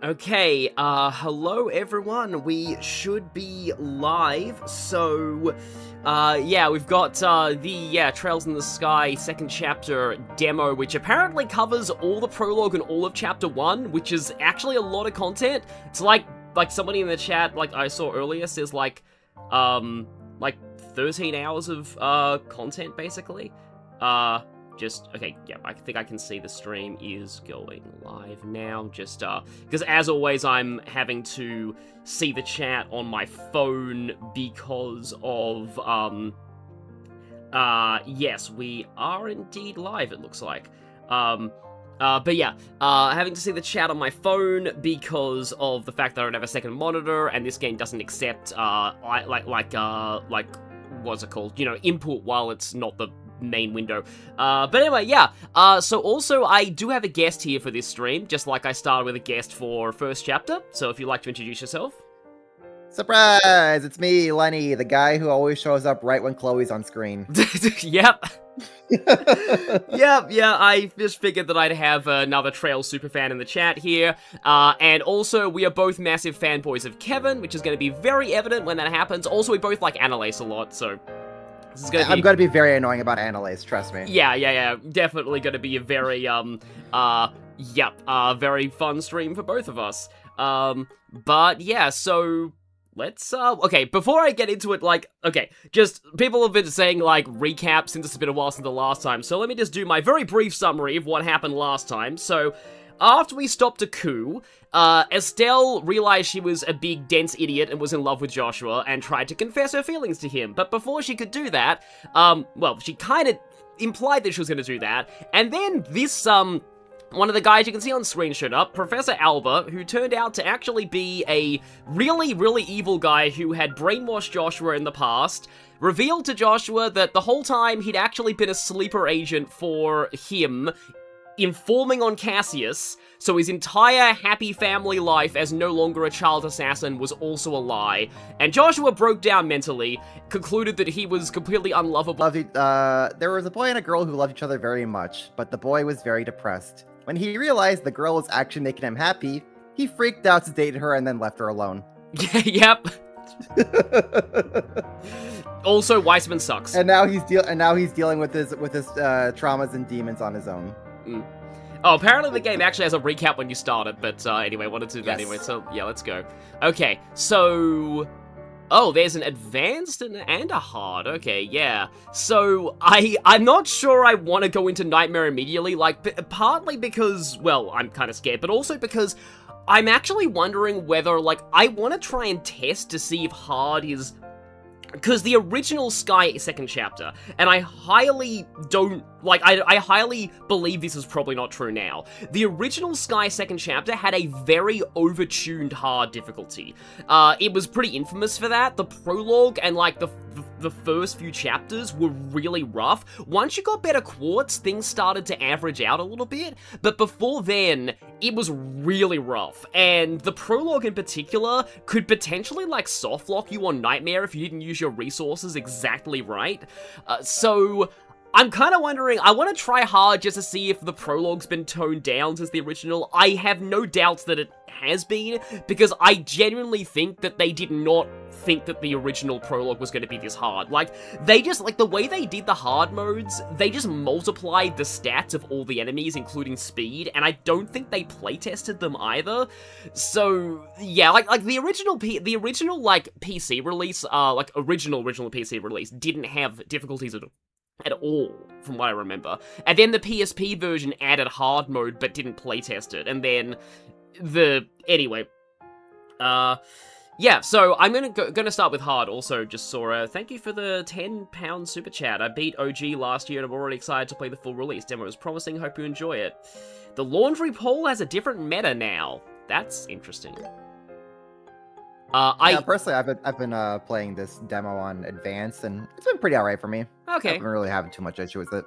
Okay, hello everyone, we should be live, so, yeah, we've got, the Trails in the Sky second chapter demo, which apparently covers all the prologue and all of chapter 1, which is actually a lot of content. It's like somebody in the chat, like I saw earlier, says, like 13 hours of, content, basically. Okay, yeah, I think I can see the stream is going live now, just, because as always, I'm having to see the chat on my phone because of, yes, we are indeed live, it looks like, but yeah, having to see the chat on my phone because of the fact that I don't have a second monitor, and this game doesn't accept, what's it called, you know, input while it's not the main window. But anyway, yeah, so also I do have a guest here for this stream, just like I started with a guest for first chapter, so if you'd like to introduce yourself. Surprise! It's me, Lenny, the guy who always shows up right when Chloe's on screen. Yep. Yeah, I just figured that I'd have another Trails superfan in the chat here, and also we are both massive fanboys of Kevin, which is going to be very evident when that happens. Also, we both like Annalise a lot, so this is gonna I'm going to be very annoying about Annalise, trust me. Yeah. Definitely going to be a very, very fun stream for both of us. But yeah, so let's, okay, before I get into it, just, people have been saying, recap since it's been a while since the last time, so let me just do my very brief summary of what happened last time. So, after we stopped a coup, Estelle realized she was a big, dense idiot and was in love with Joshua and tried to confess her feelings to him. But before she could do that, she kind of implied that she was going to do that. And then this, one of the guys you can see on screen showed up, Professor Alba, who turned out to actually be a really, really evil guy who had brainwashed Joshua in the past, revealed to Joshua that the whole time he'd actually been a sleeper agent for him, informing on Cassius, so his entire happy family life as no longer a child assassin was also a lie, and Joshua broke down mentally, concluded that he was completely unlovable. There was a boy and a girl who loved each other very much, but the boy was very depressed. When he realized the girl was actually making him happy, he freaked out to date her and then left her alone. Yep. Also, Weissman sucks. And now he's dealing with his traumas and demons on his own. Oh, apparently the game actually has a recap when you start it, but anyway, wanted to do that anyway, so yeah, let's go. Okay, so... Oh, there's an advanced and a hard. Okay, yeah. So, I'm not sure I want to go into Nightmare immediately, partly because, well, I'm kind of scared, but also because I'm actually wondering whether, I want to try and test to see if hard is... Because the original Sky second chapter, and I highly don't, I highly believe this is probably not true now. The original Sky second chapter had a very overtuned hard difficulty. It was pretty infamous for that. The prologue and, the first few chapters were really rough. Once you got better quartz, things started to average out a little bit, but before then, it was really rough, and the prologue in particular could potentially, soft lock you on Nightmare if you didn't use your resources exactly right. So I'm kind of wondering, I want to try hard just to see if the prologue's been toned down since the original. I have no doubts that it has been, because I genuinely think that they did not think that the original prologue was going to be this hard. They just, the way they did the hard modes, they just multiplied the stats of all the enemies, including speed, and I don't think they playtested them either. So, yeah, the original PC release, original PC release didn't have difficulties at all, from what I remember. And then the PSP version added hard mode, but didn't playtest it, and then anyway, yeah, so I'm gonna start with hard. Also, just saw thank you for the £10 super chat. I beat OG last year and I'm already excited to play the full release. Demo is promising, hope you enjoy it. The laundry pole has a different meta now. That's interesting. Personally, I've been playing this demo on advanced, and it's been pretty alright for me. Okay. I haven't really having too much issue with it.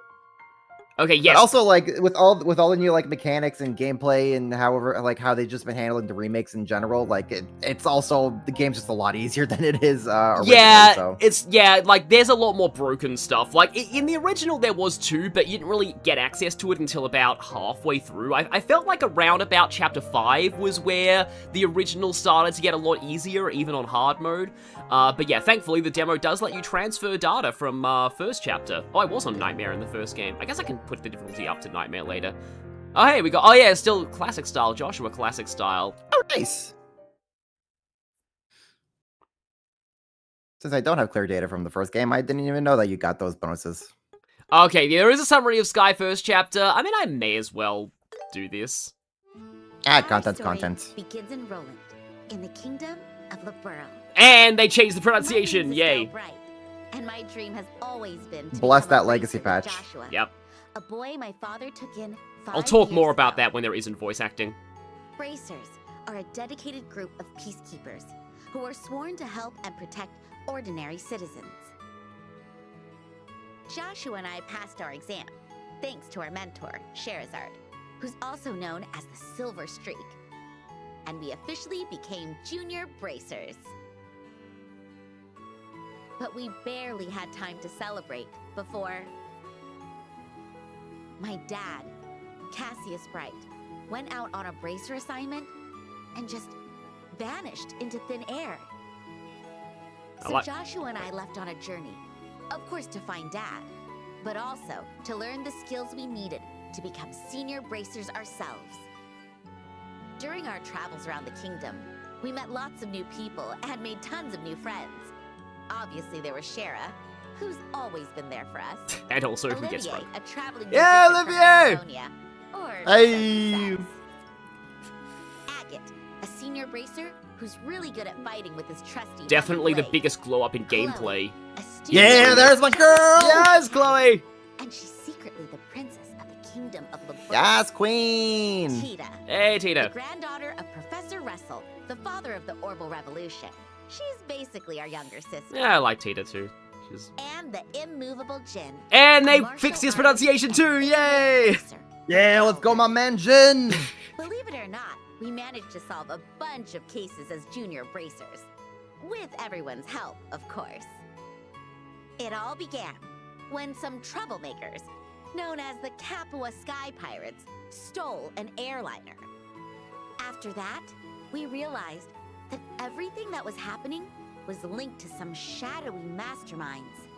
Okay, yes. But also, like with all the new like mechanics and gameplay and however like how they've just been handling the remakes in general, like it's also the game's just a lot easier than it is originally. Yeah, So like there's a lot more broken stuff. Like in the original there was too, but you didn't really get access to it until about halfway through. I felt like around about chapter 5 was where the original started to get a lot easier, even on hard mode. But yeah, thankfully the demo does let you transfer data from first chapter. Oh, I was on Nightmare in the first game. I guess I can put the difficulty up to Nightmare later. Oh, hey, we got... Oh, yeah, still classic style. Joshua classic style. oh, nice. Since I don't have clear data from the first game, I didn't even know that you got those bonuses. Okay, there is a summary of Sky first chapter. I mean, I may as well do this. Content's content. Begins in Roland, in the kingdom of Liberl. And they changed the pronunciation, yay. Bright, and my dream has always been to Bless become that a legacy racer patch. with Joshua, Yep. a boy my father took in 5 I'll talk more years about ago. that when there isn't voice acting. Bracers are a dedicated group of peacekeepers who are sworn to help and protect ordinary citizens. Joshua and I passed our exam, thanks to our mentor, Sherazard, who's also known as the Silver Streak. And we officially became junior bracers. But we barely had time to celebrate before my dad, Cassius Bright, went out on a bracer assignment and just vanished into thin air. So Joshua and I left on a journey, of course to find Dad, but also to learn the skills we needed to become senior bracers ourselves. During our travels around the kingdom, we met lots of new people and made tons of new friends. Obviously there was Shara, who's always been there for us. And also who gets Olivier, drunk. a traveling Yeah, musician from Olivier! Amazonia, or Hey! so he says. Agate, a senior bracer who's really good at fighting with his trusty Definitely the blade. biggest glow up in Chloe, gameplay. a student Yeah, there's my girl. Yes, Chloe! and she's secretly the princess of the kingdom of Liberl. Yes, queen. Tita, Hey, the Tita. granddaughter of Professor Russell, the father of the Orbital Revolution. She's basically our younger sister. Yeah, I like Tita too. She's... And the immovable Jin. And they a martial fixed his artist pronunciation and too, yay! bracer. Yeah, let's go, my man Jin. Believe it or not, we managed to solve a bunch of cases as junior bracers. With everyone's help, of course. It all began when some troublemakers, known as the Capua Sky Pirates, stole an airliner. After that, we realized that everything that was happening was linked to some shadowy masterminds.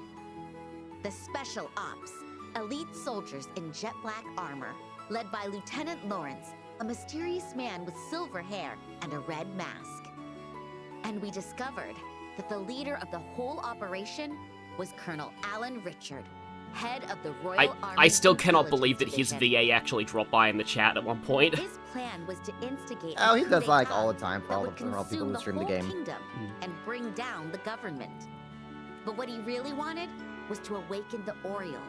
The Special Ops, elite soldiers in jet black armor, led by Lieutenant Lawrence, a mysterious man with silver hair and a red mask. And we discovered that the leader of the whole operation was Colonel Alan Richard, head of the Royal Army. I still cannot Intelligence believe that his Division. VA actually dropped by in the chat at one point. His plan was to instigate Oh, a he coup does like d'etat all the time for that all would the people consume who stream the whole game. kingdom and bring down the government. But what he really wanted was to awaken the Oriole,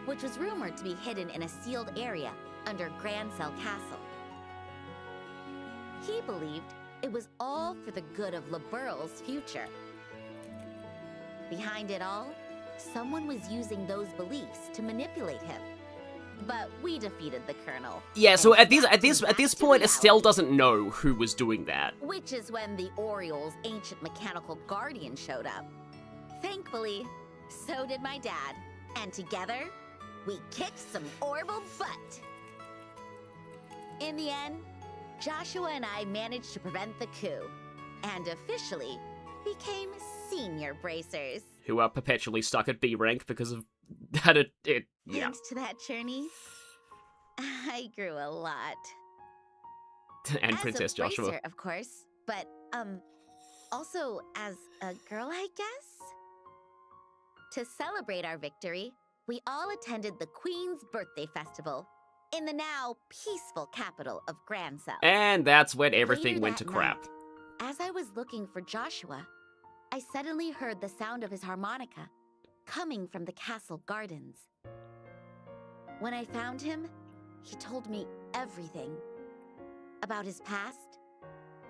which was rumored to be hidden in a sealed area under Grand Cell Castle. He believed it was all for the good of Liberl's future. Behind it all, someone was using those beliefs to manipulate him. But we defeated the Colonel. Yeah, so and at snapped him this back to point, Estelle reality. doesn't know who was doing that. Which is when the Oriole's ancient mechanical guardian showed up. Thankfully, so did my dad. And together, we kicked some Orbital butt. In the end, Joshua and I managed to prevent the coup, and officially became senior bracers. Who are perpetually stuck at B rank because of that. Yeah. Thanks to that journey, I grew a lot. And As Princess a Joshua. bracer, of course, but also as a girl, I guess. To celebrate our victory, we all attended the Queen's Birthday Festival in the now peaceful capital of Grand Cell. And that's when everything Later went to that crap. night, as I was looking for Joshua, I suddenly heard the sound of his harmonica coming from the castle gardens. When I found him, he told me everything about his past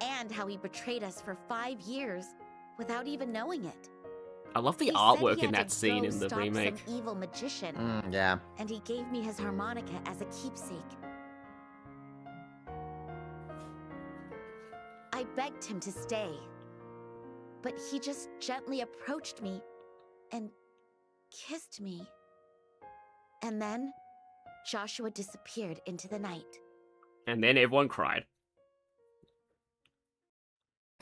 and how he betrayed us for 5 years without even knowing it. I love the He said artwork he in had that to scene go in the stop remake. Some evil magician, Yeah. and he gave me his harmonica as a keepsake. I begged him to stay, but he just gently approached me and kissed me. And then Joshua disappeared into the night. And then everyone cried.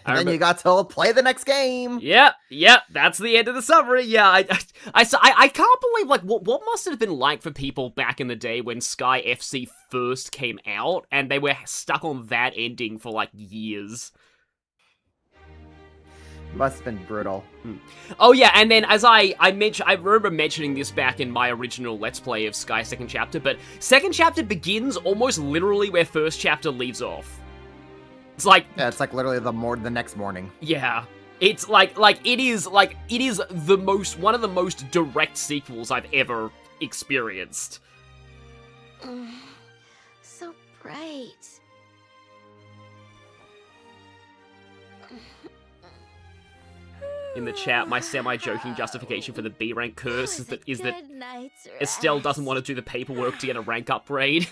And then you got to play the next game. Yep, that's the end of the summary. Yeah, I can't believe, like, what must it have been like for people back in the day when Sky FC first came out, and they were stuck on that ending for, like, years. Must have been brutal. Oh yeah, and then as I remember mentioning this back in my original Let's Play of Sky Second Chapter, but Second Chapter begins almost literally where First Chapter leaves off. It's like... Yeah, it's like literally the next morning. Yeah. It's like it is the most, one of the most direct sequels I've ever experienced. So bright. In the chat, my semi-joking justification for the B rank curse is that night's Estelle rest. doesn't want to do the paperwork to get a rank upgrade.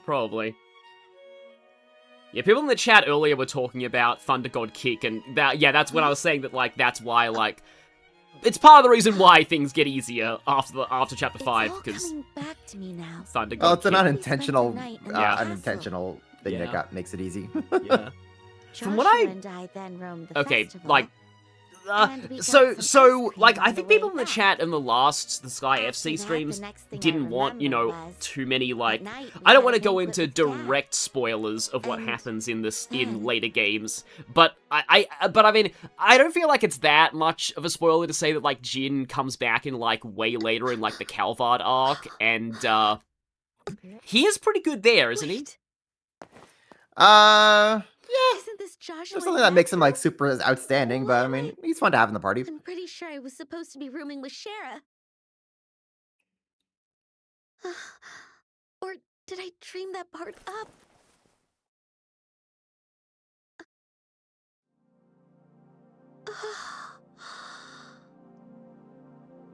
Probably. Yeah, people in the chat earlier were talking about Thunder God Kick, and that's when I was saying that, like, that's why, like, it's part of the reason why things get easier after chapter 5, because coming back to me now. Thunder God Oh, it's an Kick. unintentional, Yeah. unintentional thing Yeah. that makes it easy. Yeah. From what Joshua and I then roamed the Okay, festival, like, and we got so, some ice like, cream I on think the people way in the back. chat in the Sky After FC that, streams the next thing I didn't want, remember was too many, like, at night, we I don't had want a to go banquet into with Dad. direct spoilers of what And happens in then- later games, but I mean, I don't feel like it's that much of a spoiler to say that, like, Jin comes back in, like, way later in, like, the Calvard arc, and, he is pretty good there, isn't he? Wait, Yeah. isn't this Joshua? There's something that makes him like super outstanding, but I mean, Wait. he's fun to have in the party. I'm pretty sure I was supposed to be rooming with Shara. Or did I dream that part up?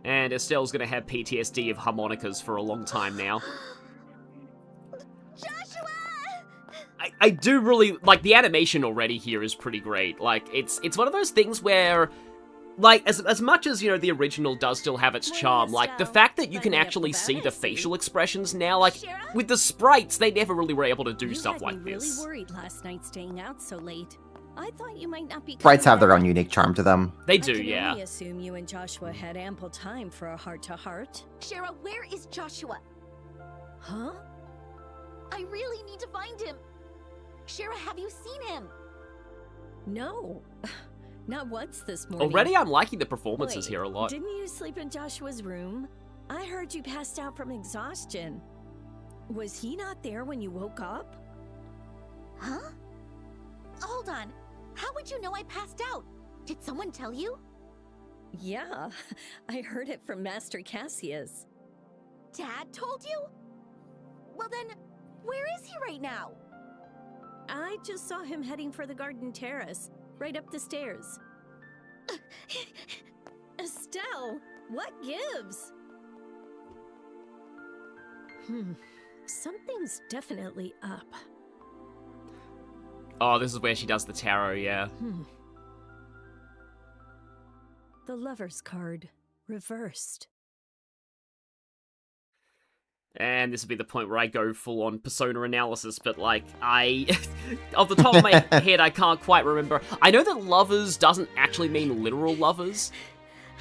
And Estelle's gonna have PTSD of harmonicas for a long time now. Joshua! I do really, like, the animation already here is pretty great. Like, it's one of those things where, like, as much as, the original does still have its charm, like, the fact that you can actually see the facial expressions now, like, Shara? with the sprites, they never really were able to do You stuff had like me this. really worried last night staying out so late. I thought you might not be. Sprites coming have their back. own unique charm to them. They I do, can yeah. only assume you and Joshua had ample time for a heart-to-heart. Shara, where is Joshua? Huh? I really need to find him. Shara, have you seen him? No. Not once this morning. Already I'm liking the performances Wait, here a lot. Didn't you sleep in Joshua's room? I heard you passed out from exhaustion. Was he not there when you woke up? Huh? Hold on. How would you know I passed out? Did someone tell you? Yeah, I heard it from Master Cassius. Dad told you? Well then, where is he right now? I just saw him heading for the garden terrace, right up the stairs. Estelle, what gives? Something's definitely up. Oh, this is where she does the tarot, yeah. The Lover's card, reversed. And this will be the point where I go full-on persona analysis, but, like, off the top of my head, I can't quite remember. I know that lovers doesn't actually mean literal lovers.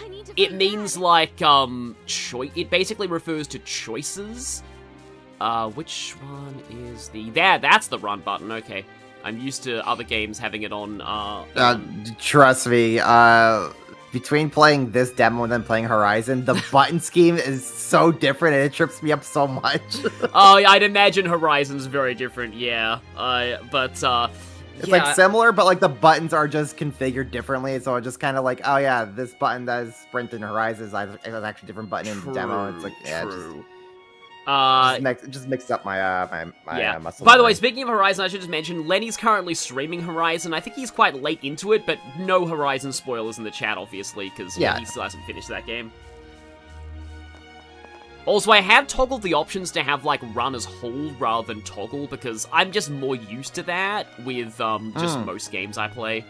I need to It find means, Dad. like, it basically refers to choices. Which one is that's the run button, okay. I'm used to other games having it on, Trust me, between playing this demo and then playing Horizon, the button scheme is so different and it trips me up so much. Oh, I'd imagine Horizon's very different, yeah. It's yeah. like similar, but like the buttons are just configured differently, so it's just kind of like, oh yeah, this button that is sprint in Horizon is actually a different button in the demo. It's like, yeah, it's just... Just mixed up my Yeah. muscle By the way, memory. speaking of Horizon, I should just mention, Lenny's currently streaming Horizon. I think he's quite late into it, but no Horizon spoilers in the chat, obviously, because he still hasn't finished that game. Also, I have toggled the options to have, like, run as hold rather than toggle, because I'm just more used to that with, just most games I play.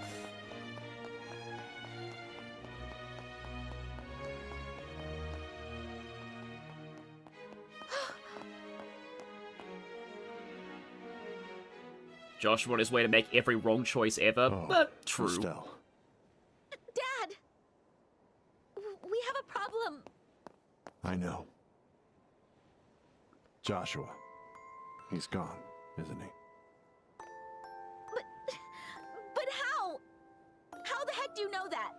Joshua on his way to make every wrong choice ever, but true. Estelle. Dad! We have a problem. I know. Joshua. He's gone, isn't he? But how? How the heck do you know that?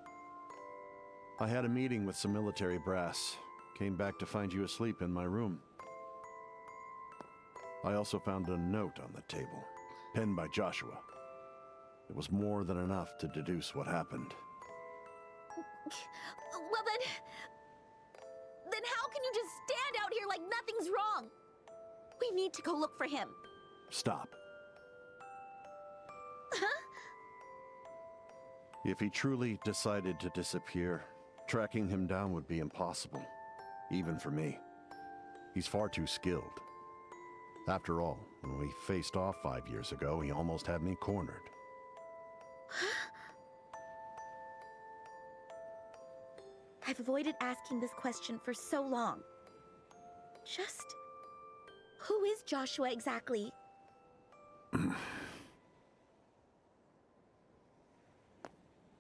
I had a meeting with some military brass. Came back to find you asleep in my room. I also found a note on the table, penned by Joshua. It was more than enough to deduce what happened. Well then how can you just stand out here like nothing's wrong? We need to go look for him. Stop. If he truly decided to disappear, tracking him down would be impossible, even for me. He's far too skilled. After all, when we faced off 5 years ago, he almost had me cornered. I've avoided asking this question for so long. Just... who is Joshua exactly?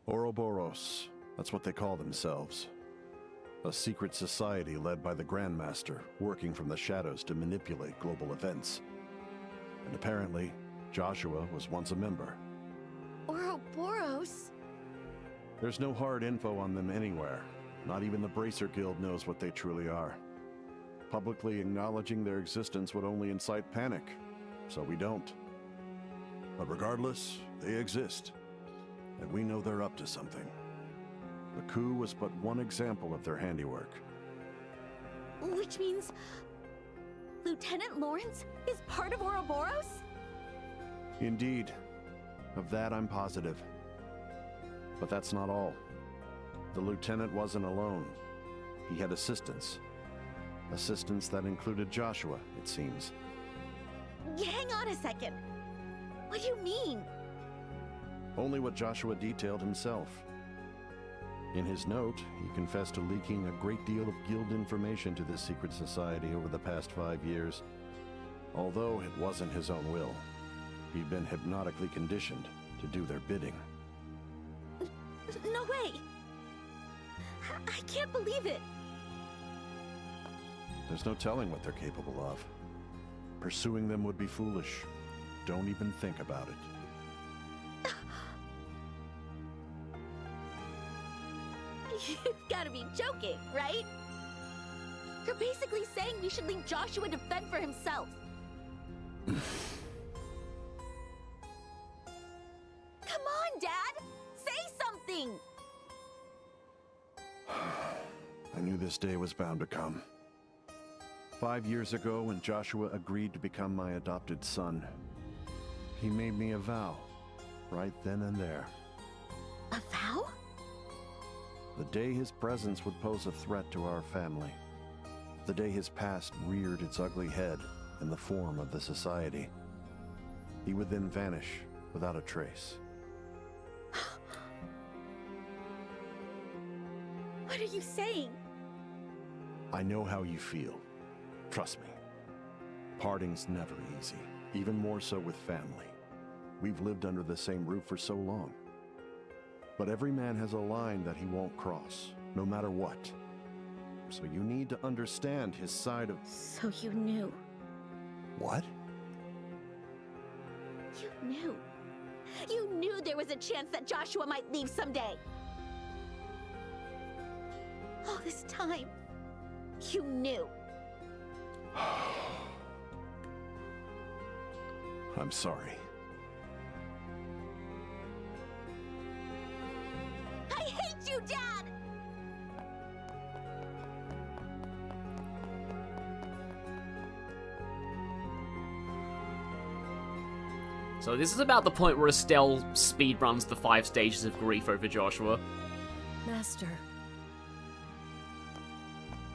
Ouroboros, that's what they call themselves. A secret society led by the Grandmaster, working from the shadows to manipulate global events. And apparently, Joshua was once a member. Ouroboros? There's no hard info on them anywhere. Not even the Bracer Guild knows what they truly are. Publicly acknowledging their existence would only incite panic, so we don't. But regardless, they exist. And we know they're up to something. The coup was but one example of their handiwork. Which means... Lieutenant Lawrence is part of Ouroboros? Indeed. Of that I'm positive. But that's not all. The lieutenant wasn't alone. He had assistants. Assistants that included Joshua, it seems. Hang on a second. What do you mean? Only what Joshua detailed himself. In his note, he confessed to leaking a great deal of guild information to this secret society over the past 5 years. Although it wasn't his own will. He'd been hypnotically conditioned to do their bidding. No way! I can't believe it! There's no telling what they're capable of. Pursuing them would be foolish. Don't even think about it. You've gotta be joking, right? You're basically saying we should leave Joshua to fend for himself. Come on, Dad! Say something! I knew this day was bound to come. 5 years ago, when Joshua agreed to become my adopted son, he made me a vow, right then and there. A vow? The day his presence would pose a threat to our family. The day his past reared its ugly head in the form of the society. He would then vanish without a trace. What are you saying? I know how you feel. Trust me. Parting's never easy, even more so with family. We've lived under the same roof for so long. But every man has a line that he won't cross, no matter what. So you need to understand his side of... So you knew. What? You knew. You knew there was a chance that Joshua might leave someday. All this time, you knew. I'm sorry. I hate you, Dad! So this is about the point where Estelle speedruns the 5 stages of grief over Joshua. Master,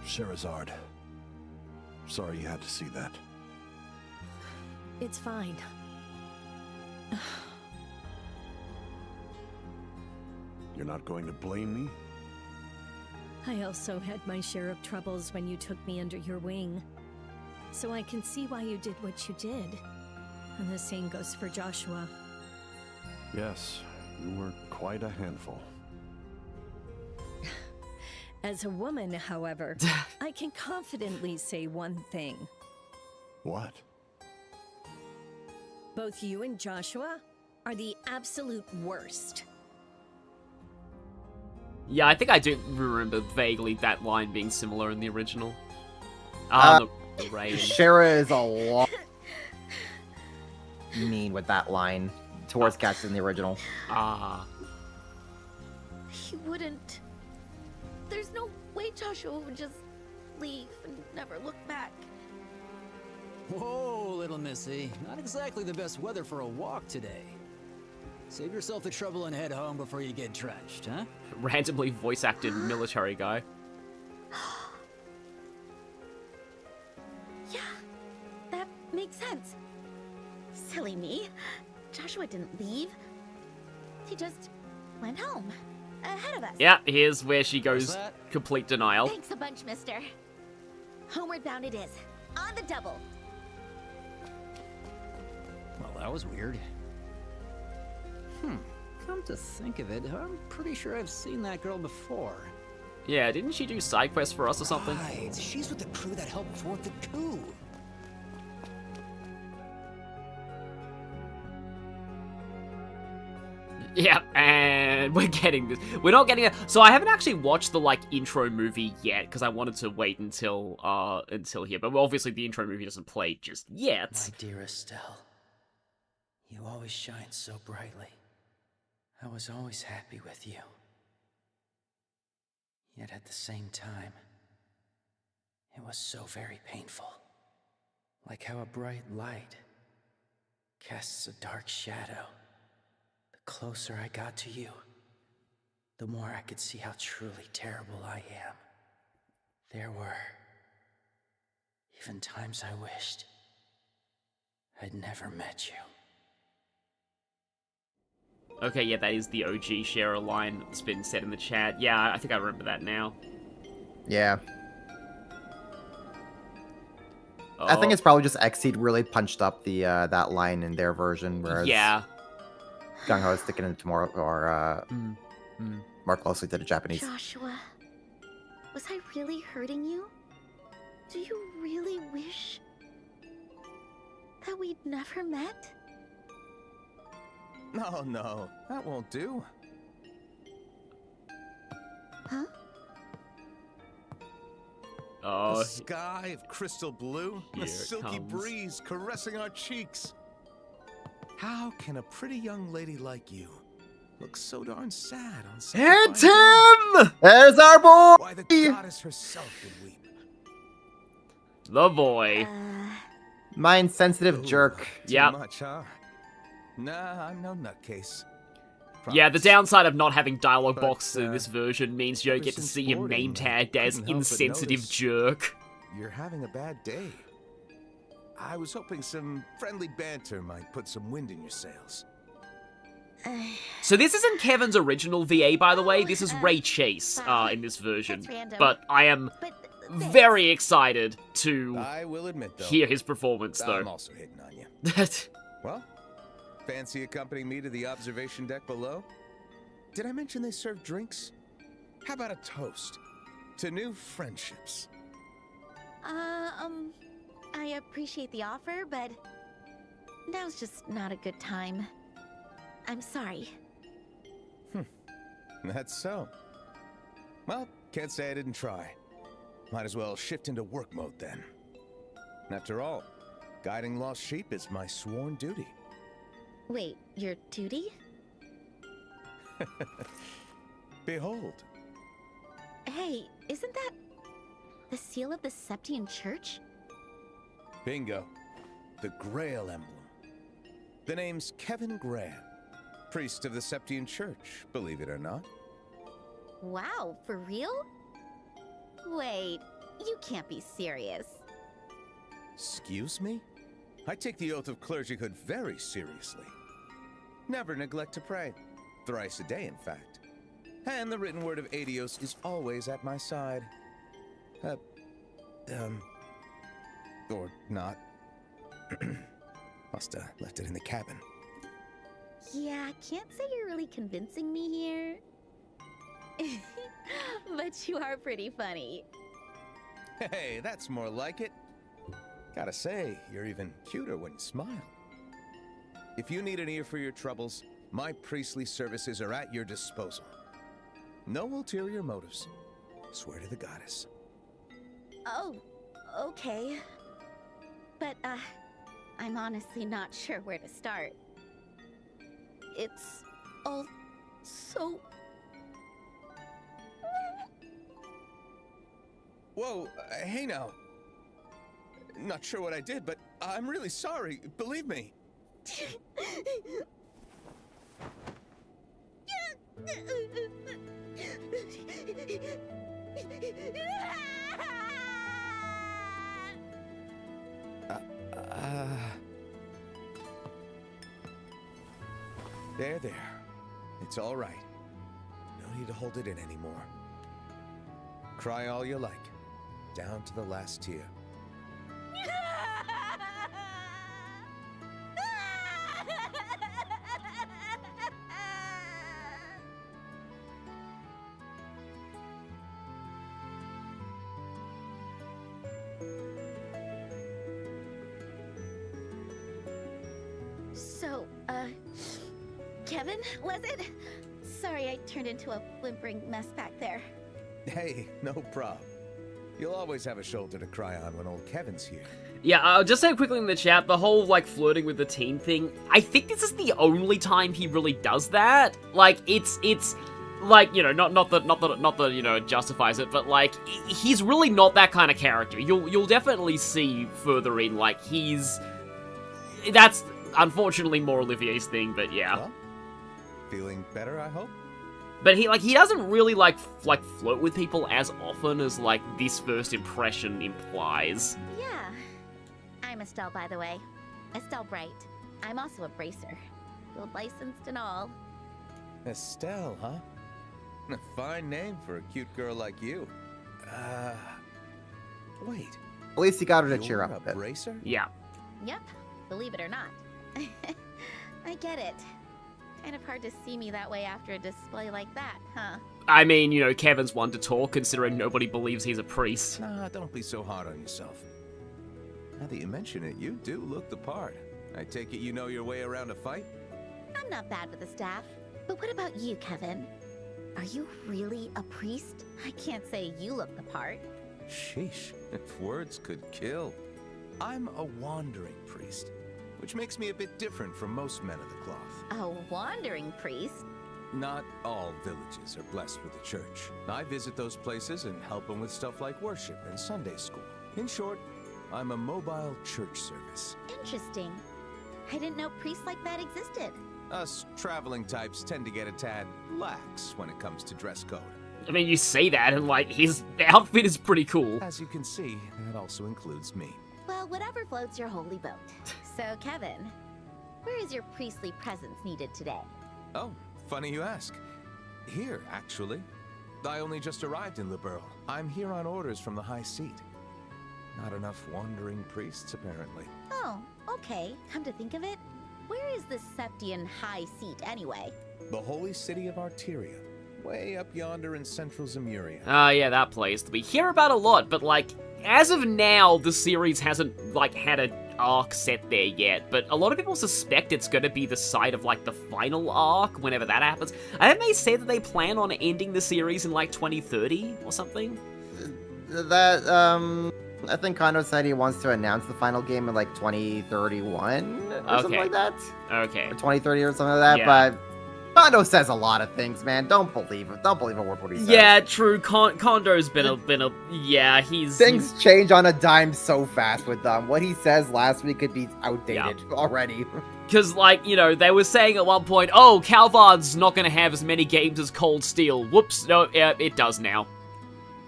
Sherazard. Sorry you had to see that. it's fine. You're not going to blame me? I also had my share of troubles when you took me under your wing. So I can see why you did what you did. And the same goes for Joshua. Yes, you were quite a handful. As a woman, however, I can confidently say one thing. What? Both you and Joshua are the absolute worst. Yeah, I think I do remember vaguely that line being similar in the original. The rain. Shara is a lot mean with that line towards cats in the original. Ah. He wouldn't. There's no way Joshua would just leave and never look back. Whoa, little missy. Not exactly the best weather for a walk today. Save yourself the trouble and head home before you get drenched, huh? Randomly voice acted military guy. Yeah, that makes sense. Silly me. Joshua didn't leave. He just went home. Ahead of us. Yeah, here's where she goes What's that? complete denial. Thanks a bunch, mister. Homeward bound it is. On the double. Well, that was weird. Come to think of it, I'm pretty sure I've seen that girl before. Yeah, didn't she do side quests for us or something? Right, she's with the crew that helped thwart the coup. Yeah, and we're getting this. We're not getting it. So I haven't actually watched the intro movie yet because I wanted to wait until here. But obviously the intro movie doesn't play just yet. My dear Estelle, you always shine so brightly. I was always happy with you. Yet at the same time, it was so very painful. Like how a bright light casts a dark shadow. The closer I got to you, the more I could see how truly terrible I am. There were even times I wished I'd never met you. Okay, yeah, that is the OG Share line that's been said in the chat. Yeah, I think I remember that now. Yeah. Oh, I think it's probably just Xseed really punched up the that line in their version, whereas yeah. Gung Ho is sticking it to more more closely to the Japanese. Joshua, was I really hurting you? Do you really wish that we'd never met? No, no, that won't do. Huh? Oh, The sky of crystal blue, Here the it silky comes. breeze caressing our cheeks. How can a pretty young lady like you look so darn sad on such a hit fine day? him! There's our boy! Why, the goddess herself would weep. The boy. Mind-sensitive Ooh, jerk. Too Yep. much, huh? Nah, I'm no nutcase. Yeah, the Promise. downside of not having dialogue But, boxes in this version means you don't ever get to since see him boarding, name tagged as couldn't help but insensitive notice. jerk. You're having a bad day. I was hoping some friendly banter might put some wind in your sails. So this isn't Kevin's original VA, by the way. This is Ray Chase in this version. That's random. But I am But very excited to I will admit, though, hear his performance, I'm though. also hitting on you. Well, fancy accompanying me to the observation deck below? Did I mention they serve drinks? How about a toast to new friendships? I appreciate the offer, but now's just not a good time. I'm sorry. That's so. Well, can't say I didn't try. Might as well shift into work mode then. After all, guiding lost sheep is my sworn duty. Wait, your duty? Behold. Hey, isn't that the seal of the Septian Church? Bingo. The Grail emblem. The name's Kevin Graham, priest of the Septian Church, believe it or not. Wow, for real? Wait, you can't be serious. Excuse me? I take the oath of clergyhood very seriously. Never neglect to pray. Thrice a day, in fact. And the written word of Adios is always at my side. Or not. Must have left it in the cabin. Yeah, I can't say you're really convincing me here. But you are pretty funny. Hey, that's more like it. Gotta say, you're even cuter when you smile. If you need an ear for your troubles, my priestly services are at your disposal. No ulterior motives. Swear to the goddess. Oh, okay. But, I'm honestly not sure where to start. It's all so... Whoa, hey now. Not sure what I did, but I'm really sorry. Believe me. There. It's all right. No need to hold it in anymore. Cry all you like, down to the last tear. So, Kevin, was it? Sorry, I turned into a whimpering mess back there. Hey, no prob. You'll always have a shoulder to cry on when old Kevin's here. Yeah, I'll just say quickly in the chat, the whole, like, flirting with the teen thing, I think this is the only time he really does that. Like, it's, like, you know, not that, you know, it justifies it, but, like, he's really not that kind of character. You'll definitely see further in, like, that's, unfortunately, more Olivier's thing, but yeah. Well, feeling better, I hope? But he doesn't really, like flirt with people as often as, like, this first impression implies. Yeah. I'm Estelle, by the way. Estelle Bright. I'm also a bracer. Guild licensed and all. Estelle, huh? A fine name for a cute girl like you. Wait. At least you got her to cheer You're up a a bit. bracer? Yeah. Yep, believe it or not. I get it. Kind of hard to see me that way after a display like that, huh? I mean, you know, Kevin's one to talk, considering nobody believes he's a priest. Nah, don't be so hard on yourself. Now that you mention it, you do look the part. I take it you know your way around a fight? I'm not bad with the staff. But what about you, Kevin? Are you really a priest? I can't say you look the part. Sheesh, if words could kill. I'm a wandering priest, which makes me a bit different from most men of the cloth. A wandering priest? Not all villages are blessed with a church. I visit those places and help them with stuff like worship and Sunday school. In short, I'm a mobile church service. Interesting. I didn't know priests like that existed. Us traveling types tend to get a tad lax when it comes to dress code. I mean, you say that, and, like, his outfit is pretty cool. As you can see, that also includes me. Well, whatever floats your holy boat. So, Kevin, where is your priestly presence needed today? Oh, funny you ask. Here, actually. I only just arrived in Liberl. I'm here on orders from the High Seat. Not enough wandering priests, apparently. Oh, okay. Come to think of it, where is the Septian High Seat anyway? The holy city of Arteria. Way up yonder in central Zemuria. Yeah, that place that we hear about a lot, but, like, as of now, the series hasn't, like, had an arc set there yet, but a lot of people suspect it's going to be the site of, like, the final arc, whenever that happens. I think they say that they plan on ending the series in, like, 2030 or something. That, I think Kondo said he wants to announce the final game in, like, 2031 or something like that. Okay. Or 2030 or something like that, Yeah. but Kondo says a lot of things, man. Don't believe it. Don't believe a word what he says. Yeah, true. Kondo's been a yeah, he's... Things change on a dime so fast with them. What he says last week could be outdated already. Because, like, you know, they were saying at one point, oh, Calvard's not going to have as many games as Cold Steel. Whoops, no, it does now.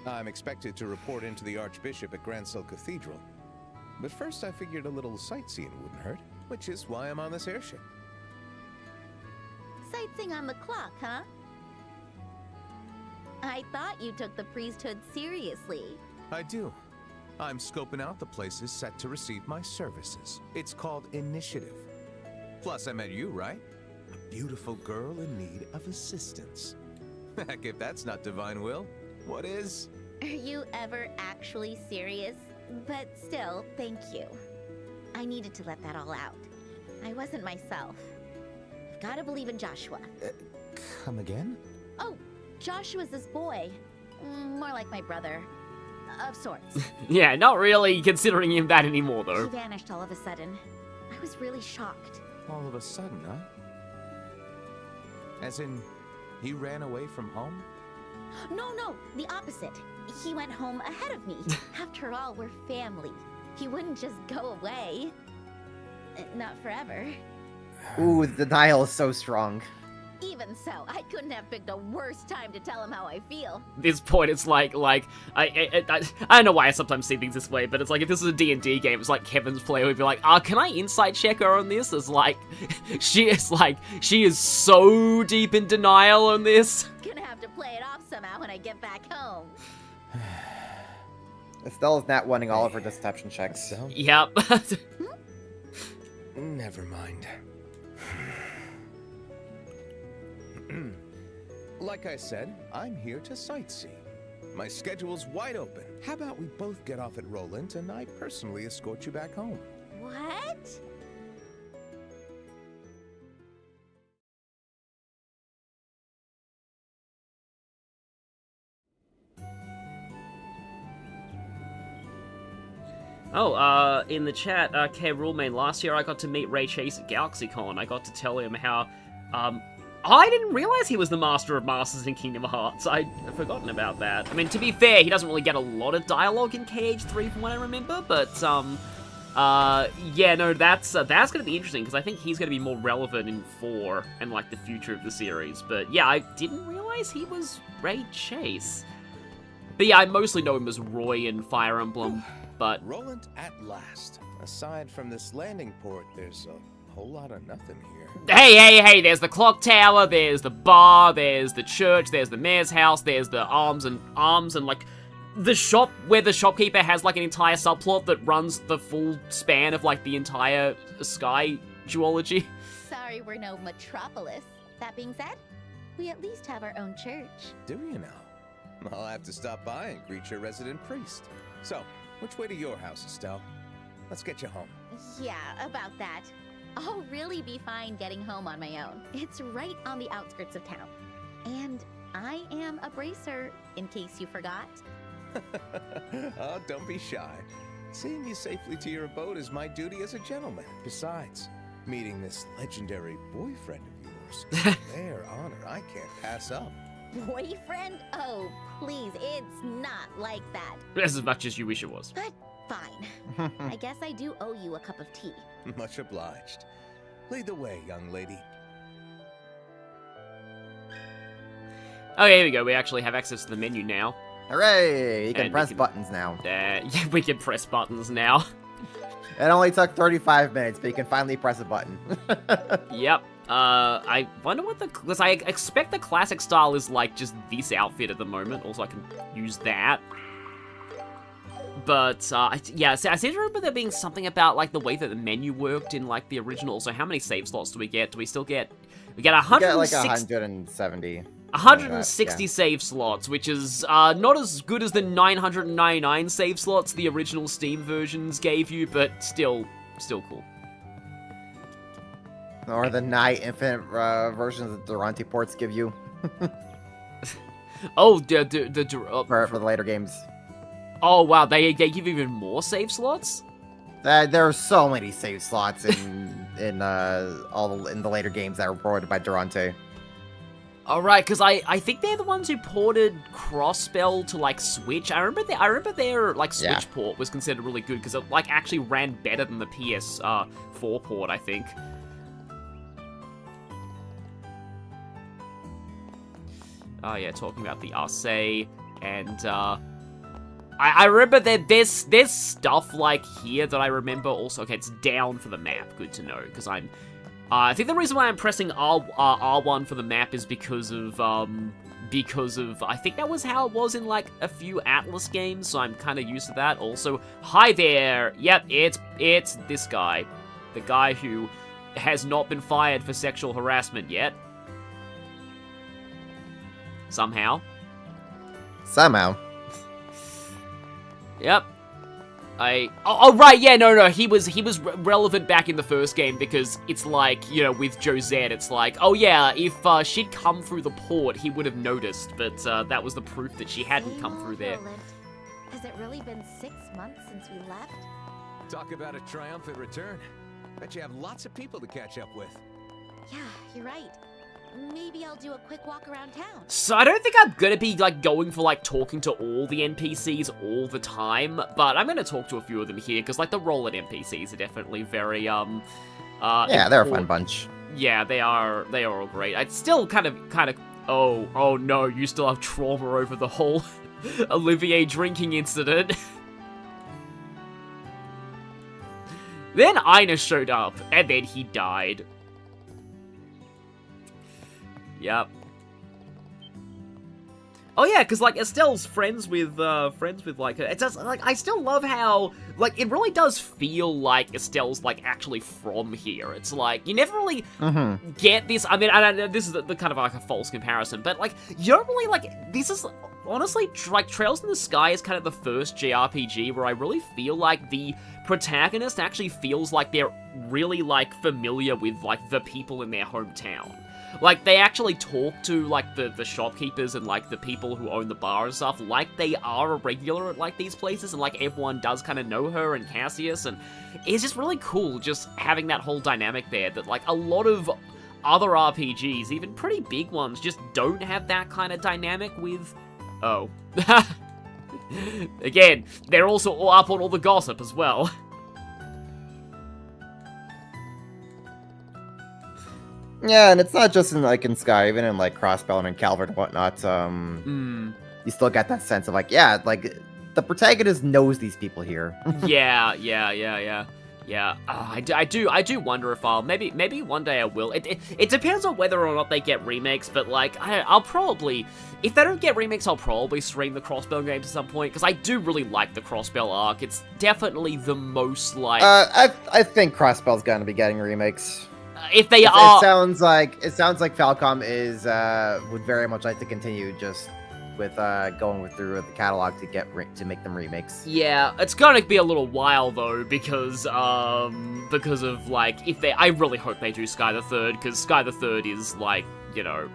I'm expected to report into the Archbishop at Gransell Cathedral. But first I figured a little sightseeing wouldn't hurt, which is why I'm on this airship. Sightseeing on the clock, huh? I thought you took the priesthood seriously. I do. I'm scoping out the places set to receive my services. It's called Initiative. Plus, I met you, right? A beautiful girl in need of assistance. Heck, if that's not divine will, what is? Are you ever actually serious? But still, thank you. I needed to let that all out. I wasn't myself. I've gotta believe in Joshua. Come again? Oh, Joshua's this boy. More like my brother. Of sorts. Yeah, not really considering him that anymore, though. He vanished all of a sudden. I was really shocked. All of a sudden, huh? As in, he ran away from home? No, the opposite. He went home ahead of me. After all, we're family. He wouldn't just go away. Not forever. Ooh, the denial is so strong. Even so, I couldn't have picked a worse time to tell him how I feel. At this point, it's like I don't know why I sometimes see things this way, but it's like if this is a D&D game, it's like Kevin's player would be like, can I insight check her on this? It's like, she is so deep in denial on this. Gonna have to play it off somehow when I get back home. Estelle's not wanting all of her deception checks. So? Yep. Never mind. Like I said, I'm here to sightsee. My schedule's wide open. How about we both get off at Roland and I personally escort you back home? What? Oh, in the chat, K Rulemain, last year I got to meet Ray Chase at GalaxyCon. I got to tell him how, I didn't realize he was the Master of Masters in Kingdom Hearts. I'd forgotten about that. I mean, to be fair, he doesn't really get a lot of dialogue in KH3 from what I remember, but, yeah, no, that's gonna be interesting, because I think he's gonna be more relevant in 4 and, like, the future of the series. But, yeah, I didn't realize he was Ray Chase. But, yeah, I mostly know him as Roy in Fire Emblem, but... Roland at last. Aside from this landing port, there's a whole lot of nothing here. Hey, there's the clock tower, there's the bar, there's the church, there's the mayor's house, there's the arms and, like, the shop where the shopkeeper has, like, an entire subplot that runs the full span of, like, the entire sky duology. Sorry we're no metropolis. That being said, we at least have our own church. Do you now? I'll have to stop by and greet your resident priest. So, which way to your house, Estelle? Let's get you home. Yeah, about that. I'll really be fine getting home on my own. It's right on the outskirts of town. And I am a bracer, in case you forgot. Oh, don't be shy. Seeing you safely to your abode is my duty as a gentleman. Besides, meeting this legendary boyfriend of yours is a rare honor I can't pass up. Boyfriend? Oh, please, it's not like that. As much as you wish it was. But fine. I guess I do owe you a cup of tea. Much obliged. Lead the way, young lady. Okay, here we go. We actually have access to the menu now. Hooray! You can And press buttons now. Yeah, we can press buttons now. It only took 35 minutes, but you can finally press a button. Yep. I wonder what because I expect the classic style is like just this outfit at the moment. Also, I can use that. But, yeah, so I seem to remember there being something about, like, the way that the menu worked in, like, the original. So how many save slots do we get? Do we still get... We get 160... You get, like, 170. 160 save slots, which is, not as good as the 999 save slots the original Steam versions gave you, but still cool. Or the nigh infinite versions that Durante ports give you. Oh, for the later games. Oh, wow, they give even more save slots? There are so many save slots in the later games that were ported by Durante. All right, because I think they're the ones who ported Crossbell to like Switch. I remember their like Switch port was considered really good because it like actually ran better than the PS4 port. I think. Oh yeah, talking about the Arcee, and I remember that there's stuff like here that I remember also. Okay, it's down for the map. Good to know, because I think the reason why I'm pressing R1 for the map is because of I think that was how it was in like a few Atlas games, so I'm kind of used to that. Also, hi there. Yep, it's this guy, the guy who has not been fired for sexual harassment yet. Somehow. Yep. Oh right, yeah, no, he was relevant back in the first game because it's like, you know, with Josette, it's like, oh yeah, if she'd come through the port, he would have noticed, but that was the proof that she hadn't come through there. Has it really been 6 months since we left? Talk about a triumphant return. Bet you have lots of people to catch up with. Yeah, you're right. Maybe I'll do a quick walk around town. So I don't think I'm gonna be, like, going for, like, talking to all the NPCs all the time, but I'm gonna talk to a few of them here, because, like, the role at NPCs are definitely very, yeah, they're a fun bunch. Yeah, they are all great. I'd still kind of, oh no, you still have trauma over the whole Olivier drinking incident. Then Ina showed up, and then he died. Yep. Oh yeah, because like Estelle's friends with like her. It does, like, I still love how, like, it really does feel like Estelle's like actually from here. It's like you never really get this. I mean, I know this is the kind of like a false comparison, but like you don't really like. This is honestly like Trails in the Sky is kind of the first JRPG where I really feel like the protagonist actually feels like they're really like familiar with like the people in their hometown. Like, they actually talk to, like, the shopkeepers and, like, the people who own the bar and stuff like they are a regular at, like, these places, and, like, everyone does kind of know her and Cassius, and it's just really cool just having that whole dynamic there that, like, a lot of other RPGs, even pretty big ones, just don't have that kind of dynamic with... Oh. Again, they're also all up on all the gossip as well. Yeah, and it's not just in Sky, even in like Crossbell and Calvert and whatnot. You still get that sense of like, yeah, like the protagonist knows these people here. Yeah. I do wonder if I'll maybe one day I will. It depends on whether or not they get remakes, but like I'll probably, if they don't get remakes, I'll probably stream the Crossbell games at some point because I do really like the Crossbell arc. It's definitely the most like. I think Crossbell's gonna be getting remakes. If they are, it sounds like Falcom is would very much like to continue just with going through the catalog to make them remakes. Yeah, it's gonna be a little while though because of like if they, I really hope they do Sky the Third because Sky the Third is like, you know,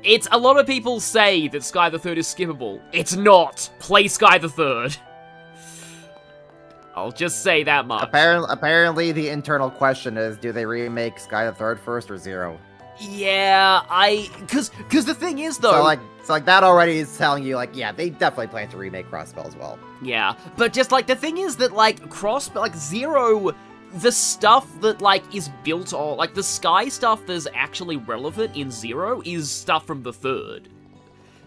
it's a lot of people say that Sky the Third is skippable. It's not. Play Sky the Third. I'll just say that much. Apparently, the internal question is, do they remake Sky the Third first or Zero? Yeah, because the thing is though, so like that already is telling you like, yeah, they definitely plan to remake Crossbell as well. Yeah, but just like the thing is that like Crossbell, like Zero, the stuff that like is built on, like the Sky stuff that's actually relevant in Zero is stuff from the Third.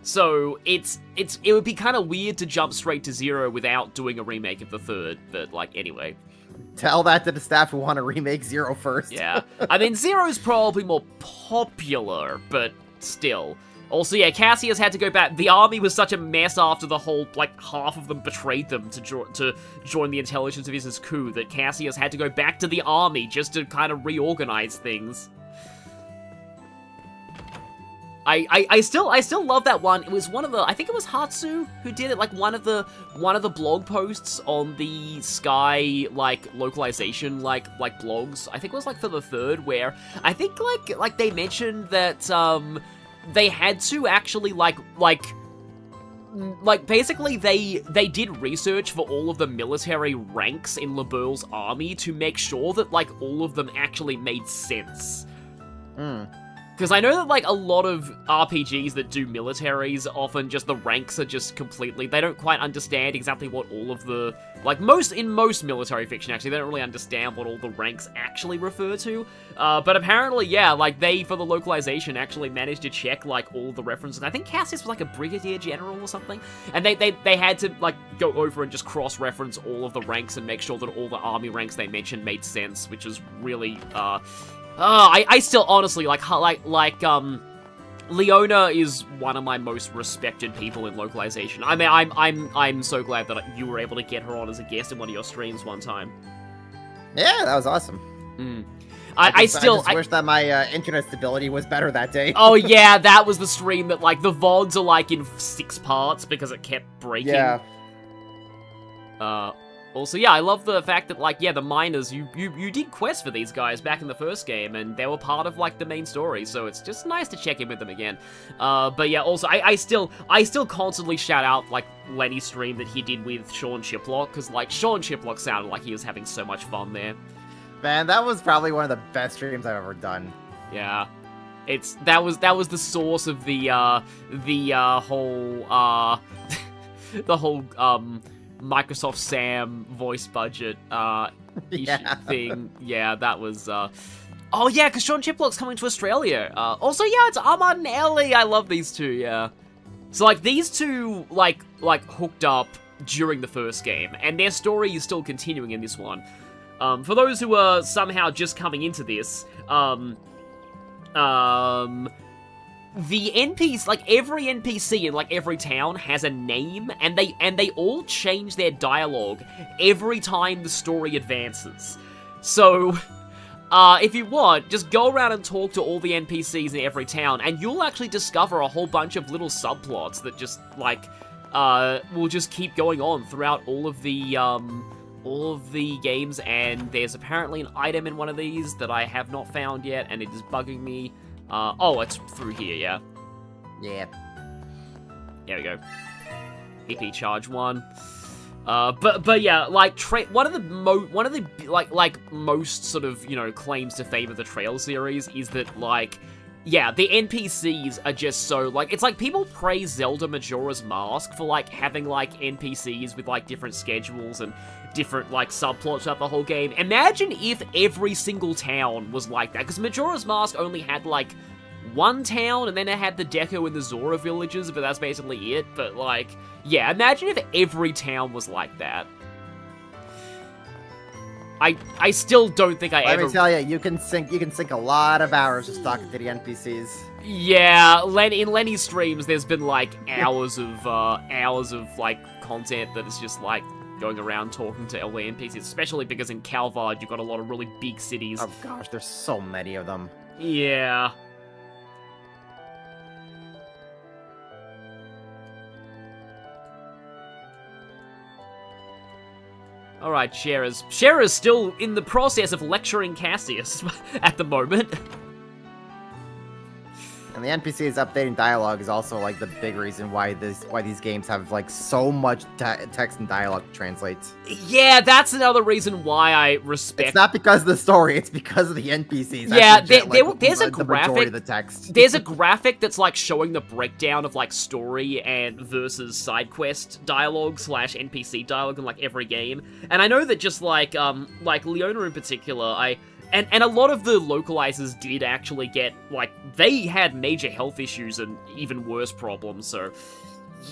So it would be kind of weird to jump straight to Zero without doing a remake of the Third, but like anyway. Tell that to the staff who want to remake Zero first. Yeah. I mean, Zero's probably more popular, but still. Also, yeah, Cassius had to go back. The army was such a mess after the whole, like, half of them betrayed them to join the intelligence of his coup that Cassius had to go back to the army just to kind of reorganize things. I still love that one. It was one of the, I think it was Hatsu who did it, like one of the blog posts on the Sky like localization like blogs. I think it was like for the Third, where I think like they mentioned that they had to actually like basically they did research for all of the military ranks in LeBeau's army to make sure that like all of them actually made sense. Because I know that, like, a lot of RPGs that do militaries, often just the ranks are just completely... They don't quite understand exactly what all of the... Like, in most military fiction, actually, they don't really understand what all the ranks actually refer to. But apparently, yeah, like, they, for the localization, actually managed to check, like, all the references. I think Cassius was, like, a brigadier general or something. And they had to, like, go over and just cross-reference all of the ranks and make sure that all the army ranks they mentioned made sense, which is really, I still honestly Leona is one of my most respected people in localization. I mean, I'm so glad that you were able to get her on as a guest in one of your streams one time. Yeah, that was awesome. I just wish that my internet stability was better that day. Oh yeah, that was the stream that, like, the VODs are like in 6 parts because it kept breaking. Yeah. Also, yeah, I love the fact that, like, yeah, the miners, you did quests for these guys back in the first game, and they were part of, like, the main story, so it's just nice to check in with them again. But yeah, also, I still constantly shout out, like, Lenny's stream that he did with Sean Chiplock, because, like, Sean Chiplock sounded like he was having so much fun there. Man, that was probably one of the best streams I've ever done. Yeah. That was the source of the whole, the whole, Microsoft Sam voice budget thing. Yeah, that was oh yeah, because Sean Chiplock's coming to Australia. Also, yeah, it's Ahmad and Ellie. I love these two, yeah. So, like, these two like hooked up during the first game, and their story is still continuing in this one. For those who are somehow just coming into this, the NPCs, like, every NPC in, like, every town has a name, and they all change their dialogue every time the story advances. So, if you want, just go around and talk to all the NPCs in every town, and you'll actually discover a whole bunch of little subplots that just, like, will just keep going on throughout all of the games, and there's apparently an item in one of these that I have not found yet, and it is bugging me. Oh, it's through here, yeah. Yeah. There we go. EP charge 1. But yeah, like, one of the most sort of, you know, claims to fame of the Trail series is that, like, yeah, the NPCs are just so, like, it's like people praise Zelda Majora's Mask for, like, having, like, NPCs with, like, different schedules and different, like, subplots throughout the whole game. Imagine if every single town was like that, because Majora's Mask only had, like, one town, and then it had the Deku and the Zora villages, but that's basically it. But, like, yeah, imagine if every town was like that. I still don't think I ever... Let me tell you, you can sink a lot of hours just talking to the NPCs. Yeah, in Lenny's streams, there's been, like, hours of, like, content that is just, like, going around talking to all the NPCs, especially because in Calvard, you've got a lot of really big cities. Oh gosh, there's so many of them. Yeah. Alright, Shera's still in the process of lecturing Cassius at the moment. And the NPCs updating dialogue is also, like, the big reason why these games have, like, so much text and dialogue to translate. Yeah, that's another reason why I respect... It's not because of the story, it's because of the NPCs. Yeah, there's a graphic... of the text. There's a graphic that's, like, showing the breakdown of, like, story and versus side quest dialogue / NPC dialogue in, like, every game. And I know that just, like Leona in particular, And a lot of the localizers did actually get, like, they had major health issues and even worse problems, so,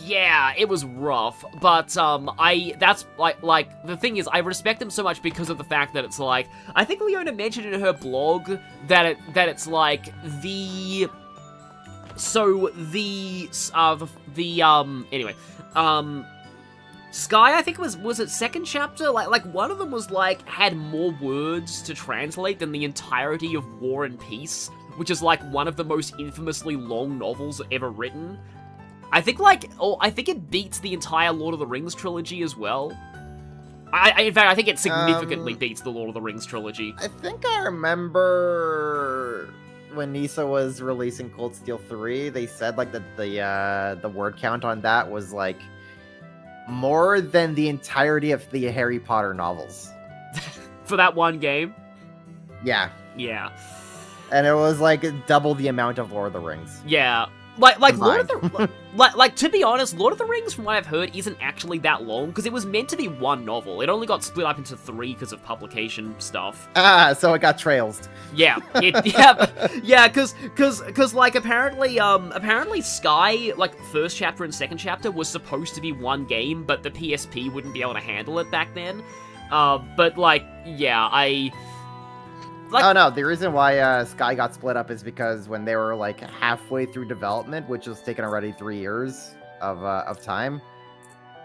yeah, it was rough. But, that's, like, the thing is, I respect them so much because of the fact that it's, like, I think Leona mentioned in her blog that it's, like, anyway, Sky, I think was it second chapter? Like one of them was, like, had more words to translate than the entirety of War and Peace, which is, like, one of the most infamously long novels ever written. I think, I think it beats the entire Lord of the Rings trilogy as well. In fact, I think it significantly beats the Lord of the Rings trilogy. I think I remember when Nisa was releasing Cold Steel 3, they said, like, the word count on that was, like, more than the entirety of the Harry Potter novels. For that one game? Yeah. Yeah. And it was like double the amount of Lord of the Rings. Yeah. Like Lord of Combined. the like to be honest, Lord of the Rings, from what I've heard, isn't actually that long because it was meant to be one novel. It only got split up into 3 because of publication stuff. So it got trailsed. Yeah, because like apparently Sky, like first chapter and second chapter was supposed to be one game, but the PSP wouldn't be able to handle it back then. But like, yeah, Oh no, the reason why Sky got split up is because when they were like halfway through development, which was taking already 3 years of time,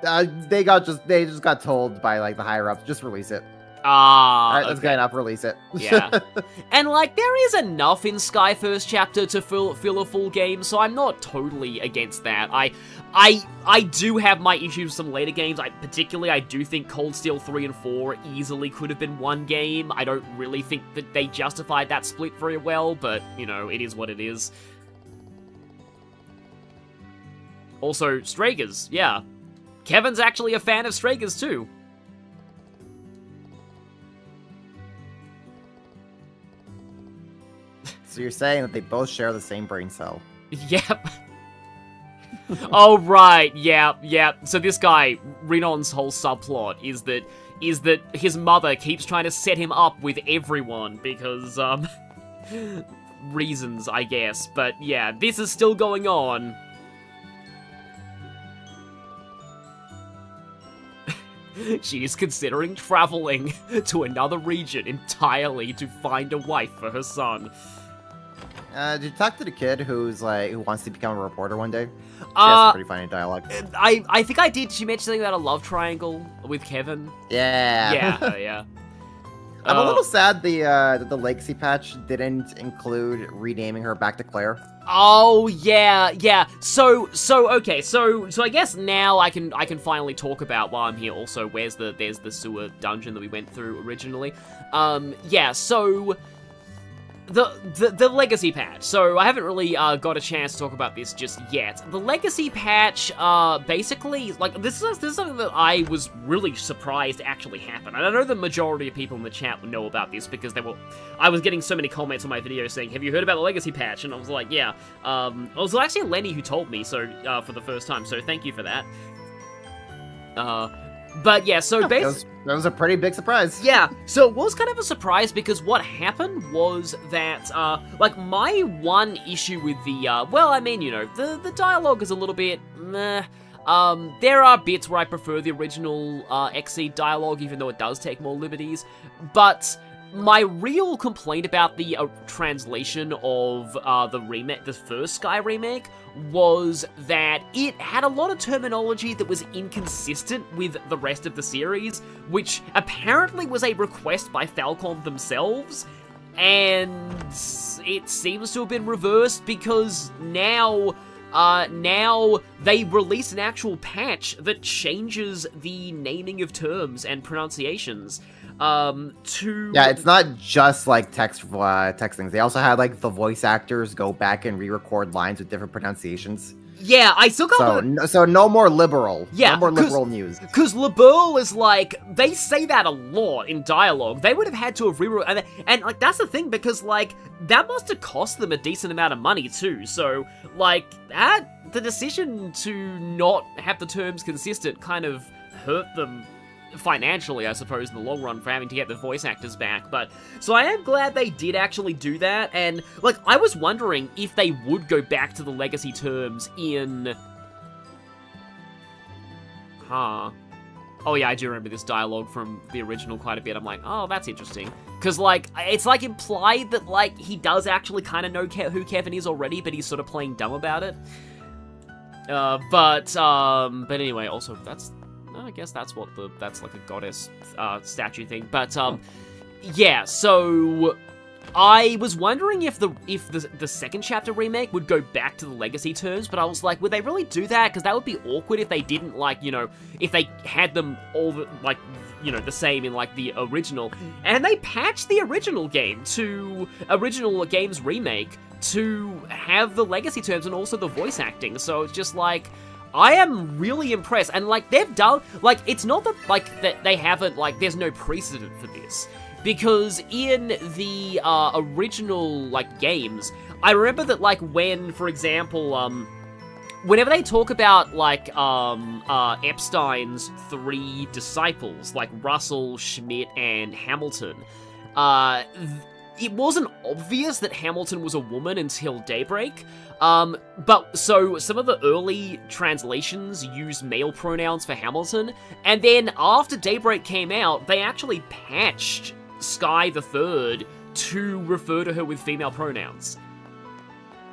they just got told by like the higher ups, just release it. Alright, that's good enough, release it. Yeah. And like there is enough in Sky First Chapter to fill a full game, so I'm not totally against that. I do have my issues with some later games. I do think Cold Steel 3 and 4 easily could have been one game. I don't really think that they justified that split very well, but, you know, it is what it is. Also, Stragers, yeah. Kevin's actually a fan of Stragers too. So you're saying that they both share the same brain cell? Yep. Oh, right, yeah. So this guy, Rinon's whole subplot is that his mother keeps trying to set him up with everyone because, reasons, I guess. But yeah, this is still going on. She is considering traveling to another region entirely to find a wife for her son. Did you talk to the kid who wants to become a reporter one day? She has some pretty funny dialogue. I think I did. She mentioned something about a love triangle with Kevin. Yeah. Yeah. I'm a little sad that the Legacy patch didn't include renaming her back to Claire. Oh yeah. So okay. So I guess now I can finally talk about while I'm here. Also, there's the sewer dungeon that we went through originally. Yeah. So. The Legacy patch. So I haven't really got a chance to talk about this just yet. The Legacy patch, basically, like, this is something that I was really surprised actually happened. And I know the majority of people in the chat would know about this because I was getting so many comments on my video saying, have you heard about the Legacy patch? And I was like, yeah. It was actually Lenny who told me, so, for the first time, so thank you for that. But yeah, so basically... That was a pretty big surprise. Yeah, so it was kind of a surprise because what happened was that, like, my one issue with the, well, I mean, you know, the dialogue is a little bit meh. There are bits where I prefer the original XC dialogue, even though it does take more liberties, but... My real complaint about the translation of the first Sky remake was that it had a lot of terminology that was inconsistent with the rest of the series, which apparently was a request by Falcom themselves, and it seems to have been reversed because now they release an actual patch that changes the naming of terms and pronunciations. Yeah, it's not just like text things. They also had like the voice actors go back and re-record lines with different pronunciations. Yeah, I still got so no more liberal. Yeah, no more liberal news. Because liberal is like, they say that a lot in dialogue. They would have had to have rewrote, and like that's the thing because like that must have cost them a decent amount of money too. So like the decision to not have the terms consistent kind of hurt them financially, I suppose, in the long run for having to get the voice actors back. But so I am glad they did actually do that, and like I was wondering if they would go back to the legacy terms in oh yeah, I do remember this dialogue from the original quite a bit. I'm like, oh, that's interesting, because like it's like implied that like he does actually kind of know who Kevin is already, but he's sort of playing dumb about it. But anyway, also I guess that's like a goddess statue thing. But yeah, so I was wondering if the second chapter remake would go back to the legacy terms, but I was like, would they really do that? Because that would be awkward if they didn't, like, you know, if they had them all like, you know, the same in like the original, and they patched the original game's remake to have the legacy terms and also the voice acting. So it's just like, I am really impressed, and like they've done, like, it's not that like that they haven't, like, there's no precedent for this. because in the original like games, I remember that like when, for example, whenever they talk about like Epstein's 3 disciples, like Russell, Schmidt, and Hamilton, it wasn't obvious that Hamilton was a woman until Daybreak. But so some of the early translations used male pronouns for Hamilton, and then after Daybreak came out, they actually patched Sky the Third to refer to her with female pronouns.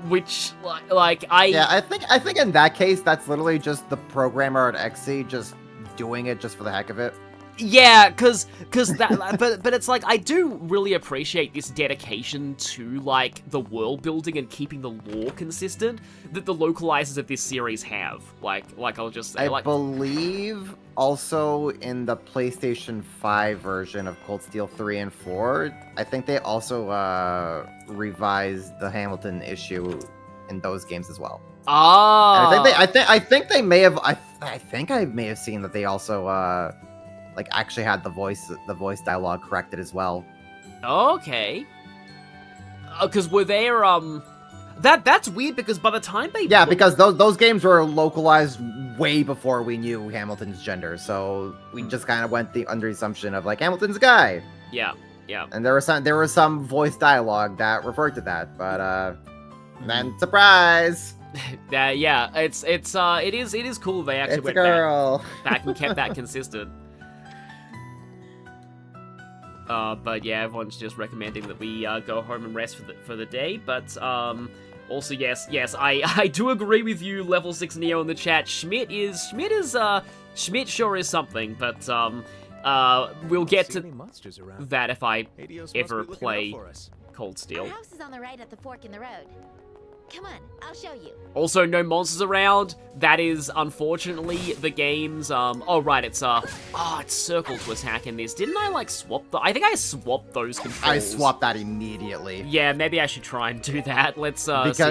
Which, Yeah, I think in that case, that's literally just the programmer at XC just doing it just for the heck of it. Yeah, cause that, but it's like, I do really appreciate this dedication to, like, the world building and keeping the lore consistent that the localizers of this series have. Like I'll just say, I believe also in the PlayStation 5 version of Cold Steel 3 and 4, I think they also revised the Hamilton issue in those games as well. Ah, And I think they may have. I think I may have seen that they also like actually had the voice dialogue corrected as well. Okay. Because were there that's weird because by the time they Because those games were localized way before we knew Hamilton's gender, so we just kind of went under the assumption of like Hamilton's a guy. Yeah. And there was some voice dialogue that referred to that, but then surprise. Yeah, it is cool they actually It's went a girl. back and kept that consistent. But yeah, everyone's just recommending that we go home and rest for the day. But also yes, I do agree with you, Level 6 Neo in the chat. Schmidt sure is something, but we'll get to that if I ever play Cold Steel. Our house is on the right at the fork in the road. Come on, I'll show you. Also, no monsters around. That is, unfortunately, the game's, oh, right, it's circle to attack in this. Didn't I, like, swap I think I swapped those controls. I swapped that immediately. Yeah, maybe I should try and do that. Let's,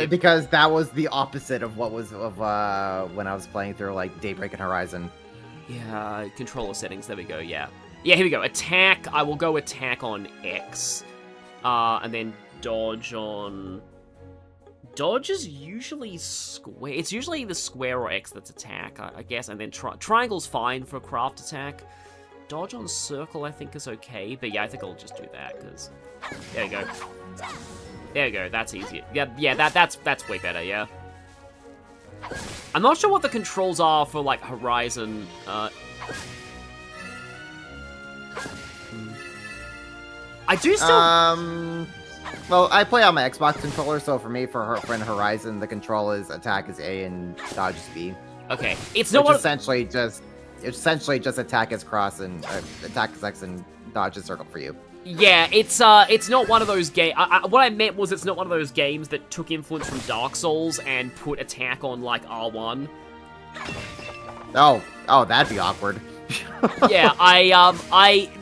because that was the opposite of what was, when I was playing through, like, Daybreak and Horizon. Yeah, controller settings, there we go, yeah. Yeah, here we go. Attack, I will go attack on X. And then dodge on... Dodge is usually square. It's usually either square or X that's attack, I guess. And then triangle's fine for craft attack. Dodge on circle, I think, is okay. But yeah, I think I'll just do that, because... There you go. There you go, that's easier. Yeah, that's way better, yeah. I'm not sure what the controls are for, like, Horizon. I do still... Well, I play on my Xbox controller, so for me, for Horizon, the control is attack is A and dodge is B. Okay, it's not essentially just attack is cross and attack is X and dodge is circle for you. Yeah, it's not one of those games. What I meant was it's not one of those games that took influence from Dark Souls and put attack on like R1. Oh, that'd be awkward. Yeah,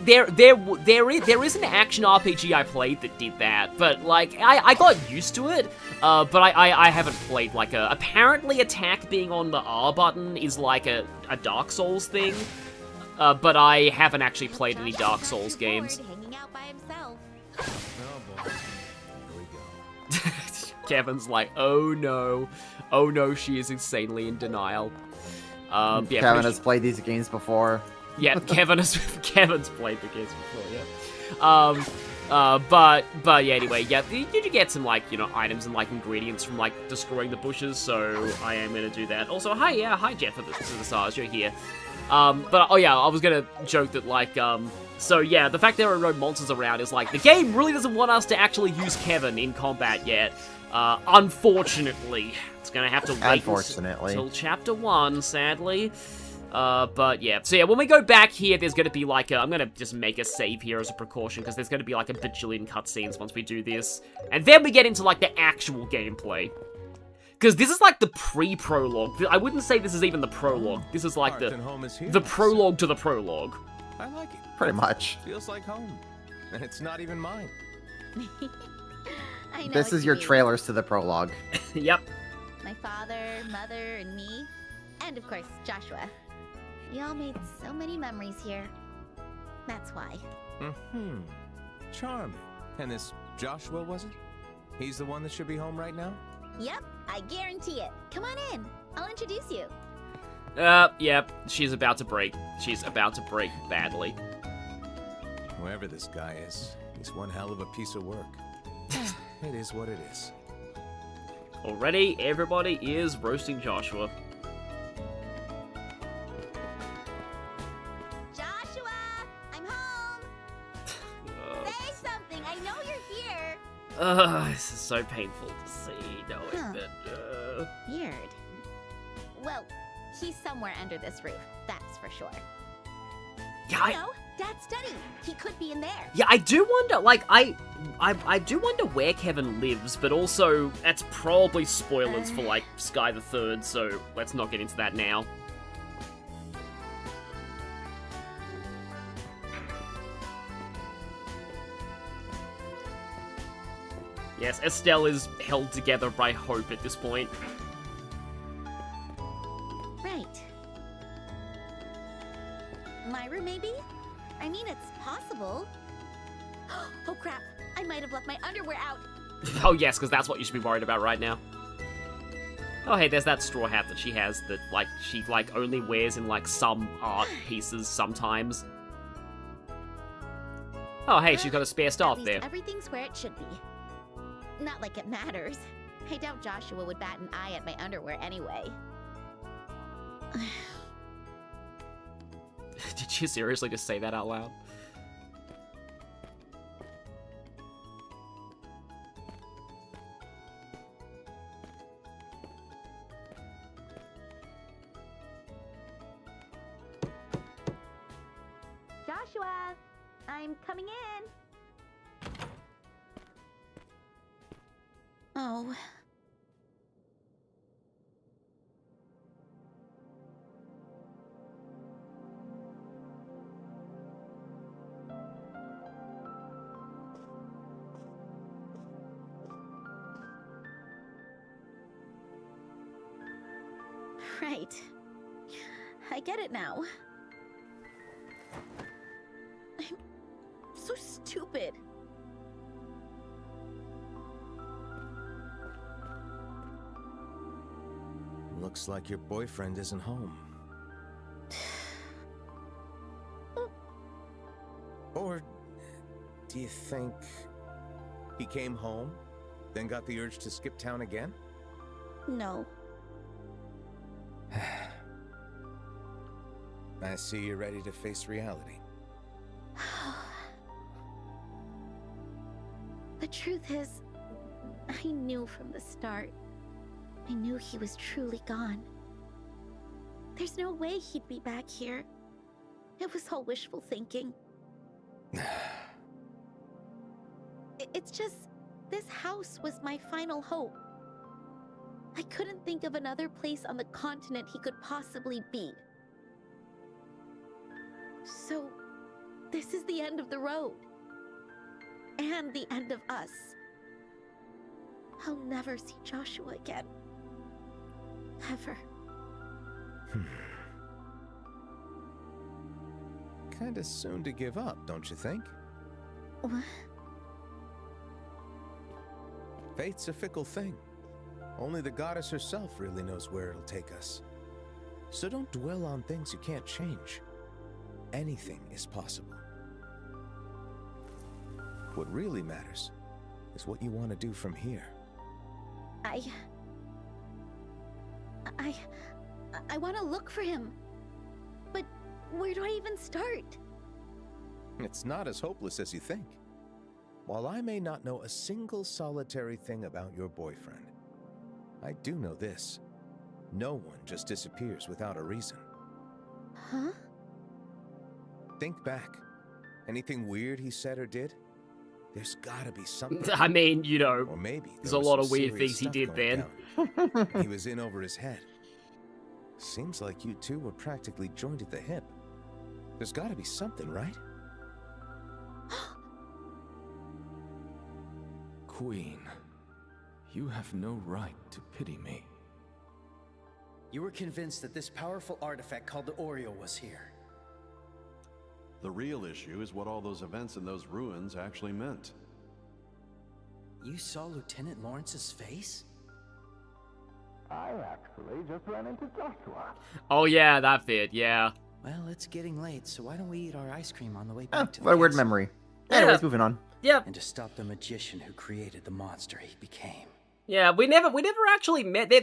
there is an action RPG I played that did that, but like I got used to it. But I haven't played like apparently attack being on the R button is like a Dark Souls thing. But I haven't actually played any Dark Souls games. Hanging out by himself. Oh boy. Here we go. Kevin's like, oh no, she is insanely in denial. Yeah, Kevin has played these games before. Yeah, Kevin's played the games before, yeah. But yeah, anyway, yeah, you get some, like, you know, items and, like, ingredients from, like, destroying the bushes, so I am gonna do that. Also, hi Jeff to the stars, you're here. But, oh yeah, I was gonna joke that, like, so yeah, the fact there are no monsters around is, like, the game really doesn't want us to actually use Kevin in combat yet. Unfortunately. It's gonna have to wait until chapter 1, sadly. But yeah. So yeah, when we go back here, there's gonna be like I'm gonna just make a save here as a precaution, because there's gonna be like a bajillion cutscenes once we do this. And then we get into like the actual gameplay. Because this is like the pre-prologue. I wouldn't say this is even the prologue. This is like the prologue to the prologue. I like it. Pretty much. Feels like home. And it's not even mine. I know this is your trailers to the prologue. Yep. My father, mother, and me. And of course, Joshua. We all made so many memories here. That's why. Charming. And this Joshua, was it? He's the one that should be home right now? Yep, I guarantee it. Come on in. I'll introduce you. Yep, she's about to break. She's about to break badly. Whoever this guy is, he's one hell of a piece of work. It is what it is. Already, everybody is roasting Joshua. Joshua, I'm home. Say something. I know you're here. This is so painful to see, knowing that, Weird. Well, he's somewhere under this roof, that's for sure. Yeah, No, Dad's study. He could be in there. Yeah, I do wonder, like, I do wonder where Kevin lives, but also, that's probably spoilers for, like, Sky the Third, so let's not get into that now. Yes, Estelle is held together by hope at this point. Right. My room, maybe? I mean, it's possible. Oh crap, I might have left my underwear out. Oh yes, because that's what you should be worried about right now. Oh hey, there's that straw hat that she has that, like, she, like, only wears in, like, some art pieces sometimes. Oh hey, she's got a spare staff At least there. everything's where it should be. Not like it matters. I doubt Joshua would bat an eye at my underwear anyway. Did you seriously just say that out loud? Joshua, I'm coming in. Oh. Right. I get it now. I'm so stupid. Looks like your boyfriend isn't home. Or do you think he came home, then got the urge to skip town again? No. I see you're ready to face reality. The truth is, I knew from the start. I knew he was truly gone. There's no way he'd be back here. It was all wishful thinking. It's just, this house was my final hope. I couldn't think of another place on the continent he could possibly be. So, this is the end of the road. And the end of us. I'll never see Joshua again. Ever. Kinda soon to give up, don't you think? What? Fate's a fickle thing. Only the goddess herself really knows where it'll take us. So don't dwell on things you can't change. Anything is possible. What really matters is what you want to do from here. I want to look for him. But where do I even start? It's not as hopeless as you think. While I may not know a single solitary thing about your boyfriend, I do know this. No one just disappears without a reason. Huh? Think back. Anything weird he said or did? There's gotta be something. I mean, you know, Or maybe there's there a was lot some of weird serious things he stuff did going then. down. He was in over his head. Seems like you two were practically joined at the hip. There's gotta be something, right? Queen, you have no right to pity me. You were convinced that this powerful artifact called the Oriole was here. The real issue is what all those events in those ruins actually meant. You saw Lieutenant Lawrence's face? I actually just ran into Joshua. Oh yeah, that bit, yeah. Well, it's getting late, so why don't we eat our ice cream on the way back to the What a weird castle? memory. Yeah. Anyways, moving on. Yep. And to stop the magician who created the monster he became. Yeah, we never actually met. There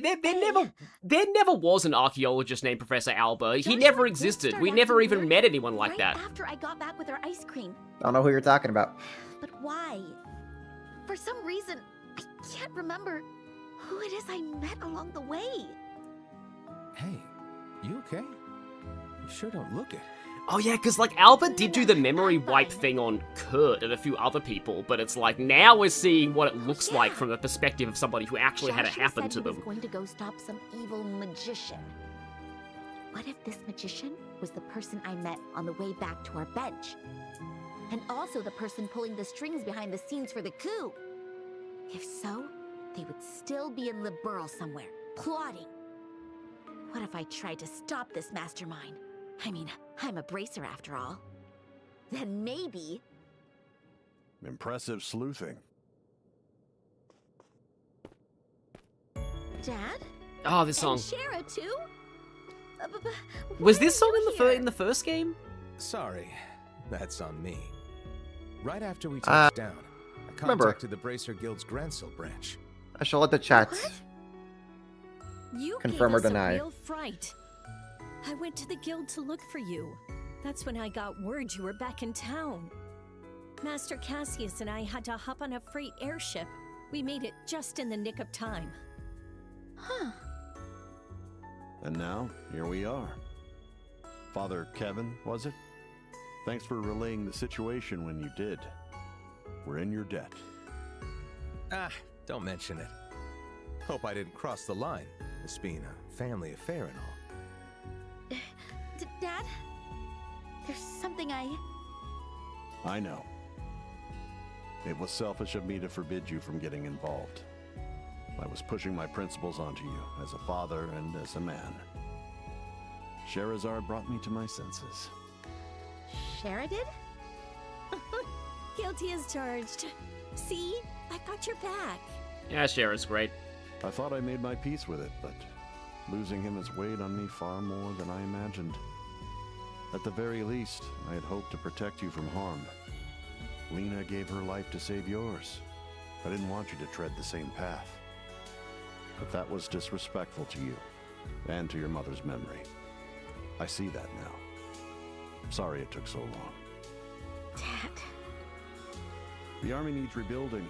never was an archaeologist named Professor Alba. He Joshua never did existed. start We never acting even weird met anyone like right that. after I got back with our ice cream. Don't know who you're talking about. But why? For some reason, I can't remember who it is I met along the way. Hey, you okay? You sure don't look it. Oh yeah, because like Alba did do the memory wipe thing on Kurt and a few other people, but it's like now we're seeing what it looks like from the perspective of somebody who actually had it Joshua happen said to he was them. going to go stop some evil magician. What if this magician was the person I met on the way back to our bench? And also the person pulling the strings behind the scenes for the coup? If so, they would still be in Liberl somewhere, plotting. What if I tried to stop this mastermind? I mean, I'm a bracer after all. Then maybe... Impressive sleuthing. Dad? Oh, this song. And Shara too? Was why this are song you in the here? in the first game? Sorry, that's on me. Right after we touched down, I remember. contacted the Bracer Guild's Grancel branch. I shall let the chat What? You confirm or gave us deny. a real fright. I went to the guild to look for you. That's when I got word you were back in town. Master Cassius and I had to hop on a freight airship. We made it just in the nick of time. Huh. And now, here we are. Father Kevin, was it? Thanks for relaying the situation when you did. We're in your debt. Ah, don't mention it. Hope I didn't cross the line, this being a family affair and all. Dad? There's something I know. It was selfish of me to forbid you from getting involved. I was pushing my principles onto you as a father and as a man. Sherazar brought me to my senses. Shara did? Guilty as charged. See? I've got your back. Yeah, Shara's great. I thought I made my peace with it, but losing him has weighed on me far more than I imagined. At the very least, I had hoped to protect you from harm. Lena gave her life to save yours. I didn't want you to tread the same path. But that was disrespectful to you, and to your mother's memory. I see that now. Sorry it took so long. Dad. The army needs rebuilding.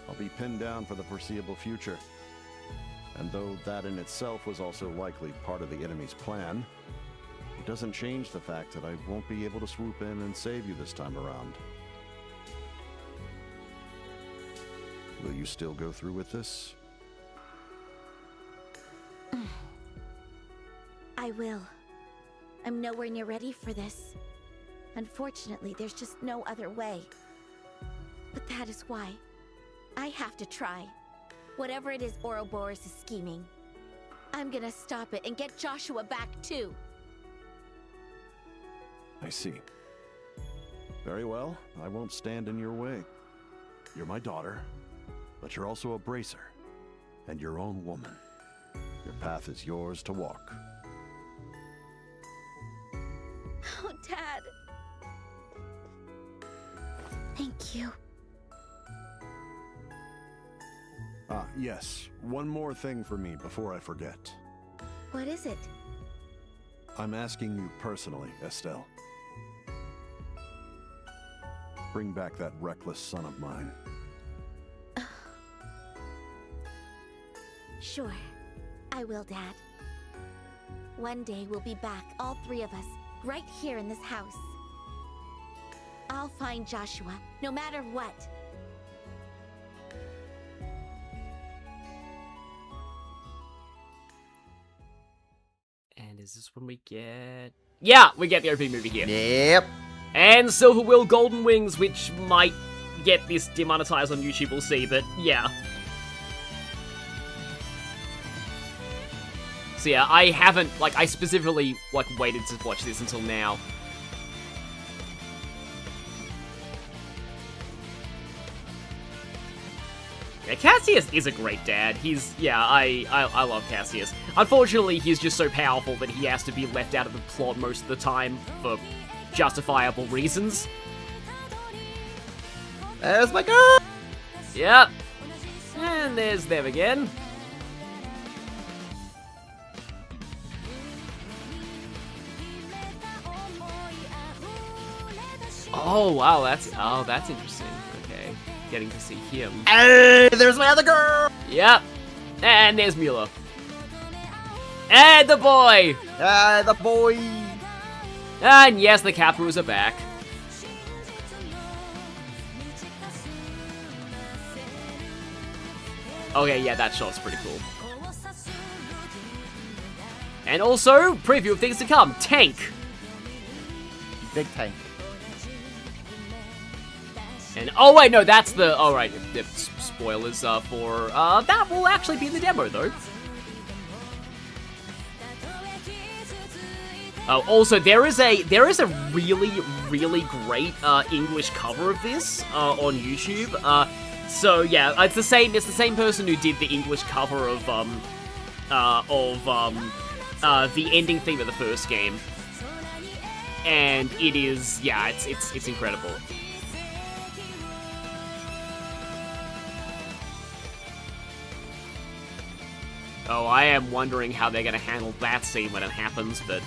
I'll be pinned down for the foreseeable future. And though that in itself was also likely part of the enemy's plan, it doesn't change the fact that I won't be able to swoop in and save you this time around. Will you still go through with this? I will. I'm nowhere near ready for this. Unfortunately, there's just no other way. But that is why I have to try. Whatever it is Ouroboros is scheming, I'm gonna stop it and get Joshua back too. I see. Very well, I won't stand in your way. You're my daughter, but you're also a bracer, and your own woman. Your path is yours to walk. Oh, Dad. Thank you. Yes, one more thing for me before I forget. What is it? I'm asking you personally, Estelle. Bring back that reckless son of mine. Sure. I will, Dad. One day we'll be back, all three of us, right here in this house. I'll find Joshua, no matter what. And is this when we get... Yeah, we get the opening movie here. Yep. And Silver Will Golden Wings, which might get this demonetized on YouTube, we'll see, but yeah. So yeah, I haven't, I specifically, waited to watch this until now. Cassius is a great dad. I love Cassius. Unfortunately, he's just so powerful that he has to be left out of the plot most of the time for justifiable reasons. There's my girl! Yep. And there's them again. Oh, wow, that's interesting. Okay, getting to see him. Hey, there's my other girl! Yep. And there's Mueller. And the boy! The boy! And yes, the Capus are back. Okay, yeah, that shot's pretty cool. And also, preview of things to come. Tank. Big tank. And, oh wait, no, that's the, oh right, spoilers for, that will actually be in the demo, though. Oh, also, there is a really, really great, English cover of this, on YouTube. So, yeah, it's the same person who did the English cover of, the ending theme of the first game. And it is, yeah, it's incredible. Oh, I am wondering how they're gonna handle that scene when it happens, but,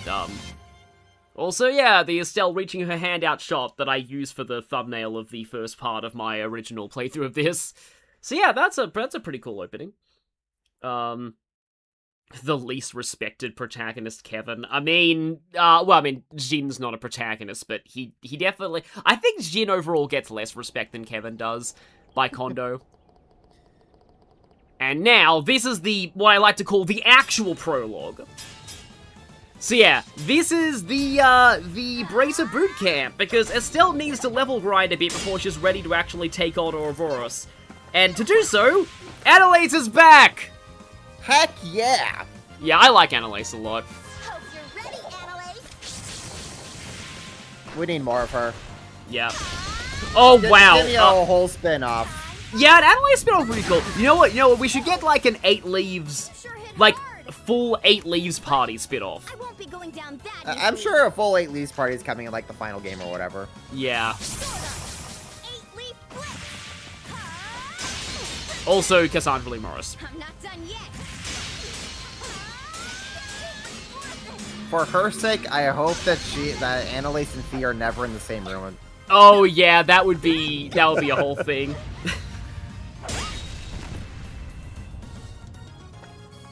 also, yeah, the Estelle reaching her hand out shot that I used for the thumbnail of the first part of my original playthrough of this. So yeah, that's a pretty cool opening. The least respected protagonist, Kevin. I mean, Jin's not a protagonist, but he definitely... I think Jin overall gets less respect than Kevin does by Kondo. And now, this is what I like to call the actual prologue. So yeah, this is the Bracer boot camp, because Estelle needs to level grind a bit before she's ready to actually take on Ouroboros. And to do so, Annalise is back! Heck yeah! Yeah, I like Annalise a lot. Hope you're ready, Annalise. We need more of her. Yeah. Oh, wow. Give me a whole spin-off. Yeah, an Annalise spin-off would be cool. You know what, we should get like an 8 Leaves, like, full 8 Leaves party spin-off. I won't be going down that. I'm sure a full 8 Leaves party is coming in like the final game or whatever. Yeah. Also, Cassandra Lee Morris. I'm not done yet. For her sake, I hope that Annalise and Fee are never in the same room. Oh yeah, that would be a whole thing.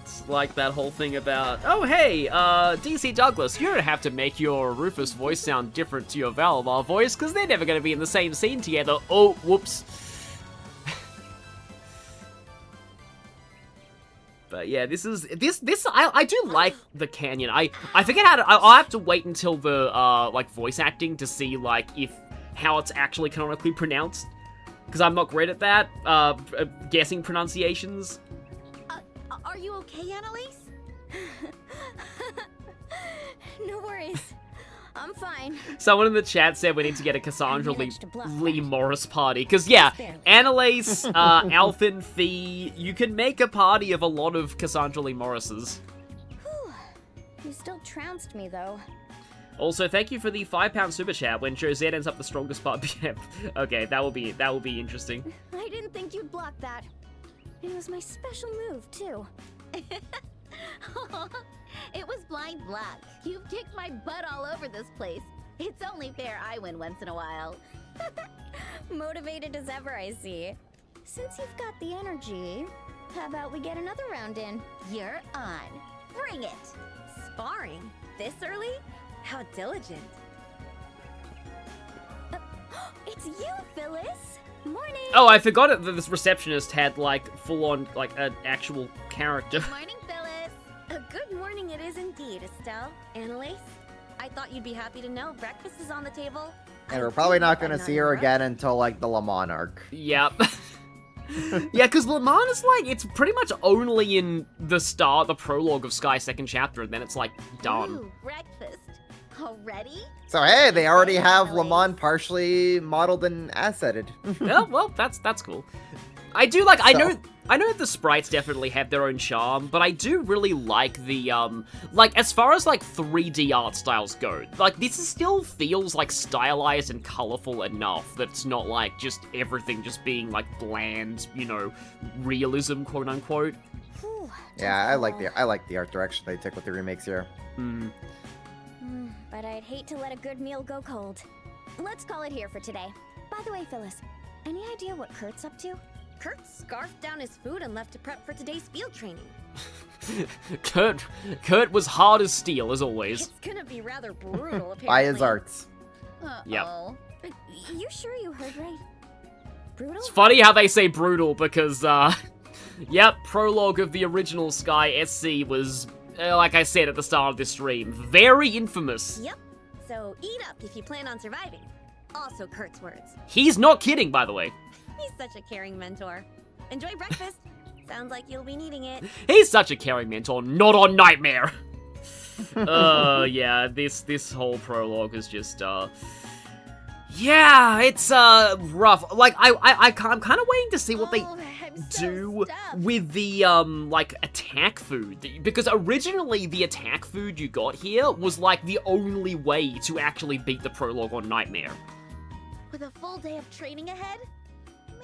It's like that whole thing about, oh hey, DC Douglas, you don't have to make your Rufus voice sound different to your Valimar voice, because they're never going to be in the same scene together. Oh, whoops. But yeah, I do like the canyon. I forget I'll have to wait until the, like, voice acting to see, like, how it's actually canonically pronounced. Because I'm not great at that, guessing pronunciations. Are you okay, Annalise? No worries. I'm fine. Someone in the chat said we need to get a Cassandra Lee Morris party. Because, yeah, Annalise, Alphen, Fee, you can make a party of a lot of Cassandra Lee Morrises. Whew. You still trounced me, though. Also, thank you for the £5 super chat when Josette ends up the strongest part. Okay, that will be interesting. I didn't think you'd block that. It was my special move, too. It was blind luck. You've kicked my butt all over this place. It's only fair I win once in a while. Motivated as ever, I see. Since you've got the energy, how about we get another round in? You're on. Bring it. Sparring? This early? How diligent. It's you, Phyllis! Morning! Oh, I forgot that this receptionist had, like, full-on, like, an actual character. Good morning, Phyllis. A good morning it is indeed, Estelle. Annalise, I thought you'd be happy to know breakfast is on the table. And we're probably not going to see her again until, like, the Le Mans arc. Yep. Yeah, because Le Mans is, like, it's pretty much only in the prologue of Sky 2nd chapter, and then it's, like, done. Ooh, breakfast. Already? So, hey, they already have Le Mans partially modeled and assetted. Yeah, well, that's cool. I do like, I know I know the sprites definitely have their own charm, but I do really like the, like, as far as, like, 3D art styles go, like, this still feels, like, stylized and colorful enough that it's not, like, just everything just being, like, bland, you know, realism, quote-unquote. Yeah, I like the art direction they took with the remakes here. But I'd hate to let a good meal go cold. Let's call it here for today. By the way, Phyllis, any idea what Kurt's up to? Kurt scarfed down his food and left to prep for today's field training. Kurt was hard as steel, as always. It's gonna be rather brutal, apparently. By his arts. Yep. You sure you heard right? Brutal? It's funny how they say brutal, because, yep, Prologue of the original Sky SC was, like I said at the start of this stream, very infamous. Yep. So eat up if you plan on surviving. Also Kurt's words. He's not kidding, by the way. He's such a caring mentor. Enjoy breakfast. Sounds like you'll be needing it. He's such a caring mentor, not on Nightmare. Yeah, this whole prologue is just, yeah, it's, rough. Like, I'm kind of waiting to see what they do with the, like, attack food. Because originally, the attack food you got here was, like, the only way to actually beat the prologue on Nightmare. With a full day of training ahead?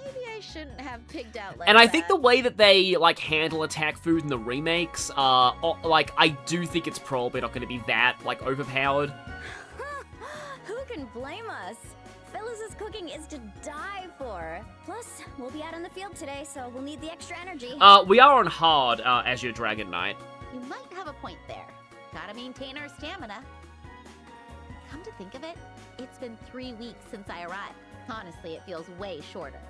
Maybe I shouldn't have pigged out like And I that. think the way that they, like, handle attack food in the remakes, like, I do think it's probably not going to be that, like, overpowered. Who can blame us? Phyllis's cooking is to die for. Plus, we'll be out in the field today, so we'll need the extra energy. We are on hard, as your Dragon Knight. You might have a point there. Gotta maintain our stamina. Come to think of it, it's been 3 weeks since I arrived. Honestly, it feels way shorter.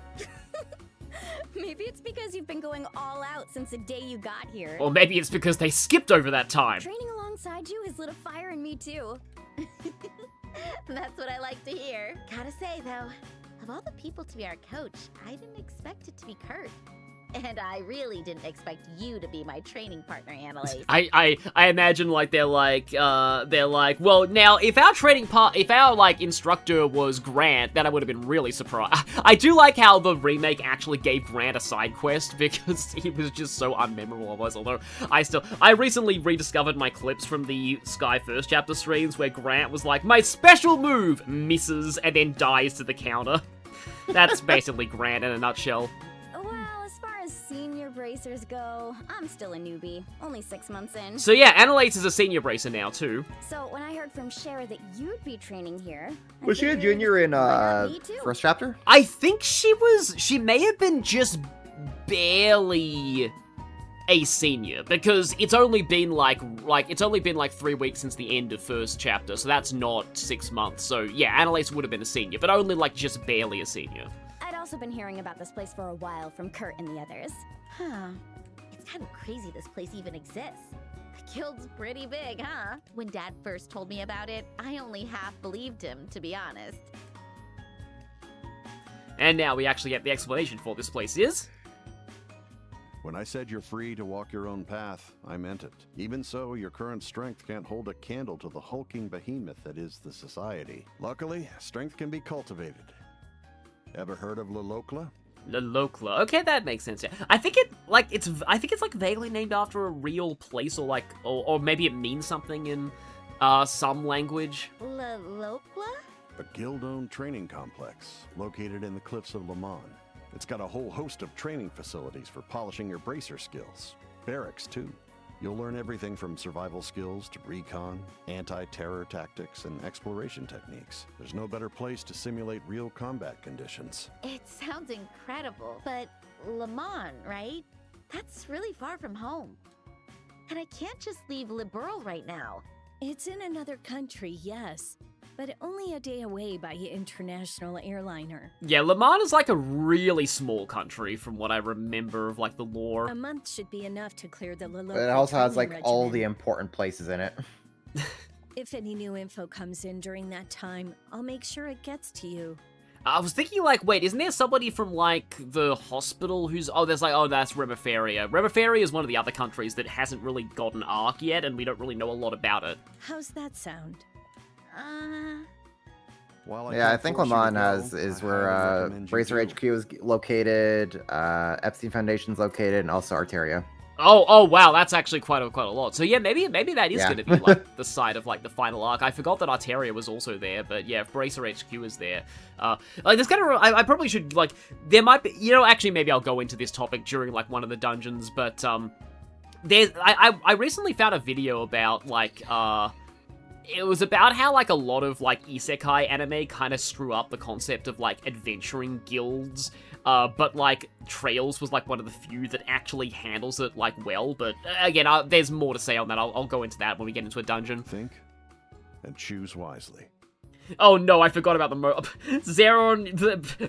Maybe it's because you've been going all out since the day you got here. Or maybe it's because they skipped over that time. Training alongside you has lit a fire in me too. That's what I like to hear. Gotta say, though, of all the people to be our coach, I didn't expect it to be Kurt. And I really didn't expect you to be my training partner, Annalise. I imagine, like, they're like, well, now, if our, like, instructor was Grant, then I would have been really surprised. I do like how the remake actually gave Grant a side quest, because he was just so unmemorable otherwise, although I recently rediscovered my clips from the Sky First Chapter streams, where Grant was like, my special move, misses, and then dies to the counter. That's basically Grant in a nutshell. Senior bracers go, I'm still a newbie, only 6 months in. So yeah, Annalise is a senior bracer now too. So when I heard from Shara that you'd be training here, was she a junior in first chapter? I think she may have been just barely a senior, because it's only been like 3 weeks since the end of first chapter, so that's not 6 months. So yeah, Annalise would have been a senior, but only like just barely a senior. I'd also been hearing about this place for a while from Kurt and the others. Huh. It's kind of crazy this place even exists. The guild's pretty big, huh? When Dad first told me about it, I only half believed him, to be honest. And now we actually get the explanation for this place is... When I said you're free to walk your own path, I meant it. Even so, your current strength can't hold a candle to the hulking behemoth that is the Society. Luckily, strength can be cultivated. Ever heard of Lolokla? Lolokla. Okay, that makes sense. Yeah. I think it's like vaguely named after a real place, or like, or maybe it means something in some language. Lolokla? A guild-owned training complex located in the cliffs of Le Mans. It's got a whole host of training facilities for polishing your bracer skills. Barracks, too. You'll learn everything from survival skills to recon, anti-terror tactics, and exploration techniques. There's no better place to simulate real combat conditions. It sounds incredible, but Le Mans, right? That's really far from home. And I can't just leave Liberal right now. It's in another country, yes, but only a day away by international airliner. Yeah, Le Mans is like a really small country from what I remember of like the lore. A month should be enough to clear the Lolokla. But it also has like regimen. all the important places in it. If any new info comes in during that time, I'll make sure it gets to you. I was thinking, like, wait, isn't there somebody from, like, the hospital who's... Oh, there's, like, oh, that's Remeferia. Remeferia is one of the other countries that hasn't really got an arc yet, and we don't really know a lot about it. How's that sound? While Yeah, I can't think force you to Lamont go, is I where highly recommend you Bracer do. HQ is located, Epstein Foundation's located, and also Arteria. Oh wow, that's actually quite a lot. So yeah, maybe that is Yeah. going to be like the side of like the final arc. I forgot that Arteria was also there, but yeah, if Bracer HQ is there, like there's kind of I probably should like there might be actually maybe I'll go into this topic during like one of the dungeons, but there's I recently found a video about like it was about how, like, a lot of, like, isekai anime kind of screw up the concept of, like, adventuring guilds, but, like, Trails was, like, one of the few that actually handles it, like, well, but, again, there's more to say on that. I'll go into that when we get into a dungeon. Think and choose wisely. Oh, no, I forgot about the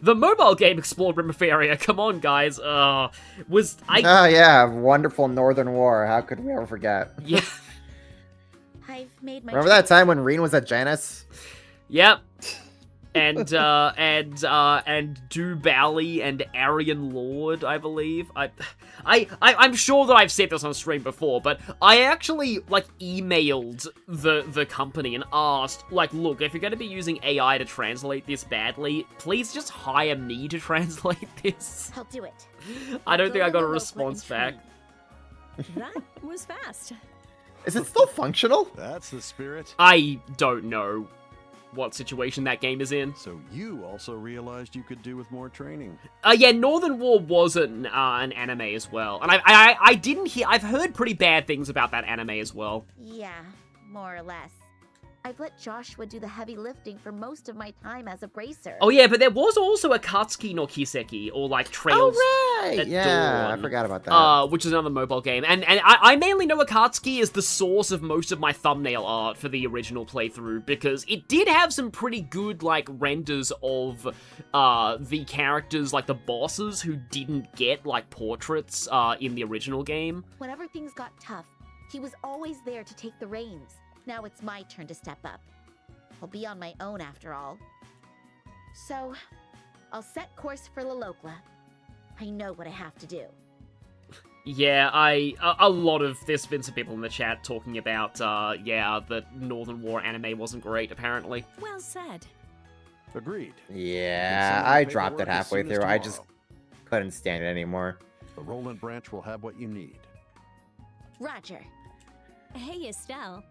the mobile game explored Rimaferia. Come on, guys. Oh, yeah, wonderful Northern War. How could we ever forget? Yeah. I've made my Remember that time when Reen was at Janus? Yep. And Dubali and Aryan Lord, I believe. I'm sure that I've said this on stream before, but I actually, like, emailed the company and asked, like, look, if you're going to be using AI to translate this badly, please just hire me to translate this. I'll do it. I don't think I got a response back. That was fast. Is it still functional? That's the spirit. I don't know what situation that game is in. So you also realized you could do with more training. Yeah, Northern War was an anime as well, and I didn't hear. I've heard pretty bad things about that anime as well. Yeah, more or less. I've let Joshua do the heavy lifting for most of my time as a bracer. Oh yeah, but there was also Akatsuki no Kiseki, or like Trails at Yeah, Dawn, I forgot about that. which is another mobile game, and I mainly know Akatsuki as the source of most of my thumbnail art for the original playthrough, because it did have some pretty good, like, renders of the characters, like the bosses, who didn't get, like, portraits in the original game. Whenever things got tough, he was always there to take the reins. Now it's my turn to step up. I'll be on my own after all. So, I'll set course for Lolokla. I know what I have to do. Yeah, a lot of, there's been some people in the chat talking about, that Northern War anime wasn't great, apparently. Well said. Agreed. Yeah, I dropped it halfway through. I just couldn't stand it anymore. The Roland branch will have what you need. Roger. Hey, Estelle.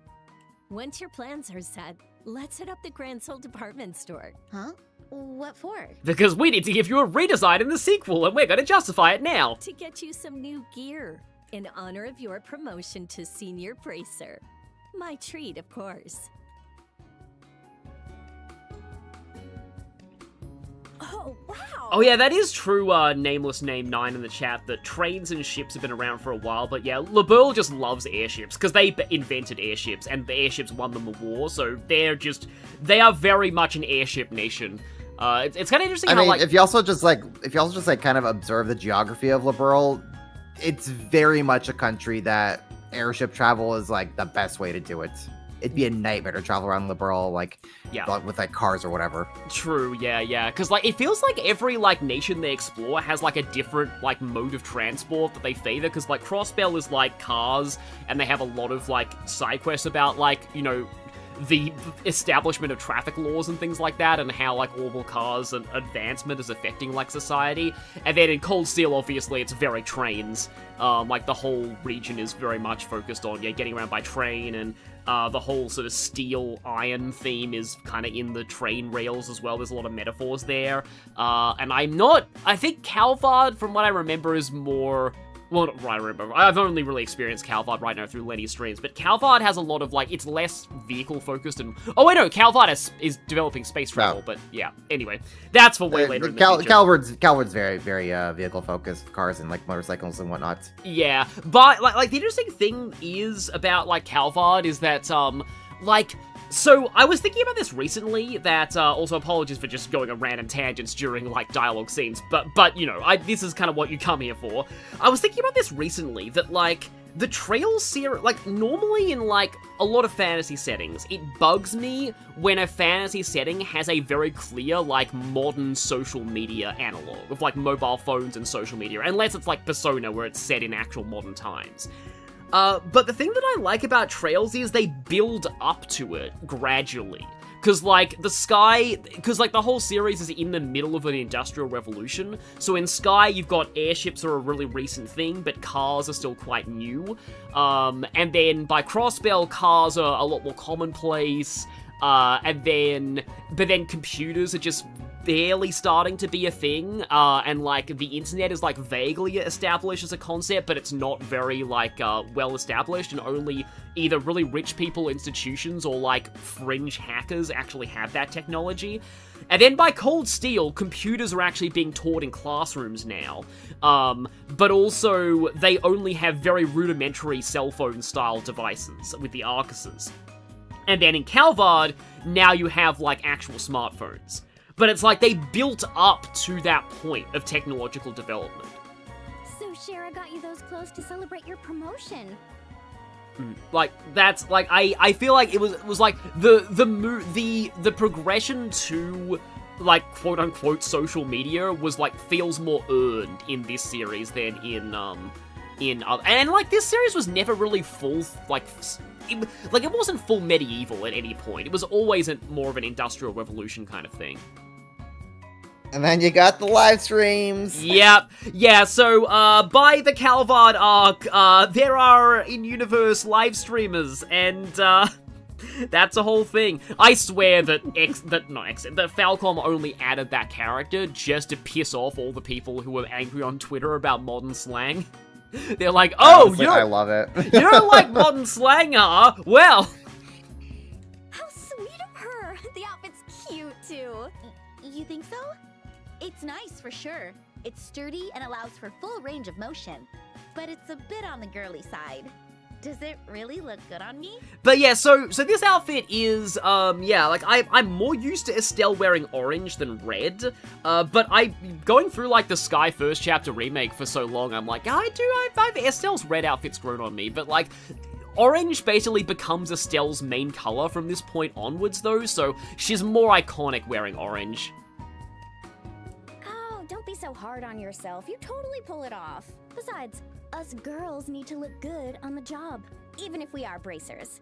Once your plans are set, let's hit up the Grand Soul department store. Huh? What for? Because we need to give you a redesign in the sequel, and we're going to justify it now. To get you some new gear, in honor of your promotion to Senior Bracer. My treat, of course. Oh, wow! Oh yeah, that is true, Nameless Name 9 in the chat, that trains and ships have been around for a while, but yeah, LeBeau just loves airships, because they invented airships, and the airships won them the war, so they are very much an airship nation. It's kind of interesting how, like... if you also just kind of observe the geography of Liberl, it's very much a country that airship travel is, like, the best way to do it. It'd be a nightmare to travel around Liberl, with, like, cars or whatever. True, yeah. Because, like, it feels like every, like, nation they explore has, like, a different, like, mode of transport that they favor. Because, like, Crossbell is, like, cars, and they have a lot of, like, side quests about, like, you know, the establishment of traffic laws and things like that, and how, like, orbital cars and advancement is affecting, like, society. And then in Cold Steel, obviously, it's very trains. Like, the whole region is very much focused on, getting around by train, and the whole sort of steel iron theme is kind of in the train rails as well. There's a lot of metaphors there. And I think Calvard, from what I remember, is more... Well, not right, I remember. I've only really experienced Calvard right now through Lenny's streams, but Calvard has a lot of, like, it's less vehicle-focused and... Oh, wait, no, Calvard is developing space travel, but yeah. Anyway, that's for way later in the future. Calvard's very, very vehicle-focused, cars and, like, motorcycles and whatnot. Yeah, but, like, the interesting thing is about, like, Calvard is that, so, I was thinking about this recently, that, also apologies for just going on random tangents during, like, dialogue scenes, but you know, this is kind of what you come here for. I was thinking about this recently, that, like, the Trails series, like, normally in, like, a lot of fantasy settings, it bugs me when a fantasy setting has a very clear, like, modern social media analog of, like, mobile phones and social media, unless it's, like, Persona, where it's set in actual modern times. But the thing that I like about Trails is they build up to it gradually. Because, like, the whole series is in the middle of an industrial revolution. So in Sky, you've got airships are a really recent thing, but cars are still quite new. And then by Crossbell, cars are a lot more commonplace. But then computers are just barely starting to be a thing, and, like, the internet is, like, vaguely established as a concept, but it's not very, like, well established, and only either really rich people, institutions, or, like, fringe hackers actually have that technology. And then by Cold Steel, computers are actually being taught in classrooms now, but also they only have very rudimentary cell phone-style devices with the Arcuses. And then in Calvard, now you have, like, actual smartphones. But it's like they built up to that point of technological development. So Shara got you those clothes to celebrate your promotion. Like, that's, like, I feel like it was like the progression to, like, quote-unquote social media was, like, feels more earned in this series than in other, and, like, this series was never really full, like, it wasn't full medieval at any point. It was always more of an industrial revolution kind of thing. And then you got the live streams. Yep. Yeah, so, by the Calvard arc, there are in-universe live streamers, and, that's a whole thing. I swear that Falcom only added that character just to piss off all the people who were angry on Twitter about modern slang. They're like, oh, honestly, I love it. You don't like modern slang, huh? Well. How sweet of her. The outfit's cute, too. You think so? It's nice for sure. It's sturdy and allows for full range of motion. But it's a bit on the girly side. Does it really look good on me? But yeah, so this outfit is, yeah, like, I'm more used to Estelle wearing orange than red, but going through, like, the Sky First Chapter remake for so long, I'm like, I've Estelle's red outfit's grown on me, but, like, orange basically becomes Estelle's main color from this point onwards, though, so she's more iconic wearing orange. Oh, don't be so hard on yourself. You totally pull it off. Besides, us girls need to look good on the job, even if we are bracers.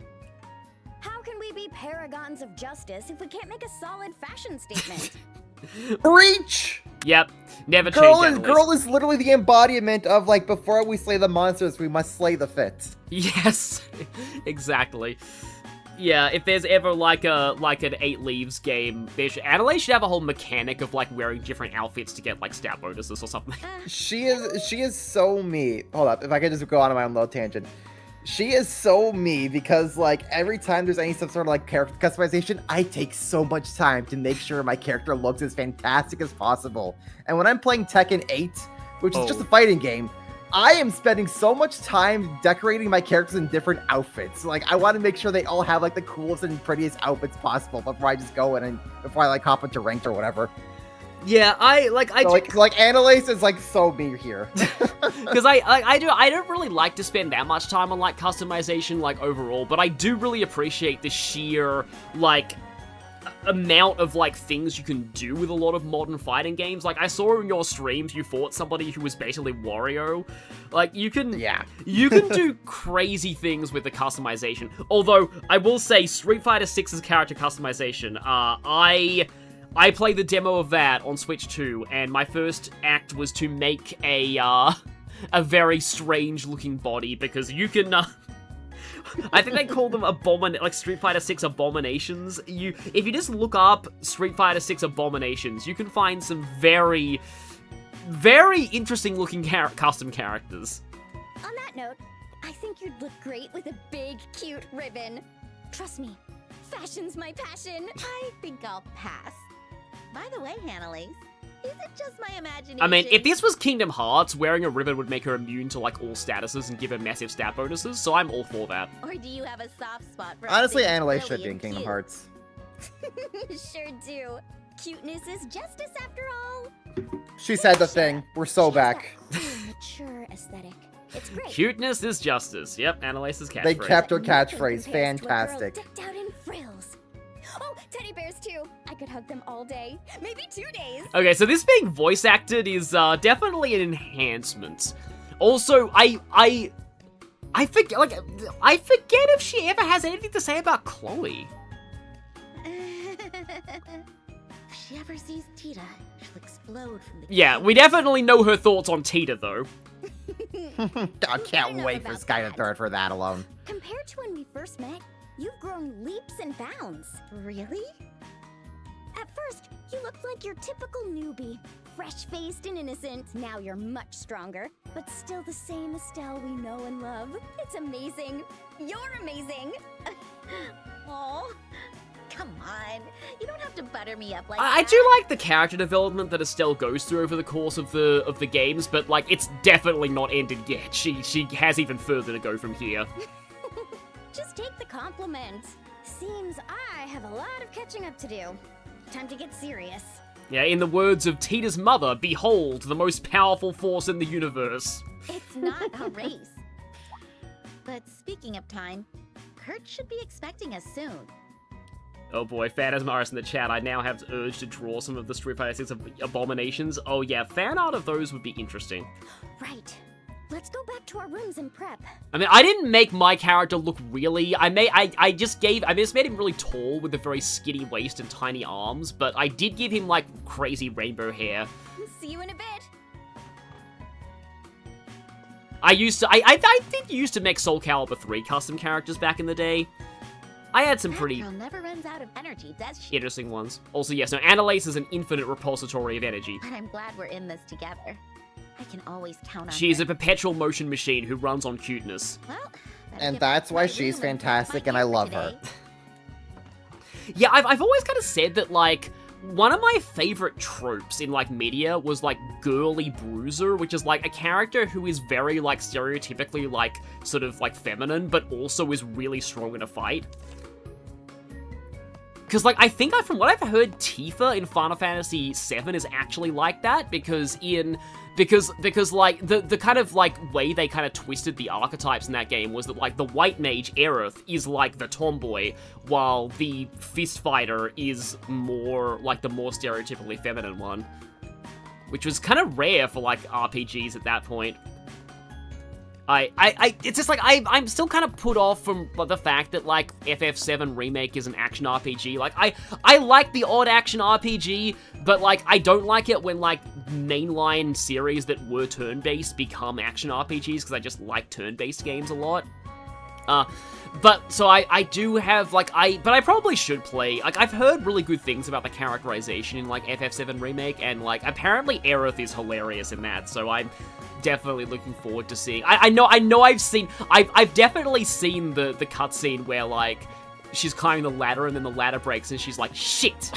How can we be paragons of justice if we can't make a solid fashion statement? Reach! Yep, never change. Girl is literally the embodiment of, like, before we slay the monsters, we must slay the fit. Yes, exactly. Yeah, if there's ever, like, an 8 Leaves game, Adelaide should have a whole mechanic of, like, wearing different outfits to get, like, stat bonuses or something. She is so me. Hold up, if I could just go on my own little tangent. She is so me because, like, every time there's any some sort of, like, character customization, I take so much time to make sure my character looks as fantastic as possible. And when I'm playing Tekken 8, which is just a fighting game, I am spending so much time decorating my characters in different outfits. Like, I want to make sure they all have, like, the coolest and prettiest outfits possible before I just go in and before I, like, hop into ranked or whatever. Yeah, like Annalise is, like, so me here. Because I don't really like to spend that much time on, like, customization, like, overall, but I do really appreciate the sheer, like, amount of, like, things you can do with a lot of modern fighting games. Like, I saw in your streams you fought somebody who was basically Wario. Like, you can do crazy things with the customization. Although, I will say, Street Fighter 6's character customization, I played the demo of that on Switch 2, and my first act was to make a very strange-looking body, because you can, I think they call them like Street Fighter 6 abominations. If you just look up Street Fighter 6 abominations, you can find some very, very interesting-looking custom characters. On that note, I think you'd look great with a big, cute ribbon. Trust me, fashion's my passion. I think I'll pass. By the way, Annalise, is it just my imagination? I mean, if this was Kingdom Hearts, wearing a ribbon would make her immune to, like, all statuses and give her massive stat bonuses, so I'm all for that. Or do you have a soft spot for honestly, Annalise should be in Kingdom Hearts. Sure do. Cuteness is justice after all. She said the thing. We're so back. Mature aesthetic. It's great. Cuteness is justice. Yep, Annalise's catchphrase. They kept her catchphrase. Fantastic. Decked out in frills. Oh, teddy bears too. I could hug them all day. Maybe 2 days. Okay, so this being voice acted is definitely an enhancement. Also, I forget if she ever has anything to say about Chloe. If she ever sees Tita, she'll explode from the Yeah, we definitely know her thoughts on Tita, though. I can't wait for Sky to third for that alone. Compared to when we first met, you've grown leaps and bounds. Really? At first, you looked like your typical newbie. Fresh-faced and innocent. Now you're much stronger, but still the same Estelle we know and love. It's amazing. You're amazing. Oh, come on. You don't have to butter me up like I that. do like the character development that Estelle goes through over the course of the games, but like it's definitely not ended yet. She has even further to go from here. Just take the compliment. Seems I have a lot of catching up to do. Time to get serious. Yeah, in the words of Tita's mother, behold, the most powerful force in the universe. It's not a race. But speaking of time, Kurt should be expecting us soon. Oh boy, Phantasm Iris in the chat, I now have the urge to draw some of the Street Fighter 6 abominations. Oh yeah, fan art of those would be interesting. Right. Let's go back to our rooms and prep. I mean, I didn't make my character look really... I just made him really tall with a very skinny waist and tiny arms, but I did give him, like, crazy rainbow hair. See you in a bit. I did used to make Soul Calibur 3 custom characters back in the day. I had some pretty Girl never runs out of energy, does she? interesting ones. Also, yes, no, Annalise is an infinite repository of energy. But I'm glad we're in this together. I can always count on She is her. a perpetual motion machine who runs on cuteness. Well, better And get that's back why to my she's room and fantastic my and I gear for love her. today. Yeah, I've always kind of said that, like, one of my favorite tropes in, like, media was, like, girly bruiser, which is, like, a character who is very, like, stereotypically, like, sort of, like, feminine, but also is really strong in a fight. Because, like, I think from what I've heard, Tifa in Final Fantasy VII is actually like that, because like, the kind of, like, way they kind of twisted the archetypes in that game was that, like, the white mage, Aerith, is, like, the tomboy, while the fist fighter is more, like, the more stereotypically feminine one. Which was kind of rare for, like, RPGs at that point. It's just like, I'm still kind of put off from the fact that, like, FF7 Remake is an action RPG. Like, I like the odd action RPG, but, like, I don't like it when, like, mainline series that were turn-based become action RPGs, because I just like turn-based games a lot. But, so I do have, like, but I probably should play, like, I've heard really good things about the characterization in, like, FF7 Remake, and, like, apparently Aerith is hilarious in that, so I'm definitely looking forward to seeing. I've definitely seen the cutscene where, like, she's climbing the ladder and then the ladder breaks and she's like, shit!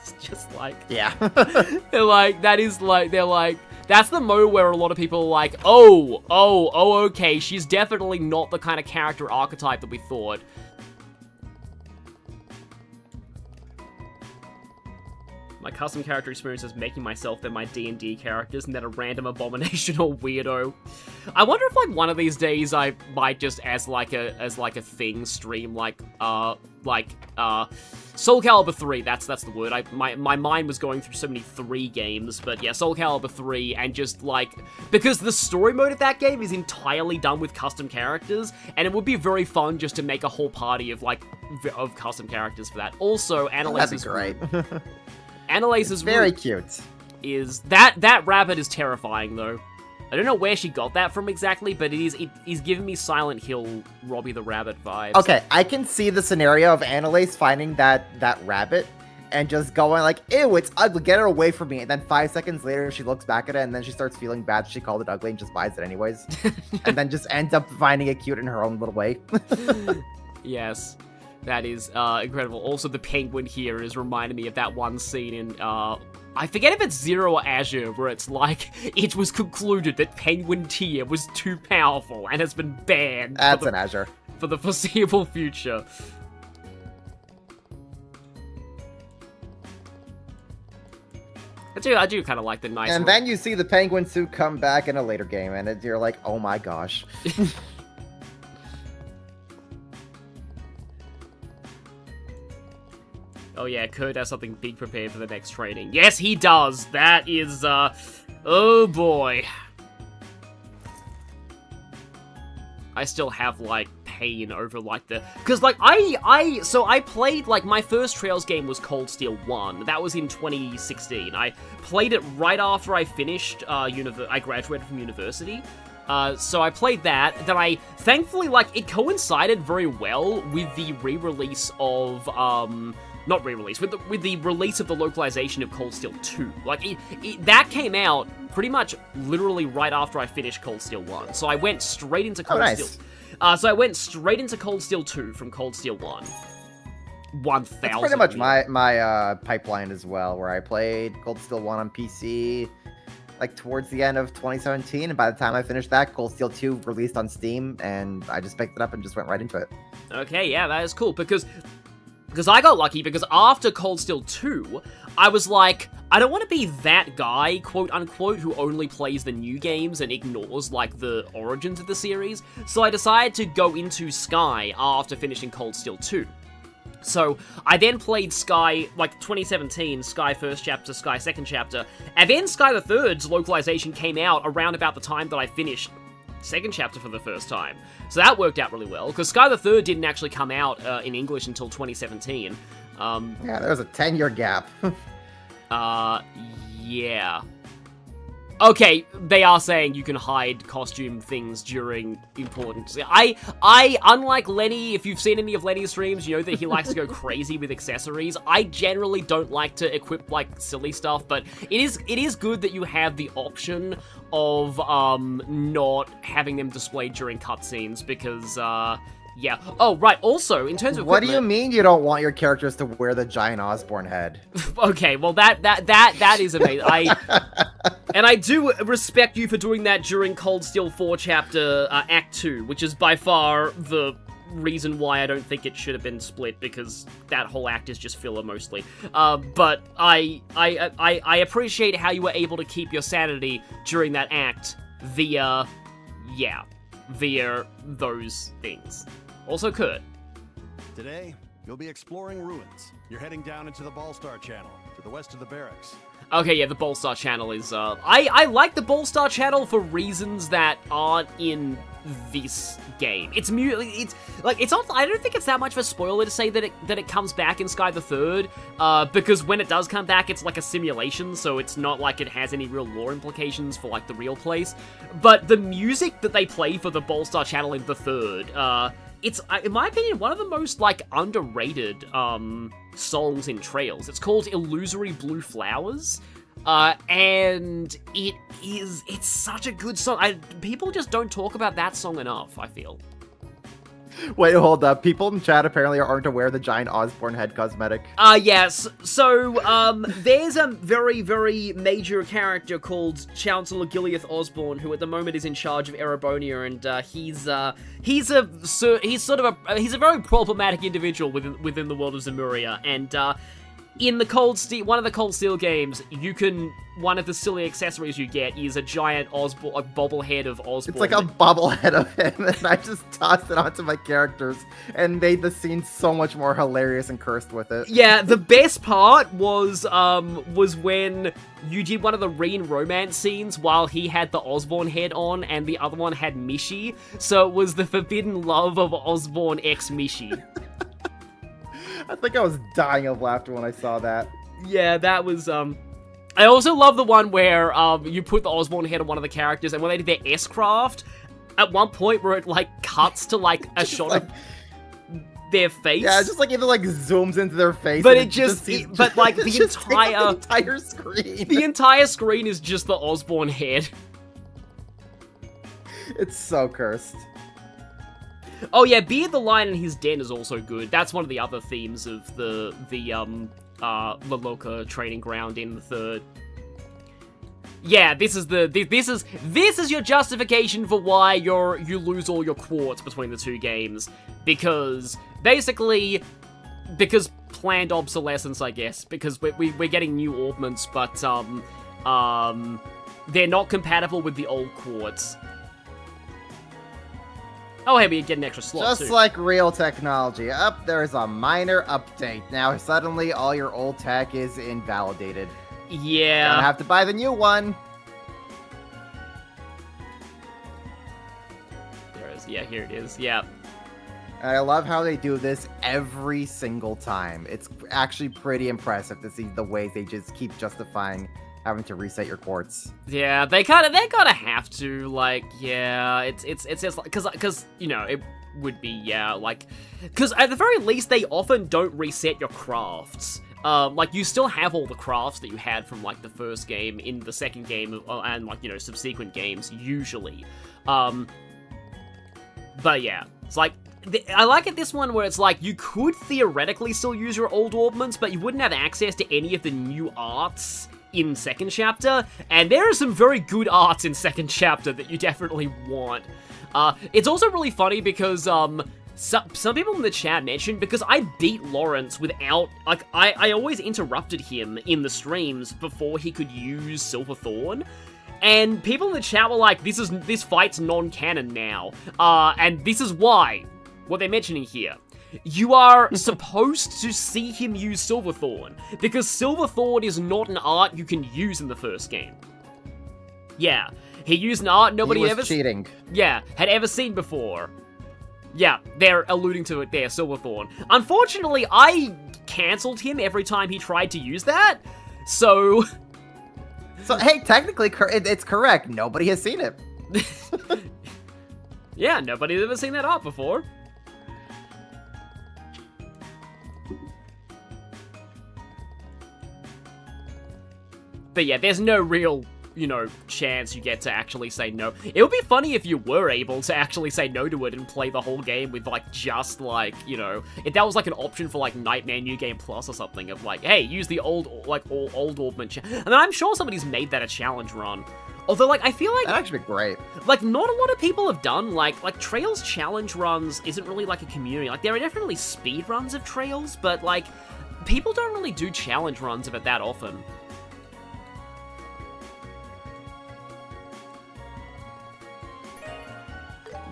It's just like... Yeah. they're like, that's the moment where a lot of people are like, oh, okay, she's definitely not the kind of character archetype that we thought. My custom character experience is making myself than my D&D characters and then a random abominational weirdo. I wonder if, like, one of these days I might just, as like a thing, stream, Soul Calibur 3, that's the word. My mind was going through so many 3 games, but yeah, Soul Calibur 3, and just, like, because the story mode of that game is entirely done with custom characters, and it would be very fun just to make a whole party of, like, of custom characters for that. Also, Annalise's That'd be great. Annalise's very cute. Is that rabbit is terrifying though. I don't know where she got that from exactly, but he's giving me Silent Hill Robbie the Rabbit vibes. Okay, I can see the scenario of Annalise finding that rabbit and just going like, ew, it's ugly, get it away from me. And then 5 seconds later, she looks back at it and then she starts feeling bad. She called it ugly and just buys it anyways. And then just ends up finding it cute in her own little way. Yes. That is incredible. Also, the penguin here is reminding me of that one scene in, I forget if it's Zero or Azure, where it's like, it was concluded that Penguin Tier was too powerful and has been banned. That's an Azure. For the foreseeable future. I do kind of like the nice And then you see the penguin suit come back in a later game, and you're like, oh my gosh. Oh yeah, Kurt has something big prepared for the next training. Yes, he does! That is, oh boy. I still have, like, pain over like because like I played like my first Trails game was Cold Steel 1. That was in 2016. I played it right after I finished I graduated from university. So I played that. Then I thankfully like it coincided very well with the re-release of not re-release, with the release of the localization of Cold Steel 2. Like, that came out pretty much literally right after I finished Cold Steel 1. So I went straight into Cold Steel. So I went straight into Cold Steel 2 from Cold Steel 1. 1,000. That's pretty much my pipeline as well, where I played Cold Steel 1 on PC, like, towards the end of 2017, and by the time I finished that, Cold Steel 2 released on Steam, and I just picked it up and just went right into it. Okay, yeah, that is cool, because I got lucky, because after Cold Steel 2, I was like, I don't want to be that guy, quote-unquote, who only plays the new games and ignores, like, the origins of the series, so I decided to go into Sky after finishing Cold Steel 2. So, I then played Sky, like, 2017, Sky First Chapter, Sky Second Chapter, and then Sky the Third's localization came out around about the time that I finished Second Chapter for the first time. So that worked out really well, because Sky the Third didn't actually come out in English until 2017. Yeah, there was a 10-year gap. Yeah. Okay, they are saying you can hide costume things during important... I, unlike Lenny, if you've seen any of Lenny's streams, you know that he likes to go crazy with accessories. I generally don't like to equip, like, silly stuff, but it is good that you have the option of, not having them displayed during cutscenes, because, yeah. Oh, right, also, in terms of What do you mean you don't want your characters to wear the giant Osborne head? Okay, well, that is amazing. And I do respect you for doing that during Cold Steel 4 Chapter Act 2, which is by far the reason why I don't think it should have been split, because that whole act is just filler mostly. But I appreciate how you were able to keep your sanity during that act via those things. Also, Kurt. Today, you'll be exploring ruins. You're heading down into the Ballstar Channel, to the west of the barracks. Okay, yeah, the Ballstar Channel is, I like the Ballstar Channel for reasons that aren't in this game. It's not, I don't think it's that much of a spoiler to say that it comes back in Sky the Third, because when it does come back, it's like a simulation, so it's not like it has any real lore implications for, like, the real place. But the music that they play for the Ballstar Channel in the Third, it's, in my opinion, one of the most, like, underrated, songs in Trails. It's called Illusory Blue Flowers, and it's such a good song. People just don't talk about that song enough, I feel. Wait, hold up. People in chat apparently aren't aware of the giant Osborne head cosmetic. Yes. So, there's a very, very major character called Chancellor Gileath Osborne, who at the moment is in charge of Erebonia, and he's a very problematic individual within the world of Zemuria, and in the one of the Cold Steel games, one of the silly accessories you get is a giant bobblehead of Osborne. It's like a bobblehead of him, and I just tossed it onto my characters, and made the scene so much more hilarious and cursed with it. Yeah, the best part was when you did one of the Reen romance scenes while he had the Osborne head on, and the other one had Mishi, so it was the forbidden love of Osborne x Mishi. I think I was dying of laughter when I saw that. Yeah, that was, I also love the one where, you put the Osborne head on one of the characters, and when they did their S-Craft, at one point where it, like, cuts to, like, a shot of their face. Yeah, just, like, either, like, zooms into their face. But but, like, the entire screen. The entire screen is just the Osborne head. It's so cursed. Oh yeah, Beard the Lion in his den is also good. That's one of the other themes of the Laloka training ground in the Third. Yeah, this is your justification for why you lose all your quartz between the two games, because planned obsolescence, I guess, because we're getting new augments, but they're not compatible with the old quartz. Oh, hey, we get an extra slot, Just like real technology. There's a minor update. Now, suddenly, all your old tech is invalidated. Yeah. Gonna have to buy the new one. There it is. Yeah, here it is. Yeah. And I love how they do this every single time. It's actually pretty impressive to see the ways they just keep justifying having to reset your quartz. Yeah, they kind of have to, like, yeah, it's just like, cause you know, it would be, yeah, like, cause at the very least, they often don't reset your crafts. Like, you still have all the crafts that you had from, like, the first game in the second game, and, like, you know, subsequent games, usually. But yeah, it's like, I like it this one where it's like, you could theoretically still use your old orbments, but you wouldn't have access to any of the new arts in second chapter, and there are some very good arts in second chapter that you definitely want. It's also really funny because, some people in the chat mentioned, because I beat Lawrence without, like, I always interrupted him in the streams before he could use Silverthorn, and people in the chat were like, this fight's non-canon now, and this is why, what they're mentioning here. You are supposed to see him use Silverthorn, because Silverthorn is not an art you can use in the first game. Yeah, he used an art nobody ever cheating. Yeah, had ever seen before. Yeah, they're alluding to it there, Silverthorn. Unfortunately, I cancelled him every time he tried to use that, so... So, hey, technically, it's correct. Nobody has seen it. Yeah, nobody's ever seen that art before. But yeah, there's no real, you know, chance you get to actually say no. It would be funny if you were able to actually say no to it and play the whole game with, like, just, like, you know, if that was, like, an option for, like, Nightmare New Game Plus or something of, like, hey, use the old, like, old Orbment. And then I'm sure somebody's made that a challenge run. Although, like, I feel like... That'd actually be great. Like, not a lot of people have done, like, Trails challenge runs isn't really, like, a community. Like, there are definitely speed runs of Trails, but, like, people don't really do challenge runs of it that often.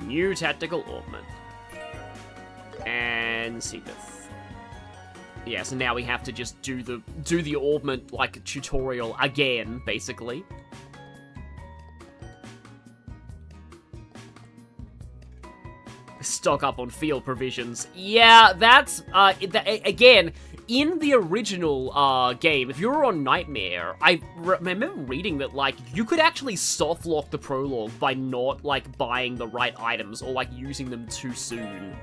New tactical orbment. And Seepeth. Yeah, so now we have to just do the orbment, like, tutorial again, basically. Stock up on field provisions. Yeah, that's, again, in the original game, if you were on Nightmare, I remember reading that, like, you could actually soft lock the prologue by not, like, buying the right items or, like, using them too soon.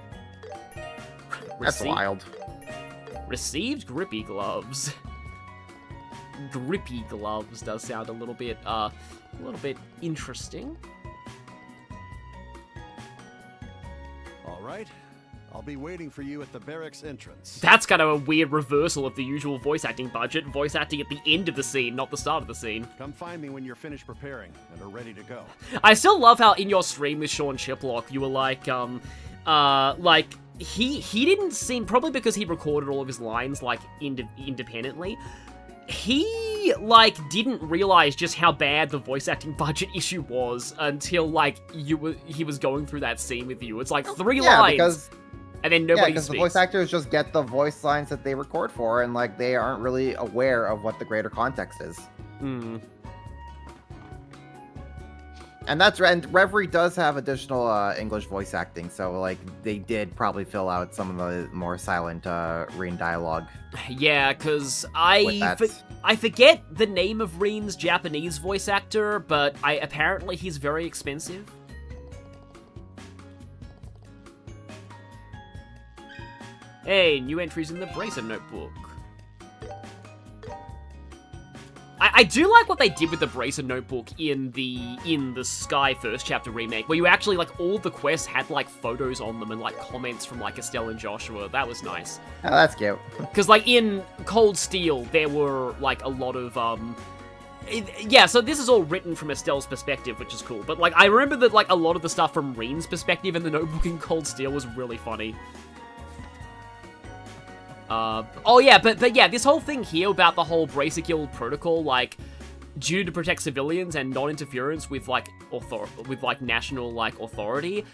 That's wild. Received grippy gloves. Grippy gloves does sound a little bit interesting. All right. I'll be waiting for you at the barracks entrance. That's kind of a weird reversal of the usual voice acting budget. Voice acting at the end of the scene, not the start of the scene. Come find me when you're finished preparing and are ready to go. I still love how in your stream with Sean Chiplock, you were like, he didn't seem, probably because he recorded all of his lines, like, independently, he, like, didn't realize just how bad the voice acting budget issue was until, like, he was going through that scene with you. It's like 3 lines. Because... And then nobody because the voice actors just get the voice lines that they record for, and, like, they aren't really aware of what the greater context is. Hmm. And that's and Reverie does have additional English voice acting, so, like, they did probably fill out some of the more silent Reen dialogue. Yeah, because I forget the name of Reen's Japanese voice actor, but apparently he's very expensive. Hey, new entries in the Bracer notebook. I do like what they did with the Bracer notebook in the Sky First Chapter remake, where you actually, like, all the quests had, like, photos on them and, like, comments from, like, Estelle and Joshua. That was nice. Oh, that's cute. Because, like, in Cold Steel, there were, like, a lot of, yeah, so this is all written from Estelle's perspective, which is cool. But, like, I remember that, like, a lot of the stuff from Reen's perspective in the notebook in Cold Steel was really funny. Oh yeah, but yeah, this whole thing here about the whole Bracer Guild protocol, like, due to protect civilians and non-interference with, like, national, like, authority,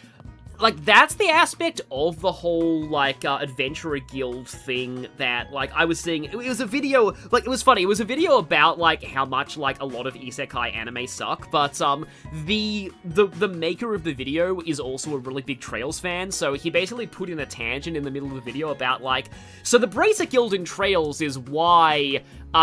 like, that's the aspect of the whole, like, Adventurer Guild thing that, like, I was seeing. It was a video, like, it was funny. It was a video about, like, how much, like, a lot of isekai anime suck, but, the maker of the video is also a really big Trails fan, so he basically put in a tangent in the middle of the video about, like, so the Bracer Guild in Trails is why,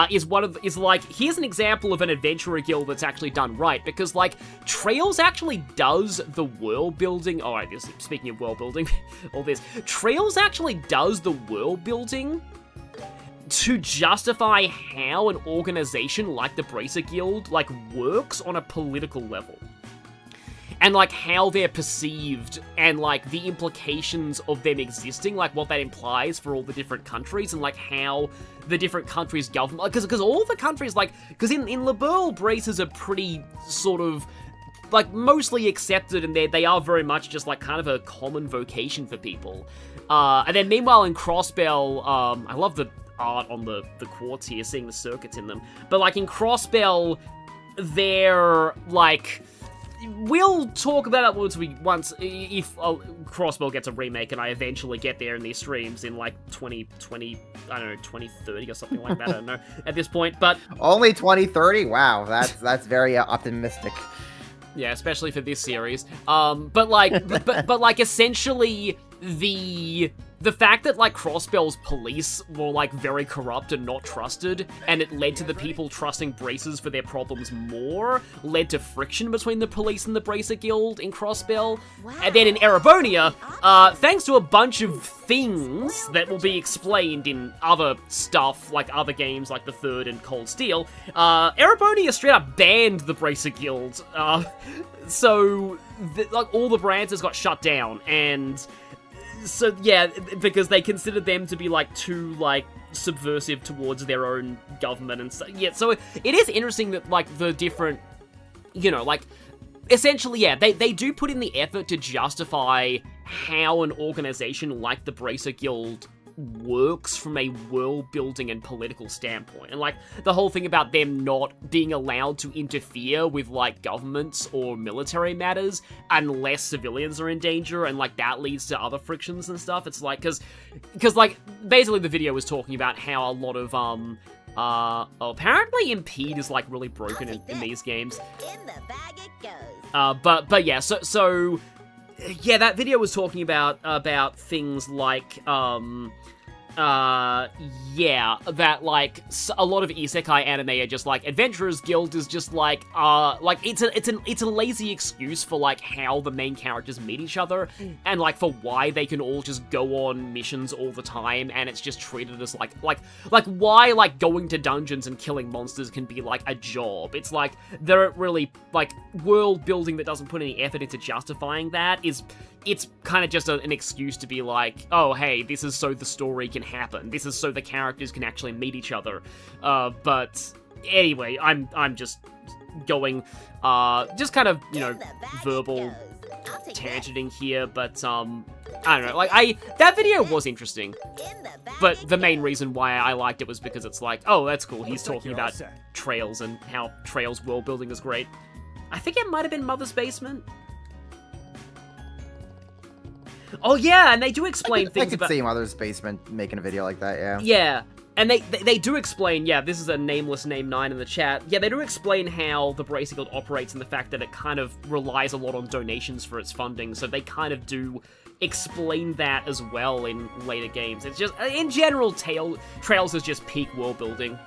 here's an example of an Adventurer Guild that's actually done right, because, like, Trails actually does the world building. Oh, speaking of world building, all this. Trails actually does the world building to justify how an organization like the Bracer Guild, like, works on a political level. And, like, how they're perceived, and, like, the implications of them existing, like, what that implies for all the different countries, and, like, how the different countries' government, because all the countries, like, because in Liberl, Bracers are pretty sort of, like, mostly accepted, and they are very much just, like, kind of a common vocation for people. And then, meanwhile, in Crossbell, I love the art on the quartz here, seeing the circuits in them, but, like, in Crossbell, they're, like, we'll talk about it once if Crossbell gets a remake and I eventually get there in these streams in, like, 2020, I don't know, 2030 or something like that, I don't know, at this point, but... Only 2030? Wow, that's very optimistic. Yeah, especially for this series. But like, but like, essentially, the fact that, like, Crossbell's police were, like, very corrupt and not trusted, and it led to the people trusting Bracers for their problems more, led to friction between the police and the Bracer Guild in Crossbell. Wow. And then in Erebonia, thanks to a bunch of things that will be explained in other stuff, like other games like The Third and Cold Steel, Erebonia straight up banned the Bracer Guild. So, like, all the brands has got shut down, and... So, yeah, because they considered them to be, like, too, like, subversive towards their own government and stuff. Yeah, so it is interesting that, like, the different, you know, like, essentially, yeah, they do put in the effort to justify how an organization like the Bracer Guild works from a world-building and political standpoint. And, like, the whole thing about them not being allowed to interfere with, like, governments or military matters unless civilians are in danger, and, like, that leads to other frictions and stuff. It's like, because like, basically the video was talking about how a lot of, apparently Impede is, like, really broken in these games. In the bag it goes. But yeah, so yeah, that video was talking about things like, yeah, that, like, a lot of isekai anime are just, like, Adventurers Guild is just, like, it's a lazy excuse for, like, how the main characters meet each other, and, like, for why they can all just go on missions all the time, and it's just treated as, like, why, like, going to dungeons and killing monsters can be, like, a job. It's, like, they're really, like, world building that doesn't put any effort into justifying that it's kind of just an excuse to be like, oh, hey, this is so the story can happen. This is so the characters can actually meet each other. But anyway, I'm just going, just kind of, you know, verbal tangenting here, but, I don't know, like, that video was interesting, but the main reason why I liked it was because it's like, oh, that's cool, he's talking about Trails and how Trails world building is great. I think it might have been Mother's Basement. Oh yeah, and they do explain things about... I could see Mother's Basement making a video like that, yeah. Yeah, and they do explain, yeah, this is a nameless name 9 in the chat, yeah, they do explain how the Bracer Guild operates and the fact that it kind of relies a lot on donations for its funding, so they kind of do explain that as well in later games. It's just, in general, Trails is just peak world building.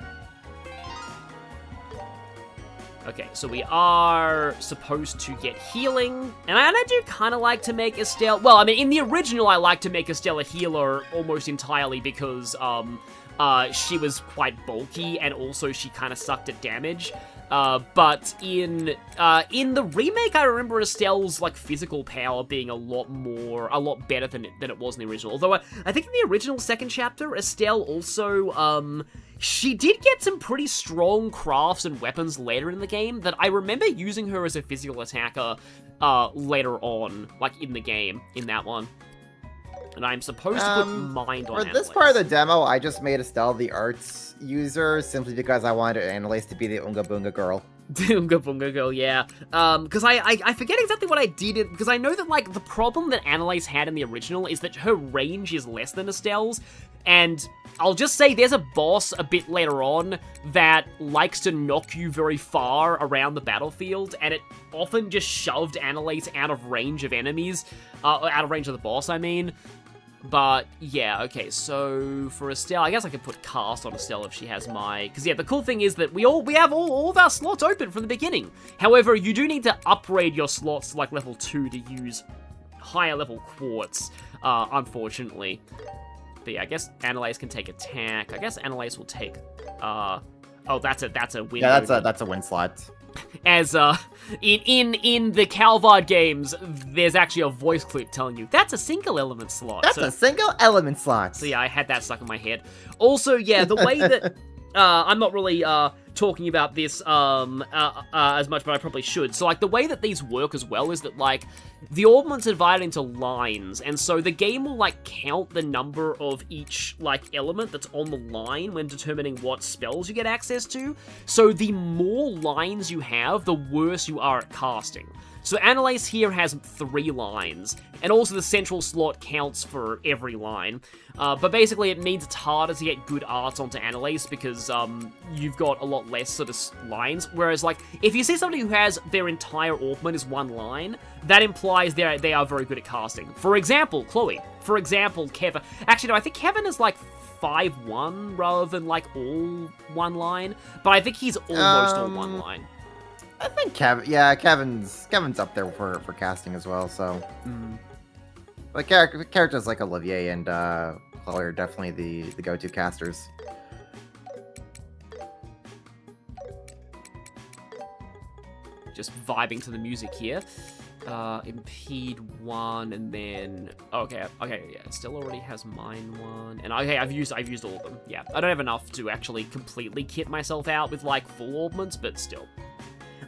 Okay, so we are supposed to get healing, and I do kind of like to make Estelle... Well, I mean, in the original, I like to make Estelle a healer almost entirely because, she was quite bulky, and also she kind of sucked at damage. But in the remake, I remember Estelle's, like, physical power being a lot better than it was in the original. Although, I think in the original second chapter, Estelle also, she did get some pretty strong crafts and weapons later in the game that I remember using her as a physical attacker, later on, like, in the game, in that one. And I'm supposed to put mind on For this part of the demo, I just made Estelle the arts user simply because I wanted Annalise to be the Unga Boonga girl. Unga Bunga Girl, yeah. Because I forget exactly what I did, because I know that, like, the problem that Annalise had in the original is that her range is less than Estelle's, and I'll just say there's a boss a bit later on that likes to knock you very far around the battlefield, and it often just shoved Annalise out of range of enemies, out of range of the boss, I mean. But, yeah, okay, so for Estelle, I guess I could put cast on Estelle if she has my... Because, yeah, the cool thing is that we have all of our slots open from the beginning. However, you do need to upgrade your slots to, like, level 2 to use higher level quartz, unfortunately. But, yeah, I guess Annalise can take attack. I guess Annalise will take, oh, that's a win. Yeah, that's a win slot. As in the Calvard games, there's actually a voice clip telling you that's a single element slot. That's a single element slot. So yeah, I had that stuck in my head. Also, yeah, the way that I'm not really talking about this as much, but I probably should. So like the way that these work as well is that like the orbments are divided into lines, and so the game will like count the number of each like element that's on the line when determining what spells you get access to. So the more lines you have, the worse you are at casting. So Annalise here has 3 lines, and also the central slot counts for every line. But basically it means it's harder to get good arts onto Annalise because you've got a lot less sort of lines. Whereas like, if you see somebody who has their entire augment is 1 line, that implies they are very good at casting. For example, Chloe. For example, Kevin. Actually, no, I think Kevin is like 5-1 rather than like all 1 line. But I think he's almost all 1 line. I think Kevin's up there for casting as well. So, like characters like Olivier and Chloe are definitely the go-to casters. Just vibing to the music here. Impede 1, and then okay, yeah, still already has mine 1, and okay, I've used all of them. Yeah, I don't have enough to actually completely kit myself out with like full augments, but still.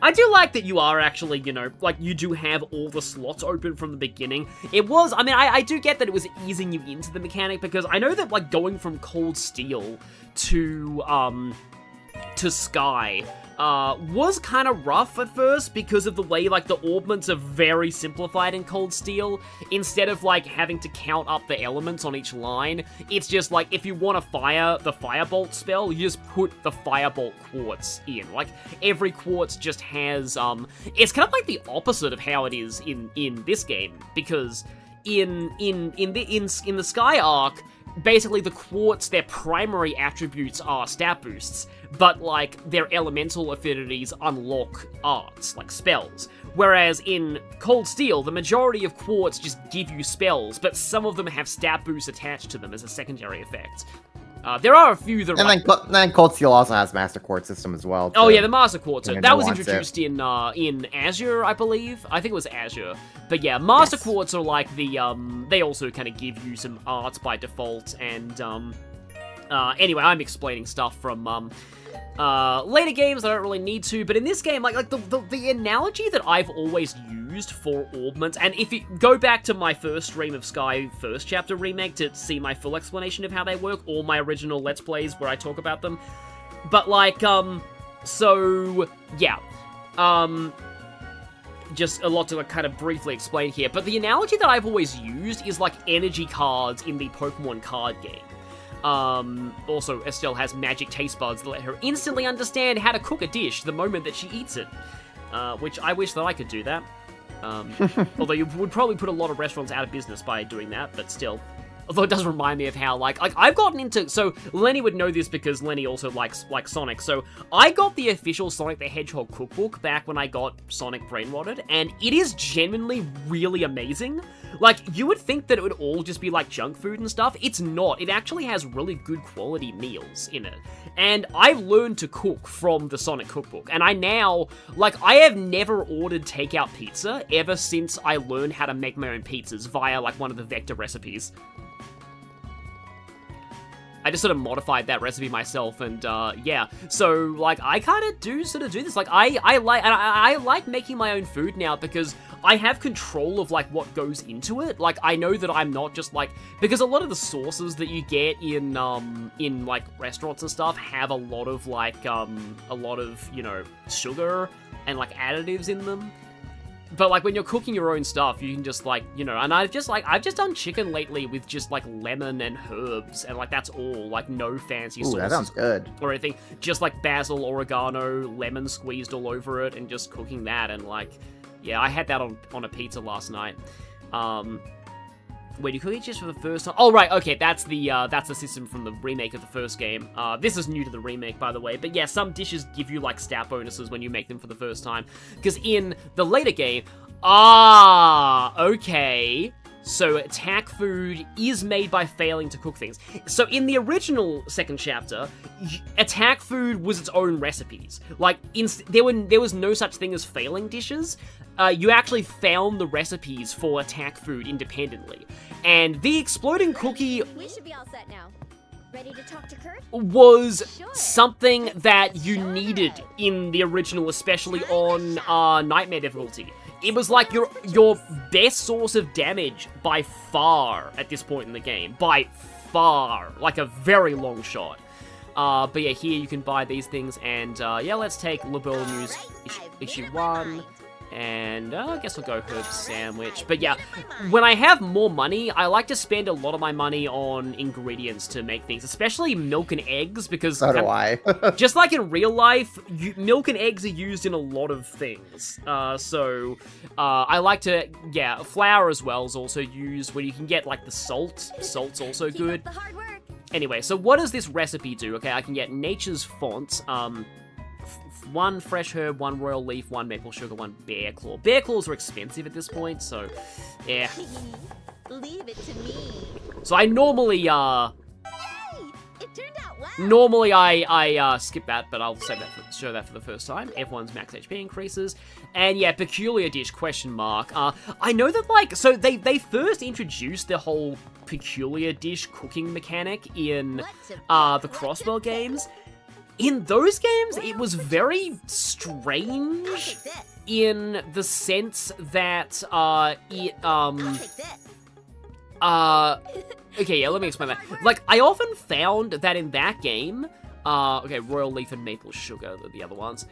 I do like that you are actually, you know, like, you do have all the slots open from the beginning. It was, I mean, I do get that it was easing you into the mechanic, because I know that, like, going from Cold Steel to Sky was kind of rough at first because of the way, like, the augments are very simplified in Cold Steel. Instead of, like, having to count up the elements on each line, it's just, like, if you want to fire the Firebolt spell, you just put the Firebolt quartz in. Like, every quartz just has, it's kind of like the opposite of how it is in this game, because in the Sky arc, basically the quartz, their primary attributes are stat boosts, but like their elemental affinities unlock arts, like spells. Whereas in Cold Steel, the majority of quartz just give you spells, but some of them have stat boosts attached to them as a secondary effect. There are a few that... And then Cold Steel also has Master Quartz system as well. Oh yeah, the Master Quartz. That was introduced in Azure, I believe. I think it was Azure. But yeah, Master Quartz are like the... they also kind of give you some arts by default, and... anyway, I'm explaining stuff from... later games that I don't really need to, but in this game, like the analogy that I've always used for augments, and if you go back to my first stream of Sky First Chapter Remake to see my full explanation of how they work, or my original Let's Plays where I talk about them, but like, so, yeah, just a lot to like, kind of briefly explain here, but the analogy that I've always used is like energy cards in the Pokemon card game. Also, Estelle has magic taste buds that let her instantly understand how to cook a dish the moment that she eats it. Which I wish that I could do that. Although you would probably put a lot of restaurants out of business by doing that, but still. Although it does remind me of how, like I've gotten into... So, Lenny would know this because Lenny also likes Sonic. So, I got the official Sonic the Hedgehog cookbook back when I got Sonic Brainrotted, and it is genuinely really amazing. Like, you would think that it would all just be, like, junk food and stuff. It's not. It actually has really good quality meals in it. And I've learned to cook from the Sonic cookbook. And I now... Like, I have never ordered takeout pizza ever since I learned how to make my own pizzas via, like, one of the Vector recipes. I just sort of modified that recipe myself, and yeah. So like, I kind of do this. Like, I like making my own food now because I have control of like what goes into it. Like, I know that I'm not just like, because a lot of the sauces that you get in like restaurants and stuff have a lot of like you know, sugar and like additives in them. But like when you're cooking your own stuff, you can just like, you know, and I've just done chicken lately with just like lemon and herbs, and like that's all, like no fancy sauces. That sounds good. Or anything, just like basil, oregano, lemon squeezed all over it, and just cooking that, and like, yeah, I had that on a pizza last night. When you cook it just for the first time. Oh right, okay, that's the system from the remake of the first game. This is new to the remake, by the way. But yeah, some dishes give you like stat bonuses when you make them for the first time. Because in the later game, okay. So attack food is made by failing to cook things. So in the original second chapter, attack food was its own recipes. Like there was no such thing as failing dishes. You actually found the recipes for attack food independently. And the exploding cookie We should be all set now. Ready to talk to Kurt? was something that you needed in the original, especially on Nightmare difficulty. It was like your best source of damage by far at this point in the game. By far. Like a very long shot. But yeah, here you can buy these things, and yeah, let's take Liberal News issue 1. And I guess we'll go herb sandwich. But yeah, when I have more money, I like to spend a lot of my money on ingredients to make things, especially milk and eggs, because So do I. just like in real life, milk and eggs are used in a lot of things. So I like to, yeah, flour as well is also used, where you can get like the salt. Salt's also good. Anyway, so what does this recipe do? Okay, I can get Nature's Font, 1 fresh herb, 1 royal leaf, 1 maple sugar, 1 bear claw. Bear claws are expensive at this point, so yeah. Leave it to me. So I normally It turned out well. normally I skip that, but I'll show that for the first time. Everyone's max HP increases, and yeah, peculiar dish ? I know that like, so they first introduced the whole peculiar dish cooking mechanic in the Crossbell games. In those games, it was very strange in the sense that, okay, yeah, let me explain that. Like, I often found that in that game, okay, royal leaf and maple sugar are the other ones,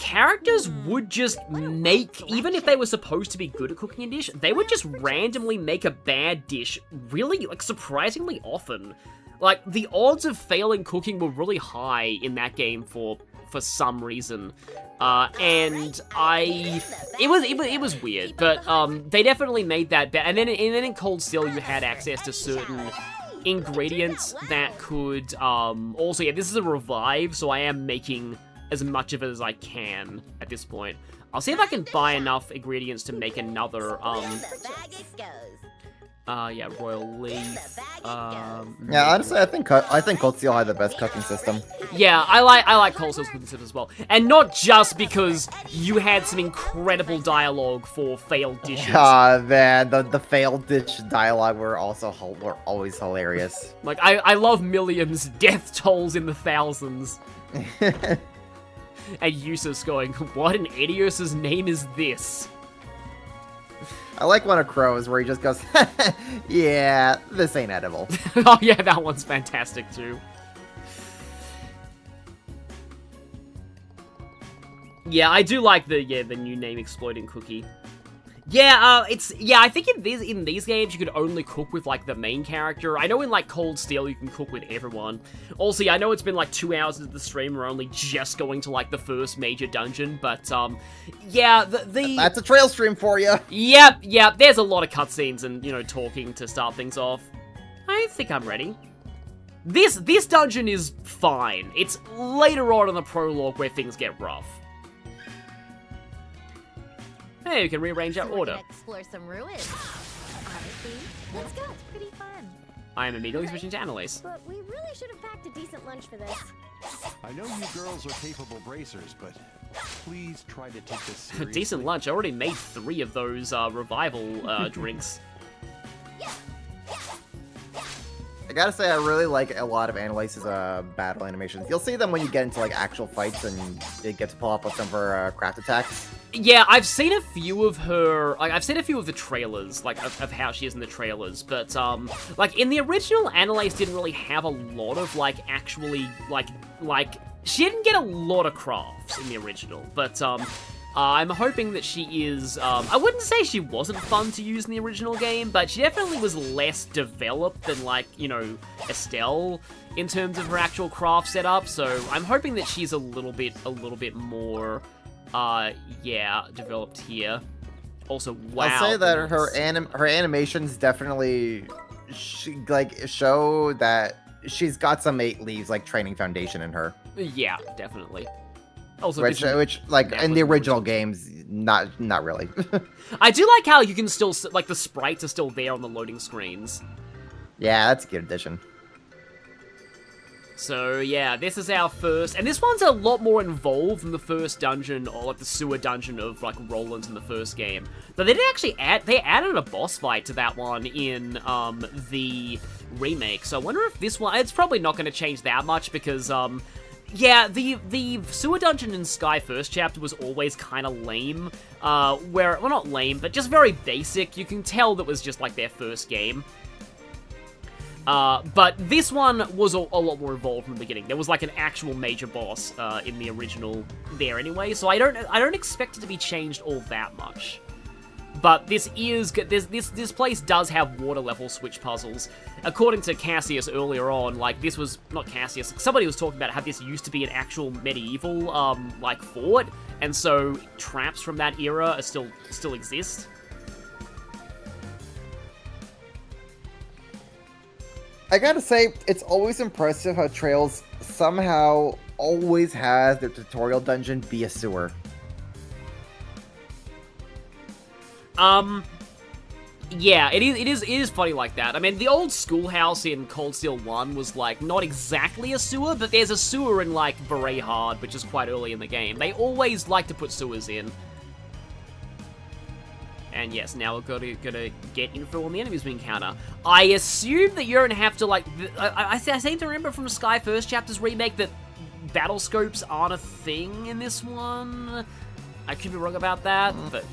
characters would just make, even if they were supposed to be good at cooking a dish, they would just randomly make a bad dish really, like, surprisingly often. Like, the odds of failing cooking were really high in that game for some reason. And it was weird, but they definitely made that bad. And then in Cold Steel, you had access to certain ingredients that could, also, yeah, this is a revive, so I am making as much of it as I can at this point. I'll see if I can buy enough ingredients to make another, yeah, royal leaf. Yeah, honestly, I think Cold Steel had the best cooking system. Yeah, I like Cold Steel's cooking system as well, and not just because you had some incredible dialogue for failed dishes. Man, the failed dish dialogue were always hilarious. Like I love Milliam's death tolls in the thousands. And Yusuf's going, what in Adios's name is this? I like one of Crow's where he just goes, yeah, this ain't edible. Oh yeah, that one's fantastic too. Yeah, I do like the new name Exploding Cookie. Yeah, I think in these games you could only cook with like the main character. I know in like Cold Steel you can cook with everyone. Also, I know it's been like 2 hours of the stream. We're only just going to like the first major dungeon, but yeah, that's a trail stream for you. Yep. There's a lot of cutscenes and talking to start things off. I think I'm ready. This dungeon is fine. It's later on in the prologue where things get rough. Hey, we can rearrange our order. Explore some ruins. Honestly, let's go. It's pretty fun. I am immediately switching to Annalise. But we really should have packed a decent lunch for this. I know you girls are capable bracers, but please try to take this seriously. Decent lunch. I already made 3 of those revival drinks. I gotta say, I really like a lot of Annalise's battle animations. You'll see them when you get into like actual fights and it gets to pull up with some of her craft attacks. Yeah, I've seen a few of her, like, I've seen a few of the trailers, like, of how she is in the trailers, but, like, in the original, Annalise didn't really have a lot of, like, actually, like, she didn't get a lot of crafts in the original, but, I'm hoping that she is, I wouldn't say she wasn't fun to use in the original game, but she definitely was less developed than, like, you know, Estelle in terms of her actual craft setup, so I'm hoping that she's a little bit more, yeah, developed here. Also, wow. I'll say that her animations definitely show that she's got some 8 leaves like training foundation in her. Yeah, definitely. Also, which like in the original games, not really. I do like how you can still like the sprites are still there on the loading screens. Yeah, that's a good addition. So yeah, this is our first, and this one's a lot more involved than the first dungeon, or like the sewer dungeon of like Roland in the first game. But they did actually they added a boss fight to that one in the remake. So I wonder if this one, it's probably not going to change that much because yeah, the sewer dungeon in Sky First Chapter was always kind of lame. Well, not lame, but just very basic. You can tell that was just like their first game. But this one was a lot more involved from the beginning. There was like an actual major boss in the original there anyway, so I don't expect it to be changed all that much. But this place does have water level switch puzzles. According to Cassius earlier on, like this was not Cassius. Somebody was talking about how this used to be an actual medieval like fort, and so traps from that era are still exist. I gotta say, it's always impressive how Trails somehow always has their tutorial dungeon be a sewer. Yeah, it is funny like that. I mean, the old schoolhouse in Cold Steel 1 was, like, not exactly a sewer, but there's a sewer in, like, Beret Hard, which is quite early in the game. They always like to put sewers in. And yes, now we're gonna get info on the enemies we encounter. I assume that you're gonna have to, like, I seem to remember from Sky First Chapter's remake that battle scopes aren't a thing in this one. I could be wrong about that, but...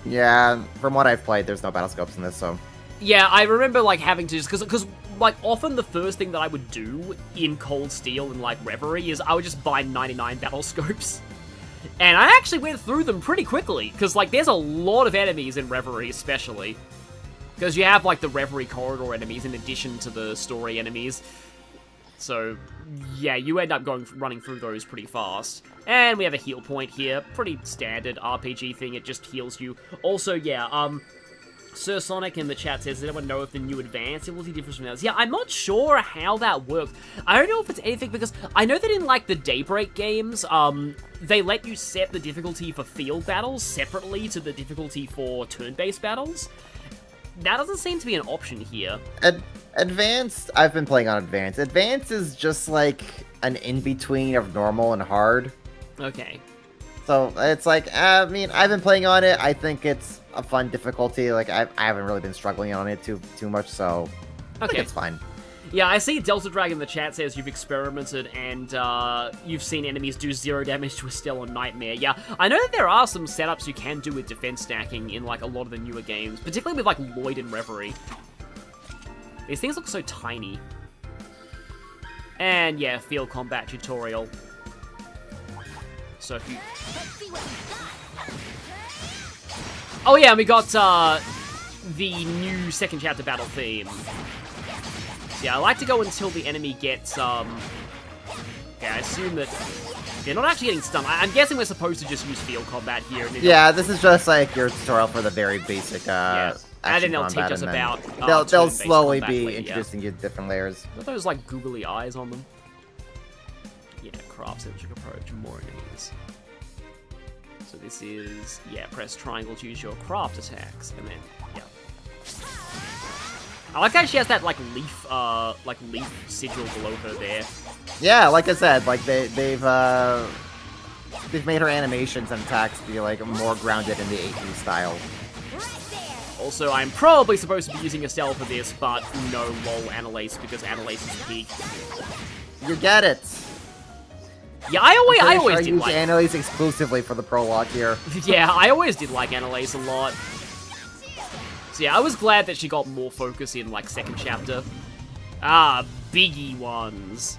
Yeah, from what I've played, there's no battle scopes in this, so... Yeah, I remember, like, having to just... Because, like, often the first thing that I would do in Cold Steel and, like, Reverie is I would just buy 99 battle scopes. And I actually went through them pretty quickly, because, like, there's a lot of enemies in Reverie, especially. Because you have, like, the Reverie corridor enemies in addition to the story enemies. So, yeah, you end up running through those pretty fast. And we have a heal point here. Pretty standard RPG thing, it just heals you. Also, yeah, Sir Sonic in the chat says, does anyone know if the new advanced ability differs from others? Yeah, I'm not sure how that works. I don't know if it's anything, because I know that in, like, the Daybreak games, they let you set the difficulty for field battles separately to the difficulty for turn-based battles. That doesn't seem to be an option here. Advanced, I've been playing on Advanced. Advanced is just like an in-between of normal and hard. Okay. So it's like, I mean, I've been playing on it. I think it's a fun difficulty. Like, I haven't really been struggling on it too much, so I think it's fine. Yeah, I see Delta Dragon in the chat says you've experimented and you've seen enemies do 0 damage to Estelle or Nightmare. Yeah, I know that there are some setups you can do with defense stacking in, like, a lot of the newer games, particularly with, like, Lloyd and Reverie. These things look so tiny. And, yeah, field combat tutorial. So if you... Oh, yeah, and we got the new second chapter battle theme. Yeah, I like to go until the enemy gets, okay, I assume that they're not actually getting stunned. I'm guessing we're supposed to just use field combat here. And yeah, this is just like your tutorial for the very basic, yeah. And then they'll teach us about, they'll slowly be introducing you to different layers. Got those, like, googly eyes on them. Yeah, craft-centric approach, more enemies. So this is, yeah, press triangle to use your craft attacks, and then, yeah. I like how she has that, like, leaf sigil below her there. Yeah, like I said, like, they've made her animations and attacks be, like, more grounded in the 8U style. Also, I'm probably supposed to be using Estelle for this, but no, lol, Annalise, because Annalise is peak. You get it. Yeah, I always did use like Annalise exclusively for the prologue here. Yeah, I always did like Annalise a lot. So yeah, I was glad that she got more focus in, like, second chapter. Ah, biggie ones.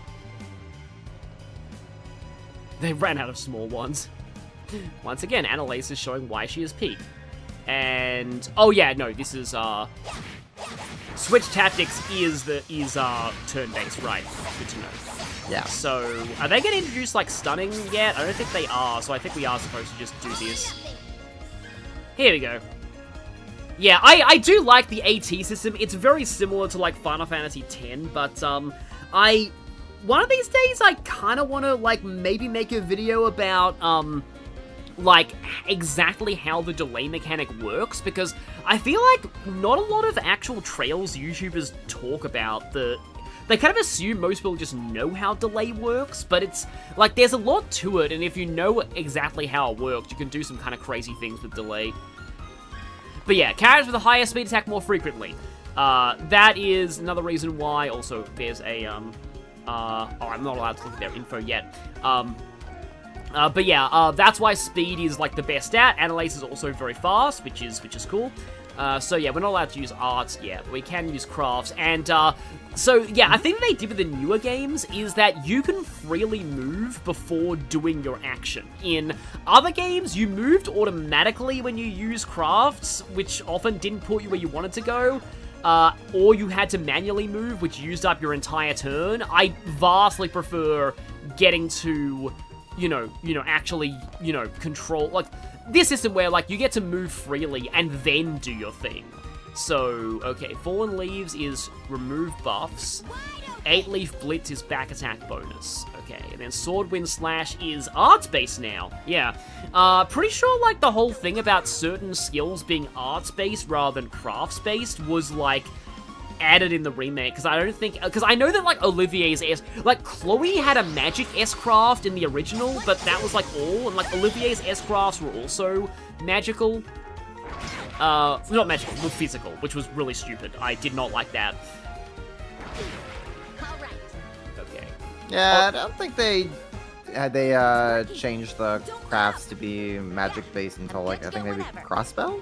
They ran out of small ones. Once again, Annalise is showing why she is peak. And oh yeah, no, this is Switch Tactics is turn-based, right? Good to know. Yeah. So, are they going to introduce, like, stunning yet? I don't think they are, so I think we are supposed to just do this. Here we go. Yeah, I do like the AT system. It's very similar to, like, Final Fantasy X, but, one of these days, I kind of want to, like, maybe make a video about, like, exactly how the delay mechanic works, because I feel like not a lot of actual Trails YouTubers talk about they kind of assume most people just know how delay works, but it's, like, there's a lot to it, and if you know exactly how it works, you can do some kind of crazy things with delay. But yeah, characters with a higher speed attack more frequently. That is another reason why, also, there's a, oh, I'm not allowed to look at their info yet. But yeah, that's why speed is, like, the best stat. Annalise is also very fast, which is cool. So yeah, we're not allowed to use arts yet. We can use crafts, and, so yeah, I think what they did with the newer games is that you can freely move before doing your action. In other games, you moved automatically when you use crafts, which often didn't put you where you wanted to go. Or you had to manually move, which used up your entire turn. I vastly prefer getting to, actually, control, like, this system where, like, you get to move freely and then do your thing. So, okay, Fallen Leaves is remove buffs. 8-Leaf Blitz is back attack bonus. Okay, and then Sword Wind Slash is arts-based now. Yeah. Pretty sure, like, the whole thing about certain skills being arts-based rather than crafts-based was, like, added in the remake, because I don't think, because I know that, like, Olivier's like, Chloe had a magic S-craft in the original, but that was, like, all, and, like, Olivier's S-crafts were also magical. Not magical, but physical, which was really stupid. I did not like that. Okay. Yeah, I don't think they changed the crafts to be magic-based until, like, I think maybe Crossbell?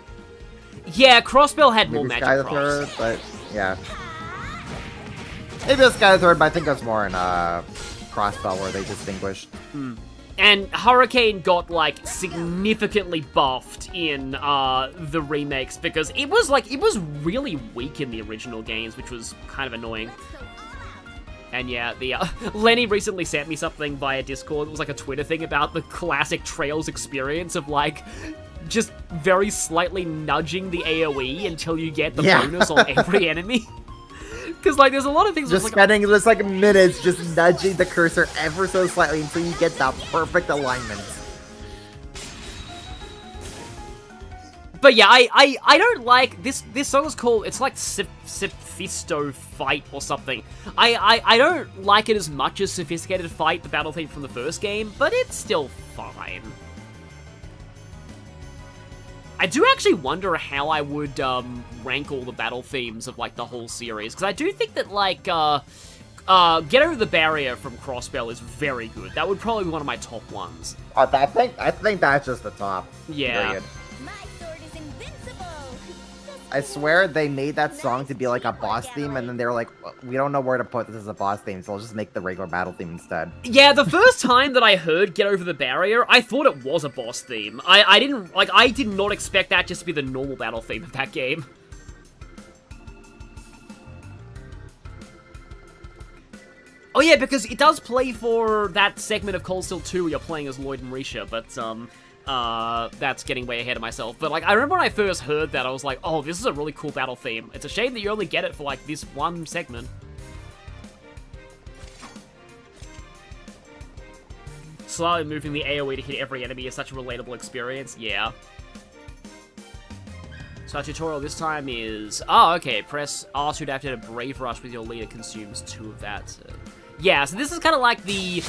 Yeah, Crossbell had more maybe magic Sky the crafts. Third, but, yeah. Maybe it was Sky the Third, but I think it was more in Crossbell where they distinguished. And Hurricane got, like, significantly buffed in the remakes, because it was really weak in the original games, which was kind of annoying. And yeah, Lenny recently sent me something via Discord. It was like a Twitter thing about the classic Trails experience of, like, just very slightly nudging the AoE until you get the bonus on every enemy. Because, like, there's a lot of things... Just spending just, like, minutes just nudging the cursor ever so slightly until you get that perfect alignment. But yeah, I don't like... This song is called... It's like Sophisto Fight or something. I don't like it as much as Sophisticated Fight, the battle theme from the first game, but it's still fine. I do actually wonder how I would rank all the battle themes of, like, the whole series, because I do think that, like, Get Over the Barrier from Crossbell is very good. That would probably be one of my top ones. I think that's just the top. Yeah. Period. I swear they made that song to be like a boss theme, and then they were like, we don't know where to put this as a boss theme, so we'll just make the regular battle theme instead. Yeah, the first time that I heard Get Over the Barrier, I thought it was a boss theme. I did not expect that just to be the normal battle theme of that game. Oh yeah, because it does play for that segment of Cold Steel 2 where you're playing as Lloyd and Risha, but, that's getting way ahead of myself. But, like, I remember when I first heard that, I was like, oh, this is a really cool battle theme. It's a shame that you only get it for, like, this one segment. Slightly moving the AoE to hit every enemy is such a relatable experience. Yeah. So our tutorial this time is... Oh, okay. Press R to adapt to a Brave Rush with your leader consumes 2 of that. Yeah, so this is kind of like the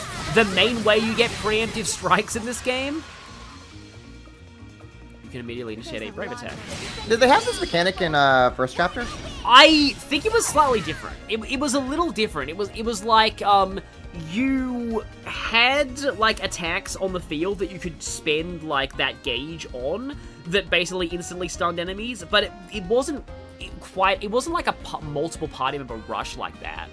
main way you get preemptive strikes in this game. can immediately initiate a brave attack. Did they have this mechanic in first chapter? I think it was slightly different. It was a little different. It was like you had like attacks on the field that you could spend like that gauge on that basically instantly stunned enemies, but it wasn't like a multiple party member rush like that.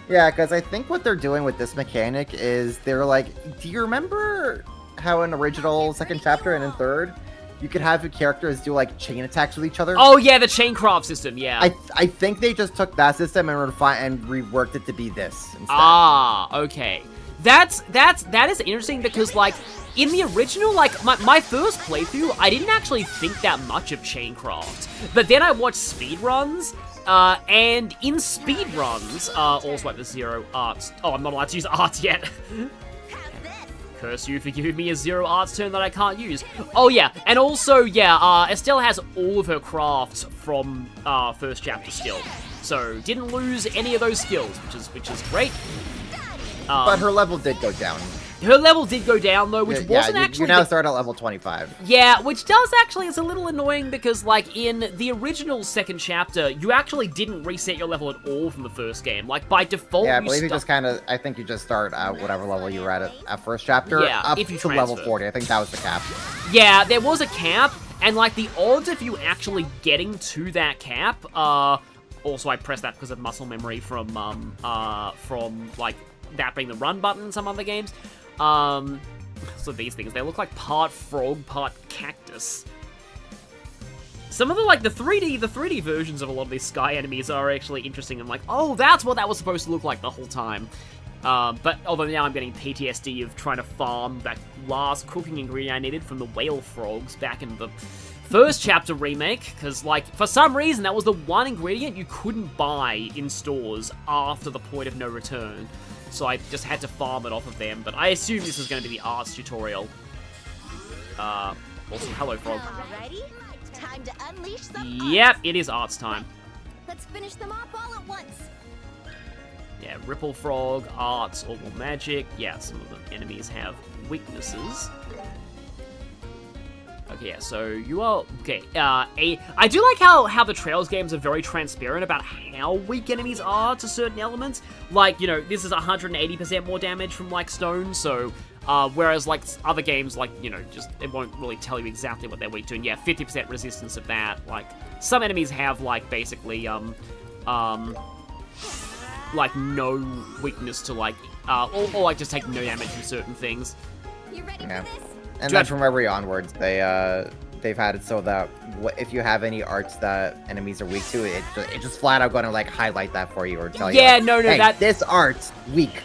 Yeah, because I think what they're doing with this mechanic is they're like, do you remember how in original second chapter and in third, you could have your characters do like chain attacks with each other? Oh yeah, the chain craft system, yeah. I think they just took that system and reworked it to be this instead. Ah, okay. That is interesting because like in the original, like my first playthrough, I didn't actually think that much of chaincraft. But then I watched speedruns, and in speedruns, also like the 0 arts. Oh, I'm not allowed to use arts yet. Curse you for giving me a 0 arts turn that I can't use. Oh yeah, and also yeah, Estelle has all of her crafts from first chapter still, so didn't lose any of those skills, which is great. But her level did go down. Her level did go down though, which wasn't actually. You now start at level 25. Yeah, which does actually, it's a little annoying because, like, in the original second chapter, you actually didn't reset your level at all from the first game. Like, by default, yeah, I believe you just kind of. I think you just start at whatever level you were at first chapter. Yeah, up if you to level 40. I think that was the cap. Yeah, there was a cap, and like the odds of you actually getting to that cap. Also, I pressed that because of muscle memory from like that being the run button in some other games. So these things, they look like part frog, part cactus. Some of the, like, the 3D versions of a lot of these sky enemies are actually interesting. I'm like, oh, that's what that was supposed to look like the whole time. But although now I'm getting PTSD of trying to farm that last cooking ingredient I needed from the whale frogs back in the first chapter remake, because, like, for some reason, that was the one ingredient you couldn't buy in stores after the point of no return. So I just had to farm it off of them, but I assume this is going to be the arts tutorial. Also, hello, frog. Alrighty, time to unleash some Yep, it is arts time. Let's finish them off all at once. Yeah, Ripple Frog, arts, or magic. Yeah, some of the enemies have weaknesses. Okay, yeah, so you are... Okay, I do like how the Trails games are very transparent about how weak enemies are to certain elements. Like, you know, this is 180% more damage from, like, stone, so... whereas, like, other games, like, you know, just... It won't really tell you exactly what they're weak to. And, yeah, 50% resistance of that. Like, some enemies have, like, basically, like, no weakness to, like... or like, just take no damage from certain things. You ready for this? And then from Memory onwards, they've had it so that if you have any arts that enemies are weak to, it just flat out going to like highlight that for you or tell you. Yeah, like, no, hey, that this art's weak.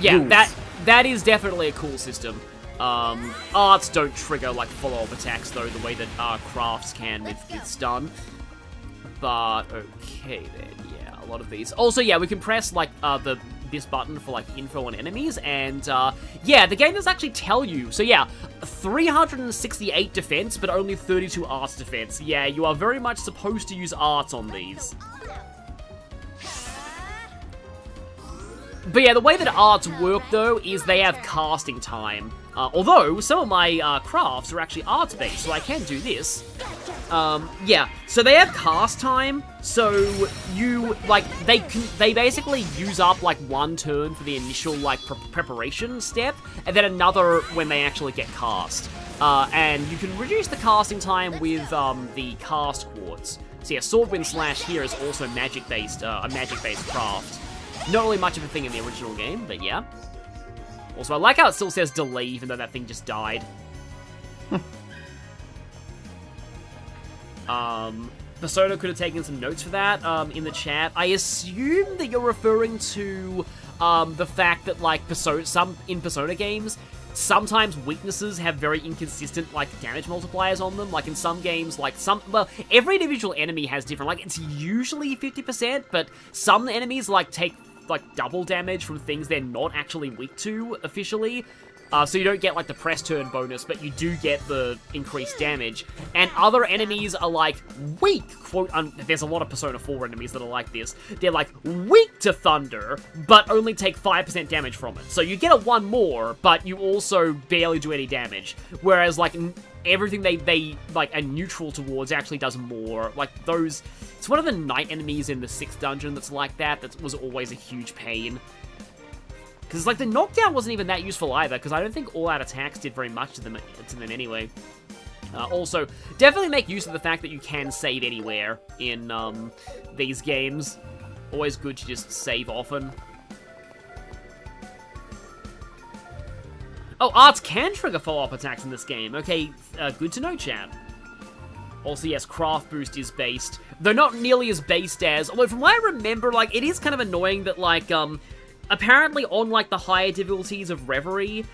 Yeah, Use. that is definitely a cool system. Arts don't trigger like follow-up attacks though, the way that crafts can with stun. But okay then, yeah, a lot of these. Also, yeah, we can press like this button for like info on enemies, and yeah, the game does actually tell you. So yeah, 368 defense, but only 32 arts defense. Yeah, you are very much supposed to use arts on these. But yeah, the way that arts work though is they have casting time. Although some of my crafts are actually arts based, so I can do this. Yeah, so they have cast time, so you, like, they basically use up, like, one turn for the initial, like, preparation step, and then another when they actually get cast. And you can reduce the casting time with, the cast quartz. So yeah, Swordwind Slash here is also magic-based, a magic-based craft. Not really much of a thing in the original game, but yeah. Also, I like how it still says delay, even though that thing just died. Persona could have taken some notes for that in the chat. I assume that you're referring to the fact that, like, in Persona games, sometimes weaknesses have very inconsistent, like, damage multipliers on them. Like, in some games, like, well, every individual enemy has different, like, it's usually 50%, but some enemies, like, take, like, double damage from things they're not actually weak to, officially. So you don't get, like, the press turn bonus, but you do get the increased damage. And other enemies are, like, weak, there's a lot of Persona 4 enemies that are like this. They're, like, weak to thunder, but only take 5% damage from it. So you get a 1 more, but you also barely do any damage. Whereas, like, everything they like, are neutral towards actually does more. Like, those... It's one of the night enemies in the 6th dungeon that's like that. That was always a huge pain. Because, like, the knockdown wasn't even that useful either, because I don't think all-out attacks did very much to them anyway. Also, definitely make use of the fact that you can save anywhere in these games. Always good to just save often. Oh, arts can trigger follow-up attacks in this game. Okay, good to know, chat. Also, yes, craft boost is based, though not nearly as based as... Although, from what I remember, like, it is kind of annoying that, like, apparently on, like, the higher difficulties of Reverie,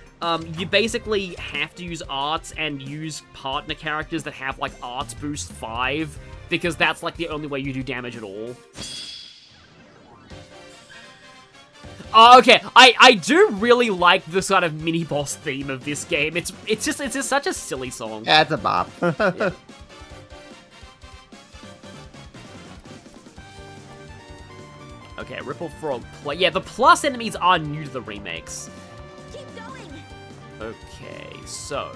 you basically have to use arts and use partner characters that have, like, arts boost 5, because that's, like, the only way you do damage at all. Okay, I do really like the sort of mini-boss theme of this game. It's just such a silly song. Yeah, it's a bop. Yeah. Okay, Ripple Frog play. Yeah, the plus enemies are new to the remakes. Keep going. Okay, so...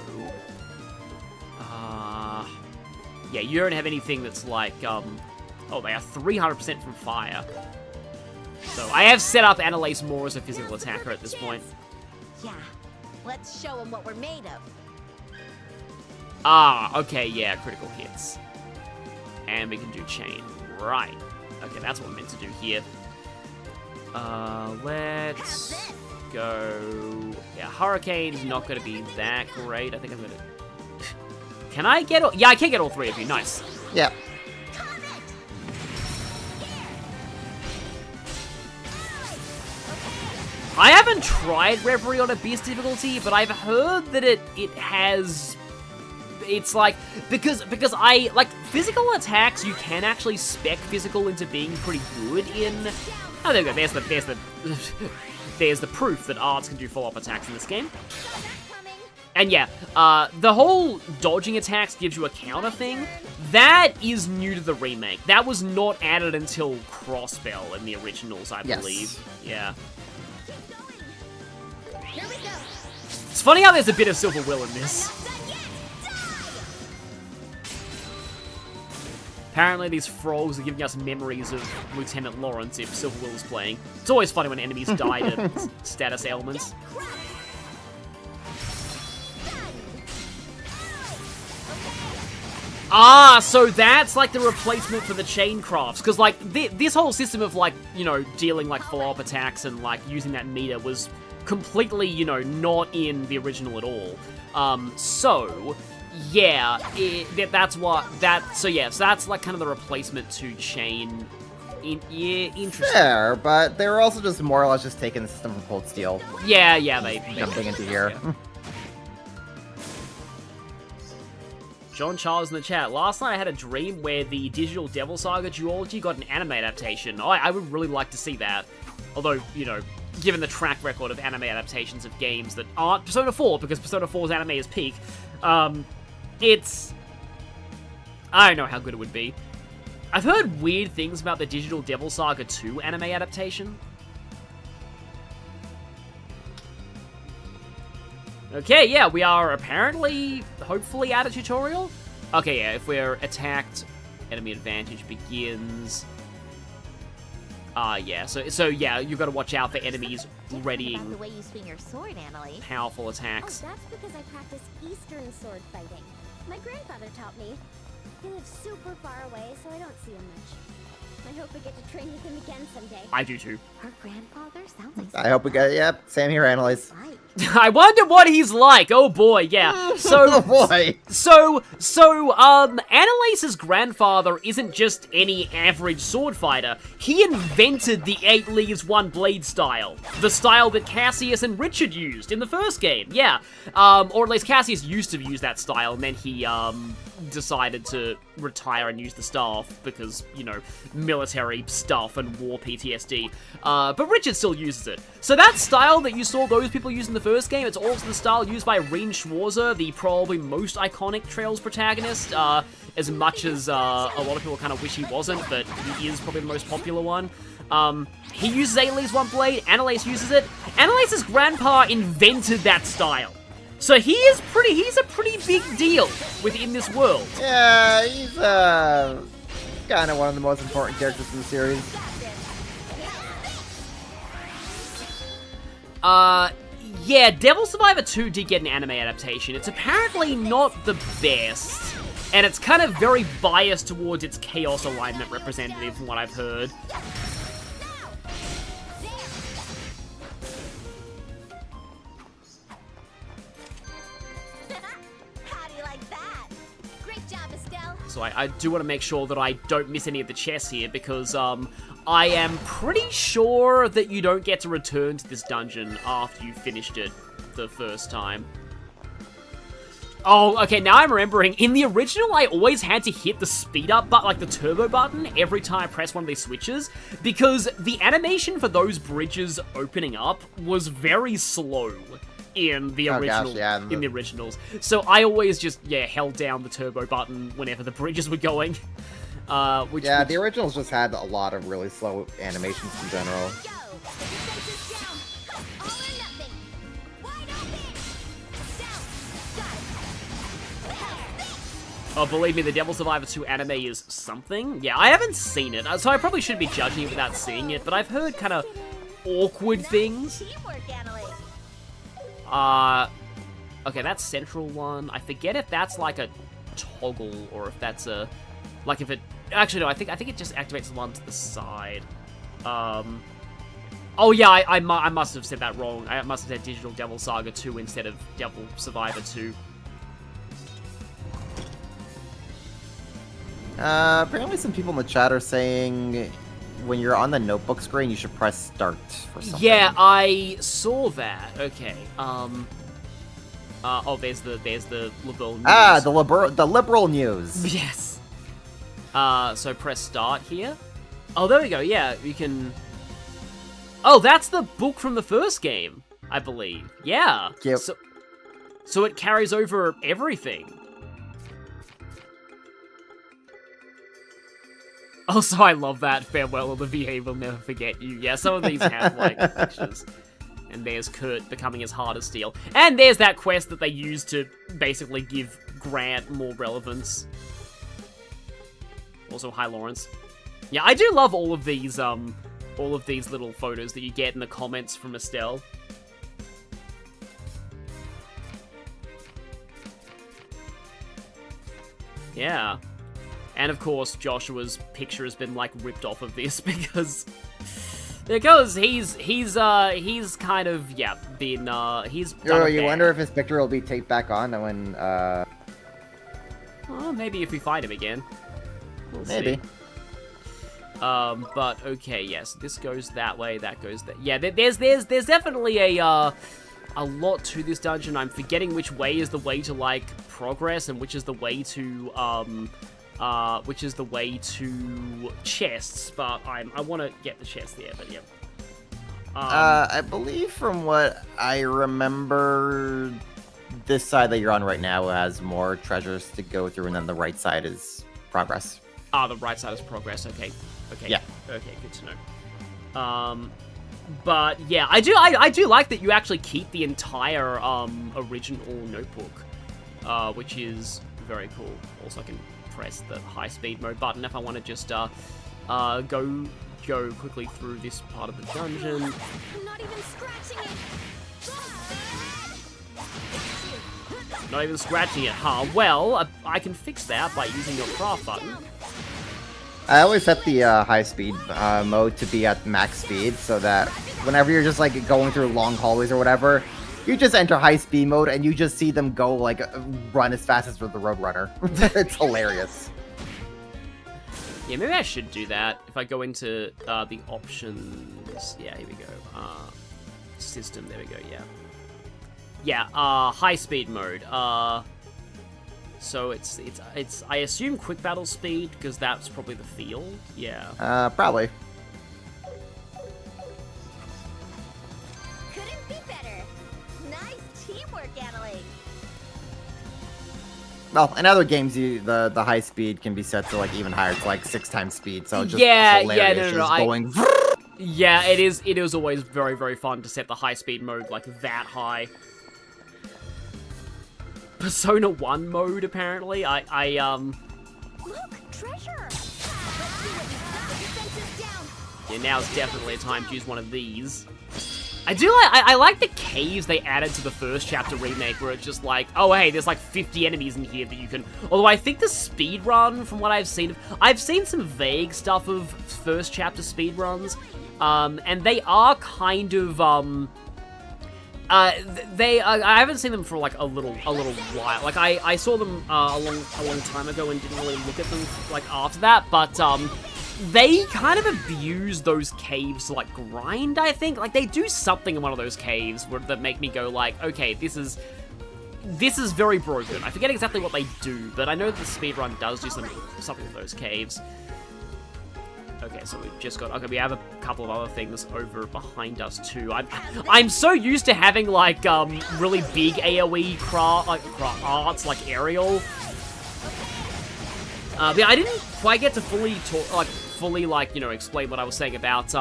yeah, you don't have anything that's like, oh, they are 300% from fire. So, I have set up Annalise more as a physical attacker at this point. Yeah, let's show them what we're made of. Ah, okay, yeah, critical hits. And we can do chain. Right. Okay, that's what we're meant to do here. Let's go... Yeah, Hurricane's not going to be that great. I think I'm going to... Can I get all... Yeah, I can get all 3 of you. Nice. Yeah. I haven't tried Reverie on Abyss difficulty, but I've heard that it has... It's like... Because I... Like, physical attacks, you can actually spec physical into being pretty good in... Oh, there we go. There's the proof that arts can do follow-up attacks in this game. And yeah, the whole dodging attacks gives you a counter thing. That is new to the remake. That was not added until Crossbell in the originals, I believe. Yeah. Here we go. It's funny how there's a bit of Silver Will in this. Apparently these frogs are giving us memories of Lieutenant Lawrence if Silver Will is playing. It's always funny when enemies die to status ailments. Ah, so that's like the replacement for the chain crafts. Because, like, this whole system of, like, you know, dealing, like, follow-up attacks and, like, using that meter was completely, you know, not in the original at all. So... Yeah, that's what so that's like kind of the replacement to chain. Interesting. Fair, but they were also just more or less just taking the system from Cold Steel. Yeah, they jumping into here. Yeah. John Charles in the chat. Last night I had a dream where the Digital Devil Saga duology got an anime adaptation. I would really like to see that. Although, you know, given the track record of anime adaptations of games that aren't Persona 4, because Persona 4's anime is peak, it's... I don't know how good it would be. I've heard weird things about the Digital Devil Saga 2 anime adaptation. Okay, yeah, we are apparently, hopefully, at a tutorial. Okay, yeah, if we're attacked, enemy advantage begins. Yeah, so yeah, you've got to watch out for enemies readying the way you swing your sword, Annalise. Powerful attacks. Oh, that's because I practice Eastern sword fighting. My grandfather taught me. He lives super far away, so I don't see him much. I hope I get to train with him again someday. I do too. Her grandfather sounds like... I hope we get... Yep, same here, Annalise. I wonder what he's like. Oh boy, yeah. So, oh boy. So, Annalise's grandfather isn't just any average sword fighter. He invented the 8 Leaves 1 Blade style. The style that Cassius and Richard used in the first game. Yeah. Or at least Cassius used to use that style, and then he, decided to retire and use the staff because, you know, military stuff and war PTSD. But Richard still uses it. So that style that you saw those people use in the first game, it's also the style used by Rean Schwarzer, the probably most iconic Trails protagonist, as much as a lot of people kind of wish he wasn't, but he is probably the most popular one. He uses Annalise One Blade, Annalise uses it. Annalise's grandpa invented that style. So he's a pretty big deal within this world. Yeah, he's kind of one of the most important characters in the series. Yeah, Devil Survivor 2 did get an anime adaptation. It's apparently not the best, and it's kind of very biased towards its Chaos Alignment representative from what I've heard. So I do want to make sure that I don't miss any of the chests here, because I am pretty sure that you don't get to return to this dungeon after you finished it the first time. Oh, okay, now I'm remembering. In the original, I always had to hit the speed up button, like the turbo button, every time I press one of these switches, because the animation for those bridges opening up was very slow in the original, in the originals. So I always just, held down the turbo button whenever the bridges were going. The originals just had a lot of really slow animations in general. Oh, believe me, the Devil Survivor 2 anime is something. Yeah, I haven't seen it, so I probably shouldn't be judging it without seeing it, but I've heard kind of awkward things. Okay, that's central one. I forget if that's like a toggle or if that's a, like if it, actually no, I think it just activates the one to the side. Oh yeah, I must have said that wrong. I must have said Digital Devil Saga 2 instead of Devil Survivor 2. Apparently some people in the chat are saying when you're on the notebook screen, you should press start for something. Yeah, I saw that. Okay. Oh, there's the liberal news. Ah, the liberal news. Yes. So press start here. Oh, there we go. Yeah, you can. Oh, that's the book from the first game, I believe. Yeah. Yep. So it carries over everything. Also, I love that. Farewell, the VA will never forget you. Yeah, some of these have, like, pictures. And there's Kurt becoming as hard as steel. And there's that quest that they use to basically give Grant more relevance. Also, hi, Lawrence. Yeah, I do love all of these little photos that you get in the comments from Estelle. Yeah. And of course, Joshua's picture has been, like, ripped off of this because he's kind of, yeah, been, he's done you wonder if his picture will be taped back on when, Well, maybe if we find him again. We'll maybe. See. But, okay, yes, this goes that way, that goes that. Yeah, there's definitely a lot to this dungeon. I'm forgetting which way is the way to, like, progress and which is the way to, chests, but I want to get the chest there, but yeah. I believe from what I remember, this side that you're on right now has more treasures to go through, and then the right side is progress. Ah, the right side is progress, okay. Yeah. Okay, good to know. But yeah, I do like that you actually keep the entire, original notebook, which is very cool. Also, I can press the high speed mode button if I want to just go quickly through this part of the dungeon. I'm not even scratching it. Not even scratching it, huh? Well, I can fix that by using your craft button. I always set the high speed mode to be at max speed so that whenever you're just like going through long hallways or whatever, you just enter high speed mode and you just see them go, like, run as fast as the Roadrunner. It's hilarious. Yeah, maybe I should do that. If I go into the options... Yeah, here we go. System, there we go, yeah. Yeah, high speed mode. So it's I assume quick battle speed, because that's probably the field. Yeah. Probably. Couldn't be better. Nice teamwork, Adelaide. Well, in other games, the high speed can be set to like even higher, to like 6 times speed. So just hilarious, no, going. Yeah, it is. It is always very, very fun to set the high speed mode like that high. Persona 1 mode, apparently. Look, treasure. Yeah, now's definitely a time to use one of these. I like the caves they added to the first chapter remake, where it's just like, oh hey, there's like 50 enemies in here that you can. Although I think the speed run, from what I've seen some vague stuff of first chapter speed runs, and they are kind of I haven't seen them for like a little while. Like I saw them a long time ago and didn't really look at them like after that, but they kind of abuse those caves to like grind, I think. Like they do something in one of those caves that make me go like, okay, this is very broken. I forget exactly what they do, but I know that the speedrun does do something with those caves. Okay, so we've just got... Okay, we have a couple of other things over behind us, too. I'm so used to having, like, really big AoE arts, like Aerial. But yeah, I didn't quite get to fully explain what I was saying about,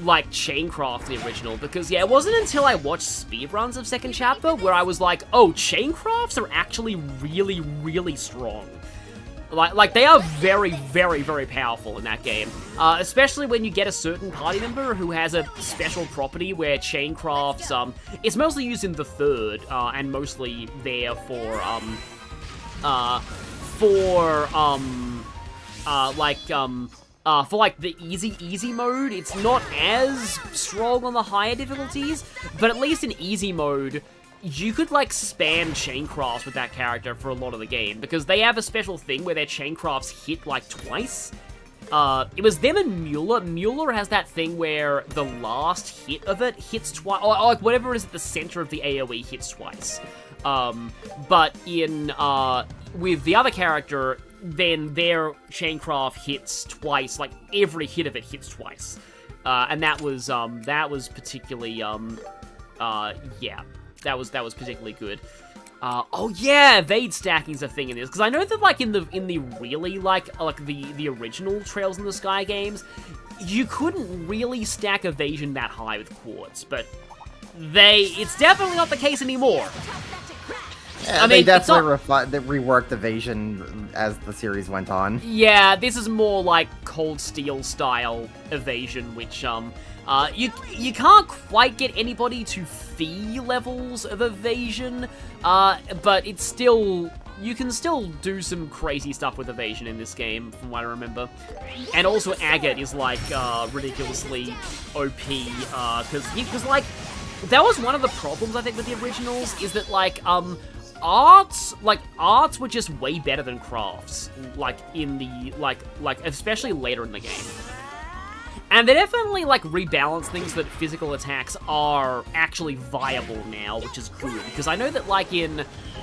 like, Chaincraft, the original, because, yeah, it wasn't until I watched speedruns of second chapter where I was like, oh, Chaincrafts are actually really, really strong. Like, they are very, very, very powerful in that game. Especially when you get a certain party member who has a special property where Chaincrafts, it's mostly used in the third, and mostly there for the easy mode. It's not as strong on the higher difficulties, but at least in easy mode, you could, like, spam Chaincrafts with that character for a lot of the game, because they have a special thing where their Chaincrafts hit, like, twice. It was them and Mueller. Mueller has that thing where the last hit of it hits twice, or like, whatever is at the center of the AoE hits twice. But with the other character, then their Chaincraft hits twice, like, every hit of it hits twice. And that was particularly, yeah. That was particularly good. Oh yeah, evade stacking's a thing in this, because I know that like in the really like the original Trails in the Sky games, you couldn't really stack evasion that high with quartz, but it's definitely not the case anymore. Yeah, they definitely reworked evasion as the series went on. Yeah, this is more like Cold Steel style evasion, which you can't quite get anybody to fee levels of evasion, but it's still, you can still do some crazy stuff with evasion in this game, from what I remember. And also Agate is like ridiculously OP, because like that was one of the problems I think with the originals, is that like arts were just way better than crafts, like in the like especially later in the game. And they definitely, like, rebalance things that physical attacks are actually viable now, which is good. Because I know that, like,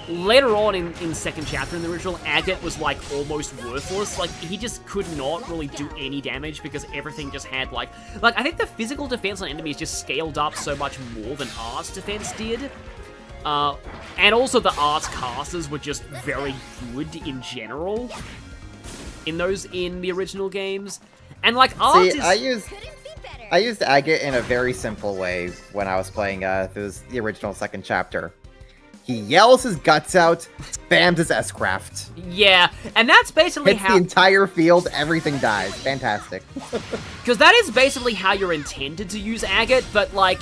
later on in second chapter in the original, Agate was, like, almost worthless. Like, he just could not really do any damage because everything just had, like, I think the physical defense on enemies just scaled up so much more than arts defense did. And also the arts casters were just very good in general in the original games. And like art I used Agate in a very simple way when I was playing through the original second chapter. He yells his guts out, spams his S-Craft. Yeah, and that's basically hits the entire field, everything dies. Fantastic. Because that is basically how you're intended to use Agate, but like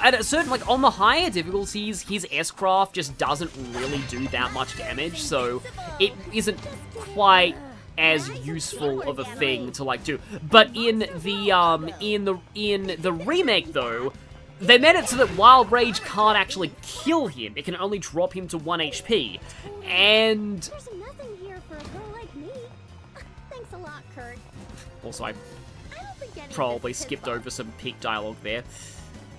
at a certain, like on the higher difficulties, his S-Craft just doesn't really do that much damage, so it isn't quite as useful of a thing to like do. But in the remake though, they made it so that Wild Rage can't actually kill him. It can only drop him to 1 HP. And there's nothing here for a girl like me. Thanks a lot, Kurt. Also, I probably skipped over some peak dialogue there.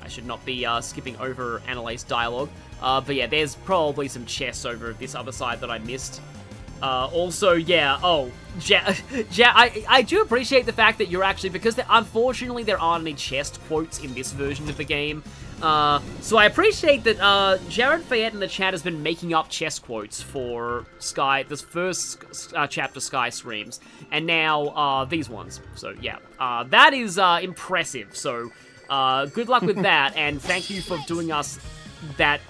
I should not be skipping over Annalaise dialogue. But yeah, there's probably some chests over this other side that I missed. Also, yeah, I do appreciate the fact that you're actually, because unfortunately there aren't any chest quotes in this version of the game. So I appreciate that Jared Fayette in the chat has been making up chest quotes for this first chapter Sky Streams, and now these ones. So yeah, that is impressive. So good luck with that, and thank you for doing us that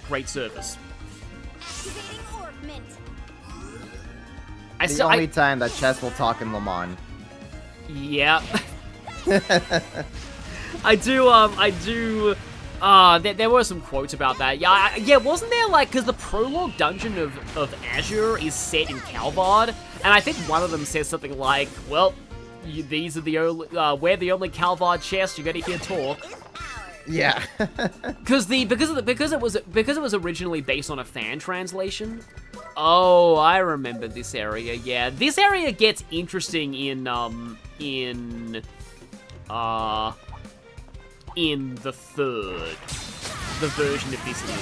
great service. The only time that chess will talk in Le Mans. Yeah. I do, there were some quotes about that. Yeah, wasn't there, like, because the prologue dungeon of Azure is set in Calvard, and I think one of them says something like, well, these are the only, we're the only Calvard chests you're gonna hear talk. Yeah. because it was originally based on a fan translation. Oh, I remember this area. Yeah, this area gets interesting in the third. The version of this in the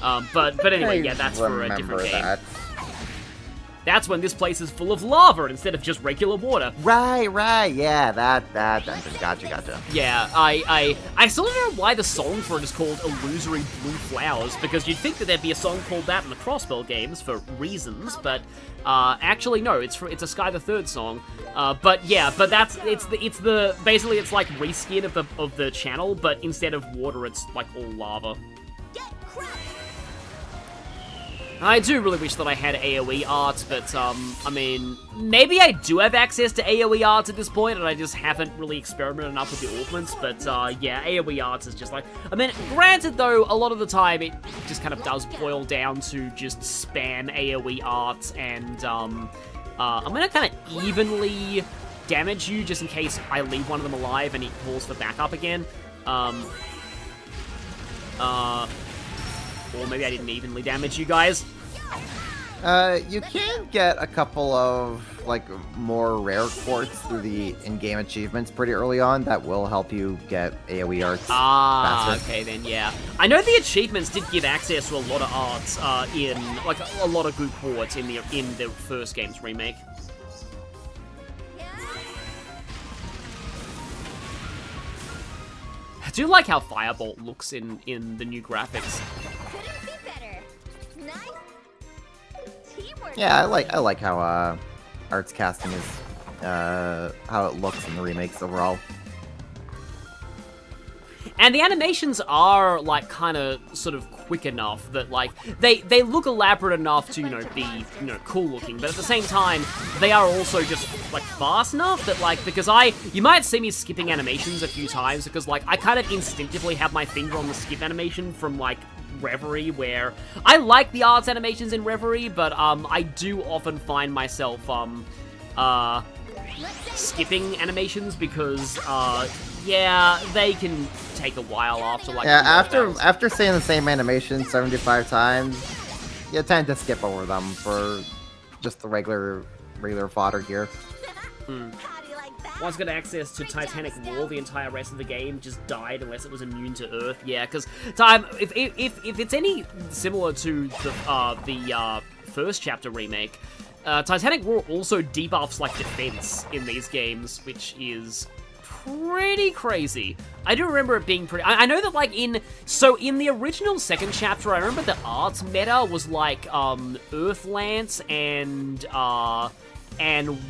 third. But anyway, yeah, that's for a different game. That's when this place is full of lava instead of just regular water. Right, yeah, that dungeon. Gotcha. Yeah, I still don't know why the song for it is called Illusory Blue Flowers, because you'd think that there'd be a song called that in the Crossbell games for reasons, but actually no, it's a Sky the Third song. But basically it's like reskin of the channel, but instead of water, it's like all lava. I do really wish that I had AoE art, but, I mean, maybe I do have access to AoE art at this point, and I just haven't really experimented enough with the augments, but, yeah, AoE art is just like, I mean, granted, though, a lot of the time, it just kind of does boil down to just spam AoE art, and, I'm gonna kind of evenly damage you, just in case I leave one of them alive and he calls for backup again, or maybe I didn't evenly damage you guys. You can get a couple of, like, more rare quartz through the in-game achievements pretty early on that will help you get AoE arts faster. Okay then, yeah. I know the achievements did give access to a lot of arts in, like, a lot of good quartz in the first game's remake. I do like how Firebolt looks in the new graphics. Yeah, I like how arts casting is how it looks in the remakes overall. And the animations are, like, kind of sort of quick enough that, like, they look elaborate enough to, be, cool looking, but at the same time, they are also just, like, fast enough that, like, because you might see me skipping animations a few times, because, like, I kind of instinctively have my finger on the skip animation from, like, Reverie, where I like the arts animations in Reverie, but, I do often find myself, skipping animations because, yeah, they can take a while after, like... Yeah, after seeing the same animation 75 times, you tend to skip over them for just the regular fodder here. Once got access to Titanic War, the entire rest of the game just died unless it was immune to Earth. Yeah, because if it's any similar to the first chapter remake, Titanic War also debuffs, like, defense in these games, which is pretty crazy. I do remember it being pretty... I know that, like, in the original second chapter, I remember the arts meta was, like, Earth Lance and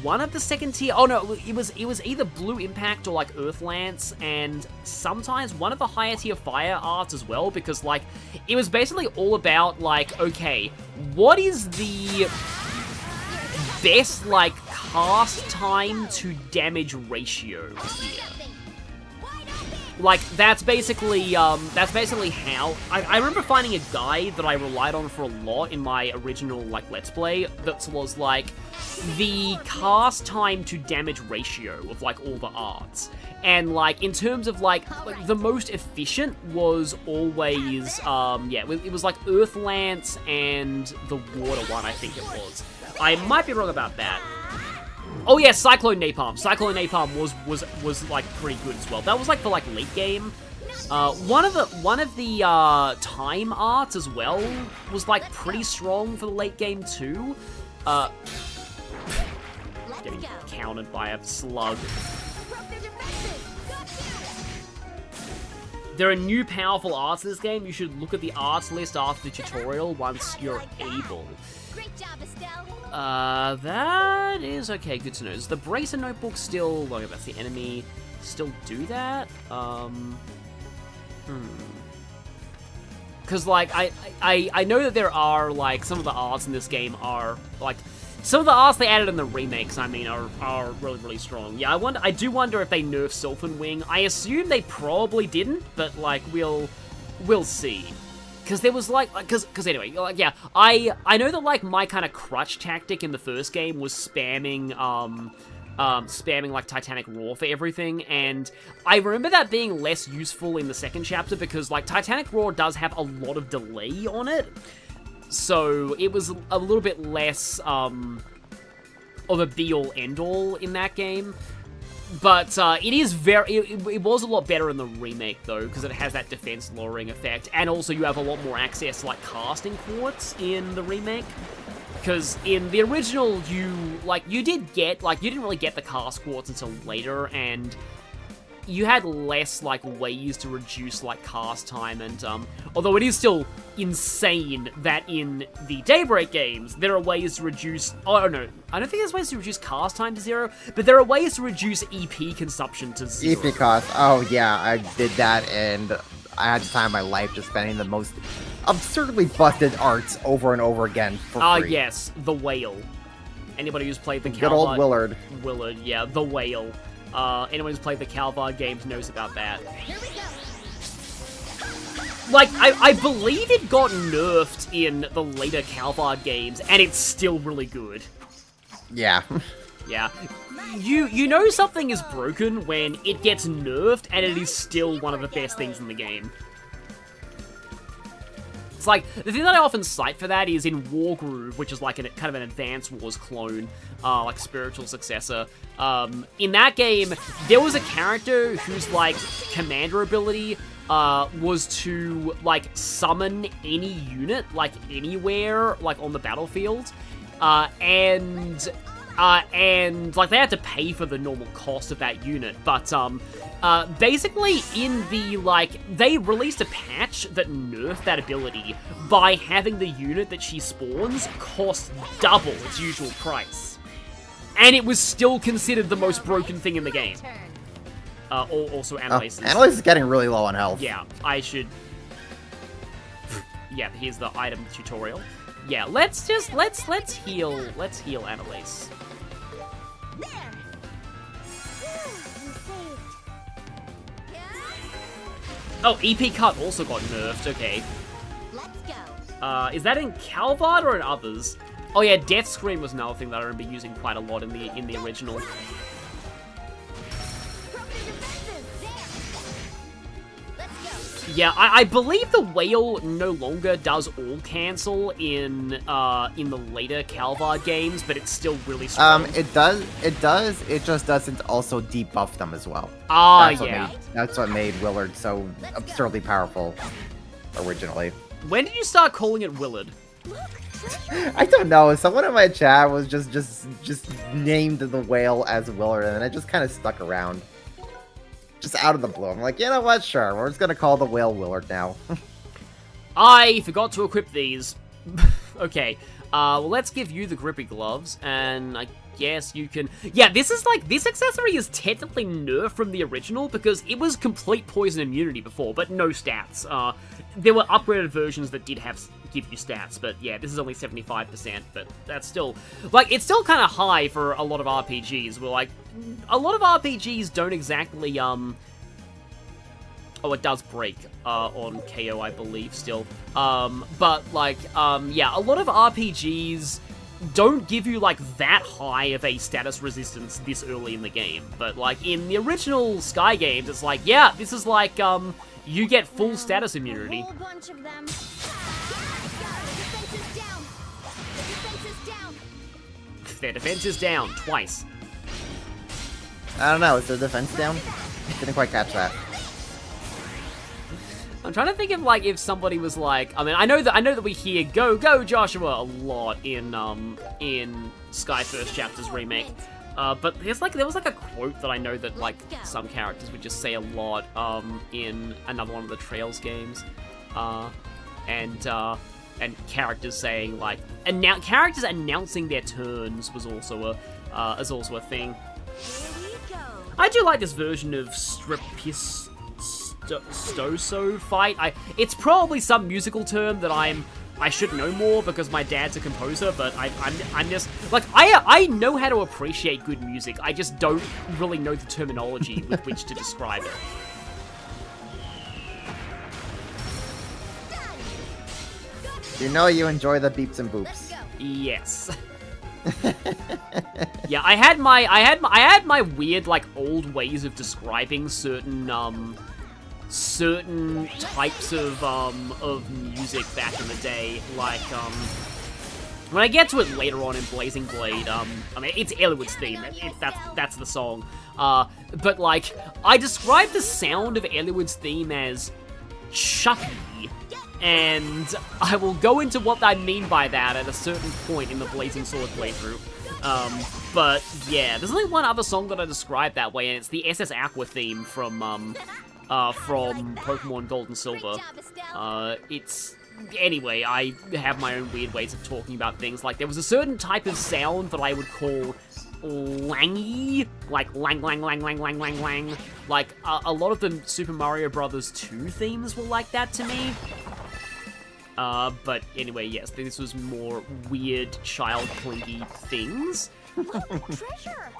one of the second tier... Oh, no, it was either Blue Impact or, like, Earth Lance, and sometimes one of the higher tier Fire arts as well, because, like, it was basically all about, like, okay, what is the best, like, cast time to damage ratio here? Like, that's basically how... I remember finding a guide that I relied on for a lot in my original, like, Let's Play that was, like, the cast time to damage ratio of, like, all the arts. And, like, in terms of, like the most efficient was always, yeah, it was, like, Earth Lance and the water one, I think it was. I might be wrong about that. Oh yeah, Cyclone Napalm. Cyclone Napalm was like pretty good as well. That was like for like late game. One of the time arts as well was like pretty strong for the late game too. Getting countered by a slug. There are new powerful arts in this game. You should look at the arts list after the tutorial once you're able. Great job, Estelle. That is okay, good to know. Is the Bracer Notebook still, like, that's the enemy, still do that? Because, like, I know that there are, like, some of the arts in this game are, like, some of the arts they added in the remakes, I mean, are really, really strong. Yeah, I do wonder if they nerfed Sylphin Wing. I assume they probably didn't, but, like, we'll see. Because there was, like, because anyway, like, yeah, I know that, like, my kind of crutch tactic in the first game was spamming, like, Titanic Roar for everything, and I remember that being less useful in the second chapter, because, like, Titanic Roar does have a lot of delay on it, so it was a little bit less, of a be-all, end-all in that game. But it is it was a lot better in the remake, though, because it has that defense lowering effect, and also you have a lot more access to, like, casting quartz in the remake. Because in the original, you didn't really get the cast quartz until later, and you had less, like, ways to reduce, like, cast time, and, although it is still insane that in the Daybreak games, there are ways to reduce, oh, no, I don't think there's ways to reduce cast time to 0, but there are ways to reduce EP consumption to 0. EP cost, oh yeah, I did that, and I had the time of my life just spending the most absurdly busted arts over and over again for free. Yes, the Whale. Anybody who's played the Good old Willard. Willard, yeah, the Whale. Anyone who's played the Calvard games knows about that. Here we go. Like, I believe it got nerfed in the later Calvard games, and it's still really good. Yeah. Yeah. You know something is broken when it gets nerfed, and it is still one of the best things in the game. It's like, the thing that I often cite for that is in Wargroove, which is like kind of an Advance Wars clone, like spiritual successor. In that game, there was a character whose, like, commander ability was to, like, summon any unit, like, anywhere, like, on the battlefield. And like, they had to pay for the normal cost of that unit, but, basically, in the, like, they released a patch that nerfed that ability by having the unit that she spawns cost double its usual price. And it was still considered the most broken thing in the game. Also, Annalise. Annalise is getting really low on health. Yeah, I should... Yeah, here's the item tutorial. Yeah, let's heal Annalise. Oh, EP Cut also got nerfed, okay. Let's go. Is that in Calvard or in others? Oh yeah, Death Scream was another thing that I remember using quite a lot in the original. Yeah, I believe the Whale no longer does all cancel in the later Calvard games, but it's still really strong. It does, it just doesn't also debuff them as well. That's what made Willard so absurdly powerful originally. When did you start calling it Willard? I don't know, someone in my chat was just named the Whale as Willard, and it just kind of stuck around. Just out of the blue. I'm like, you know what? Sure, we're just gonna call the Whale Willard now. I forgot to equip these. Okay, well, let's give you the grippy gloves, and I guess you can... Yeah, this accessory is technically nerfed from the original, because it was complete poison immunity before, but no stats. There were upgraded versions that did give you stats, but yeah, this is only 75%, but that's still... Like, it's still kind of high for a lot of RPGs, where, like, a lot of RPGs don't exactly, Oh, it does break, on KO, I believe, still. But, like, yeah, a lot of RPGs don't give you, like, that high of a status resistance this early in the game. But, like, in the original Sky games, it's like, yeah, this is like, you get full status immunity. A whole bunch of them. Their defense is down twice. I don't know. Is the defense down? Didn't quite catch that. I'm trying to think of like if somebody was like, I mean, I know that we hear "Go Go Joshua" a lot in Sky First Chapter's remake, but there was like a quote that I know that like some characters would just say a lot in another one of the Trails games, and characters saying like characters announcing their turns was also a thing. I do like this version of Stoso fight. It's probably some musical term that I should know more because my dad's a composer, but I'm just like I know how to appreciate good music. I just don't really know the terminology with which to describe it. You know you enjoy the beeps and boops. Yes. Yeah, I had my weird like old ways of describing certain types of music back in the day. Like when I get to it later on in Blazing Blade, I mean it's Eliwood's theme. That's the song. But like I described the sound of Eliwood's theme as chucky. And I will go into what I mean by that at a certain point in the Blazing Sword playthrough. But yeah, there's only one other song that I describe that way, and it's the SS Aqua theme from Pokemon Gold and Silver. Anyway, I have my own weird ways of talking about things. Like, there was a certain type of sound that I would call langy, like lang lang lang lang lang lang lang. Like, a lot of the Super Mario Bros. 2 themes were like that to me. But anyway, yes, this was more weird, child clingy things. Treasure!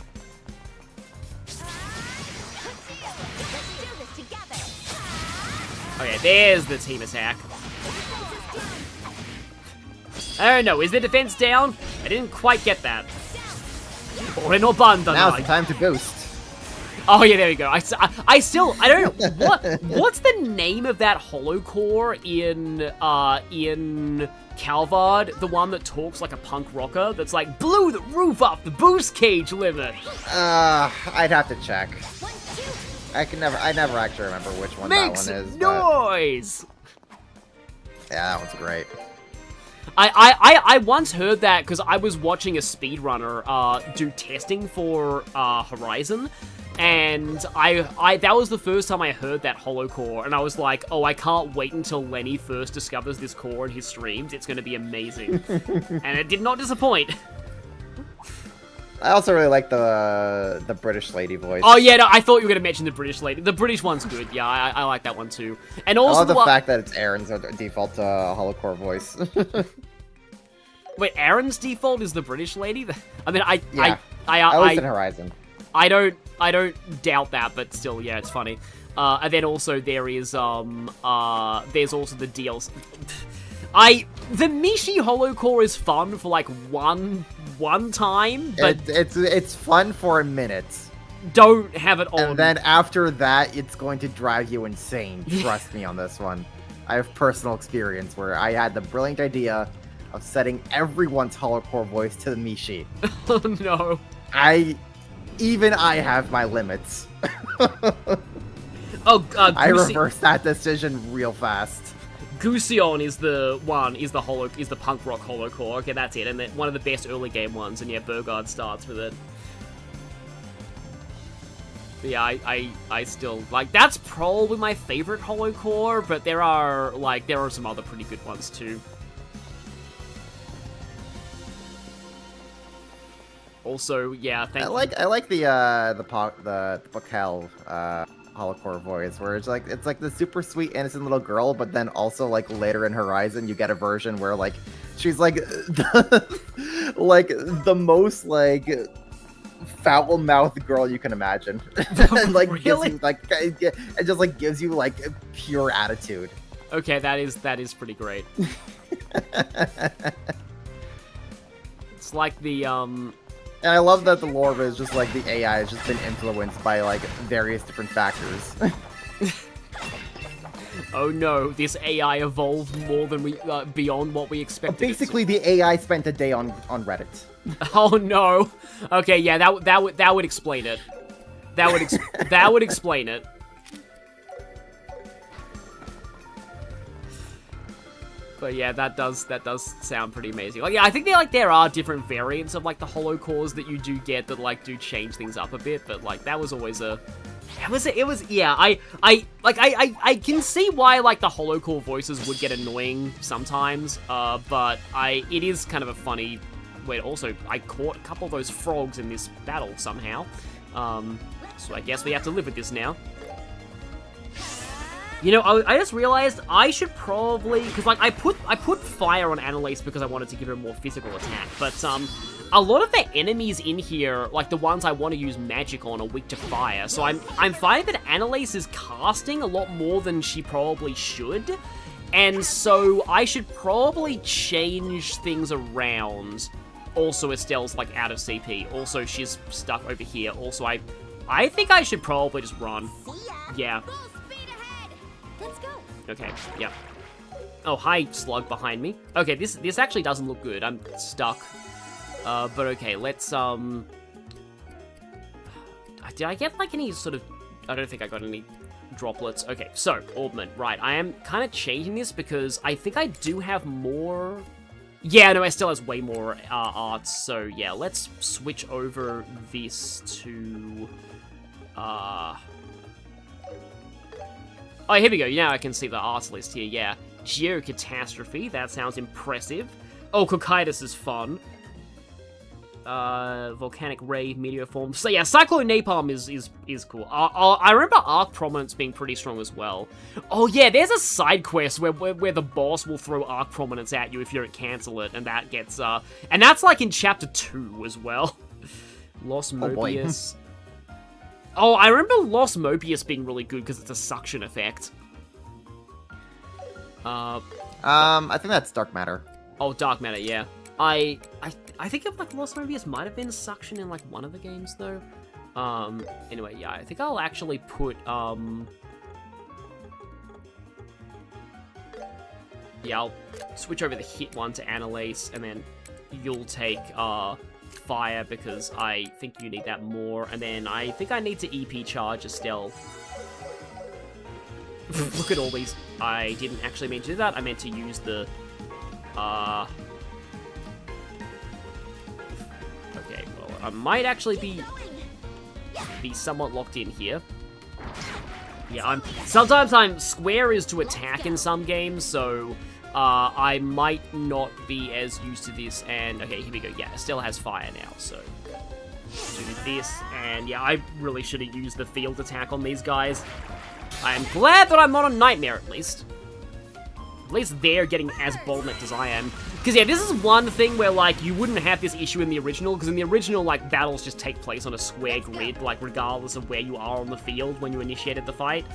Okay, there's the team attack. Oh no, is the defense down? I didn't quite get that. Now's the time to boost. Oh yeah, there we go. I don't know what's the name of that holocore in Calvard, the one that talks like a punk rocker that's like blew the roof off the boost cage limit. I'd have to check. I never actually remember which one Makes that one is. Noise. But... yeah, that one's great. I once heard that because I was watching a speedrunner do testing for Horizon, and that was the first time I heard that holocore, and I was like, oh, I can't wait until Lenny first discovers this core in his streams. It's going to be amazing. And it did not disappoint. I also really like the British lady voice. Oh yeah, no, I thought you were going to mention the British lady. The British one's good. Yeah, I like that one too. And also I love the fact that it's Aaron's default holocore voice. Wait, Aaron's default is the British lady? I mean, at least in Horizon. I don't doubt that, but still, yeah, it's funny. And then also there is there's also the DLC. The Mishi holocore is fun for like one time, but it's fun for a minute. Don't have it on. And then after that, it's going to drive you insane. Trust me on this one. I have personal experience where I had the brilliant idea of setting everyone's holocore voice to the Mishi. Oh no. I have my limits. I reversed that decision real fast. Gusion is the punk rock holocore. Okay, that's it. And then one of the best early game ones, and yeah, Burgard starts with it. But yeah, I still like that's probably my favorite holocore, but there are some other pretty good ones too. Also, yeah, I like the Pakel holocore voice, where it's like the super sweet innocent little girl, but then also like later in Horizon you get a version where like she's like the most like foul-mouthed girl you can imagine. And like really? Gives you, it just like gives you like pure attitude. Okay, that is pretty great. It's like the And I love that the lore of it is just like the AI has just been influenced by like various different factors. Oh no, this AI evolved more than we beyond what we expected. Basically, the AI spent a day on Reddit. Oh no. Okay, yeah, that would explain it. that would explain it. But yeah, that does sound pretty amazing. Like, yeah, I think there are different variants of like the holo cores that you do get that like do change things up a bit. But like that was always yeah. I can see why like the holo core voices would get annoying sometimes. But it is kind of a funny way. Also, I caught a couple of those frogs in this battle somehow. So I guess we have to live with this now. You know, I just realized I should probably, because like I put fire on Annalise because I wanted to give her a more physical attack, but a lot of the enemies in here, like the ones I want to use magic on, are weak to fire. So I'm finding that Annalise is casting a lot more than she probably should, and so I should probably change things around. Also, Estelle's like out of CP. Also, she's stuck over here. Also, I think I should probably just run. Yeah. Let's go. Okay, yep. Oh, hi, slug behind me. Okay, this actually doesn't look good. I'm stuck. But okay, let's, did I get, like, any sort of... I don't think I got any droplets. Okay, so, Orbment, right. I am kind of changing this because I think I do have more... Yeah, no, I still has way more arts, so yeah, let's switch over this to... Oh, here we go. Now I can see the arts list here, yeah. Geocatastrophe, that sounds impressive. Oh, Cocytus is fun. Volcanic Ray, Meteor Form. So yeah, Cyclone Napalm is cool. I remember Arc Prominence being pretty strong as well. Oh yeah, there's a side quest where the boss will throw Arc Prominence at you if you don't cancel it, and that gets, and that's like in Chapter 2 as well. Lost Mobius. Oh, I remember Lost Mobius being really good because it's a suction effect. I think that's Dark Matter. Oh, Dark Matter, yeah. I think of like Lost Mobius might have been suction in like one of the games though. Anyway, yeah, I think I'll actually put yeah, I'll switch over the hit one to Annalise, and then you'll take fire because I think you need that more, and then I think I need to EP charge Estelle. Look at all these. I didn't actually mean to do that. I meant to use the okay, well, I might actually be somewhat locked in here. Yeah, sometimes square is to attack in some games, so I might not be as used to this, and okay, here we go. Yeah, Estelle has fire now, so do this, and yeah, I really should have used the field attack on these guys. I'm glad that I'm not a nightmare, at least. At least they're getting as bold-necked as I am. Because yeah, this is one thing where like you wouldn't have this issue in the original, because in the original like battles just take place on a square grid, like regardless of where you are on the field when you initiated the fight.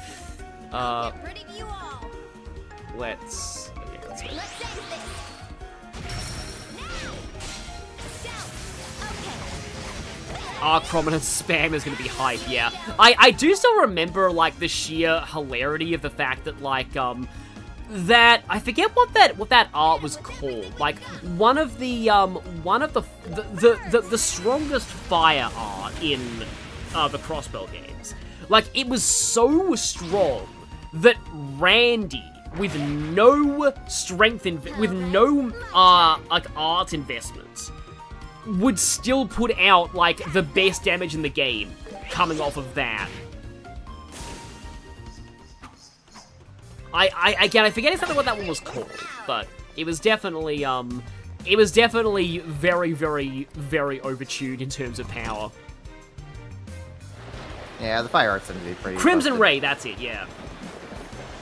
Let's go. Arc Prominence spam is going to be hype, yeah. I do still remember, like, the sheer hilarity of the fact that, like, that, I forget what that art was called. Like, one of the strongest fire art in, the Crossbell games. Like, it was so strong that Randy, with no strength, with no, like, art investments, would still put out, like, the best damage in the game coming off of that. I forget exactly what that one was called, but it was definitely very, very, very overtuned in terms of power. Yeah, the fire arts seem to be pretty... Crimson busted. Ray, that's it, yeah.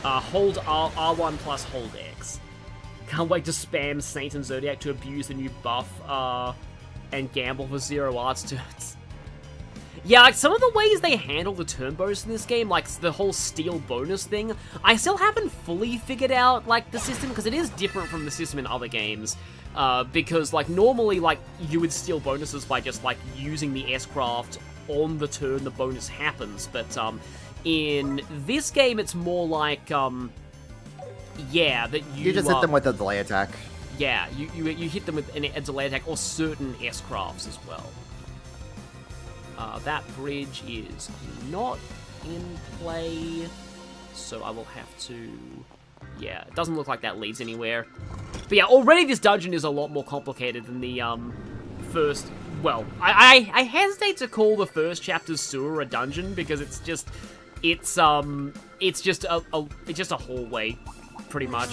Hold R1 plus hold X. Can't wait to spam Saint and Zodiac to abuse the new buff, and gamble for 0 arts turns. Yeah, like, some of the ways they handle the turn bonus in this game, like, the whole steal bonus thing, I still haven't fully figured out, like, the system, because it is different from the system in other games, because, like, normally, like, you would steal bonuses by just, like, using the S-Craft on the turn the bonus happens, but, in this game, it's more like, yeah, that you just hit them with a delay attack. Yeah, you hit them with a delay attack or certain S-Crafts as well. That bridge is not in play, so I will have to... Yeah, it doesn't look like that leads anywhere. But yeah, already this dungeon is a lot more complicated than the first... Well, I hesitate to call the first chapter's sewer a dungeon because it's just a hallway, pretty much.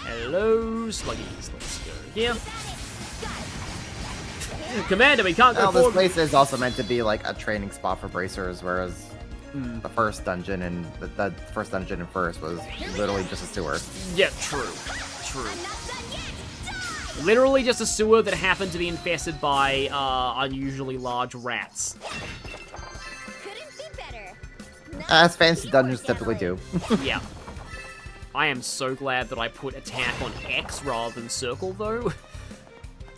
Hello, sluggies. Let's go here. Commander, we can't go Well, this forward. place is also meant to be like a training spot for bracers, whereas the first dungeon and the first dungeon and first was literally just a sewer. Yeah, true. Literally just a sewer that happened to be infested by unusually large rats. Couldn't be better. As fancy dungeons typically do. Yeah. I am so glad that I put attack on X rather than circle, though.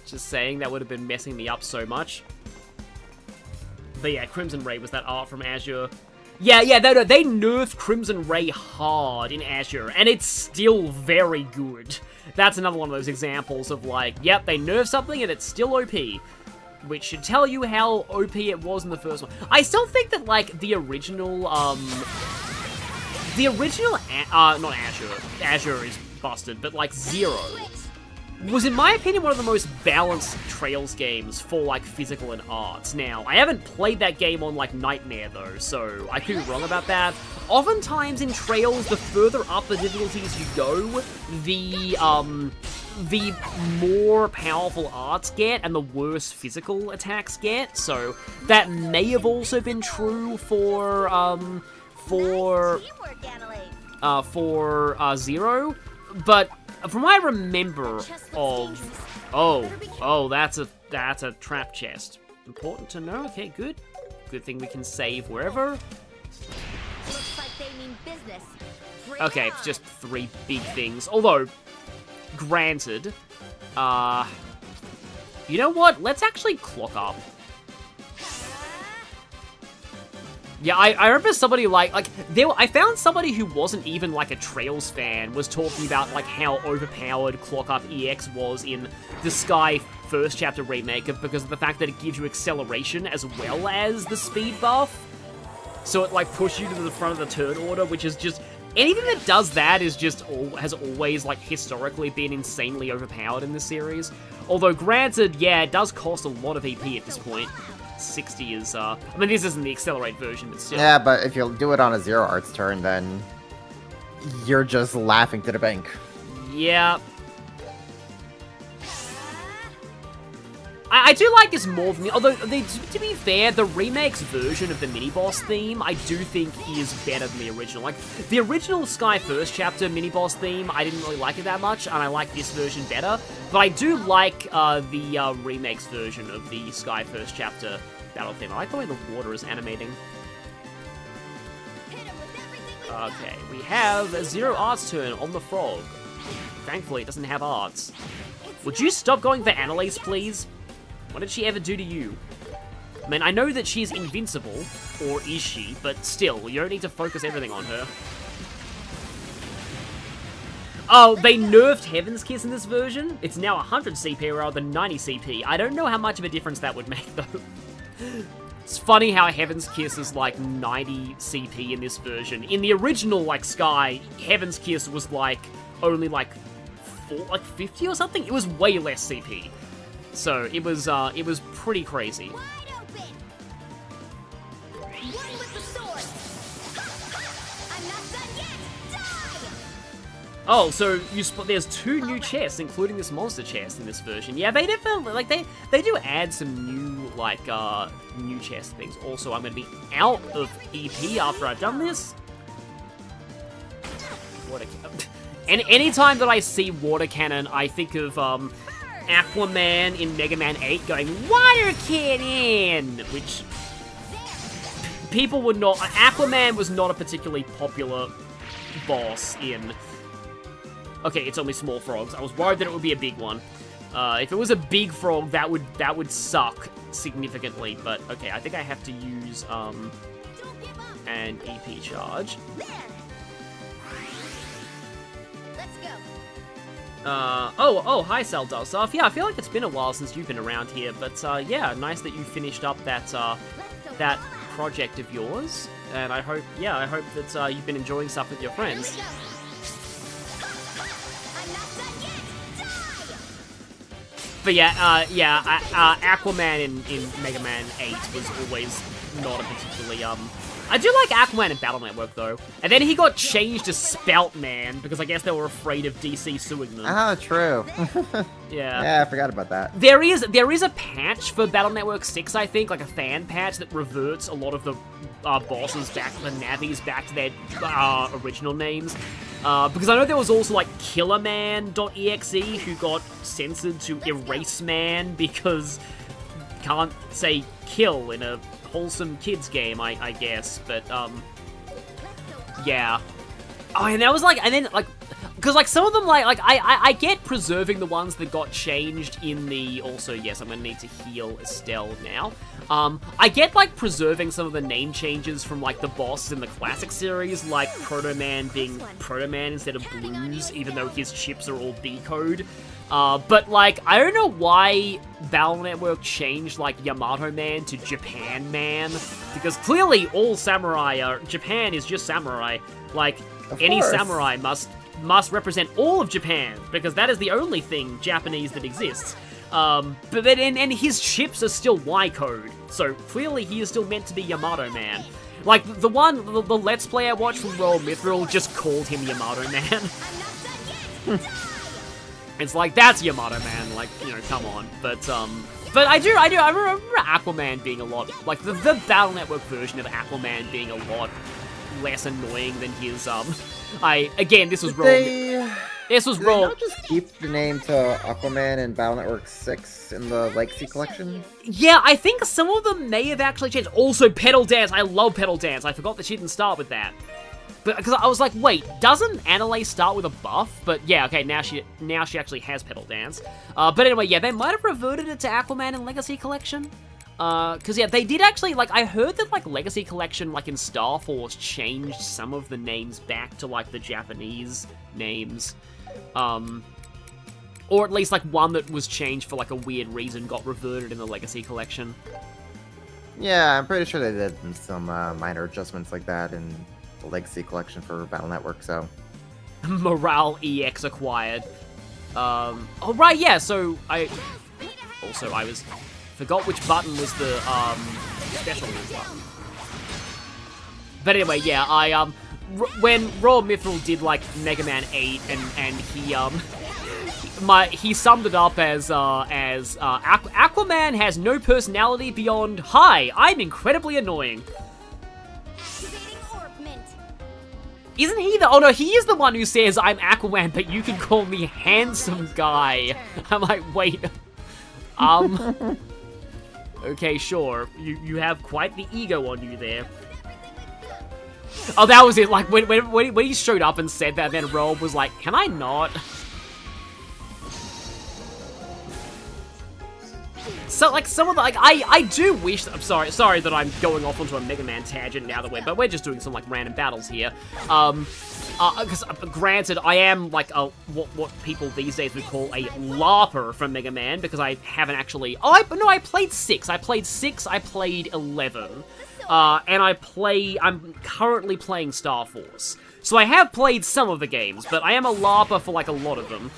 Just saying, that would have been messing me up so much. But yeah, Crimson Ray was that art from Azure. Yeah, they nerfed Crimson Ray hard in Azure, and it's still very good. That's another one of those examples of like, yep, they nerfed something and it's still OP. Which should tell you how OP it was in the first one. I still think that, like, the original, not Azure. Azure is busted, but, like, Zero was, in my opinion, one of the most balanced Trails games for, like, physical and arts. Now, I haven't played that game on, like, Nightmare, though, so I could be wrong about that. Oftentimes in Trails, the further up the difficulties you go, the more powerful arts get and the worse physical attacks get. So that may have also been true for Zero, but from what I remember of that's a trap chest. Important to know. Okay, good. Good thing we can save wherever. Looks like they mean business. Okay, it's just 3 big things. Although, granted, you know what? Let's actually clock up. Yeah, I remember somebody I found somebody who wasn't even like a Trails fan was talking about like how overpowered Clock Up EX was in the Sky First Chapter remake because of the fact that it gives you acceleration as well as the speed buff. So it like pushes you to the front of the turn order, which is just anything that does that is just has always like historically been insanely overpowered in this series. Although granted, yeah, it does cost a lot of EP at this point. 60 is, I mean, this isn't the Accelerate version, but still. Yeah, but if you do it on a Zero Arts turn, then you're just laughing to the bank. Yeah. I do like this more than although, to be fair, the remake's version of the mini-boss theme, I do think is better than the original. Like, the original Sky First Chapter mini-boss theme, I didn't really like it that much, and I like this version better. But I do like the remake's version of the Sky First Chapter battle theme. I like the way the water is animating. Okay, we have a Zero Arts turn on the frog. Thankfully, it doesn't have arts. Would you stop going for Annalise, please? What did she ever do to you? I mean, I know that she's invincible, or is she, but still, you don't need to focus everything on her. Oh, they nerfed Heaven's Kiss in this version? It's now 100 CP rather than 90 CP. I don't know how much of a difference that would make, though. It's funny how Heaven's Kiss is like 90 CP in this version. In the original, like, Sky, Heaven's Kiss was like, only like 50 or something? It was way less CP. So it was pretty crazy. Oh, so there's 2 new chests, including this monster chest in this version. Yeah, they definitely, like, they do add some new, like, new chest things. Also, I'm gonna be out of EP after I've done this. And anytime that I see water cannon, I think of, Aquaman in Mega Man 8 going, "Water cannon!" Which people would not... Aquaman was not a particularly popular boss in... Okay, it's only small frogs. I was worried that it would be a big one. If it was a big frog, that would suck significantly. But, okay, I think I have to use, an EP charge. Oh, hi, Saldosoff. Yeah, I feel like it's been a while since you've been around here, but, yeah, nice that you finished up that project of yours, and I hope that, you've been enjoying stuff with your friends. But yeah, Aquaman in Mega Man 8 was always not a particularly, I do like Aquaman in Battle Network, though. And then he got changed to Spout Man, because I guess they were afraid of DC suing them. Oh, true. Yeah. Yeah, I forgot about that. There is a patch for Battle Network 6, I think, like a fan patch that reverts a lot of the bosses back, the navis back to their original names. Because I know there was also, like, Killerman.exe, who got censored to Erase Man, because can't say kill in a wholesome kids game, I guess, but, yeah. Oh, and that was, like, and then, like, because, like, some of them, like, I get preserving the ones that got changed in the, also, yes, I'm gonna need to heal Estelle now. I get, like, preserving some of the name changes from, like, the bosses in the classic series, like Proto Man being Proto Man instead of Blues, even though his chips are all B code. But, like, I don't know why Battle Network changed, like, Yamato Man to Japan Man, because clearly all samurai are, Japan is just samurai. Like, any samurai must represent all of Japan, because that is the only thing Japanese that exists. But then, and his chips are still Y code, so clearly he is still meant to be Yamato Man. Like, the Let's Play I watched from Royal Mithril just called him Yamato Man. It's like, that's Yamato Man, like, you know, come on. But I remember Aquaman being a lot, like, the Battle Network version of Aquaman being a lot less annoying than his, again, this was Royal... This was Royal... Did they not just keep the name to Aquaman and Battle Network 6 in the Legacy Collection? Yeah, I think some of them may have actually changed. Also, Pedal Dance, I love Pedal Dance. I forgot that she didn't start with that. But because I was like, wait, doesn't Annalay start with a buff? But yeah, okay, now she actually has Pedal Dance. But anyway, yeah, they might have reverted it to Aquaman in Legacy Collection. Because yeah, they did actually, like, I heard that, like, Legacy Collection, like, in Star Force changed some of the names back to, like, the Japanese names. Or at least, like, one that was changed for, like, a weird reason got reverted in the Legacy Collection. Yeah, I'm pretty sure they did some minor adjustments like that in the Legacy Collection for Battle Network, so... Morale EX acquired. Oh, right, yeah, so I forgot which button was the, special moves button. But anyway, yeah, when Royal Mithril did, like, Mega Man 8, and he summed it up as Aquaman has no personality beyond, hi, I'm incredibly annoying. Isn't he the... Oh, no, he is the one who says, I'm Aquaman, but you can call me handsome guy. I'm like, wait. Okay, sure. You have quite the ego on you there. Oh, that was it. Like, when he showed up and said that, then Rob was like, can I not? So, like, some of the, like, I do wish that, I'm sorry that I'm going off onto a Mega Man tangent now that we're just doing some, like, random battles here. Because, granted, I am, like, what people these days would call a LARPer from Mega Man, because I haven't actually, I played 6. I played 6, I played 11. And I'm currently playing Star Force. So I have played some of the games, but I am a LARPer for, like, a lot of them.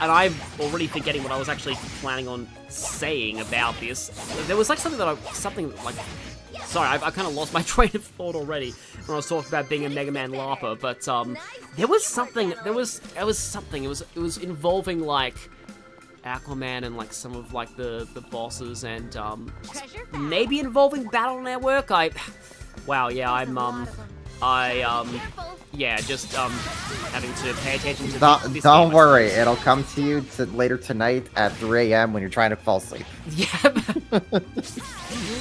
And I'm already forgetting what I was actually planning on saying about this. There was, like, something sorry, I kind of lost my train of thought already when I was talking about being a Mega Man LARPer, but, it was involving, like, Aquaman and, like, some of, like, the bosses, and, maybe involving Battle Network. Wow, yeah, just, having to pay attention to this Don't game. worry, it'll come to you later tonight at 3 a.m. when you're trying to fall asleep. Yeah.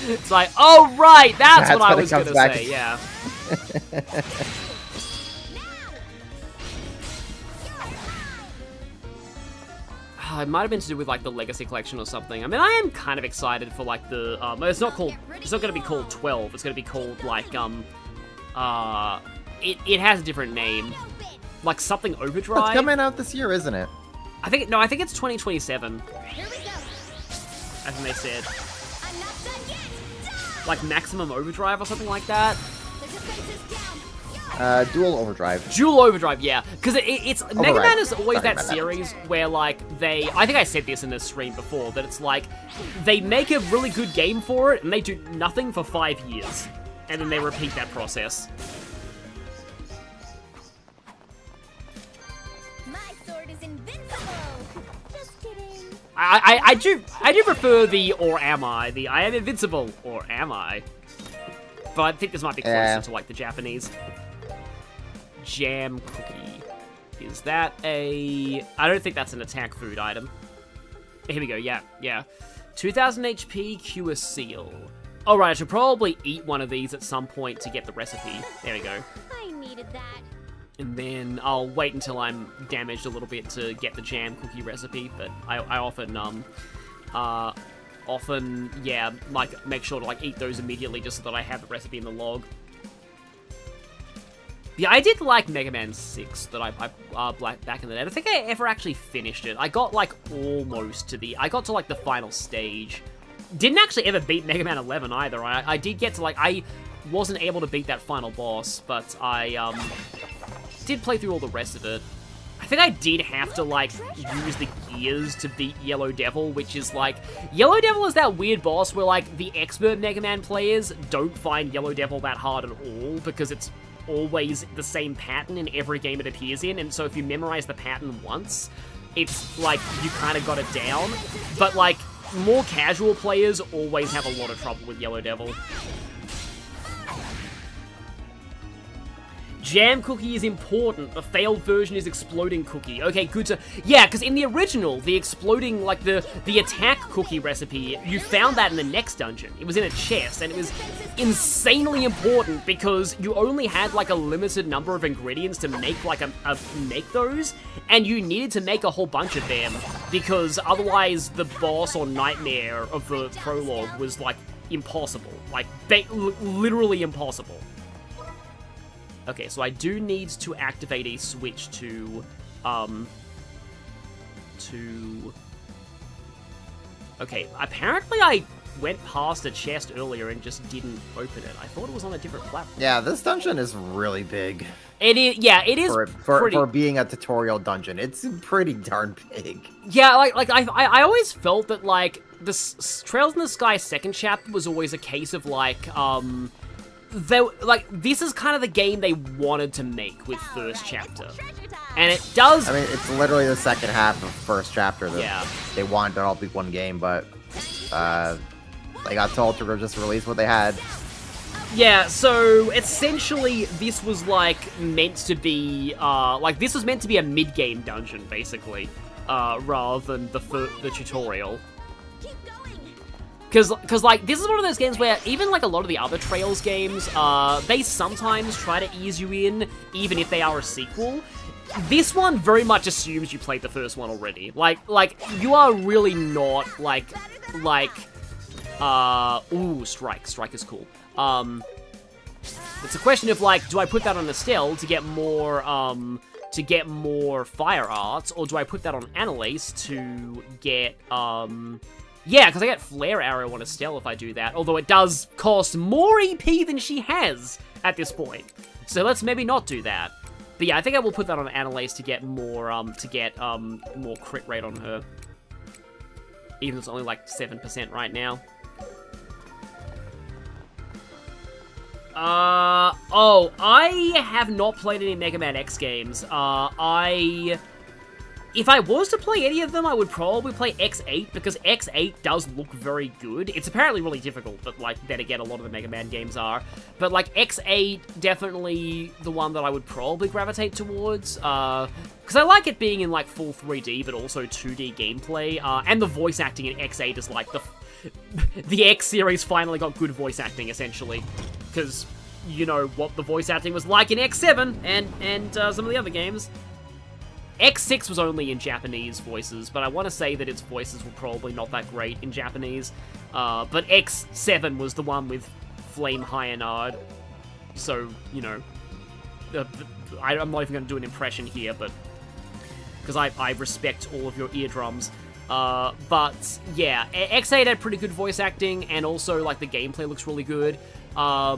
It's like, oh, right, that's what I was gonna say, yeah. It might have been to do with, like, the Legacy Collection or something. I mean, I am kind of excited for, like, the, it's not gonna be called 12, it's gonna be called, like, It has a different name. Like something Overdrive? It's coming out this year, isn't it? I think it's 2027. Here we go. I think they said. I'm not done yet. Like Maximum Overdrive or something like that. The defense is down. Dual Overdrive. Dual Overdrive, yeah. Because it's Mega Man is always Sorry, that my bad. series where, like, I think I said this in the stream before, that it's like, they make a really good game for it, and they do nothing for 5 years. And then they repeat that process. My sword is invincible. Just kidding. I do prefer the or am I, the I am invincible, or am I? But I think this might be closer to, like, the Japanese. Jam cookie. Is that a... I don't think that's an attack food item. Here we go, yeah. 2000 HP, cure seal. Alright, I should probably eat one of these at some point to get the recipe. There we go. I needed that. And then I'll wait until I'm damaged a little bit to get the jam cookie recipe, but I often, yeah, like, make sure to, like, eat those immediately just so that I have the recipe in the log. Yeah, I did like Mega Man 6 that I back in the day. I don't think I ever actually finished it. I got, like, almost to I got to, like, the final stage. Didn't actually ever beat Mega Man 11 either. I did get to, like, I wasn't able to beat that final boss, but I, did play through all the rest of it. I think I did have to, like, use the gears to beat Yellow Devil, which is, like... Yellow Devil is that weird boss where, like, the expert Mega Man players don't find Yellow Devil that hard at all, because it's always the same pattern in every game it appears in, and so if you memorize the pattern once, it's, like, you kind of got it down. But, like, more casual players always have a lot of trouble with Yellow Devil. Jam cookie is important. The failed version is exploding cookie. Okay, good to... Yeah, because in the original, the exploding, like, the attack cookie recipe, you found that in the next dungeon. It was in a chest, and it was insanely important because you only had, like, a limited number of ingredients to make, like, make those, and you needed to make a whole bunch of them because otherwise the boss or nightmare of the prologue was, like, impossible. Like, literally impossible. Okay, so I do need to activate a switch to... Okay, apparently I went past a chest earlier and just didn't open it. I thought it was on a different platform. Yeah, this dungeon is really big. It is, yeah, it is for being a tutorial dungeon. It's pretty darn big. Yeah, like I always felt that, like, the Trails in the Sky second chapter was always a case of, like, this is kind of the game they wanted to make with first chapter. And it does... I mean, it's literally the second half of first chapter that yeah. They wanted to all be one game, but they got told to just release what they had. Yeah, so essentially this was, like, meant to be, this was meant to be a mid-game dungeon, basically, rather than the tutorial. Because, like, this is one of those games where even, like, a lot of the other Trails games, they sometimes try to ease you in, even if they are a sequel. This one very much assumes you played the first one already. Like, you are really not, ooh, Strike. Strike is cool. It's a question of, like, do I put that on Estelle to get more fire arts, or do I put that on Annalise to get, yeah, because I get Flare Arrow on Estelle if I do that, although it does cost more EP than she has at this point. So let's maybe not do that. But yeah, I think I will put that on Annalise to get more, more crit rate on her. Even though it's only like 7% right now. I have not played any Mega Man X games. If I was to play any of them, I would probably play X8, because X8 does look very good. It's apparently really difficult, but, like, then again, a lot of the Mega Man games are. But, like, X8, definitely the one that I would probably gravitate towards, because I like it being in, like, full 3D, but also 2D gameplay, and the voice acting in X8 is, like, the X series finally got good voice acting, essentially, because you know what the voice acting was like in X7, and some of the other games. X6 was only in Japanese voices, but I want to say that its voices were probably not that great in Japanese. But X7 was the one with Flame Hyanard. so, you know, I'm not even going to do an impression here, but because I respect all of your eardrums. But yeah, X8 had pretty good voice acting, and also like the gameplay looks really good. Yeah,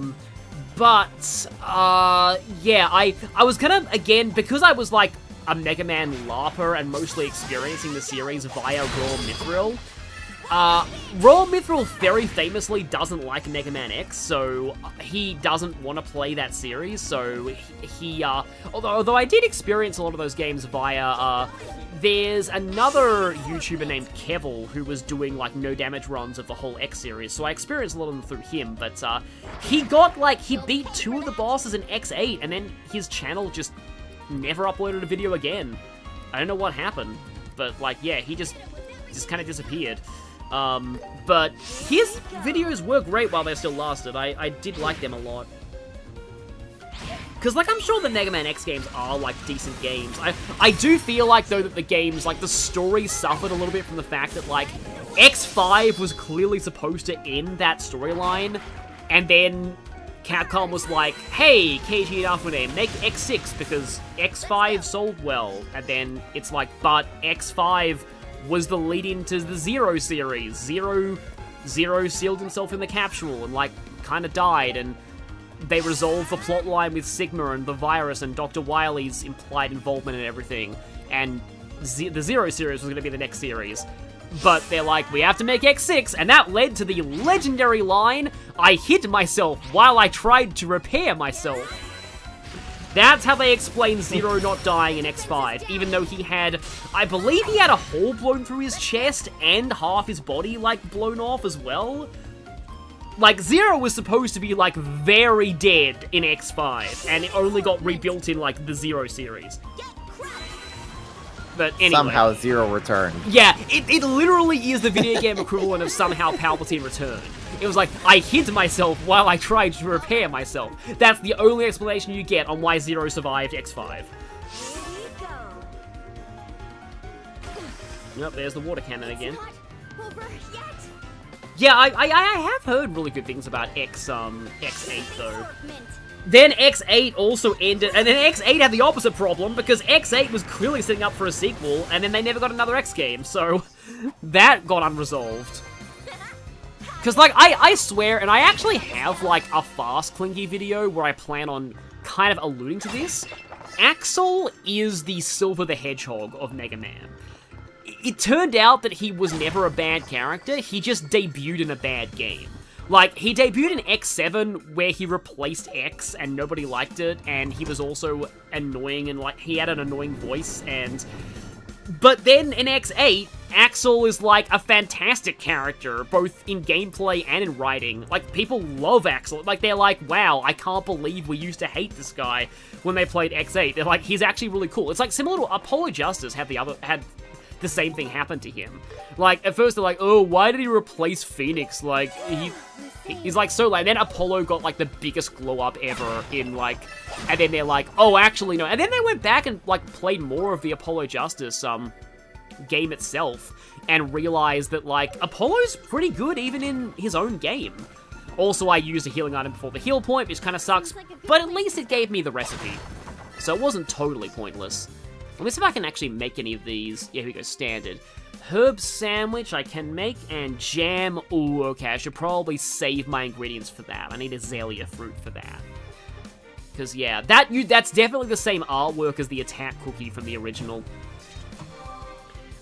I was gonna, again, because I was like a Mega Man LARPer and mostly experiencing the series via Raw Mithril. Raw Mithril very famously doesn't like Mega Man X, so he doesn't want to play that series, so he although I did experience a lot of those games via, there's another YouTuber named Kevel who was doing, like, no damage runs of the whole X series, so I experienced a lot of them through him, but, he got, like, he beat 2 of the bosses in X8, and then his channel just never uploaded a video again. I don't know what happened, but, like, yeah, he just kind of disappeared. But his videos were great while they still lasted. I did like them a lot. Because, like, I'm sure the Mega Man X games are, like, decent games. I do feel like, though, that the games, like, the story suffered a little bit from the fact that, like, X5 was clearly supposed to end that storyline, and then Capcom was like, hey, Keiji Inafune, make X6 because X5 sold well. And then it's like, but X5 was the lead-in to the Zero series. Zero sealed himself in the capsule and, like, kind of died, and they resolved the plotline with Sigma and the virus and Dr. Wily's implied involvement in everything, and the Zero series was going to be the next series. But they're like, we have to make X6, and that led to the legendary line, I hit myself while I tried to repair myself. That's how they explain Zero not dying in X5, even though he had, I believe he had a hole blown through his chest and half his body, like, blown off as well. Like, Zero was supposed to be, like, very dead in X5, and it only got rebuilt in, like, the Zero series. But anyway. Somehow Zero returned. Yeah, it literally is the video game equivalent of somehow Palpatine returned. It was like, I hit myself while I tried to repair myself. That's the only explanation you get on why Zero survived X5. Yep, there's the water cannon again. Yeah, I have heard really good things about X8 though. Then X8 also ended, and then X8 had the opposite problem, because X8 was clearly setting up for a sequel, and then they never got another X game, so that got unresolved. Because, like, I swear, and I actually have, like, a Fast Clinky video where I plan on kind of alluding to this. Axel is the Silver the Hedgehog of Mega Man. It turned out that he was never a bad character, he just debuted in a bad game. Like, he debuted in X7, where he replaced X, and nobody liked it, and he was also annoying, and, like, he had an annoying voice, and... But then in X8, Axel is, like, a fantastic character, both in gameplay and in writing. Like, people love Axel. Like, they're like, wow, I can't believe we used to hate this guy when they played X8. They're like, he's actually really cool. It's, like, similar to Apollo Justice had the same thing happen to him. Like, at first they're like, oh, why did he replace Phoenix? Like, he's like so lame. Then Apollo got like the biggest glow up ever in like, and then they're like, oh, actually no. And then they went back and like played more of the Apollo Justice game itself and realized that like Apollo's pretty good even in his own game. Also, I used a healing item before the heal point, which kind of sucks, but at least it gave me the recipe. So it wasn't totally pointless. Let me see if I can actually make any of these. Yeah, here we go, standard. Herb sandwich I can make, and jam. Ooh, okay, I should probably save my ingredients for that. I need azalea fruit for that. Because, yeah, that's definitely the same artwork as the attack cookie from the original.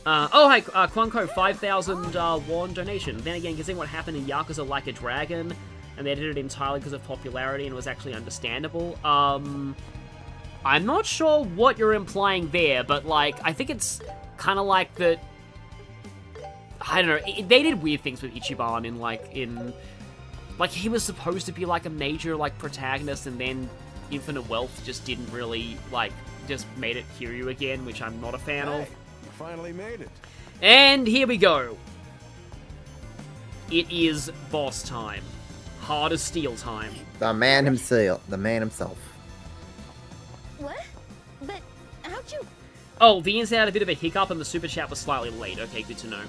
Oh, hi, Quanko, 5,000 won donation. Then again, considering what happened in Yakuza Like a Dragon, and they did it entirely because of popularity and it was actually understandable, I'm not sure what you're implying there, but, like, I think it's kind of like that... I don't know, they did weird things with Ichiban in, like, he was supposed to be, like, a major, like, protagonist, and then Infinite Wealth just didn't really, like, just made it Kiryu again, which I'm not a fan of. You finally made it. And here we go. It is boss time. Hard as steel time. The man himself. The man himself. What? But how'd you... Oh, the inside had a bit of a hiccup and the super chat was slightly late. Okay, good to know.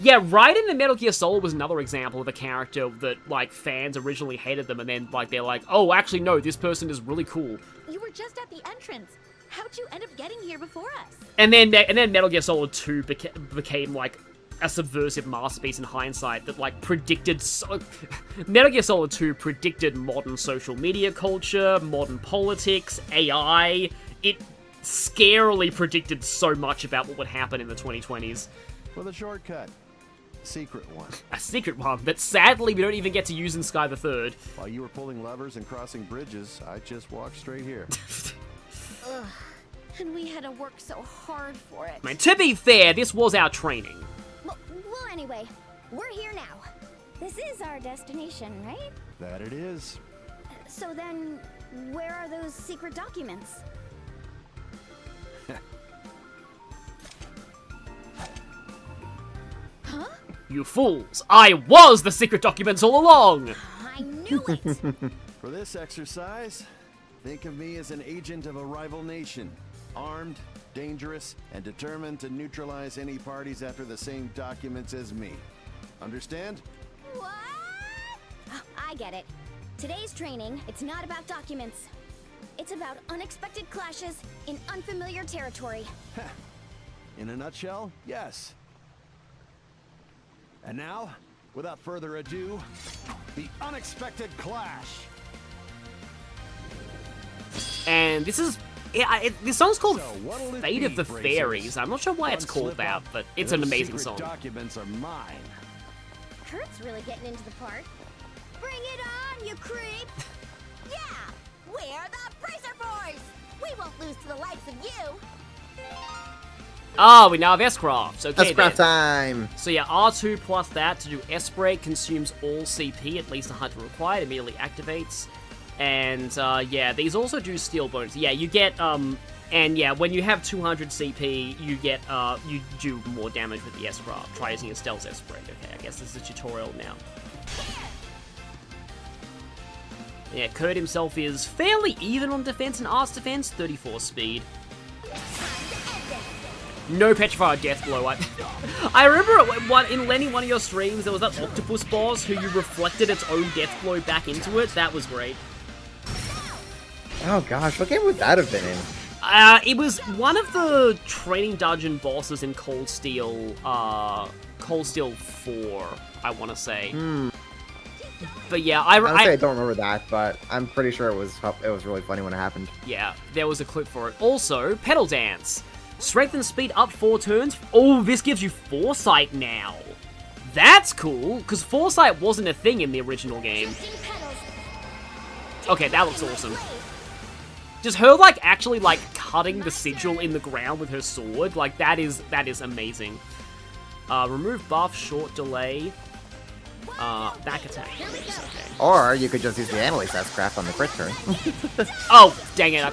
Yeah, Raiden in Metal Gear Solid was another example of a character that, like, fans originally hated them, and then, like, they're like, oh, actually, no, this person is really cool. You were just at the entrance. How'd you end up getting here before us? And then Metal Gear Solid 2 became, like, a subversive masterpiece in hindsight that, like, predicted... Metal Gear Solid 2 predicted modern social media culture, modern politics, AI. It scarily predicted so much about what would happen in the 2020s. With a shortcut. Secret one. A secret one that sadly we don't even get to use in Sky the Third. While you were pulling levers and crossing bridges, I just walked straight here. Ugh. And we had to work so hard for it. I mean, to be fair, this was our training. Well, anyway, we're here now. This is our destination, right? That it is. So then, where are those secret documents? Huh? You fools! I was the secret documents all along! I knew it! For this exercise, think of me as an agent of a rival nation. Armed, dangerous, and determined to neutralize any parties after the same documents as me. Understand? What? Oh, I get it. Today's training, it's not about documents. It's about unexpected clashes in unfamiliar territory. In a nutshell, yes. And now, without further ado, the unexpected clash. And this is... this song's called So Fate of the Fairies. I'm not sure why it's called that, but it's an amazing song. Documents are mine. Kurt's really getting into the part. Bring it on, you creep! Yeah! We're the Bracer Boys! We won't lose to the likes of you! Ah, we now have S-Crafts. Okay, S-Craft time! So yeah, R2 plus that to do S-Break consumes all CP, at least 100 required, immediately activates. And, yeah, these also do steel bones. Yeah, you get, and yeah, when you have 200 CP, you get, you do more damage with the S-Craft. Try using Estelle's S-Break. Okay, I guess this is a tutorial now. Yeah, Kurt himself is fairly even on defense and arts defense, 34 speed. No petrified death blow. I remember in Lenny, one of your streams, there was that octopus boss who you reflected its own death blow back into it. That was great. Oh gosh, what game would that have been in? It was one of the training dungeon bosses in Cold Steel 4, I want to say. But yeah, I don't remember that, but I'm pretty sure it was really funny when it happened. Yeah, there was a clip for it. Also, Pedal Dance. Strength and speed up 4 turns. Oh, this gives you Foresight now. That's cool, because Foresight wasn't a thing in the original game. Okay, that looks awesome. Just her, like, actually, like, cutting the sigil in the ground with her sword, like, that is amazing. Remove buff, short delay, back attack. Okay. Or you could just use the Annalise S-Craft on the crit turn. Oh, dang it.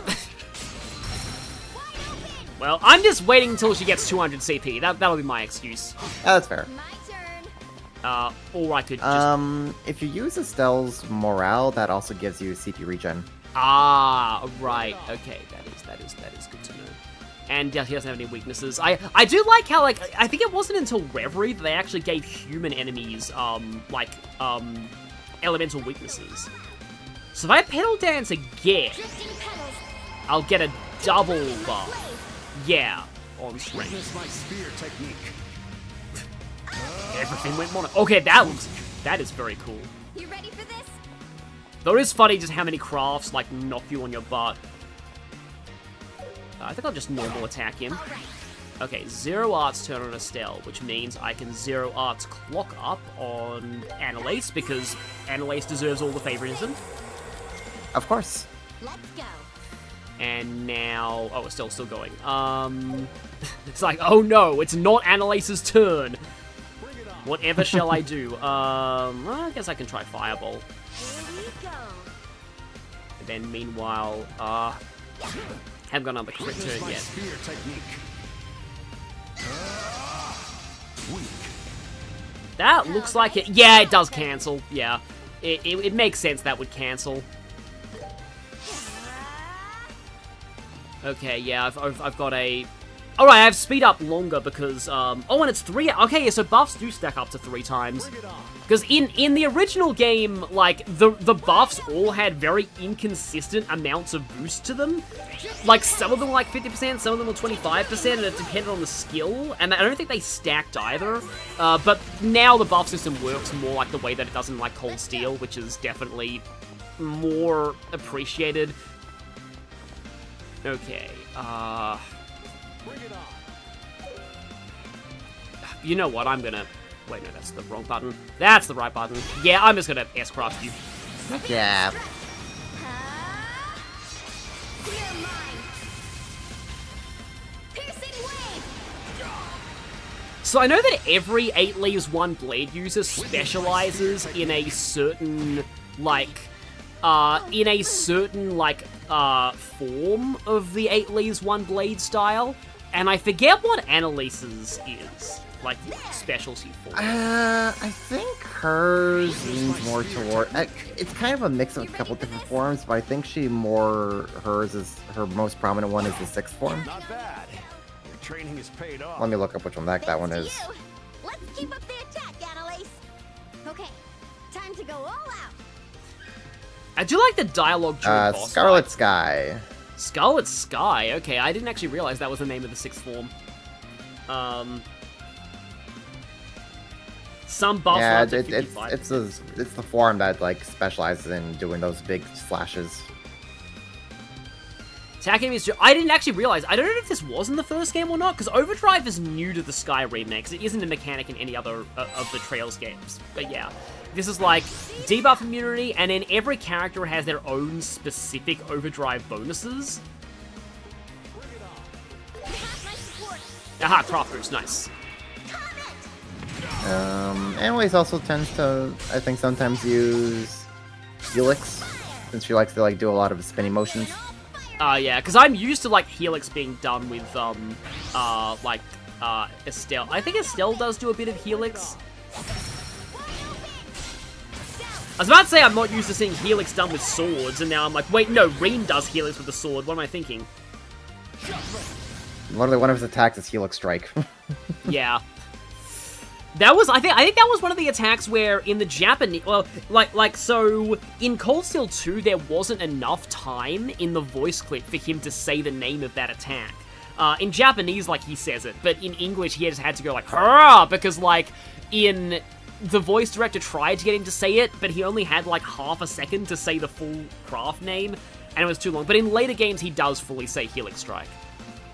Well, I'm just waiting until she gets 200 CP. That'll be my excuse. That's fair. Or I could just... if you use Estelle's Morale, that also gives you CP regen. Ah, right. Okay, that is good to know. And he doesn't have any weaknesses. I do like how, like, I think it wasn't until Reverie that they actually gave human enemies, elemental weaknesses. So if I Pedal Dance again, I'll get a double buff. Yeah, on strength. Everything went mono. Okay, that is very cool. You ready for this? Though it is funny just how many crafts, like, knock you on your butt. I think I'll just normal attack him. Okay, 0 arts turn on Estelle, which means I can 0 arts clock up on Annalise, because Annalise deserves all the favoritism. Of course. Let's go. And now... Oh, Estelle's still going. It's like, oh no, it's not Annalise's turn. Whatever shall I do? Well, I guess I can try Fireball. Here we go. And then meanwhile, haven't got another crit turn yet. That looks like it. Yeah, it does cancel. Yeah, it makes sense that would cancel. Okay, yeah, I've got a Alright, I have speed up longer because, oh, and it's 3, okay, yeah, so buffs do stack up to 3 times. Because in the original game, like, the buffs all had very inconsistent amounts of boost to them. Like, some of them were like 50%, some of them were 25%, and it depended on the skill, and I don't think they stacked either. But now the buff system works more like the way that it does in, like, Cold Steel, which is definitely more appreciated. Okay, you know what, I'm gonna... Wait, no, that's the wrong button. That's the right button. Yeah, I'm just gonna S-craft you. Yeah. So I know that every 8 Leaves 1 Blade user specializes in a certain, like, form of the 8 Leaves 1 Blade style, and I forget what Annalise's is. Like, specialty form. I think hers leans more toward... it's kind of a mix of a couple different forms, but I think hers is... Her most prominent one is the 6th form. Not bad. Your training is paid off. Let me look up which one that one is. Let's keep up the attack, Annalise. Okay, time to go all out. I do like the dialogue during boss Scarlet fights. Sky. Scarlet Sky? Okay, I didn't actually realize that was the name of the 6th form. Some buffs Yeah, are up to 55. it's the form that, like, specializes in doing those big slashes. Attack enemies. I didn't actually realize. I don't know if this was in the first game or not, because Overdrive is new to the Sky remakes. It isn't a mechanic in any other of the Trails games. But yeah, this is like debuff immunity, and then every character has their own specific Overdrive bonuses. Aha, craft boost, nice. Annalise also tends to, I think, sometimes use Helix, since she likes to, like, do a lot of spinning motions. Yeah, because I'm used to, like, Helix being done with, Estelle. I think Estelle does do a bit of Helix. I was about to say I'm not used to seeing Helix done with swords, and now I'm like, wait, no, Rean does Helix with the sword. What am I thinking? One of his attacks is Helix Strike. Yeah. That was, I think that was one of the attacks where in the Japanese, well, so in Cold Steel 2, there wasn't enough time in the voice clip for him to say the name of that attack. In Japanese, like, he says it, but in English, he just had to go like, hurrah, because, like, the voice director tried to get him to say it, but he only had, like, half a second to say the full craft name, and it was too long. But in later games, he does fully say Helix Strike.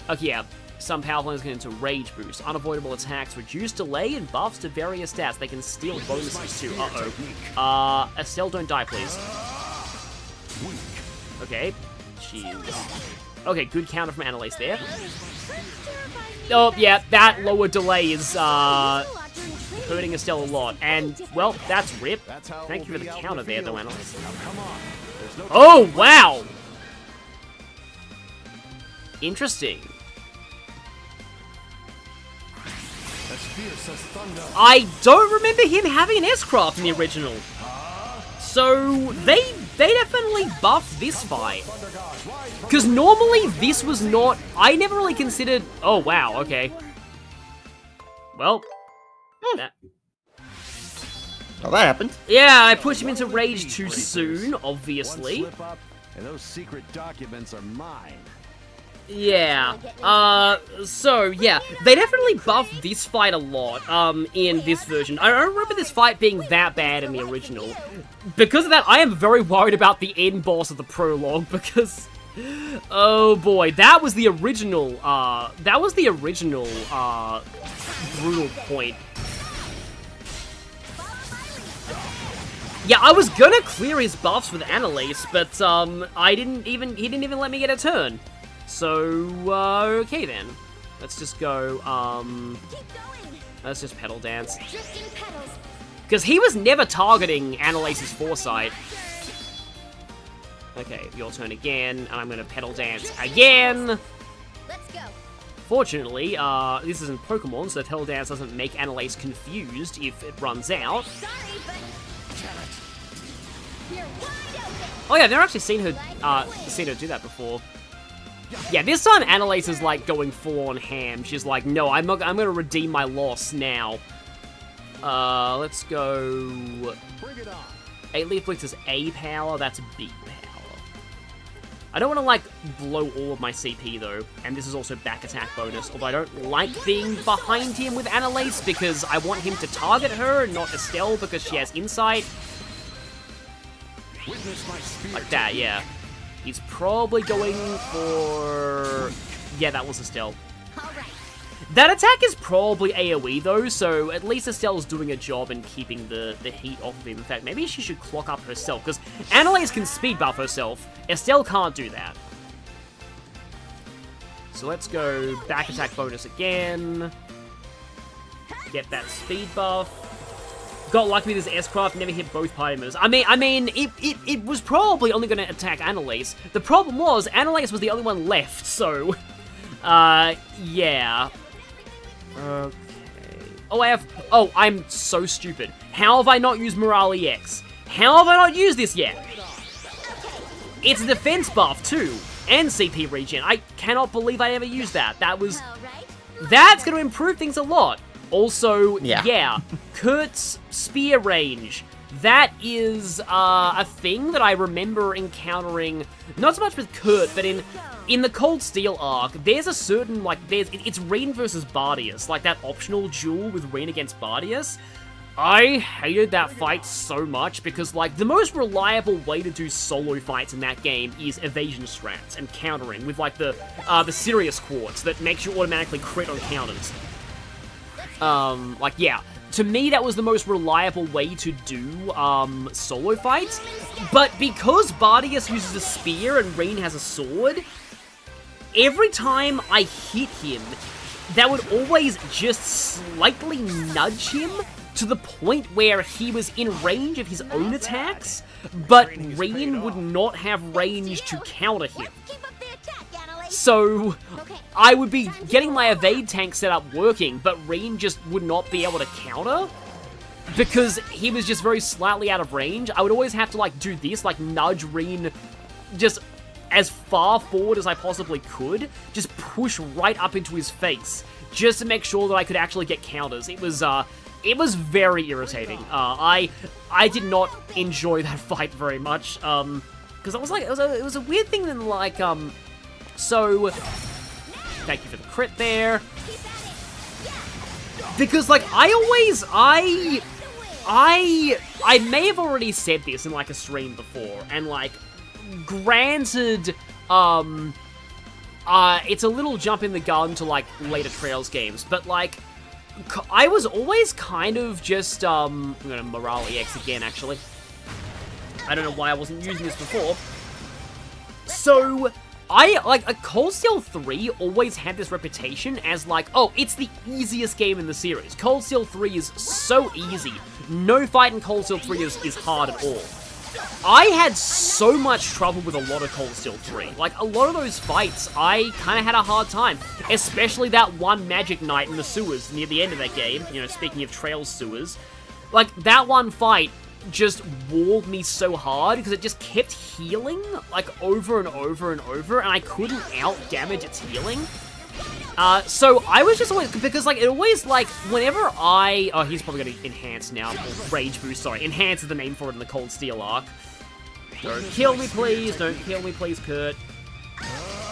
Okay, yeah. Some power plans get into Rage Boost. Unavoidable attacks reduce delay and buffs to various stats. They can steal bonuses too. Uh-oh. Estelle, don't die, please. Okay. Okay, good counter from Annalise there. Oh, yeah, that lower delay is, hurting Estelle a lot. And, well, that's RIP. Thank you for the counter there, though, Annalise. Oh, wow! Interesting. I don't remember him having an S-Craft in the original. So, they definitely buffed this fight. Because normally this was not... I never really considered... Oh, wow, okay. Well... That... Well, that happened. Yeah, I pushed him into Rage too soon, obviously. And those secret documents are mine. Yeah, so, yeah, they definitely buffed this fight a lot, in this version. I don't remember this fight being that bad in the original. Because of that, I am very worried about the end boss of the prologue, because, oh boy, that was the original, brutal point. Yeah, I was gonna clear his buffs with Annalise, but, he didn't even let me get a turn. So, okay then. Let's just go, let's just pedal dance. Because he was never targeting Annalise's foresight. Okay, your turn again, and I'm gonna pedal dance again! Let's go. Fortunately, this isn't Pokemon, so pedal dance doesn't make Annalise confused if it runs out. Sorry, but... You're wide open. Oh yeah, I've never actually seen her do that before. Yeah, this time Annalise is like going full on ham. She's like, no, I'm gonna redeem my loss now. Let's go. Bring it on. 8-Leaf Blitz is A power, that's B power. I don't want to, like, blow all of my CP, though, and this is also back attack bonus, although I don't like being behind him with Annalise, because I want him to target her and not Estelle, because she has insight. Like that, yeah. He's probably going for... Yeah, that was Estelle. That attack is probably AoE, though, so at least Estelle's doing a job in keeping the heat off of him. In fact, maybe she should clock up herself, because Annalise can speed buff herself. Estelle can't do that. So let's go back attack bonus again. Get that speed buff. Got lucky with his S-Craft, never hit both party members. I mean, it was probably only going to attack Annalise. The problem was, Annalise was the only one left, so... yeah. Okay. Oh, I'm so stupid. How have I not used Morale EX? How have I not used this yet? It's a defense buff, too. And CP regen. I cannot believe I ever used that. That's going to improve things a lot. Also, yeah, Kurt's spear range. That is a thing that I remember encountering, not so much with Kurt, but in the Cold Steel arc, there's a certain, like, it's Reen versus Bardius, like that optional duel with Reen against Bardius. I hated that fight so much because, like, the most reliable way to do solo fights in that game is evasion strats and countering with, like, the Sirius Quartz that makes you automatically crit on counters. Like, yeah. To me, that was the most reliable way to do, solo fights. But because Bardius uses a spear and Reen has a sword, every time I hit him, that would always just slightly nudge him to the point where he was in range of his own attacks, but Reen would not have range to counter him. So, I would be getting my evade tank set up working, but Reen just would not be able to counter, because he was just very slightly out of range. I would always have to, like, do this, like, nudge Reen just as far forward as I possibly could, just push right up into his face, just to make sure that I could actually get counters. It was very irritating. I did not enjoy that fight very much, because it was like, it was a weird thing that, like, so, thank you for the crit there. Because, like, I may have already said this in, like, a stream before, and, like, granted, it's a little jump in the gun to, like, later Trails games, but, like, I was always kind of just, I'm gonna Morale EX again, actually. I don't know why I wasn't using this before. So... Cold Steel 3 always had this reputation as, like, oh, it's the easiest game in the series. Cold Steel 3 is so easy. No fight in Cold Steel 3 is hard at all. I had so much trouble with a lot of Cold Steel 3. Like, a lot of those fights, I kind of had a hard time. Especially that one Magic Knight in the sewers near the end of that game. You know, speaking of Trails sewers. Like, that one fight just walled me so hard because it just kept healing, like, over and over and over, and I couldn't out-damage its healing. So I was just always, because, like, it always, like, whenever oh, he's probably going to enhance now, or Rage Boost, sorry, enhance is the name for it in the Cold Steel arc. Don't kill me, please, don't kill me, please, Kurt.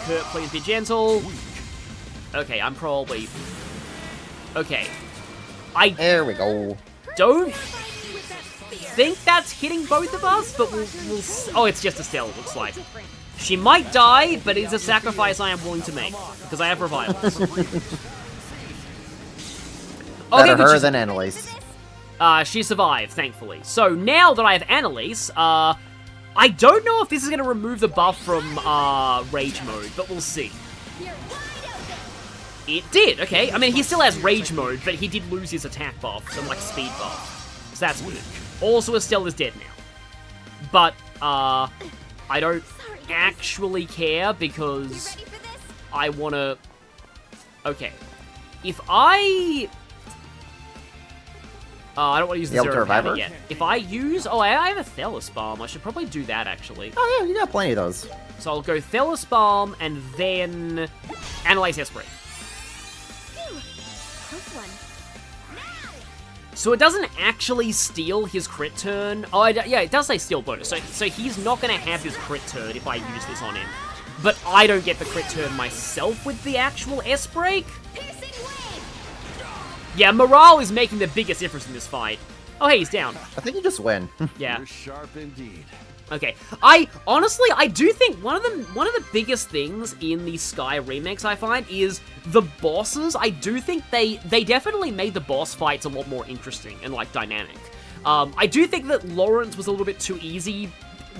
Kurt, please be gentle. Okay, I'm probably... Okay. There we go. Don't think that's hitting both of us, but we'll oh, it's just Estelle, it looks like. She might die, but it's a sacrifice I am willing to make, because I have revivals. Better her than Annalise. She survived, thankfully. So now that I have Annalise, I don't know if this is going to remove the buff from Rage Mode, but we'll see. It did, okay. I mean, he still has Rage Mode, but he did lose his attack buff, so like speed buff. So that's good. Also, Estelle is dead now. But, I don't actually care because I want to... Okay. If I... I don't want to use the The zero Ultra powder Reviver? yet. If I use... Oh, I have a Thelis Balm. I should probably do that, actually. Oh, yeah, you got plenty of those. So I'll go Thelis Balm and then Analyze Esprit. Close one. So it doesn't actually steal his crit turn. Oh, yeah, it does say steal bonus. So he's not going to have his crit turn if I use this on him. But I don't get the crit turn myself with the actual S-Break. Yeah, morale is making the biggest difference in this fight. Oh, hey, he's down. I think you just win. Yeah. You're sharp indeed. Okay. I do think one of the biggest things in the Sky remakes I find is the bosses. I do think they definitely made the boss fights a lot more interesting and like dynamic. I do think that Lawrence was a little bit too easy.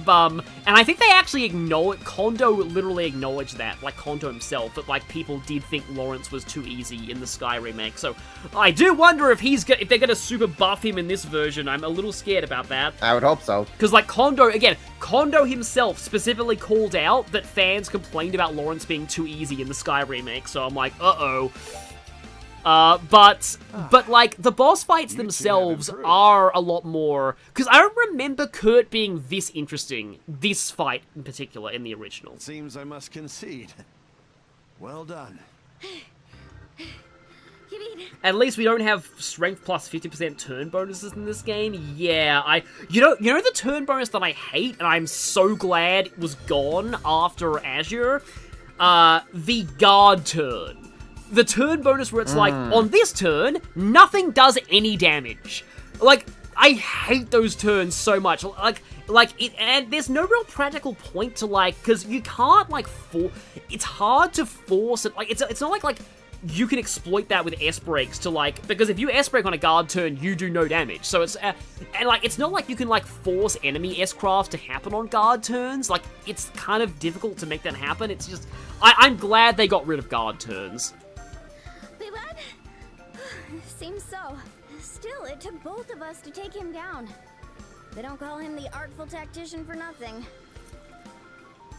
And I think they actually Kondo literally acknowledged that, like Kondo himself, that like people did think Lawrence was too easy in the Sky remake. So I do wonder if they're gonna super buff him in this version. I'm a little scared about that. I would hope so. Because like Kondo himself specifically called out that fans complained about Lawrence being too easy in the Sky remake. So I'm like, uh-oh. But like, the boss fights themselves are a lot more... Because I don't remember Kurt being this interesting, this fight in particular, in the original. It seems I must concede. Well done. At least we don't have strength plus 50% turn bonuses in this game. Yeah, you know the turn bonus that I hate, and I'm so glad it was gone after Azure? The guard turn. The turn bonus where it's like, on this turn, nothing does any damage. Like, I hate those turns so much. And there's no real practical point to, like, because you can't, like, it's hard to force it. Like, it's not like, you can exploit that with S-breaks to, like, because if you S-break on a guard turn, you do no damage. So it's, and, like, it's not like you can, like, force enemy S-crafts to happen on guard turns. Like, it's kind of difficult to make that happen. It's just, I'm glad they got rid of guard turns. Seems so. Still, it took both of us to take him down. They don't call him the artful tactician for nothing.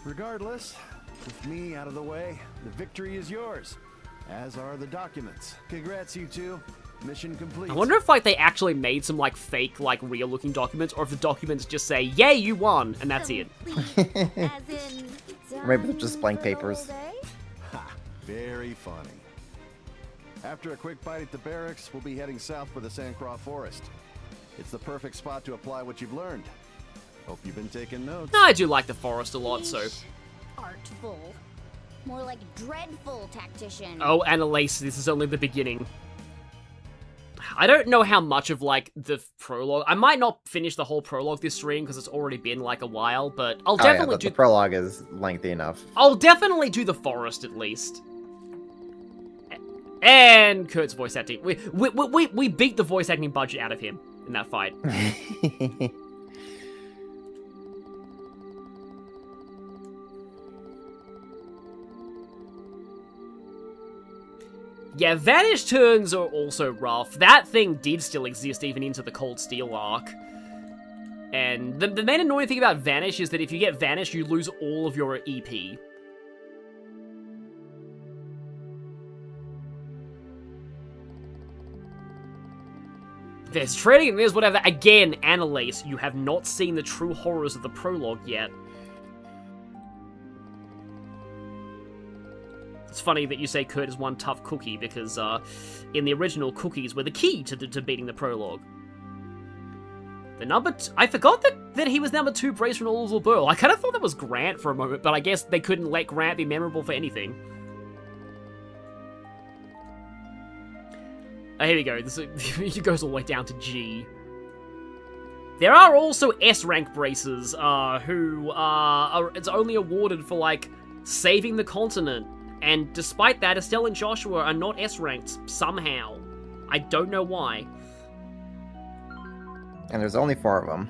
Regardless, with me out of the way, the victory is yours. As are the documents. Congrats, you two. Mission complete. I wonder if, like, they actually made some, like, fake, like, real-looking documents, or if the documents just say, yay, you won, and that's it. Maybe they're just blank papers. Ha! Very funny. After a quick bite at the barracks, we'll be heading south for the Sandcraw Forest. It's the perfect spot to apply what you've learned. Hope you've been taking notes. I do like the forest a lot, so... Artful. More like dreadful tactician. Oh, Annalise, this is only the beginning. I don't know how much of, like, the prologue... I might not finish the whole prologue this stream, because it's already been, like, a while, but I'll definitely do... The prologue is lengthy enough. I'll definitely do the forest, at least. And Kurt's voice acting. We beat the voice acting budget out of him in that fight. Yeah, Vanish turns are also rough. That thing did still exist even into the Cold Steel arc. And the main annoying thing about Vanish is that if you get Vanish, you lose all of your EP. There's trading, and there's whatever. Again, Annalise, you have not seen the true horrors of the prologue yet. It's funny that you say Kurt is one tough cookie, because in the original, cookies were the key to beating the prologue. I forgot that he was number 2 Bracer in Oliver Burl. I kind of thought that was Grant for a moment, but I guess they couldn't let Grant be memorable for anything. Oh, here we go. It goes all the way down to G. There are also S-rank bracers, who it's only awarded for, like, saving the continent. And despite that, Estelle and Joshua are not S-ranked somehow. I don't know why. And there's only 4 of them.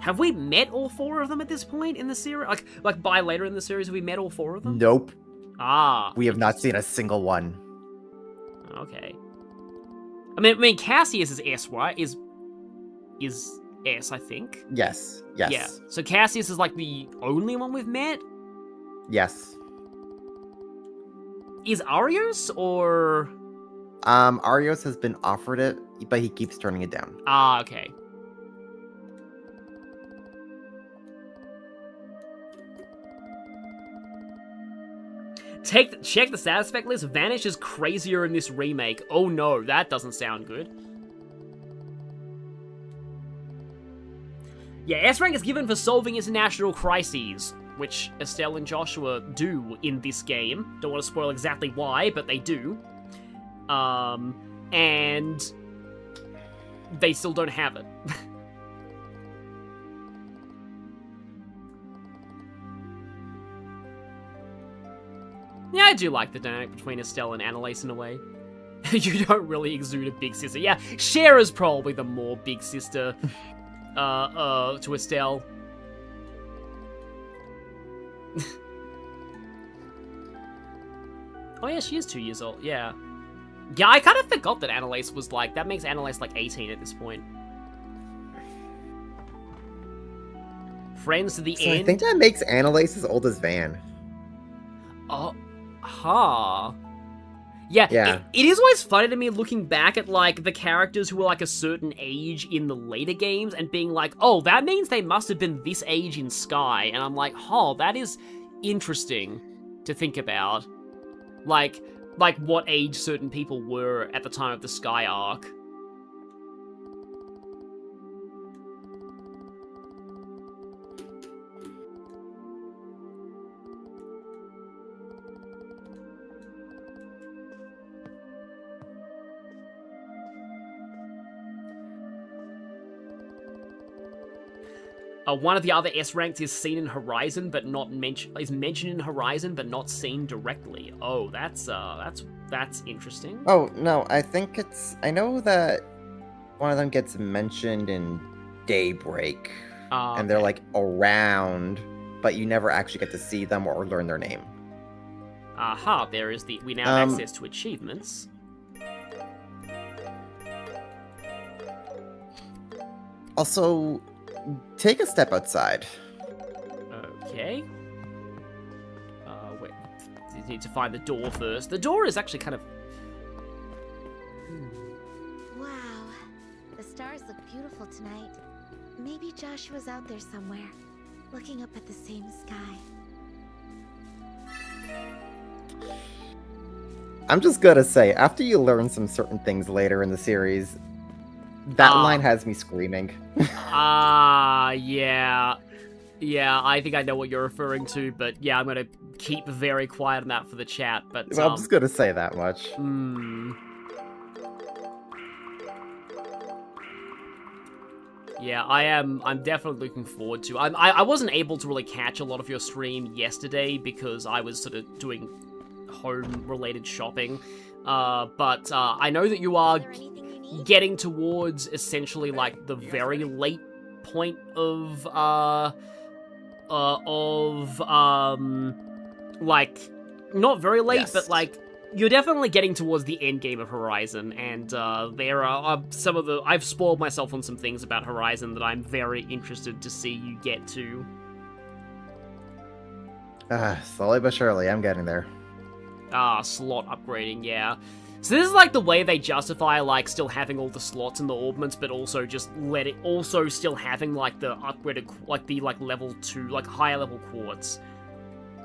Have we met all 4 of them at this point in the series? Like by later in the series, have we met all 4 of them? Nope. Ah. We have not seen a single one. Okay. I mean, Cassius is S, right? Is S, I think. Yes. Yeah. So Cassius is like the only one we've met? Yes. Is Arios or... Arios has been offered it, but he keeps turning it down. Ah, okay. Check the status effect list. Vanish is crazier in this remake. Oh no, that doesn't sound good. Yeah, S rank is given for solving international crises, which Estelle and Joshua do in this game. Don't want to spoil exactly why, but they do. And they still don't have it. Yeah, I do like the dynamic between Estelle and Annalise in a way. You don't really exude a big sister. Yeah, Cher is probably the more big sister to Estelle. Oh yeah, she is 2 years old, yeah. Yeah, I kind of forgot that Annalise was like, that makes Annalise like 18 at this point. Friends to the end. I think that makes Annalise as old as Van. Oh, huh. Yeah. It is always funny to me looking back at, like, the characters who were, like, a certain age in the later games and being like, oh, that means they must have been this age in Sky. And I'm like, oh, that is interesting to think about. Like what age certain people were at the time of the Sky arc. One of the other S ranks is seen in Horizon, but not mentioned in Horizon, but not seen directly. Oh, that's interesting. Oh no, I think I know that one of them gets mentioned in Daybreak, and they're like around, but you never actually get to see them or learn their name. Aha! There is we now have access to achievements. Also, take a step outside. Okay. Wait. You need to find the door first. The door is actually kind of... Wow. The stars look beautiful tonight. Maybe Joshua's out there somewhere, looking up at the same sky. I'm just gonna say, after you learn some certain things later in the series, that line has me screaming. Yeah. Yeah, I think I know what you're referring to, but yeah, I'm gonna keep very quiet on that for the chat, but... Well, I'm just gonna say that much. Yeah, I'm definitely looking forward to... I wasn't able to really catch a lot of your stream yesterday because I was sort of doing home-related shopping, but I know that you are getting towards essentially like the very late point of like not very late, yes, but like you're definitely getting towards the end game of Horizon, and there are some of the... I've spoiled myself on some things about Horizon that I'm very interested to see you get to. Slowly but surely, I'm getting there. Slot upgrading, yeah. So this is like the way they justify like still having all the slots in the orbments, but also just still having like the upgraded, like the like level 2, like higher level quartz.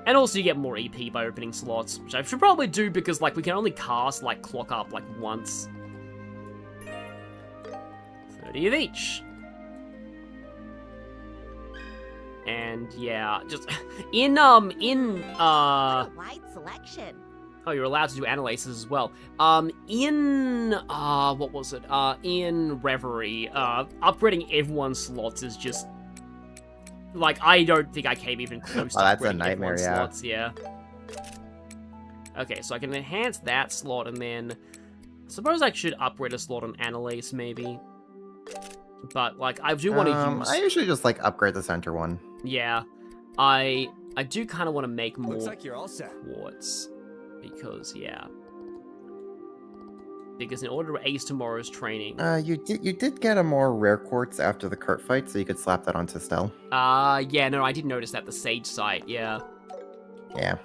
And also you get more EP by opening slots, which I should probably do because like we can only cast like clock up like once. 30 of each. And yeah, just in What a wide selection. Oh, you're allowed to do analyses as well. What was it? In Reverie, upgrading everyone's slots is just... Like, I don't think I came even close to that's a upgrading nightmare, everyone's slots, yeah. Okay, so I can enhance that slot, and then... I suppose I should upgrade a slot on Annalise, maybe. But, like, I do want to use... I usually just, like, upgrade the center one. Yeah. I do kind of want to make more... Looks like you're all set. Quartz. Because, yeah. Because in order to ace tomorrow's training... You did get a more rare quartz after the cart fight, so you could slap that onto Estelle. Yeah, no, I did notice that, the Sage site, yeah. Yeah.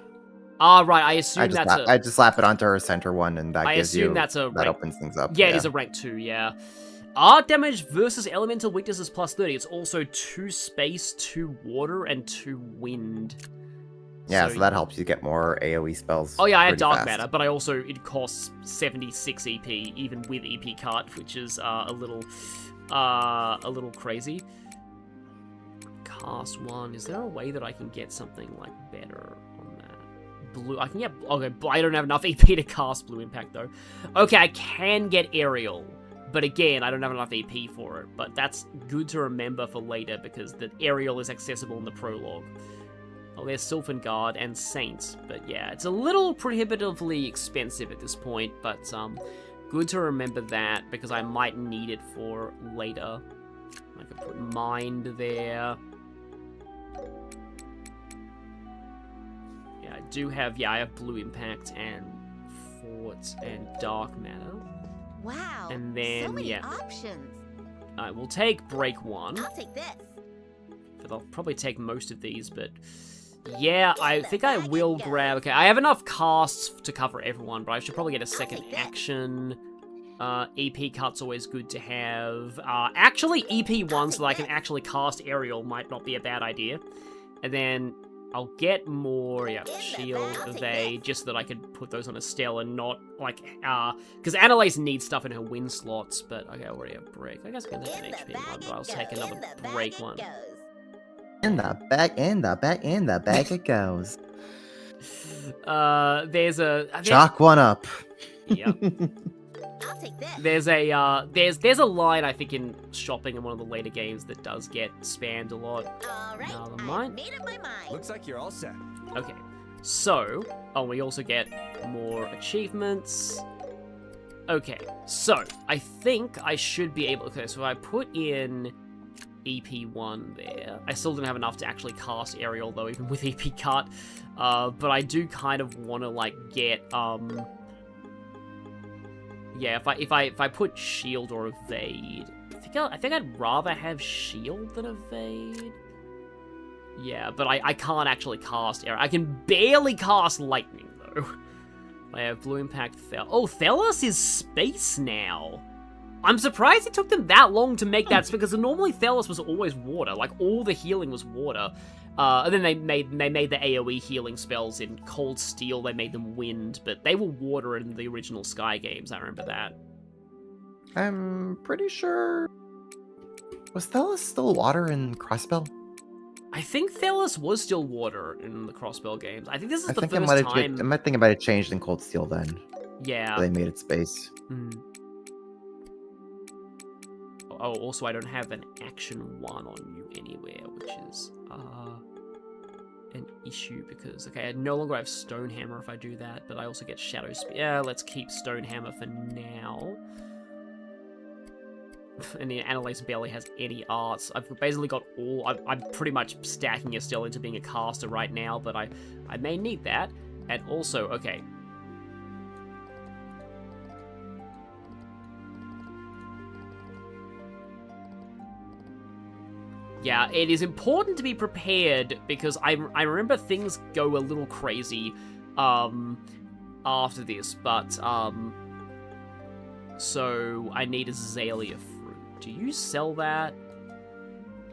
Ah, right. I assume I just slap it onto her center one, and that gives you that's a that rank... opens things up. Yeah, it is a rank 2. Yeah. Art damage versus elemental weaknesses plus 30. It's also 2 space, 2 water, and 2 wind. Yeah, so that helps you get more AoE spells. Oh yeah, I have dark fast. matter, but I also it costs 76 EP even with EP cut, which is a little crazy. Cast 1. Is there a way that I can get something like better on that? Blue. I can get. Okay, I don't have enough EP to cast Blue Impact though. Okay, I can get Aerial. But again, I don't have enough EP for it. But that's good to remember for later because the Aerial is accessible in the prologue. Oh, there's Sylvan Guard and Saints. But yeah, it's a little prohibitively expensive at this point. But good to remember that because I might need it for later. I could put Mind there. Yeah, I do have, I have Blue Impact and Fort and Dark Matter. Wow, and then, so many options. I will take Break 1. I'll take this. But I'll probably take most of these, but yeah, I think I will grab... Okay, I have enough casts to cover everyone, but I should probably get a second action. EP cut's always good to have. Actually, EP 1 so that I can actually cast Aerial might not be a bad idea. And then I'll get more, Shield, Evade, just so that I could put those on Estelle and not, like, because Annalise needs stuff in her win slots, but, okay, I already have Break. I guess I can take an HP one, but I'll take another Break one. In the back it goes. There's a... Chalk one up. Yep. I'll take this. There's a line I think in Shopping in one of the later games that does get spammed a lot. All right, I made up my mind. Looks like you're all set. Okay, so we also get more achievements. Okay, so I think I should be able. Okay, so I put in EP1 there. I still didn't have enough to actually cast Aerial though, even with EP cut. But I do kind of want to like get yeah, if I put Shield or Evade, I think I'd rather have Shield than Evade. Yeah, but I can't actually cast Air. I can barely cast Lightning though. I have Blue Impact. Oh, Thelos is space now. I'm surprised it took them that long to make that, because normally Thelos was always water. Like all the healing was water. And then they made the AoE healing spells in Cold Steel. They made them wind, but they were water in the original Sky games. I remember that. I'm pretty sure. Was Thelos still water in Crossbell? I think Thelos was still water in the Crossbell games. I think this is the first time. I might think it might have changed in Cold Steel then. Yeah. They made it space. Mm. Oh, also I don't have an action 1 on you anywhere, which is an issue because, okay, I no longer have Stonehammer if I do that, but I also get Shadow Spear. Yeah, let's keep Stonehammer for now. And then Annalise barely has any arts. I've basically got all... I'm pretty much stacking Estelle into being a caster right now, but I may need that. And also, okay... Yeah, it is important to be prepared because I remember things go a little crazy after this, but so I need Azalea fruit. Do you sell that?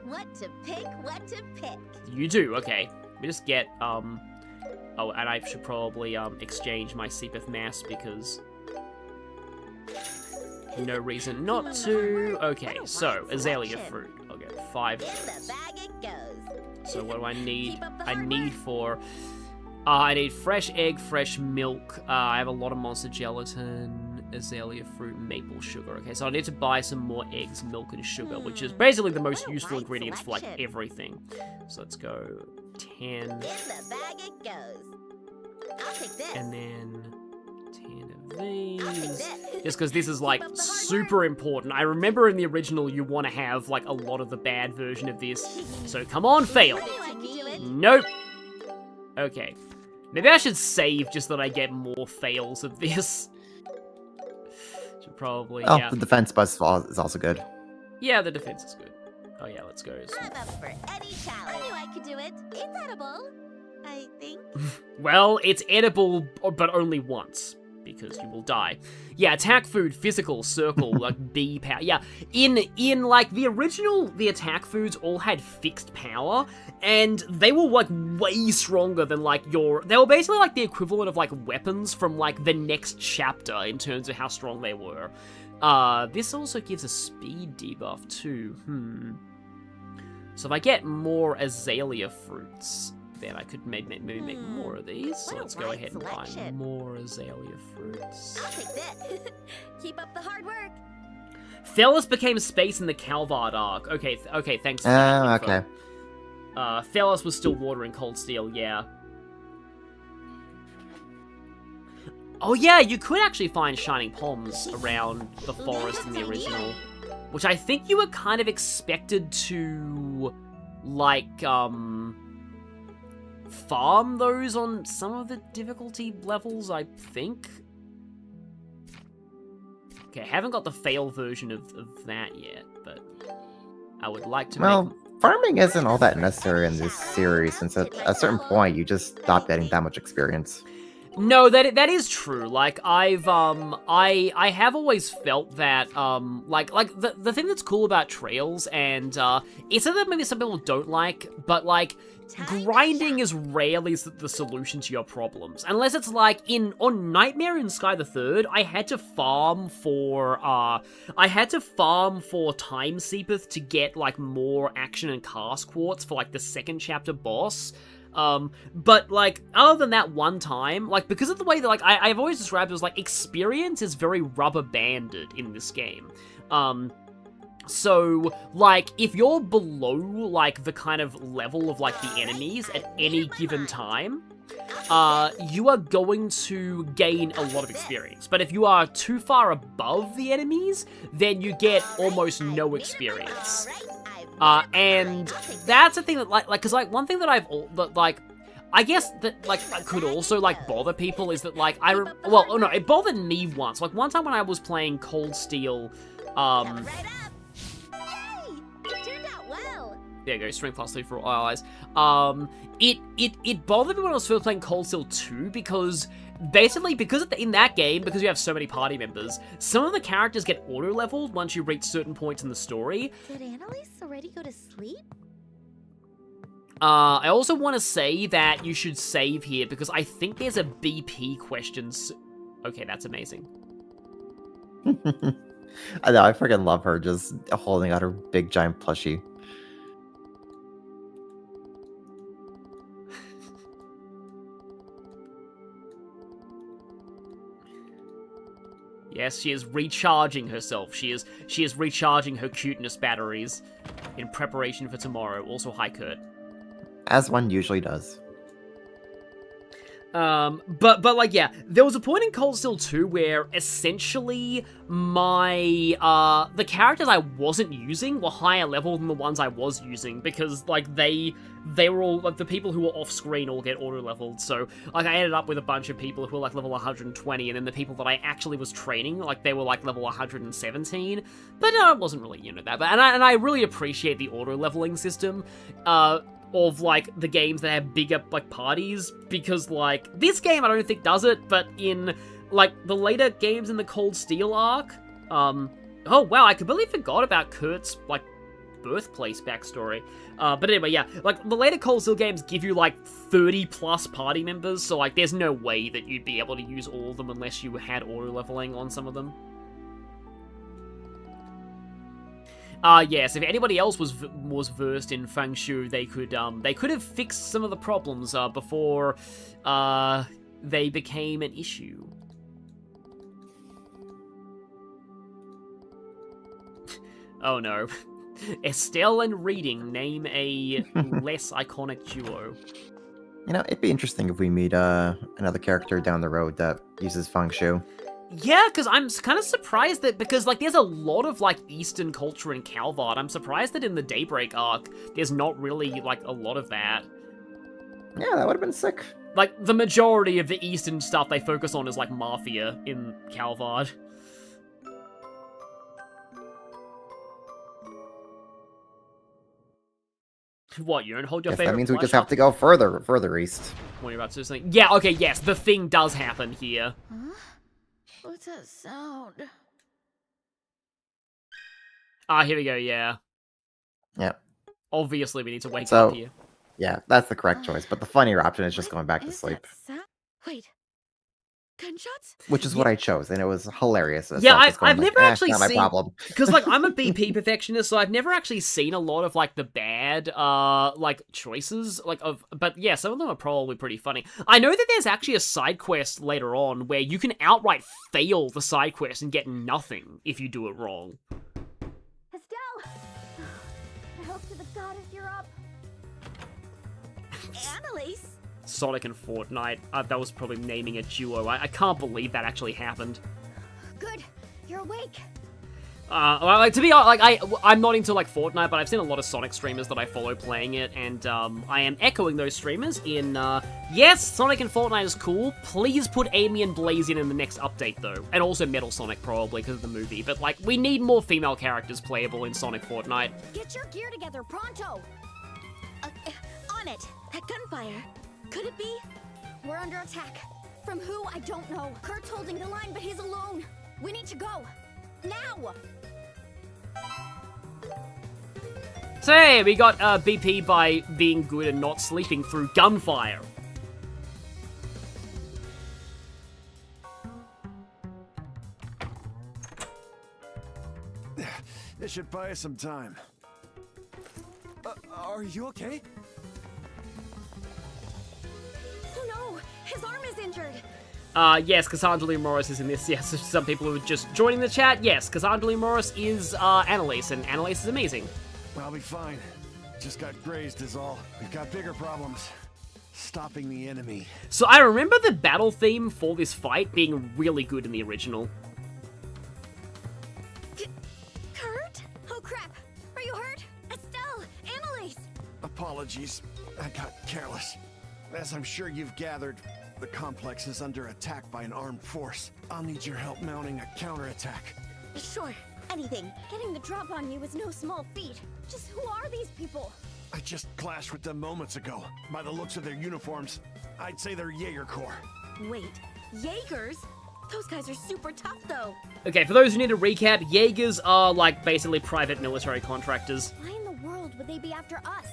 What to pick, what to pick. You do, okay. We just get oh, and I should probably exchange my Seepeth Mass because no reason not to. Okay, so Azalea fruit. I'll get 5 of those. So what do I need? I need I need fresh egg, fresh milk. I have a lot of monster gelatin, azalea fruit, maple sugar. Okay, so I need to buy some more eggs, milk, and sugar, which is basically the most useful ingredients for like everything. So let's go 10. In the bag it goes. I'll take this. And then 10 of these. Just because this is like super important. I remember in the original you want to have like a lot of the bad version of this. So come on, fail. Nope. Okay. Maybe I should save just so that I get more fails of this. Should probably, oh, yeah. The defense buzz is also good. Yeah, the defense is good. Oh yeah, let's go. I'm up for any challenge. I knew I could do it. It's edible. I think. Well, it's edible, but only once, because you will die. Yeah, attack food, physical, circle, like B power. Yeah, in like the original, the attack foods all had fixed power, and they were like way stronger than like they were basically like the equivalent of like weapons from like the next chapter in terms of how strong they were. This also gives a speed debuff too. So if I get more azalea fruits, then I could maybe make more of these. So let's go ahead and buy more azalea fruits. I'll take that. Keep up the hard work. Thelos became space in the Calvard arc. Okay, thanks for that info. Okay. Thelos was still water and cold steel, yeah. Oh yeah, you could actually find shining palms around the forest in the original. Which I think you were kind of expected to, like, farm those on some of the difficulty levels, I think. Okay, I haven't got the fail version of that yet, but I would like to Well, farming isn't all that necessary in this series, since at a certain point you just stop getting that much experience. No, that is true. Like I have always felt that like the thing that's cool about trails, and it's something that maybe some people don't like, but like grinding is rarely the solution to your problems, unless it's like on Nightmare in Sky the Third. I had to farm for Time Seepeth to get like more action and cast quartz for like the second chapter boss. But like other than that one time, like because of the way that like I've always described it as like experience is very rubber banded in this game. So like if you're below like the kind of level of like the enemies at any given time, you are going to gain a lot of experience. But if you are too far above the enemies, then you get almost no experience. And that's the thing that like cause like one thing that I guess that like could also like bother people is that like it bothered me once. Like one time when I was playing Cold Steel, there you go, strength +3 for all allies. It bothered me when I was first playing Cold Steel 2 because basically in that game, because you have so many party members, some of the characters get auto-leveled once you reach certain points in the story. Did Annalise already go to sleep? I also want to say that you should save here because I think there's a BP question. Okay, that's amazing. I know, I freaking love her just holding out her big giant plushie. Yes, she is recharging herself. She is recharging her cuteness batteries in preparation for tomorrow. Also, hi, Kurt. As one usually does. But like, yeah, there was a point in Cold Steel 2 where essentially the characters I wasn't using were higher level than the ones I was using because like they were all like the people who were off screen all get auto leveled. So like I ended up with a bunch of people who were like level 120, and then the people that I actually was training, like they were like level 117. But no, it wasn't really that. But and I really appreciate the auto leveling system. Of like the games that have bigger like parties, because like this game I don't think does it, but in like the later games in the Cold Steel arc, oh wow, I completely forgot about Kurt's like birthplace backstory. But anyway, yeah, like the later Cold Steel games give you like 30 plus party members, so like there's no way that you'd be able to use all of them unless you had auto leveling on some of them. Yes, if anybody else was versed in Feng Shui, they could have fixed some of the problems before they became an issue. Oh no. Estelle and Reading name a less iconic duo. You know, it'd be interesting if we meet another character down the road that uses Feng Shui. Yeah, because I'm kind of surprised that, because, like, there's a lot of, like, Eastern culture in Calvard. I'm surprised that in the Daybreak arc, there's not really, like, a lot of that. Yeah, that would have been sick. Like, the majority of the Eastern stuff they focus on is, like, Mafia in Calvard. What, you don't hold your Yes, favorite that means we plush just have up? to go further east. What are you about to say something? Yeah, okay, yes, the thing does happen here. Huh? What's that sound? Ah, here we go, yeah. Yep. Obviously, we need to wake So, up here. yeah, that's the correct choice. But the funnier option is just going back to Is sleep, that sound? Wait. Gunshots? which is what I chose, and it was hilarious. Yeah, So just going I've like, never actually not my seen... problem. Because, like, I'm a BP perfectionist, so I've never actually seen a lot of, like, the bad, like, choices, like, of... But, yeah, some of them are probably pretty funny. I know that there's actually a side quest later on where you can outright fail the side quest and get nothing if you do it wrong. Estelle! I hope to the goddess you're up. Annalise? Sonic and Fortnite. That was probably naming a duo. I can't believe that actually happened. Good, you're awake. Well, like, to be honest, like, I'm not into, like, Fortnite, but I've seen a lot of Sonic streamers that I follow playing it, and, I am echoing those streamers in, yes, Sonic and Fortnite is cool. Please put Amy and Blaze in the next update, though. And also Metal Sonic, probably, because of the movie. But, like, we need more female characters playable in Sonic Fortnite. Get your gear together, pronto! On it. That gunfire. Could it be? We're under attack. From who, I don't know. Kurt's holding the line, but he's alone. We need to go. Now! So, hey, we got, BP by being good and not sleeping through gunfire. This should buy us some time. Are you okay? Oh no! His arm is injured! Yes, Cassandra Lee Morris is in this. Yes, some people who are just joining the chat. Yes, Cassandra Lee Morris is, Annalise, and Annalise is amazing. I'll be fine. Just got grazed is all. We've got bigger problems. Stopping the enemy. So I remember the battle theme for this fight being really good in the original. Kurt? Oh crap! Are you hurt? Estelle! Annalise! Apologies. I got careless. As I'm sure you've gathered, the complex is under attack by an armed force. I'll need your help mounting a counterattack. Sure. Anything. Getting the drop on you is no small feat. Just who are these people? I just clashed with them moments ago. By the looks of their uniforms, I'd say they're Jaeger Corps. Wait. Jaegers? Those guys are super tough, though. Okay, for those who need a recap, Jaegers are, like, basically private military contractors. Why in the world would they be after us?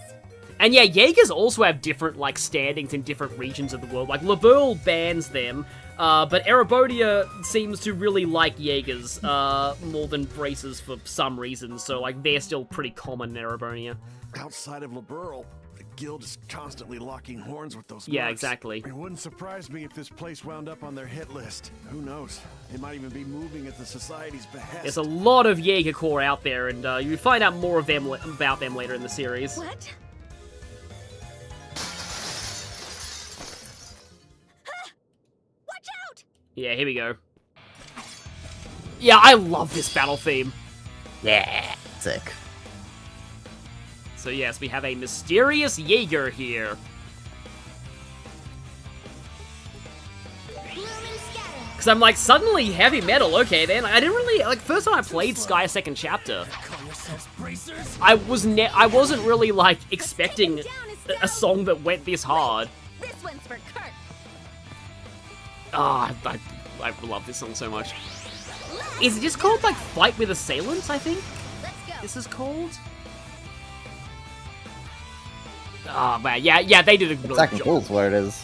And yeah, Jaegers also have different, like, standings in different regions of the world. Like, Labourle bans them, but Erebonia seems to really like Jaegers, more than Bracers for some reason, so, like, they're still pretty common in Erebonia. Outside of Labourle, the guild is constantly locking horns with those Yeah, mercs. exactly. It wouldn't surprise me if this place wound up on their hit list. Who knows? They might even be moving at the Society's behest. There's a lot of Jaeger Corps out there, and you find out more of them about them later in the series. What? Watch out! Yeah, here we go. Yeah, I love this battle theme. Yeah, sick. So yes, we have a mysterious Jaeger here. Because I'm like, suddenly heavy metal, okay then. I didn't really, like, first time I played Sky Second Chapter, I wasn't really, like, expecting a song that went this hard. This one's for Kurt. Oh, I love this song so much. Is it just called, like, Fight with Assailants, I think? Let's go. This is called? Oh, man, yeah, they did a really Second good Cool job. is what it is.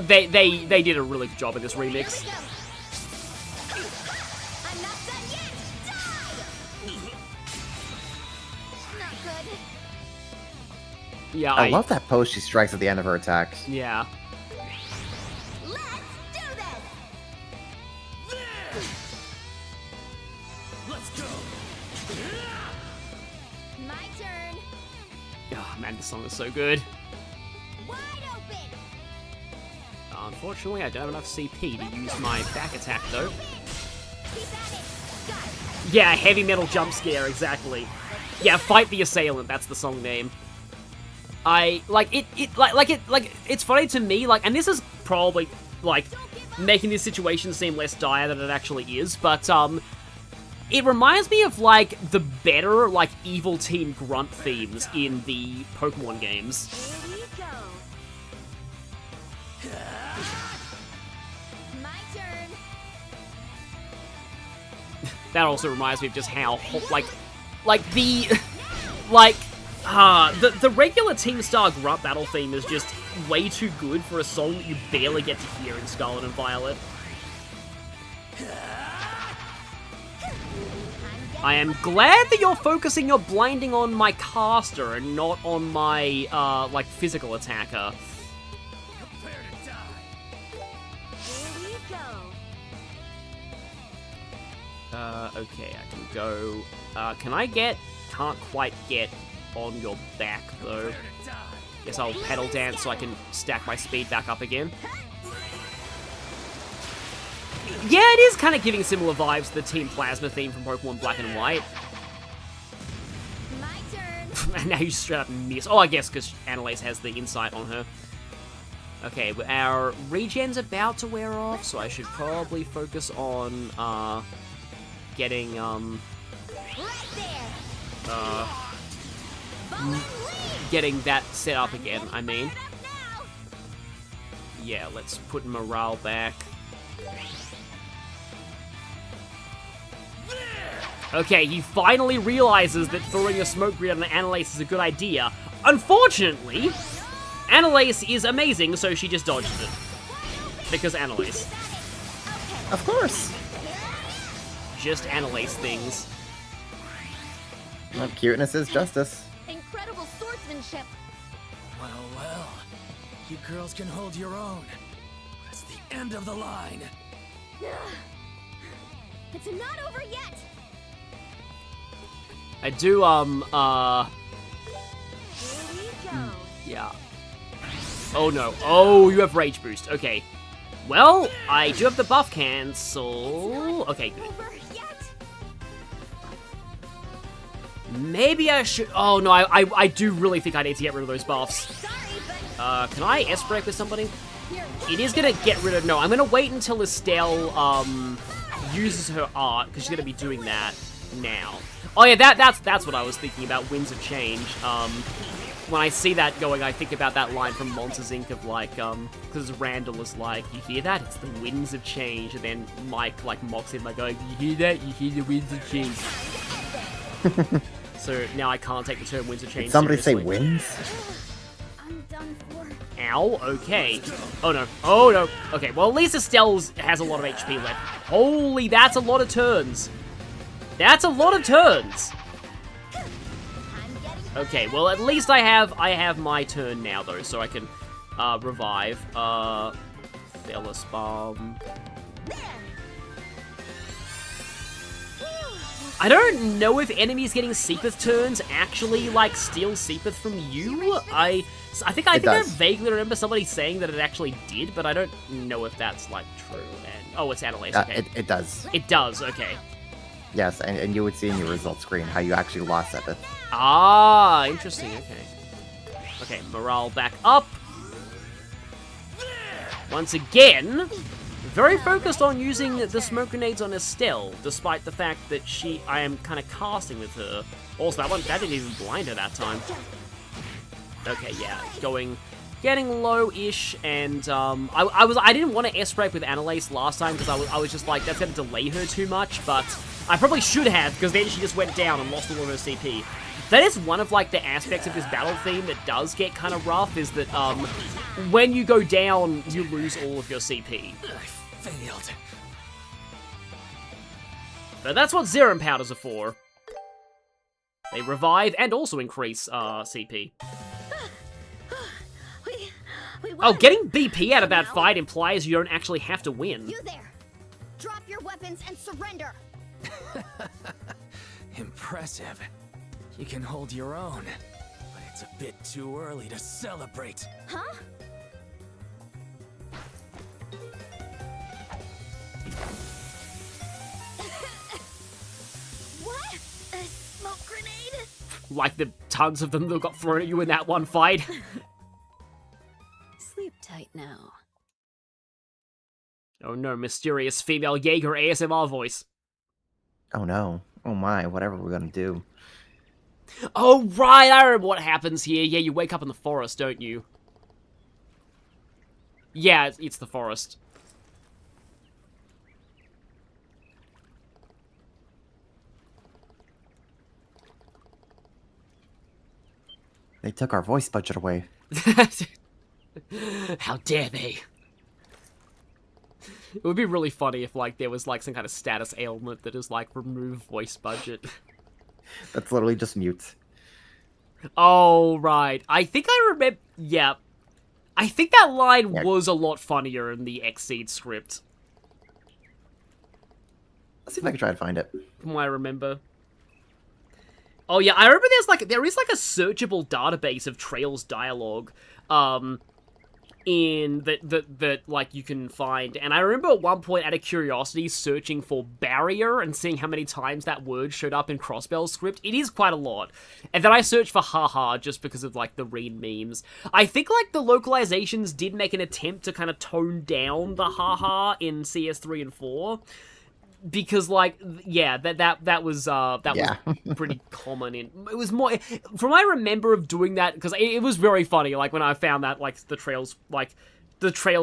They did a really good job in this remix. I'm not done yet. Die! Not good. Yeah, I love that pose she strikes at the end of her attacks. Yeah. Let's do this. Let's go. My turn. Oh, man, this song is so good. Wide open. Unfortunately, I don't have enough CP to use my back attack, though. Keep at it. Got it. Yeah, heavy metal jump scare, exactly. Yeah, Fight the Assailant, that's the song name. It's funny to me, like, and this is probably, like, making this situation seem less dire than it actually is, but, It reminds me of, like, the better, like, evil team grunt themes in the Pokemon games. Here we go. My turn. That also reminds me of just how, like the, the regular Team Star grunt battle theme is just way too good for a song that you barely get to hear in Scarlet and Violet. I am glad that you're focusing your blinding on my caster and not on my, like, physical attacker. Here we go. Okay, I can go, can't quite get on your back, though. Guess I'll pedal dance so I can stack my speed back up again. Yeah, it is kind of giving similar vibes to the Team Plasma theme from Pokemon Black and White. My turn. And now you straight up miss. Oh, I guess because Annalise has the insight on her. Okay, our regen's about to wear off, so I should probably focus on, getting, Right there. getting that set up again, I mean. Yeah, let's put morale back. Okay, he finally realizes that throwing a smoke grenade on Annalise is a good idea. Unfortunately, Annalise is amazing, so she just dodges it. Because Annalise. Of course. Just Annalise things. Well, cuteness is justice. Incredible swordsmanship. Well, you girls can hold your own. That's the end of the line. It's not over yet. I do, Here we go. yeah. Oh no. Oh, you have Rage Boost. Okay. Well, I do have the buff cancel. Okay, good. Over yet. Maybe I should... Oh, no, I do really think I need to get rid of those buffs. Sorry, but Can I S-break with somebody? It is gonna get rid of... No, I'm gonna wait until Estelle, uses her art, because she's gonna be doing that now. Oh, yeah, that's what I was thinking about, Winds of Change. When I see that going, I think about that line from Monsters, Inc. of, like, because Randall is like, you hear that? It's the Winds of Change. And then Mike, like, mocks him by going, you hear that? You hear the Winds of Change. So now I can't take the term Winds of Change Did somebody seriously. say wins? I'm done for. Ow, okay. Oh no, oh no. Okay, well at least Estelle has a lot of HP left. Holy, that's a lot of turns. That's a lot of turns. Okay, well at least I have my turn now though, so I can revive. Phallus Bomb. I don't know if enemies getting Seepeth turns actually like steal Seepeth from you. I think I vaguely remember somebody saying that it actually did, but I don't know if that's like true. And oh, it's Annalise. Okay, It does. It does. Okay. Yes, and you would see in your results screen how you actually lost Sepith. Ah, interesting. Okay. Okay, morale back up. Once again, very focused on using the smoke grenades on Estelle, despite the fact that I am kind of casting with her. Also, that didn't even blind her that time. Okay, yeah, getting low-ish, and I didn't want to S-break with Annalise last time because I was just like, that's going to delay her too much, but I probably should have, because then she just went down and lost all of her CP. That is one of, like, the aspects of this battle theme that does get kind of rough, is that, when you go down, you lose all of your CP. I failed. But that's what Zerum powders are for. They revive and also increase, CP. We Oh, won. getting BP out of that fight implies you don't actually have to win. You there! Drop your weapons and surrender. Impressive. You can hold your own, but it's a bit too early to celebrate. Huh? What? A smoke grenade? Like the tons of them that got thrown at you in that one fight. Sleep tight now. Oh no, mysterious female Jaeger ASMR voice. Oh no. Oh my, whatever we're gonna do. Oh, right, I remember what happens here. Yeah, you wake up in the forest, don't you? Yeah, it's the forest. They took our voice budget away. How dare they? It would be really funny if, like, there was, like, some kind of status ailment that is, like, remove voice budget. That's literally just mute. Oh, right. I think I remember... Yeah. I think that line was a lot funnier in the Xseed script. Let's see if I can try to find it. From what I remember. Oh, yeah, I remember there is, like, a searchable database of Trail's dialogue, that like you can find, and I remember at one point out of curiosity searching for barrier and seeing how many times that word showed up in Crossbell's script. It is quite a lot. And then I searched for haha just because of like the Reed memes. I think like the localizations did make an attempt to kind of tone down the haha in CS3 and 4. Because, like, yeah, that was pretty common in... It was more... From what I remember of doing that, because it was very funny, like, when I found that, like, the Trails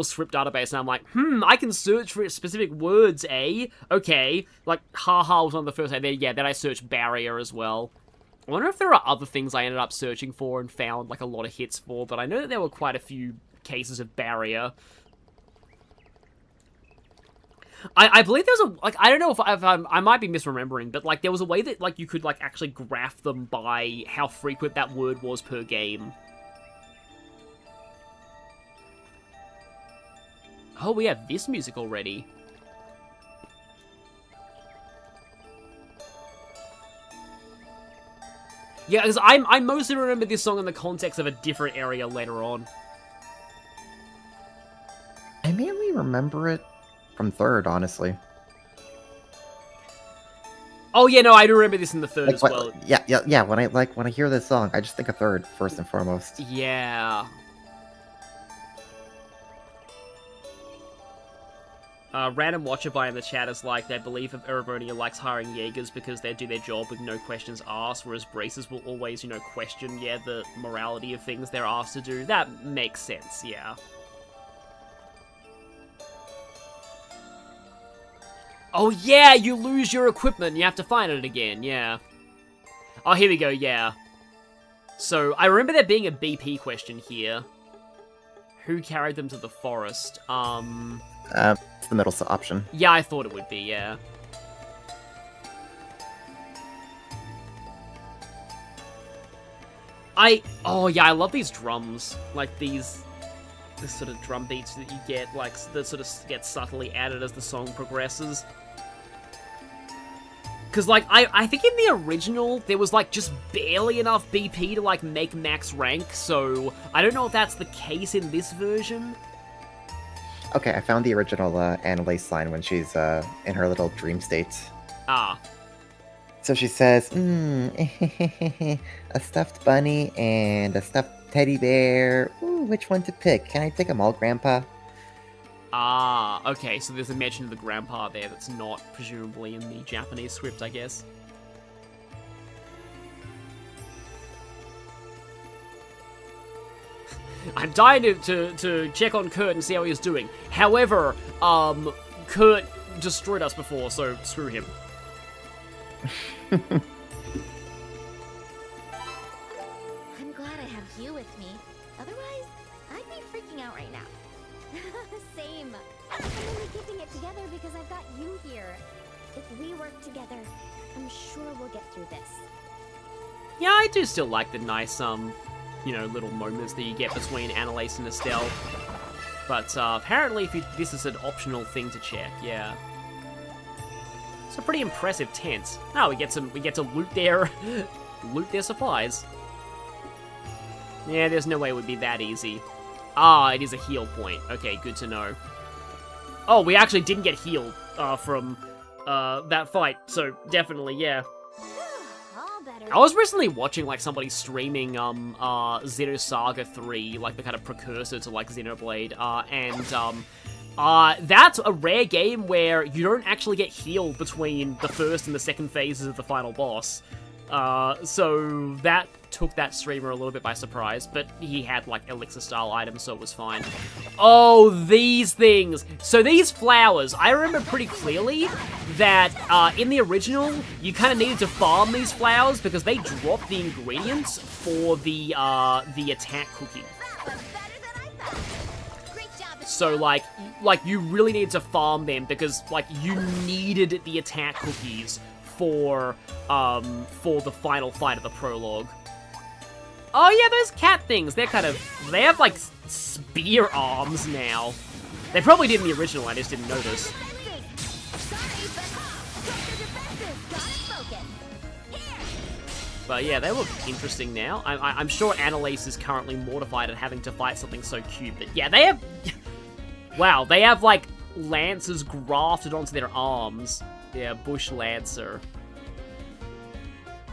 script database, and I'm like, I can search for specific words, eh? Okay. Like, haha was on the first day. Then I searched barrier as well. I wonder if there are other things I ended up searching for and found, like, a lot of hits for, but I know that there were quite a few cases of barrier. I believe there's a, like, I don't know if I might be misremembering, but, like, there was a way that, like, you could, like, actually graph them by how frequent that word was per game. Oh, we have this music already. Yeah, because I mostly remember this song in the context of a different area later on. I mainly remember it from third, honestly. Oh yeah, no, I do remember this in the third like, as well. Yeah. When I hear this song, I just think of third first and foremost. Yeah. Random Watcher by in the chat is like, they believe Eremonia likes hiring Jaegers because they do their job with no questions asked, whereas Bracers will always, question, the morality of things they're asked to do. That makes sense, yeah. Oh yeah, you lose your equipment, you have to find it again, yeah. Oh, here we go, yeah. So, I remember there being a BP question here. Who carried them to the forest? It's the middle option. Yeah, I thought it would be, yeah. Oh yeah, I love these drums. Like this sort of drum beats that you get, like, that sort of get subtly added as the song progresses. Because, like, I think in the original, there was, like, just barely enough BP to, like, make max rank, so I don't know if that's the case in this version. Okay, I found the original Annalise line when she's in her little dream state. Ah. So she says, a stuffed bunny and a stuffed teddy bear. Ooh, which one to pick? Can I take them all, Grandpa? Ah, okay, so there's a mention of the grandpa there that's not presumably in the Japanese script, I guess. I'm dying to check on Kurt and see how he was doing. However, Kurt destroyed us before, so screw him. I'm glad I have you with me. Otherwise, I'd be freaking out right now. Same. I'm only keeping it together because I've got you here. If we work together, I'm sure we'll get through this. Yeah, I do still like the nice, little moments that you get between Annalise and Estelle. But, apparently this is an optional thing to check, yeah. It's a pretty impressive tent. Oh, we get to loot their supplies. Yeah, there's no way it would be that easy. Ah, it is a heal point. Okay, good to know. Oh, we actually didn't get healed from that fight, so definitely, yeah. I was recently watching, like, somebody streaming Xenosaga 3, like, the kind of precursor to, like, Xenoblade, and That's a rare game where you don't actually get healed between the first and the second phases of the final boss. So that took that streamer a little bit by surprise, but he had, like, elixir-style items, so it was fine. Oh, these things! So these flowers, I remember pretty clearly that, in the original, you kind of needed to farm these flowers because they drop the ingredients for the attack cookie. So, like, you really needed to farm them because, like, you needed the attack cookies for the final fight of the prologue. Oh yeah, those cat things, they have, like, spear arms now. They probably did in the original, I just didn't notice. But yeah, they look interesting now. I'm sure Annalise is currently mortified at having to fight something so cute, but yeah, they have... Wow, they have, like, lances grafted onto their arms. Yeah, Bush Lancer.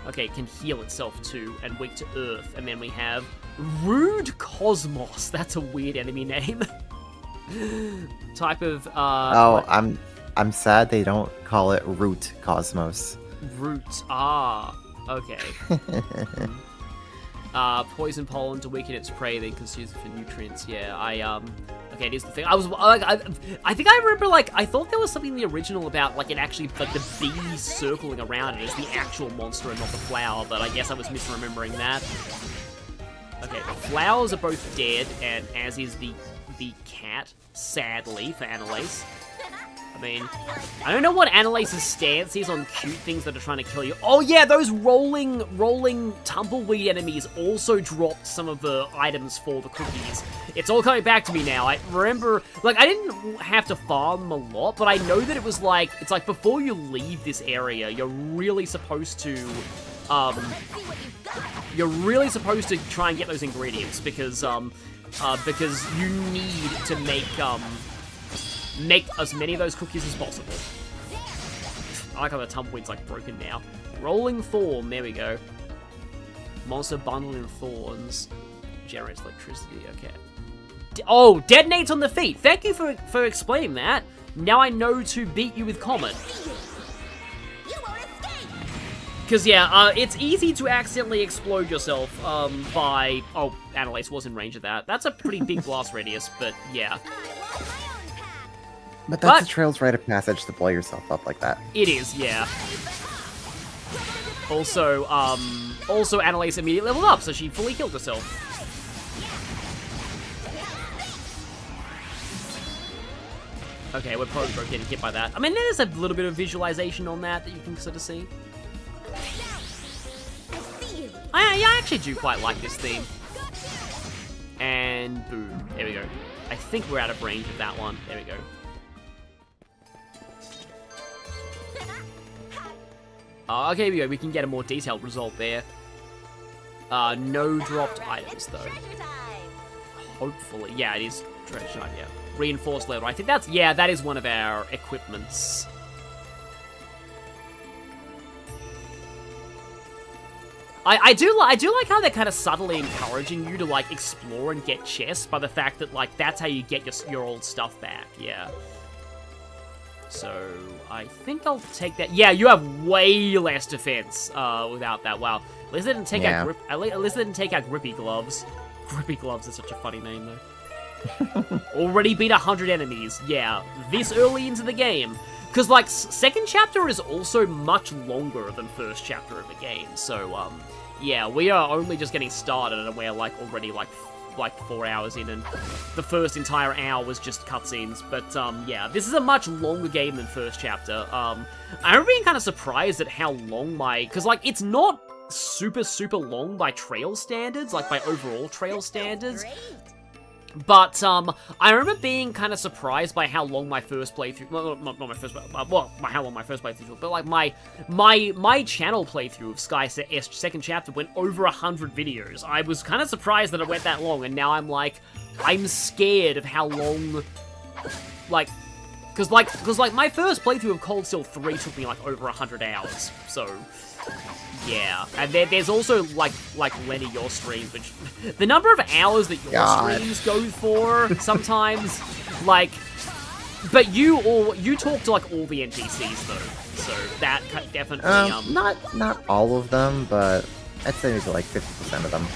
Okay, it can heal itself too, and weak to earth. And then we have Rude Cosmos. That's a weird enemy name. Type of, Oh, I'm sad they don't call it Root Cosmos. Root, okay. Poison pollen to weaken its prey, then consumes it for nutrients. Yeah, okay, here's the thing. I think I remember, like, I thought there was something in the original about, like, it actually, like, the bees circling around it as the actual monster and not the flower, but I guess I was misremembering that. Okay, the flowers are both dead, and as is the cat, sadly, for Annalise. I mean, I don't know what Annalise's stance is on cute things that are trying to kill you. Oh yeah, those rolling tumbleweed enemies also dropped some of the items for the cookies. It's all coming back to me now. I remember, like, I didn't have to farm them a lot, but I know that it was like, it's like before you leave this area, you're really supposed to try and get those ingredients because you need to make as many of those cookies as possible. I like how the tumbleweed's, like, broken now. Rolling Thorn, there we go. Monster bundled in thorns. Generates electricity, okay. Oh, detonates on the feet! Thank you for explaining that. Now I know to beat you with Comet. Because, yeah, it's easy to accidentally explode yourself by... Oh, Annalise was in range of that. That's a pretty big blast radius, but yeah. But that's a trail's rite of passage to blow yourself up like that. It is, yeah. Also, Annalise immediately leveled up, so she fully killed herself. Okay, we're probably both getting hit by that. I mean, there's a little bit of visualization on that you can sort of see. I actually do quite like this theme. And boom, there we go. I think we're out of range of that one. There we go. Okay, here we go. We can get a more detailed result there. No dropped items, though. Hopefully. Yeah, it is treasure time, yeah. Reinforced level. I think that's... Yeah, that is one of our equipments. I do like how they're kind of subtly encouraging you to, like, explore and get chests by the fact that, like, that's how you get your old stuff back, yeah. So, I think I'll take that. Yeah, you have way less defense without that. Wow. At least they didn't take out at least they didn't take out Grippy Gloves. Grippy Gloves is such a funny name, though. Already beat 100 enemies. Yeah, this early into the game. Because, like, second chapter is also much longer than first chapter of the game. So, yeah, we are only just getting started, and we're, like, already, like 4 hours in, and the first entire hour was just cutscenes. But, yeah, this is a much longer game than first chapter. I remember being kind of surprised at how long because, like, it's not super, super long by trail standards, like, by overall trail standards. But, I remember being kind of surprised by how long my first playthrough, well, not my first, well, how long my first playthrough, but, like, my channel playthrough of Sky's second chapter went over 100 videos. I was kind of surprised that it went that long, and now I'm, like, I'm scared of how long, like, because my first playthrough of Cold Steel 3 took me, like, over 100 hours, so... Yeah, and there's also, like Lenny, your streams, which... The number of hours that your streams go for, sometimes, like... But you talk to like all the NPCs though, so that definitely not all of them, but I'd say maybe like 50% of them.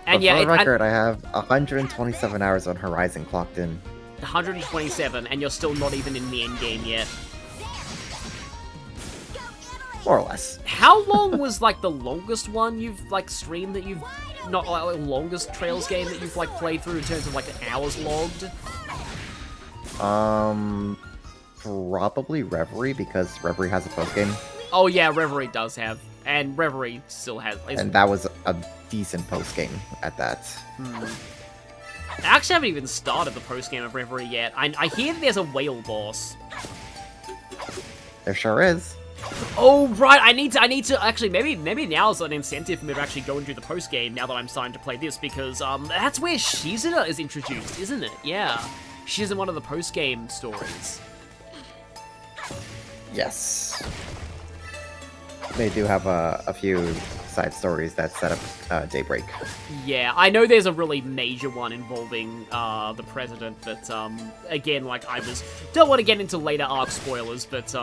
And but yeah, for the record, I have 127 hours on Horizon clocked in. 127, and you're still not even in the end game yet. More or less. How long was like the longest one you've like streamed that you've not like longest Trails game that you've like played through in terms of like hours logged? Probably Reverie, because Reverie has a post game. Oh yeah, Reverie does have, and Reverie still has. And that was a decent post game at that. I actually haven't even started the post game of Reverie yet. I hear that there's a whale boss. There sure is. Oh right, I need to actually maybe now is an incentive for me to actually go and do the post game now that I'm starting to play this, because that's where Shizuna is introduced, isn't it? Yeah, she's in one of the post game stories. Yes. They do have a few side stories that set up Daybreak. Yeah, I know there's a really major one involving the president, but again, like don't want to get into later arc spoilers, but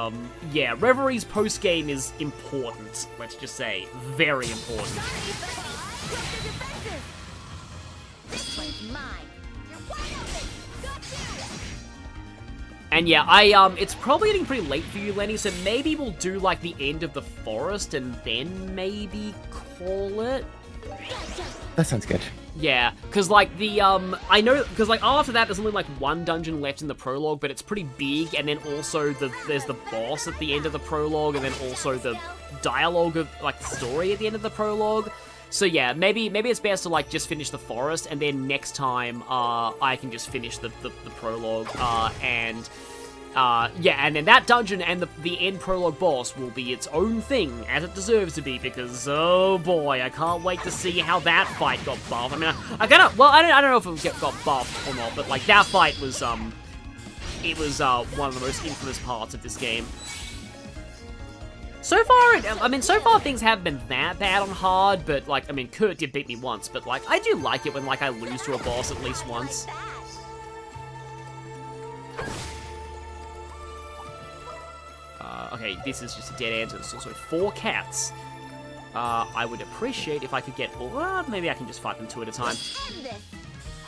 yeah, Reverie's post game is important. Let's just say very important. This one's mine. You're wide open. Go to it. And yeah, it's probably getting pretty late for you, Lenny, so maybe we'll do, like, the end of the forest and then maybe call it? That sounds good. Yeah, because, like, I know, because, like, after that, there's only, like, one dungeon left in the prologue, but it's pretty big, and then also there's the boss at the end of the prologue, and then also the dialogue of, like, the story at the end of the prologue. So yeah, maybe it's best to like just finish the forest, and then next time I can just finish the prologue, and then that dungeon and the end prologue boss will be its own thing, as it deserves to be, because oh boy, I can't wait to see how that fight got buffed. I mean, I don't know if it got buffed or not, but like that fight was it was one of the most infamous parts of this game. So far things haven't been that bad on hard, but, like, I mean, Kurt did beat me once, but, like, I do like it when, like, I lose to a boss at least once. Okay, this is just a dead end, so it's also 4 cats. I would appreciate if I could get, maybe I can just fight them 2 at a time.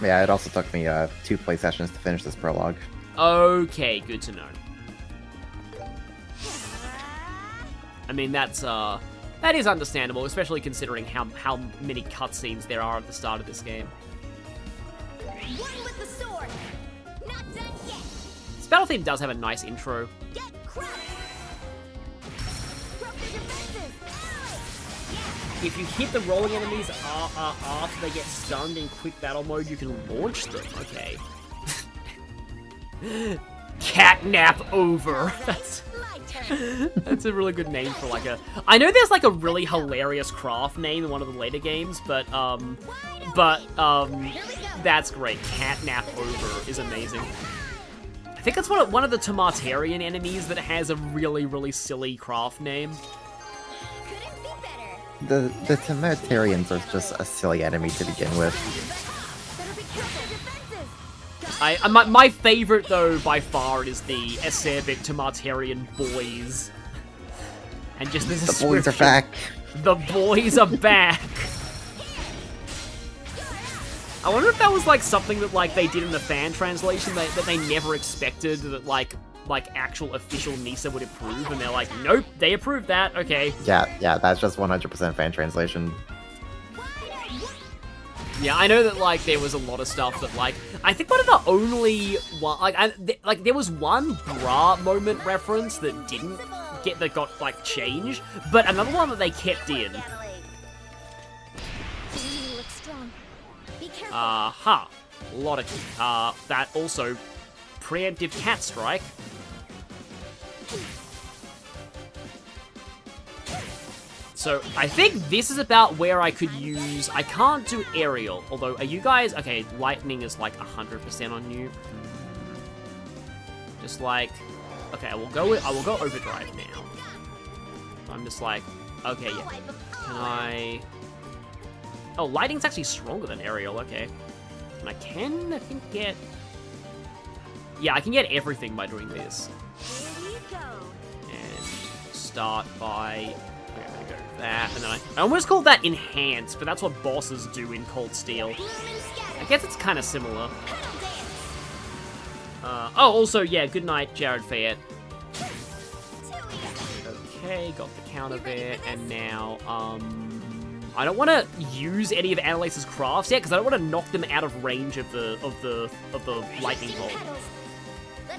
Yeah, it also took me 2 play sessions to finish this prologue. Okay, good to know. I mean, that is understandable, especially considering how many cutscenes there are at the start of this game. One with the sword. Not done yet. This battle theme does have a nice intro. Get crushed. Broke the defenses. If you hit the rolling enemies after they get stunned in quick battle mode, you can launch them. Okay. Catnap over. That's a really good name for like a... I know there's like a really hilarious craft name in one of the later games, but that's great. Catnap over is amazing. I think it's one of the Tomatarian enemies that has a really, really silly craft name. The Tomatarians are just a silly enemy to begin with. My favorite, though, by far, is the acerbic Tomatarian boys. And just this the boys are back. The boys are back. I wonder if that was like something that like they did in the fan translation that they never expected that like actual official Nisa would approve, and they're like, nope, they approved that. Okay. Yeah, that's just 100% fan translation. Yeah, I know that, like, there was a lot of stuff that, like, I think one of the only one, like, there was one bra moment reference that got, like, changed, but another one that they kept in. Aha. A lot of, that also, preemptive cat strike. So, I think this is about where I could use... I can't do aerial, although, are you guys... Okay, lightning is like 100% on you. Just like... Okay, I will go overdrive now. I'm just like... Okay, yeah. Can I... Oh, lightning's actually stronger than aerial, okay. And I can, I think, get... Yeah, I can get everything by doing this. Here we go. And start by... Okay, I'm gonna go that, and then I almost called that enhance, but that's what bosses do in Cold Steel. I guess it's kind of similar. Oh, also, yeah, good night, Jared Fayette. Okay, got the counter there, and now, I don't want to use any of Annalise's crafts yet, because I don't want to knock them out of range of the lightning bolt.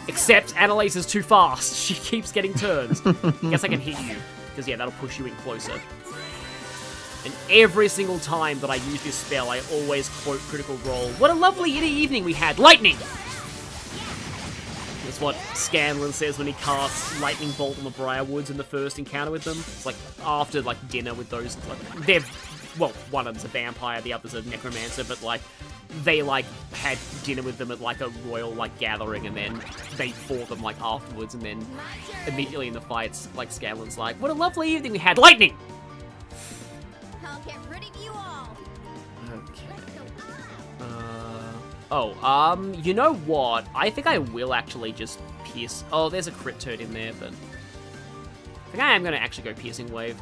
Except Annalise is too fast. She keeps getting turns. Guess I can hit you, because, yeah, that'll push you in closer. And every single time that I use this spell, I always quote Critical Role. What a lovely evening we had! Lightning! That's what Scanlan says when he casts Lightning Bolt on the Briarwoods in the first encounter with them. It's like after like dinner with those. Like, they're, well, one of them's a vampire, the other's a necromancer, but like they like had dinner with them at like a royal like gathering, and then they fought them like afterwards, and then immediately in the fights, like Scanlan's like, "What a lovely evening we had! Lightning!" I'll get rid of you all. Okay. You know what? I think I will actually just pierce... Oh, there's a crit turret in there, but... I think I am going to actually go Piercing Wave.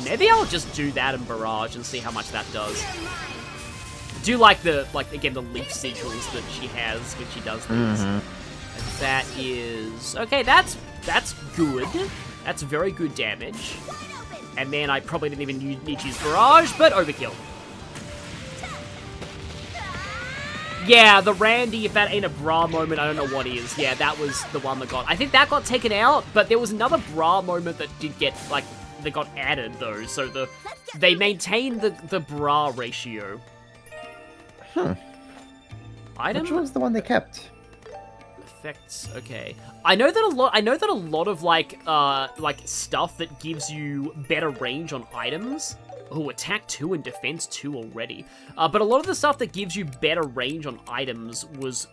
Maybe I'll just do that in Barrage and see how much that does. I do like the, again, the leaf sigils that she has when she does these. And that is... Okay, that's good. That's very good damage. And then I probably didn't even need to use Barrage, but Overkill. Yeah, the Randy, if that ain't a bra moment, I don't know what is. Yeah, that was the one that got... I think that got taken out, but there was another bra moment that did get, like, that got added, though. So they maintained the bra ratio. Item? Which one's the one they kept? Effects, okay. I know that a lot of, like stuff that gives you better range on items... Oh, attack 2 and defense 2 already. But a lot of the stuff that gives you better range on items was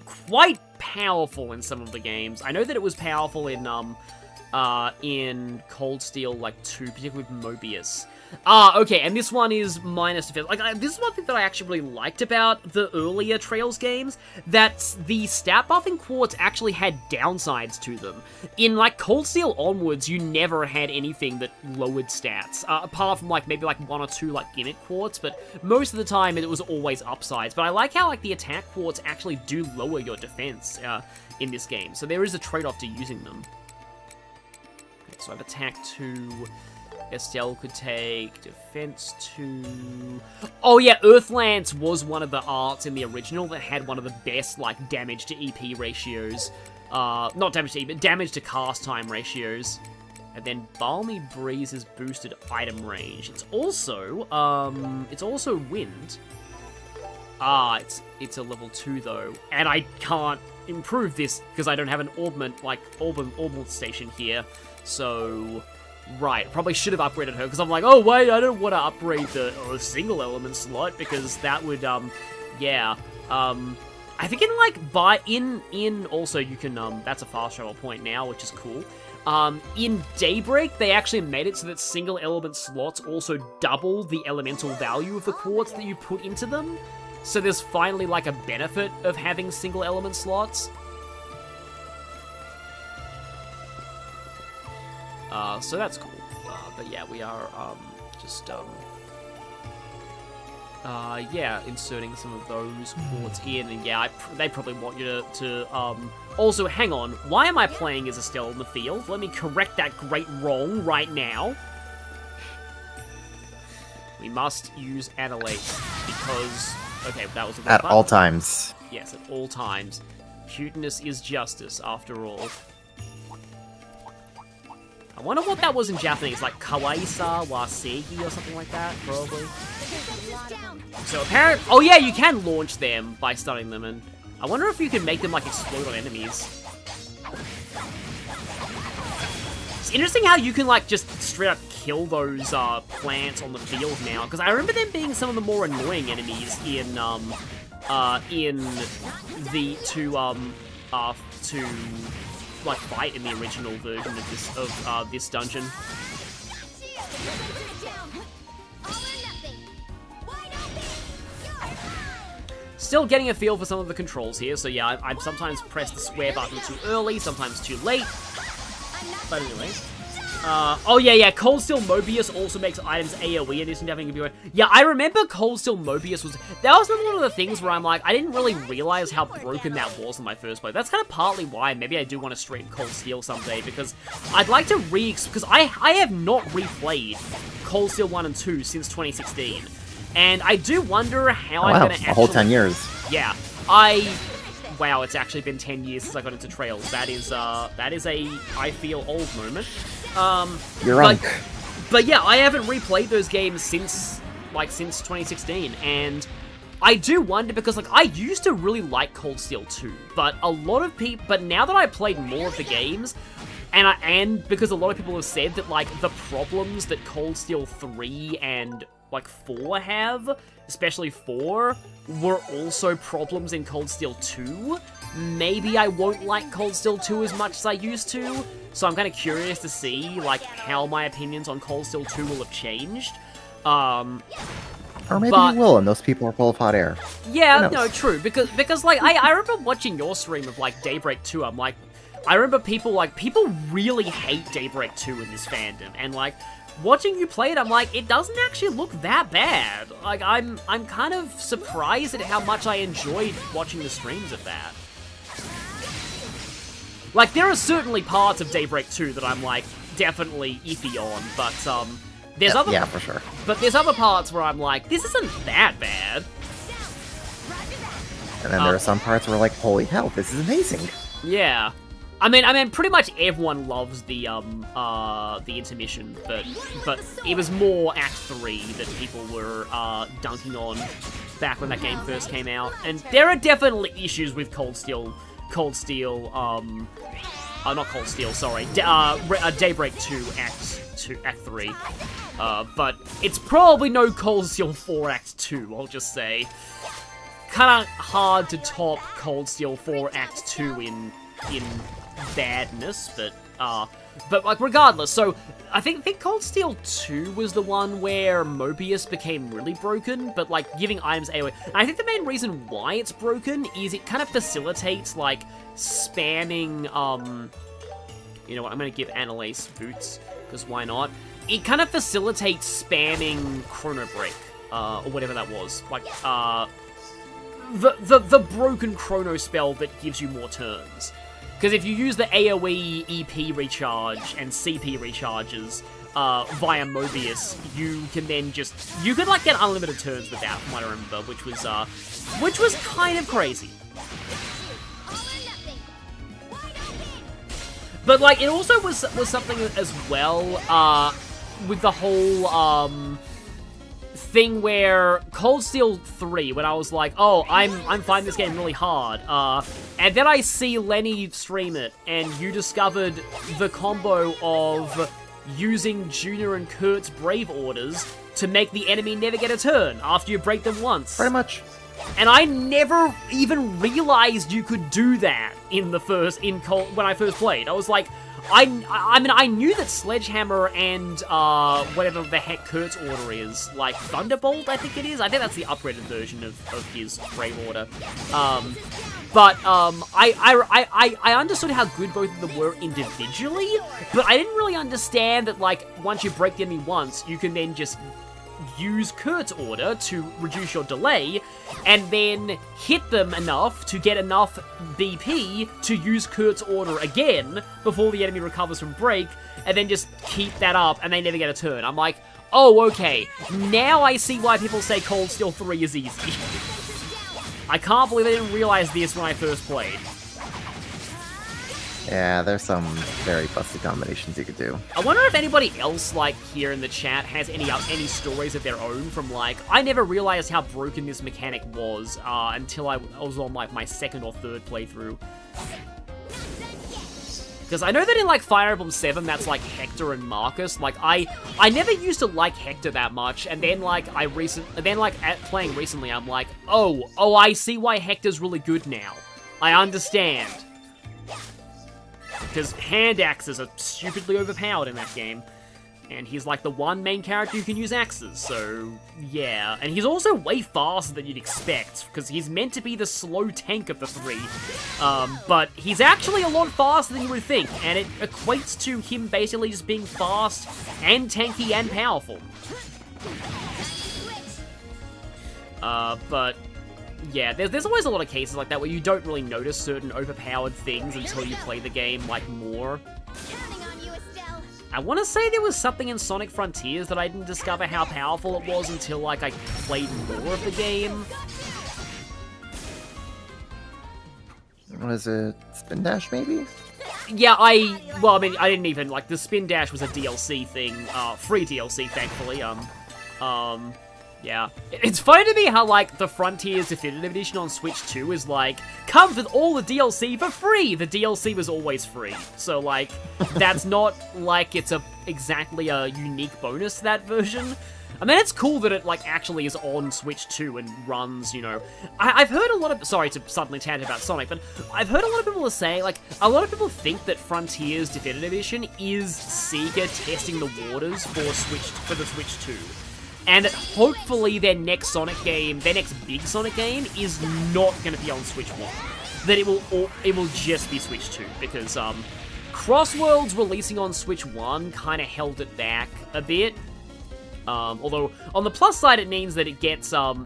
quite powerful in some of the games. I know that it was powerful in Cold Steel, like, 2, particularly with Mobius. Okay, and this one is minus defense. Like, this is one thing that I actually really liked about the earlier Trails games, that the stat buffing quartz actually had downsides to them. In, like, Cold Steel onwards, you never had anything that lowered stats, apart from, like, maybe, like, 1 or 2, like, gimmick quartz, but most of the time it was always upsides. But I like how, like, the attack quartz actually do lower your defense, in this game, so there is a trade-off to using them. Okay, so I have attack 2... Estelle could take defense 2. Oh yeah, Earthlance was one of the arts in the original that had one of the best, like, damage to EP ratios. Not damage to EP, but damage to cast time ratios. And then Balmy Breeze's boosted item range. It's also wind. It's a level 2 though, and I can't improve this because I don't have an augment station here. So. Right, probably should have upgraded her, because I'm like, oh wait, I don't want to upgrade the single element slot, because that would, yeah. I think in also you can, that's a fast travel point now, which is cool. In Daybreak, they actually made it so that single element slots also double the elemental value of the quartz that you put into them. So there's finally, like, a benefit of having single element slots. So that's cool. But yeah, we are, yeah, inserting some of those quartz in, and yeah, they probably want you to also, hang on, why am I playing as Estelle in the field? Let me correct that great wrong right now. We must use Annalise, because, okay, that was the at all times. Yes, at all times. Cuteness is justice, after all. I wonder what that was in Japanese, like kawaii-sa wa seigi or something like that, probably. So apparently, oh yeah, you can launch them by stunning them, and I wonder if you can make them, like, explode on enemies. It's interesting how you can, like, just straight up kill those plants on the field now, because I remember them being some of the more annoying enemies in the to like fight in the original version of this dungeon. still getting a feel for some of the controls here, so yeah, I sometimes press the square button too early, sometimes too late. But anyway. Oh yeah, Cold Steel Mobius also makes items AoE in addition to having a be. Yeah, I remember Cold Steel Mobius that was one of the things where I'm like, I didn't really realize how broken that was in my first play. That's kind of partly why maybe I do want to stream Cold Steel someday, because I'd like to because I have not replayed Cold Steel 1 and 2 since 2016. And I do wonder how I'm gonna actually... a whole 10 years. Yeah, wow, it's actually been 10 years since I got into Trails. That is a I feel old moment. You're wrong. But yeah, I haven't replayed those games since 2016, and I do wonder because I used to really like Cold Steel 2, but a lot of people, but now that I played more of the games, and because a lot of people have said that the problems that Cold Steel 3 and 4 have, especially 4, were also problems in Cold Steel 2. Maybe I won't like Cold Steel 2 as much as I used to, so I'm kind of curious to see, how my opinions on Cold Steel 2 will have changed. Or maybe you will, and those people are full of hot air. Yeah, no, true, because I remember watching your stream of, Daybreak 2, I remember people really hate Daybreak 2 in this fandom, and, watching you play it, I'm like, it doesn't actually look that bad. I'm kind of surprised at how much I enjoyed watching the streams of that. There are certainly parts of Daybreak 2 that I'm, definitely iffy on, but, there's other... Yeah, for sure. But there's other parts where I'm like, this isn't that bad. And then there are some parts where holy hell, this is amazing. Yeah. I mean, pretty much everyone loves the intermission, but it was more Act 3 that people were dunking on back when that game first came out. And there are definitely issues with not Cold Steel, sorry, Daybreak 2 Act 3. But it's probably no Cold Steel 4 Act 2, I'll just say. Kinda hard to top Cold Steel 4 Act 2 in badness, but regardless, so I think Cold Steel 2 was the one where Mobius became really broken, but giving items AoE. And I think the main reason why it's broken is it kind of facilitates spamming, you know what, I'm gonna give Annalise boots, because why not? It kind of facilitates spamming Chrono Break, or whatever that was, the broken Chrono spell that gives you more turns. Because if you use the AoE, EP recharge, and CP recharges via Mobius, you can then you could get unlimited turns with that, from what I remember, which was kind of crazy. But it also was something as well with the whole thing where Cold Steel 3, when I was like, oh, I'm finding this game really hard, and then I see Lenny stream it, and you discovered the combo of using Junior and Kurt's Brave Orders to make the enemy never get a turn after you break them once. Pretty much. And I never even realized you could do that when I first played. I was like, I mean, I knew that Sledgehammer and whatever the heck Kurt's order is, Thunderbolt, I think it is. I think that's the upgraded version of his Brave Order. But I understood how good both of them were individually, but I didn't really understand that once you break the enemy once, you can then just use Kurt's order to reduce your delay, and then hit them enough to get enough BP to use Kurt's order again before the enemy recovers from break, and then just keep that up, and they never get a turn. I'm like, oh, okay, now I see why people say Cold Steel 3 is easy. I can't believe I didn't realize this when I first played. Yeah, there's some very busted combinations you could do. I wonder if anybody else, here in the chat, has any stories of their own from, I never realized how broken this mechanic was, until I was on, my second or third playthrough. Because I know that in, Fire Emblem 7, that's, Hector and Marcus. I never used to like Hector that much, and then, playing recently, I'm like, oh, I see why Hector's really good now. I understand. Because hand axes are stupidly overpowered in that game. And he's like the one main character who can use axes, so yeah. And he's also way faster than you'd expect, because he's meant to be the slow tank of the three. But he's actually a lot faster than you would think, and it equates to him basically just being fast and tanky and powerful. But yeah, there's always a lot of cases like that where you don't really notice certain overpowered things until you play the game, like, more. I want to say there was something in Sonic Frontiers that I didn't discover how powerful it was until, like, I played more of the game. What is it? Spin Dash, maybe? Yeah, well, I mean, I didn't even, like, the Spin Dash was a DLC thing, free DLC, thankfully, yeah. It's funny to me how, like, the Frontiers Definitive Edition on Switch 2 is, like, comes with all the DLC for free! The DLC was always free. So, like, that's not like it's exactly a unique bonus to that version. I mean, it's cool that it, like, actually is on Switch 2 and runs, you know... I've heard a lot of... Sorry to suddenly tangent about Sonic, but I've heard a lot of people say, like, a lot of people think that Frontiers Definitive Edition is Sega testing the waters for the Switch 2. And that hopefully their next Sonic game, their next big Sonic game, is not going to be on Switch 1. That it will just be Switch 2, because Crossworlds releasing on Switch 1 kind of held it back a bit. Although on the plus side, it means that it gets to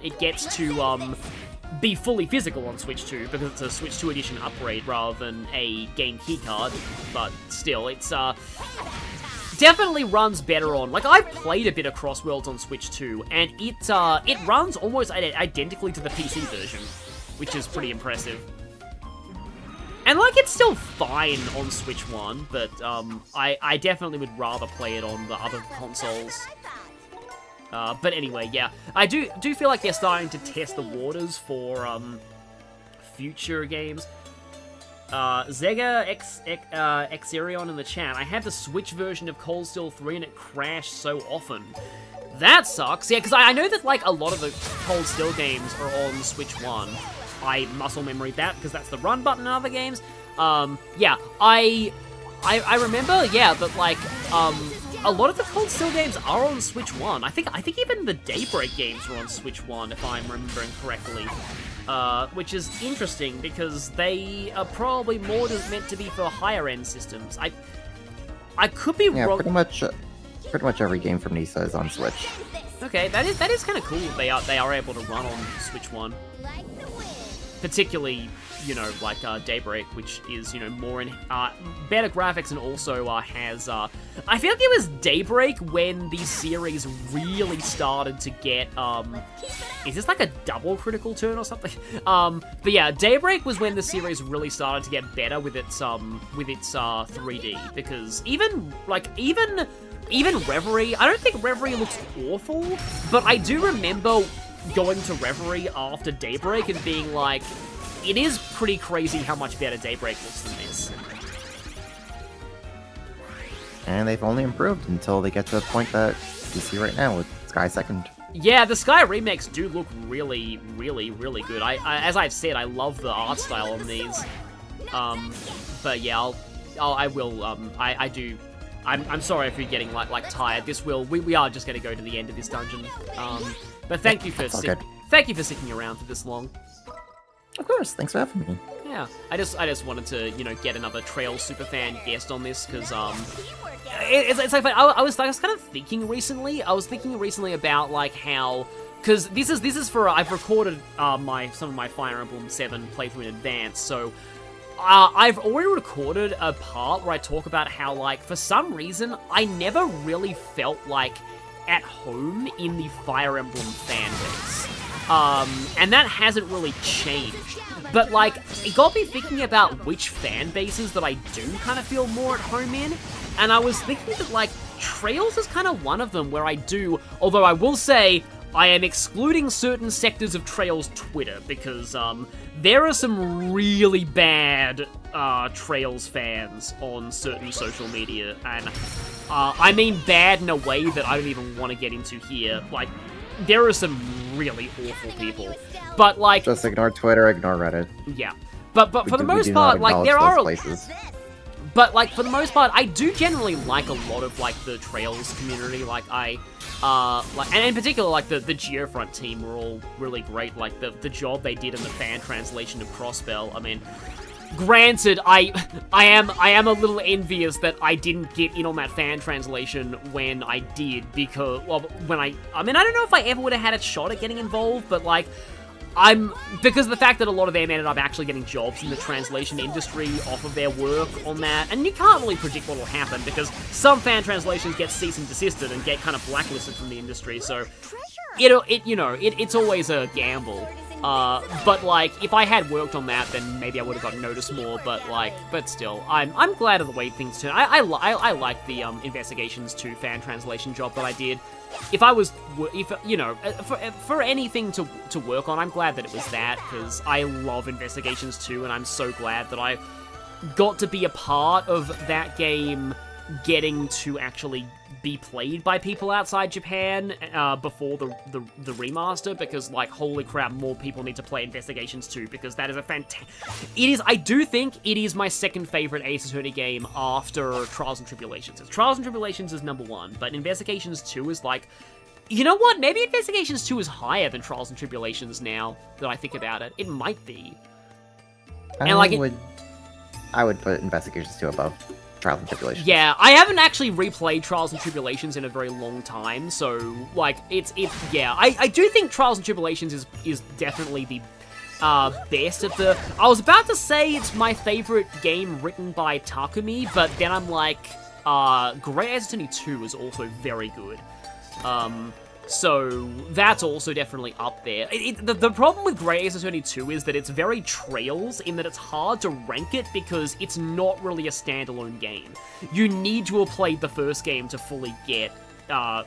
be fully physical on Switch 2 because it's a Switch 2 edition upgrade rather than a game keycard. But still, it's definitely runs better on... Like, I've played a bit of Crossworlds on Switch 2, and it runs almost identically to the PC version, which is pretty impressive. And, like, it's still fine on Switch 1, but I definitely would rather play it on the other consoles. But anyway, yeah, I do feel like they're starting to test the waters for future games. Zega Xerion in the chat. I had the Switch version of Cold Steel 3 and it crashed so often. That sucks. Yeah, because I know that, like, a lot of the Cold Steel games are on Switch 1. I muscle memory that because that's the run button in other games. Yeah, I remember, yeah, that, like, a lot of the Cold Steel games are on Switch 1. I think even the Daybreak games were on Switch 1, if I'm remembering correctly. Which is interesting, because they are probably more meant to be for higher-end systems. I could be wrong... Pretty much every game from Nisa is on Switch. Okay, that is kind of cool that they are able to run on Switch 1. Particularly, you know, like Daybreak, which is, you know, more in better graphics and also has... I feel like it was Daybreak when the series really started to get... is this like a double critical turn or something? But yeah, Daybreak was when the series really started to get better with its 3D, because even Reverie, I don't think Reverie looks awful, but I do remember going to Reverie after Daybreak and being like, it is pretty crazy how much better Daybreak looks than this. And they've only improved until they get to the point that you see right now with Sky Second. Yeah, the Sky remakes do look really, really, really good. As I've said, I love the art style on these. But yeah, I'm sorry if you're getting like tired. We are just going to go to the end of this dungeon. But thank you for sticking around for this long. Of course, thanks for having me. Yeah, I just wanted to, you know, get another Trail superfan guest on this because it's like I was kind of thinking recently. I was thinking recently about like how, because this is for I've recorded some of my Fire Emblem 7 playthrough in advance, so. I've already recorded a part where I talk about how, like, for some reason, I never really felt, like, at home in the Fire Emblem fanbase. And that hasn't really changed. But, like, it got me thinking about which fan bases that I do kind of feel more at home in. And I was thinking that, like, Trails is kind of one of them where I do, although I will say, I am excluding certain sectors of Trails Twitter, because, there are some really bad, Trails fans on certain social media, and, I mean bad in a way that I don't even want to get into here. Like, there are some really awful people, but, like... Just ignore Twitter, ignore Reddit. Yeah. But for the most part, like, there are... But, like, for the most part, I do generally like a lot of, like, the Trails community. Like, and in particular, like, the Geofront team were all really great. Like, the job they did in the fan translation of Crossbell, I mean, granted, I am a little envious that I didn't get in on that fan translation when I did, because, well, I mean, I don't know if I ever would have had a shot at getting involved, but, like, because of the fact that a lot of them ended up actually getting jobs in the translation industry off of their work on that, and you can't really predict what will happen, because some fan translations get cease and desisted and get kind of blacklisted from the industry, so it's always a gamble. But, like, if I had worked on that, then maybe I would have gotten noticed more, but still, I'm glad of the way things turned. I like the, Investigations 2 fan translation job that I did. If I was, for anything to work on, I'm glad that it was that, because I love Investigations 2, and I'm so glad that I got to be a part of that game getting to actually be played by people outside Japan before the remaster, because, like, holy crap, more people need to play Investigations 2, because that is a I do think it is my second favorite Ace Attorney game after Trials and Tribulations. Trials and Tribulations is number 1, but Investigations 2 is, like, you know what, maybe Investigations 2 is higher than Trials and Tribulations now that I think about it. It might be. I would put Investigations 2 above Trials and Tribulations. Yeah, I haven't actually replayed Trials and Tribulations in a very long time, so, like, yeah, I do think Trials and Tribulations is definitely the best of the... I was about to say it's my favorite game written by Takumi, but then I'm like, Great Ace Attorney 2 is also very good. So that's also definitely up there. The problem with Great Ace Attorney 2 is that it's very Trails, in that it's hard to rank it because it's not really a standalone game. You need to have played the first game to fully get GAA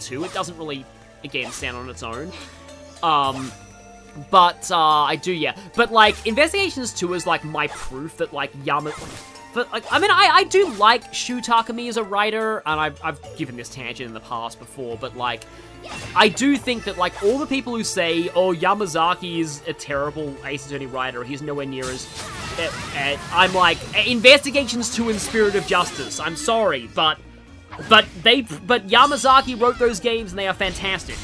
2. It doesn't really, again, stand on its own. But I do, yeah. But, like, Investigations 2 is, like, my proof that, like, But, like, I mean, I do like Shu Takumi as a writer, and I've given this tangent in the past before, but, like, I do think that, like, all the people who say, oh, Yamazaki is a terrible Ace Attorney writer, he's nowhere near as... I'm like, Investigations 2 and Spirit of Justice, I'm sorry, but Yamazaki wrote those games, and they are fantastic.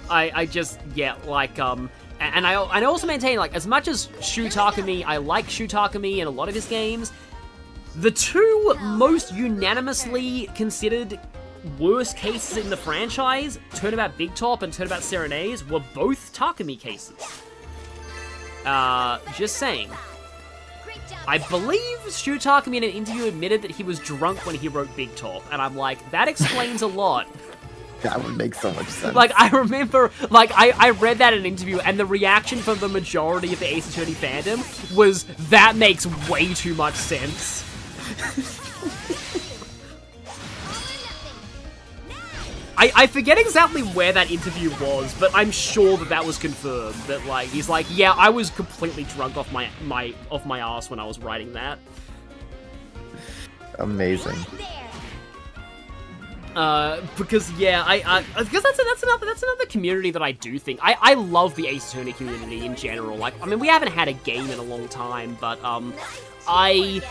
I just, yeah, like, and I also maintain, like, as much as Shu Takumi, I like Shu Takumi and a lot of his games, the two most unanimously considered worst cases in the franchise, Turnabout Big Top and Turnabout Serenades, were both Takumi cases. Just saying. I believe Shu Takumi in an interview admitted that he was drunk when he wrote Big Top, and I'm like, that explains a lot. That would make so much sense. Like, I remember, like, I read that in an interview, and the reaction from the majority of the Ace Attorney fandom was, that makes way too much sense. I forget exactly where that interview was, but I'm sure that was confirmed. That, like, he's like, yeah, I was completely drunk off my ass when I was writing that. Amazing. Because yeah, because that's another community that I do think I love the Ace Attorney community in general. Like, I mean, we haven't had a game in a long time, but I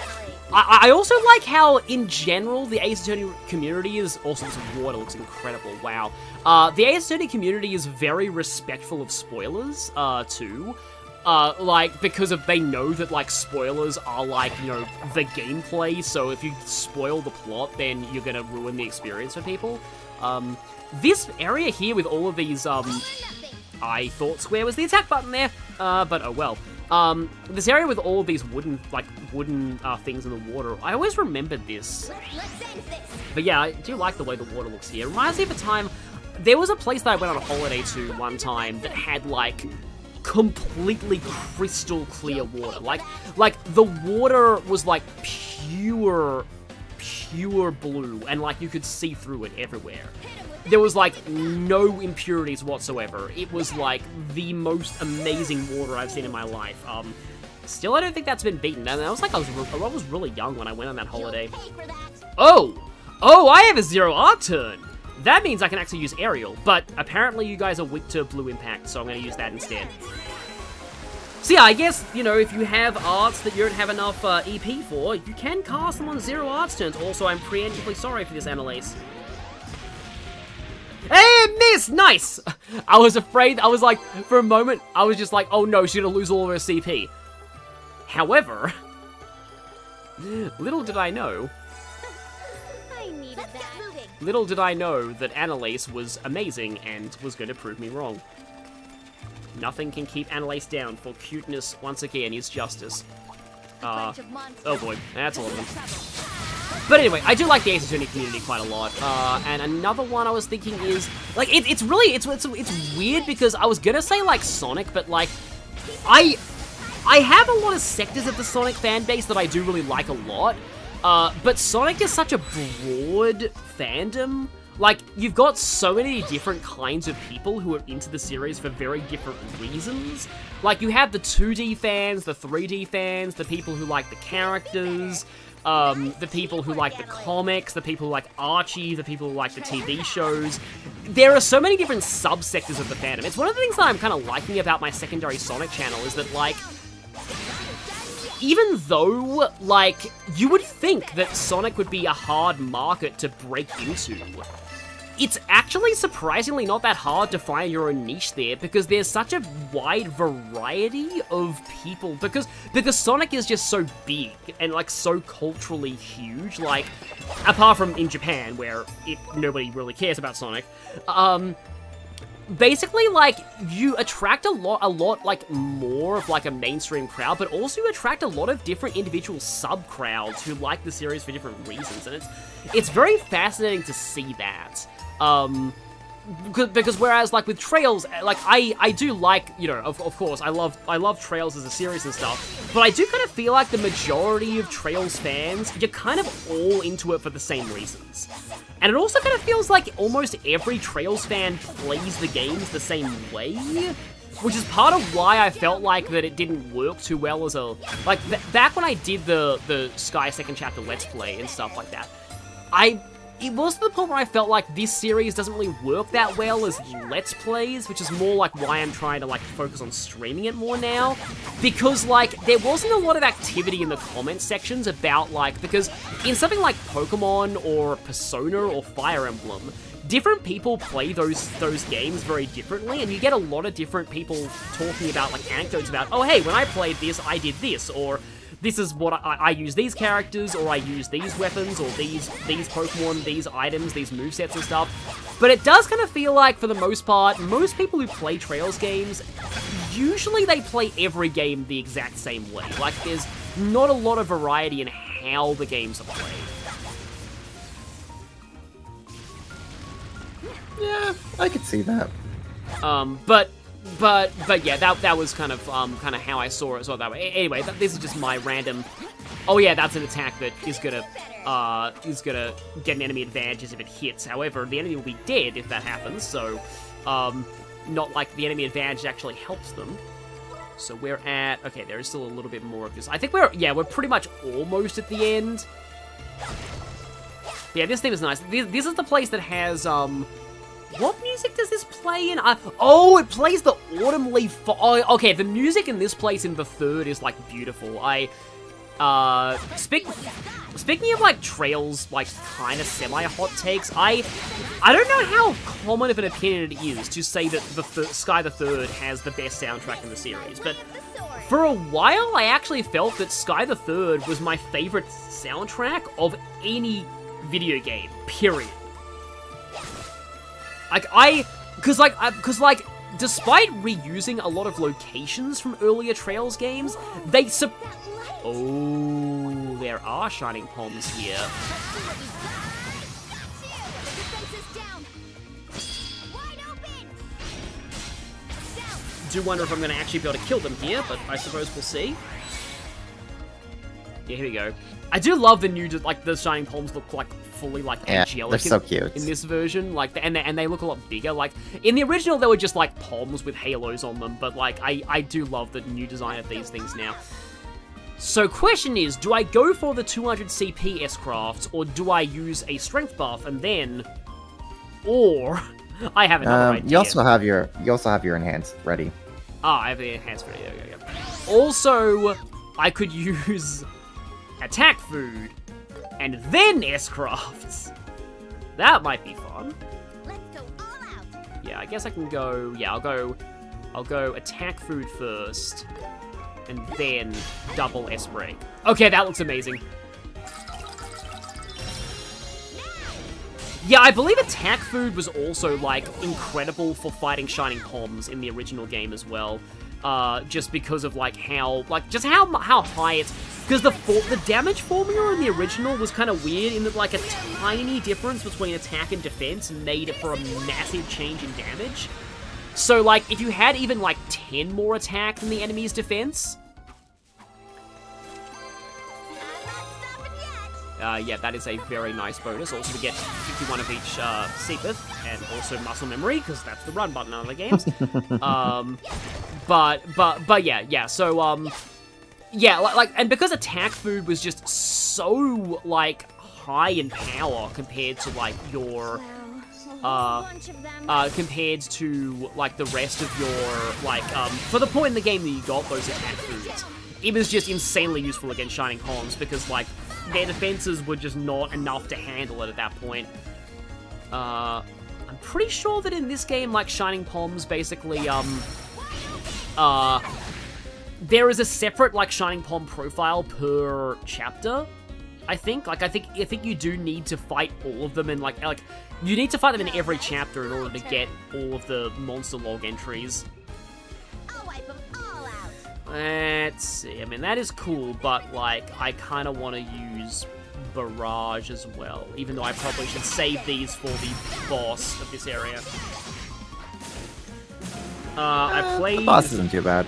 also like how in general the Ace Attorney community is also, this water looks incredible. Wow, the Ace Attorney community is very respectful of spoilers too. Like, because they know that, like, spoilers are, like, you know, the gameplay, so if you spoil the plot, then you're gonna ruin the experience for people. This area here with all of these, I thought square was the attack button there, but oh well. This area with all of these wooden things in the water, I always remembered this. But yeah, I do like the way the water looks here. It reminds me of a time, there was a place that I went on a holiday to one time that had, like, completely crystal clear water. Like the water was like pure blue, and like you could see through it everywhere. There was like no impurities whatsoever. It was like the most amazing water I've seen in my life. Still, I don't think that's been beaten. And I was like, I was really young when I went on that holiday. Oh, I have a 0R turn. That means I can actually use Aerial, but apparently you guys are weak to Blue Impact, so I'm going to use that instead. So yeah, I guess, you know, if you have arts that you don't have enough EP for, you can cast them on 0 arts turns. Also, I'm preemptively sorry for this, Annalise. Hey, miss! Nice! I was afraid, I was like, for a moment, I was just like, oh no, she's gonna lose all of her CP. However, little did I know... I needed that. Little did I know that Annalise was amazing and was going to prove me wrong. Nothing can keep Annalise down, for cuteness, once again, is justice. Oh boy, that's a lot of them. But anyway, I do like the Ace Attorney community quite a lot. And another one I was thinking is, like, it's weird because I was gonna say, like, Sonic, but, like, I have a lot of sectors of the Sonic fan base that I do really like a lot. But Sonic is such a broad fandom. Like, you've got so many different kinds of people who are into the series for very different reasons. Like, you have the 2D fans, the 3D fans, the people who like the characters, the people who like the comics, the people who like Archie, the people who like the TV shows. There are so many different subsectors of the fandom. It's one of the things that I'm kind of liking about my secondary Sonic channel is that, like, even though, like, you would think that Sonic would be a hard market to break into, it's actually surprisingly not that hard to find your own niche there, because there's such a wide variety of people, because Sonic is just so big and, like, so culturally huge, like, apart from in Japan, where nobody really cares about Sonic, basically, like, you attract a lot, like, more of, like, a mainstream crowd, but also you attract a lot of different individual sub-crowds who like the series for different reasons, and it's very fascinating to see that. Because whereas, like, with Trails, like, I do like, you know, of course, I love Trails as a series and stuff, but I do kind of feel like the majority of Trails fans, you're kind of all into it for the same reasons. And it also kind of feels like almost every Trails fan plays the games the same way, which is part of why I felt like that it didn't work too well as a, like, back when I did the Sky Second Chapter Let's Play and stuff like that, it was to the point where I felt like this series doesn't really work that well as Let's Plays, which is more like why I'm trying to, like, focus on streaming it more now. Because, like, there wasn't a lot of activity in the comment sections about, like, because in something like Pokemon or Persona or Fire Emblem, different people play those games very differently, and you get a lot of different people talking about, like, anecdotes about, oh, hey, when I played this, I did this, or this is what I use these characters, or I use these weapons, or these Pokemon, these items, these movesets and stuff. But it does kind of feel like, for the most part, most people who play Trails games, usually they play every game the exact same way. Like, there's not a lot of variety in how the games are played. Yeah, I could see that. But yeah, that was kind of how I saw it that way. Anyway, this is just my random. Oh yeah, that's an attack that is gonna get an enemy advantage if it hits. However, the enemy will be dead if that happens. So, not like the enemy advantage actually helps them. So we're at, okay, there is still a little bit more of this. I think we're pretty much almost at the end. Yeah, this theme is nice. This is the place that has what music does this play in? Oh, it plays the Autumn Leaf. Oh, okay, the music in this place in the third is, like, beautiful. Speaking of, like, Trails, like, kind of semi-hot takes, I don't know how common of an opinion it is to say that Sky the Third has the best soundtrack in the series, but for a while, I actually felt that Sky the Third was my favorite soundtrack of any video game, period. Like, despite reusing a lot of locations from earlier Trails games, oh, there are Shining Palms here. Do wonder if I'm going to actually be able to kill them here, but I suppose we'll see. Yeah, here we go. I do love the new, like, the Shining Palms look, like, fully, like, angelic they're so cute in this version. Like, and they look a lot bigger. Like, in the original, they were just, like, palms with halos on them. But, like, I do love the new design of these things now. So, question is, do I go for the 200 CP S-Craft, or do I use a strength buff and then... Or... I have another idea. You also have your enhance ready. Ah, I have the enhanced ready. Okay. Also, I could use attack food and then S-crafts. That might be fun. Let's go all out. Yeah, I guess I can go. Yeah, I'll go attack food first, and then double S break. Okay, that looks amazing. Yeah, I believe attack food was also, like, incredible for fighting Shining Palms in the original game as well. Just because of, like, how high it's... Because the damage formula in the original was kind of weird in that, like, a tiny difference between attack and defense made it for a massive change in damage. So, like, if you had even, like, 10 more attack than the enemy's defense... yeah, that is a very nice bonus. Also, we get 51 of each Seepith, and also muscle memory, because that's the run button on other games. But yeah, so, yeah, like, and because attack food was just so, like, high in power compared to, like, your, compared to, like, the rest of your, like, for the point in the game that you got those attack foods, it was just insanely useful against Shining Palms, because, like, their defenses were just not enough to handle it at that point. I'm pretty sure that in this game, like, Shining Palms basically, there is a separate, like, Shining Palm profile per chapter, I think. Like, I think you do need to fight all of them, and, like, you need to fight them in every chapter in order to get all of the monster log entries. I'll wipe them all out. Let's see. I mean, that is cool, but, like, I kind of want to use Barrage as well, even though I probably should save these for the boss of this area. I played... The boss isn't too bad.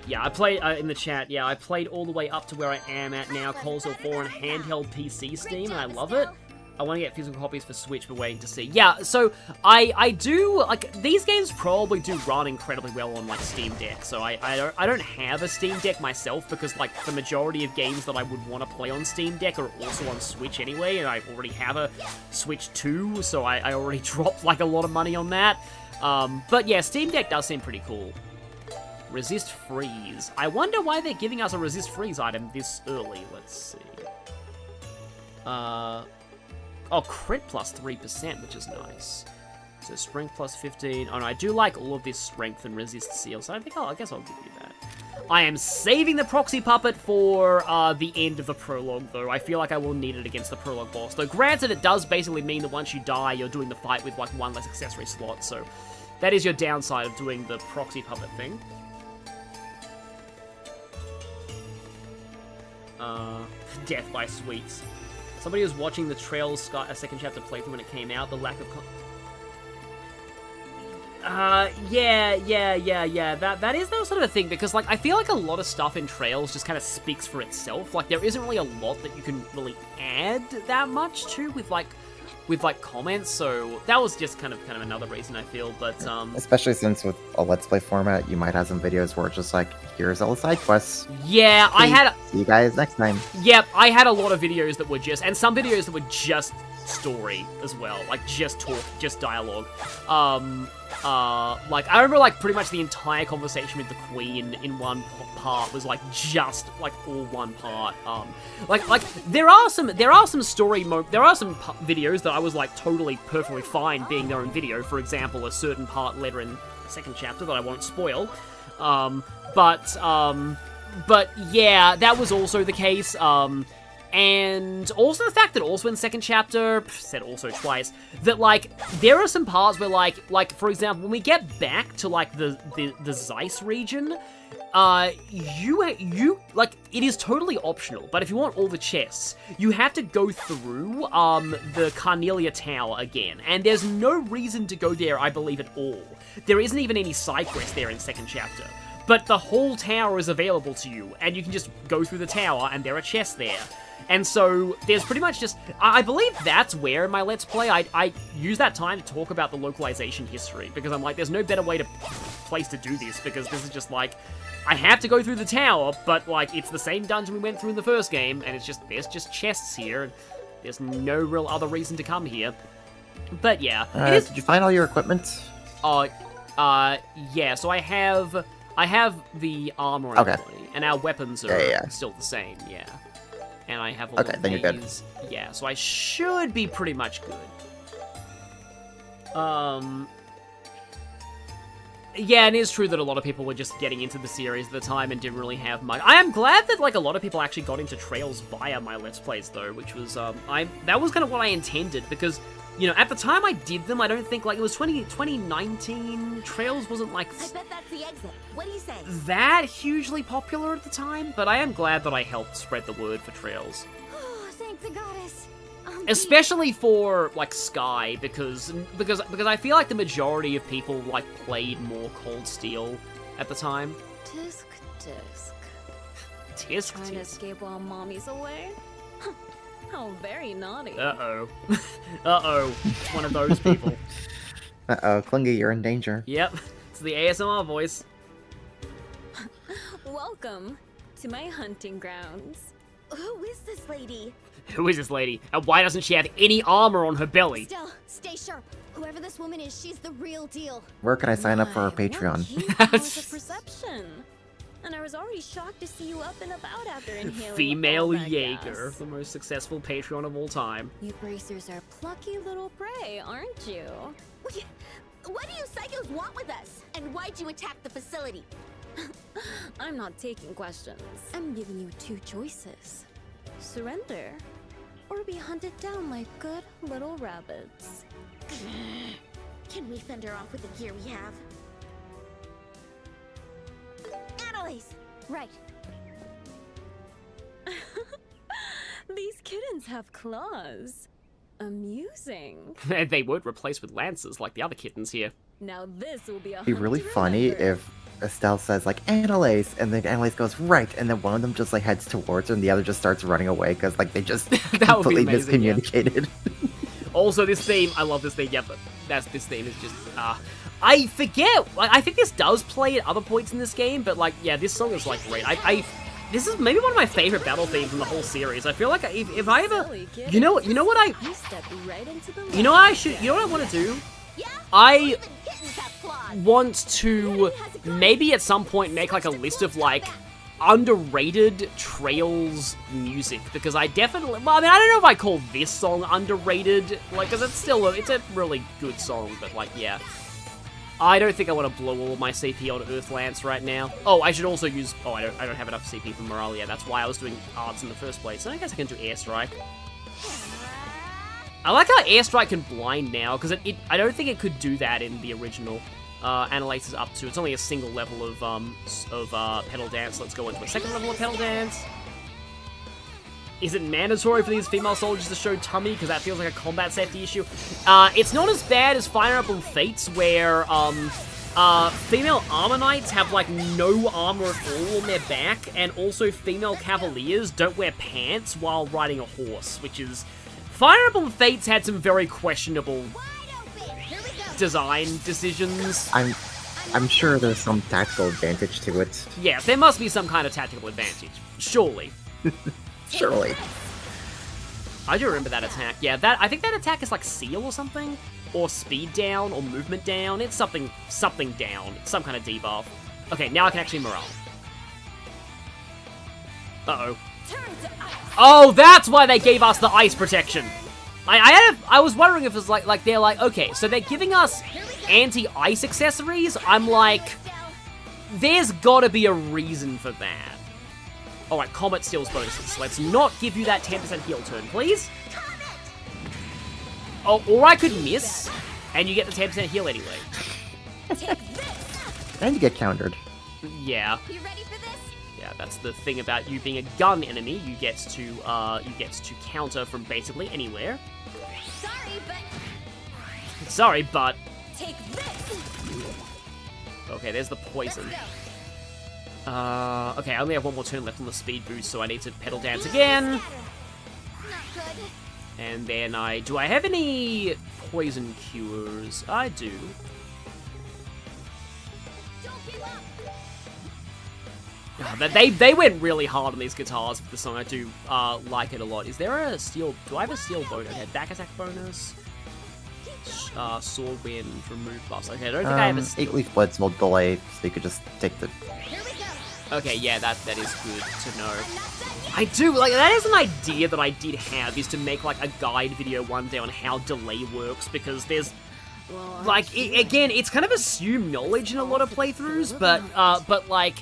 Yeah, I played, in the chat, yeah, I played all the way up to where I am at now, Coleshill 4 on handheld PC Steam, and I love it. I want to get physical copies for Switch, but waiting to see. Yeah, so I do, like, these games probably do run incredibly well on, like, Steam Deck, so I don't have a Steam Deck myself, because, like, the majority of games that I would want to play on Steam Deck are also on Switch anyway, and I already have a Switch 2, so I already dropped, like, a lot of money on that. But yeah, Steam Deck does seem pretty cool. Resist Freeze. I wonder why they're giving us a Resist Freeze item this early. Let's see. Oh, crit plus 3%, which is nice. So strength plus 15. Oh no, I do like all of this strength and resist seal, so I guess I'll give you that. I am saving the proxy puppet for the end of the prologue, though. I feel like I will need it against the prologue boss. Though granted, it does basically mean that once you die, you're doing the fight with, like, one less accessory slot, so that is your downside of doing the proxy puppet thing. Death by Sweets. Somebody was watching the Trails second chapter playthrough when it came out. The lack of yeah. That is that sort of a thing, because, like, I feel like a lot of stuff in Trails just kind of speaks for itself. Like, there isn't really a lot that you can really add that much to with comments, so that was just kind of another reason, I feel, but, especially since with a Let's Play format, you might have some videos where it's just like, here's all the side quests. Yeah, See you guys next time. Yep, I had a lot of videos that were just, and some videos that were just story as well, like, just talk, just dialogue. Like, I remember, like, pretty much the entire conversation with the Queen in one part was, like, just, like, all one part. Like, there are some videos that I was, like, totally perfectly fine being their own video. For example, a certain part later in the second chapter that I won't spoil. But yeah, that was also the case. And also the fact that also in second chapter, said also twice, that, like, there are some parts where, like for example, when we get back to, like, the Zeiss region, you like, it is totally optional, but if you want all the chests, you have to go through, the Carnelia Tower again, and there's no reason to go there, I believe, at all. There isn't even any side quest there in second chapter. But the whole tower is available to you, and you can just go through the tower, and there are chests there. And so, there's pretty much just... I believe that's where in my Let's Play I use that time to talk about the localization history, because I'm like, there's no better place to do this, because this is just like, I have to go through the tower, but, like, it's the same dungeon we went through in the first game, and it's just, there's just chests here, and there's no real other reason to come here. But yeah. Did you find all your equipment? Yeah, so I have I have the armor on the Okay. body, and our weapons are Yeah. still the same, yeah. And I have all Okay, of then these. you're good. Yeah, so I should be pretty much good. Yeah, it is true that a lot of people were just getting into the series at the time and didn't really have much. I am glad that, like, a lot of people actually got into Trails via my Let's Plays, though, which was, that was kind of what I intended, because, you know, at the time I did them, I don't think, like, it was 2019, Trails wasn't, like, I bet that's the exit. What do you say? that hugely popular at the time, but I am glad that I helped spread the word for Trails. Oh, thank the goddess. Especially for, like, Sky, because I feel like the majority of people, like, played more Cold Steel at the time. Tisk, tisk. Tisk, Trying to tisk. escape while mommy's away? How very naughty. Uh-oh. Uh-oh. It's one of those people. Uh-oh, Klingy, you're in danger. Yep. It's the ASMR voice. Welcome to my hunting grounds. Who is this lady? Who is this lady? And why doesn't she have any armor on her belly? Estelle, stay sharp. Whoever this woman is, she's the real deal. Where can I sign up for our My, Patreon? what you have is a perception. And I was already shocked to see you up and about after inhaling Female all that Jaeger, gas. the most successful Patreon of all time. You bracers are plucky little prey, aren't you? What do you psychos want with us? And why'd you attack the facility? I'm not taking questions. I'm giving you two choices. Surrender, or be hunted down like good little rabbits. Can we fend her off with the gear we have? Annalise! Right. These kittens have claws. Amusing. And they would replace with lances like the other kittens here. Now this will be a It'd be really hunt to funny remember. if Estelle says, like, Annalise, and then Annalise goes, right, and then one of them just, like, heads towards her, and the other just starts running away, because, like, they just That would be completely amazing, yeah. miscommunicated. Also, this theme, I love this theme, yeah, but this theme is just, I forget, like, I think this does play at other points in this game, but, like, yeah, this song is, like, great. This is maybe one of my favorite battle themes in the whole series. I feel like if I ever, Silly you know what I, You stepped right into the you know what I should, you know what I want to do? Yeah? I Even kittens have claws! want to maybe at some point make like a list of like underrated Trails music, because I definitely, well, I mean, I don't know if I call this song underrated, like, because it's a really good song, but like, yeah. I don't think I want to blow all of my CP on Earthlance right now. Oh, I should also use, I don't have enough CP for Morale, yeah, that's why I was doing arts in the first place. So I guess I can do Airstrike. I like how Airstrike can blind now, because I don't think it could do that in the original. Annalise is up to, it's only a single level of Pedal Dance. Let's go into a second level of Pedal Dance. Is it mandatory for these female soldiers to show tummy? Because that feels like a combat safety issue. It's not as bad as Fire Emblem Fates, where female Armor Knights have like no armor at all on their back, and also female Cavaliers don't wear pants while riding a horse, which is... Fire Emblem Fates had some very questionable design decisions. I'm sure there's some tactical advantage to it. Yeah, there must be some kind of tactical advantage. Surely. Surely. I do remember that attack. Yeah, I think that attack is like Seal or something? Or Speed down, or Movement down. It's something down. It's some kind of debuff. Okay, now I can actually Morale. Uh-oh. Oh, that's why they gave us the ice protection. I was wondering if it was like they're like, okay, so they're giving us anti-ice accessories. I'm like, there's gotta be a reason for that. Alright, Comet steals bonuses. Let's not give you that 10% heal turn, please. Oh, or I could miss, and you get the 10% heal anyway. And you get countered. Yeah. You ready for this? Yeah, that's the thing about you being a gun enemy. You get to counter from basically anywhere. Sorry, but Take this! okay, there's the poison. Okay, I only have one more turn left on the speed boost, so I need to Pedal Dance again. Not good. And then do I have any poison cures? I do. Don't give up! Oh, they went really hard on these guitars for the song. I do like it a lot. Is there a steel? Do I have a steel bonus? Okay, back attack bonus. Sword Wind, remove buffs. Okay, I don't think I have a skill. 8 Leaf Blitz will delay, so you could just take the... Okay, yeah, that is good to know. I do, like, that is an idea that I did have, is to make, like, a guide video one day on how delay works, because there's, like, again, it's kind of assumed knowledge in a lot of playthroughs, but, like,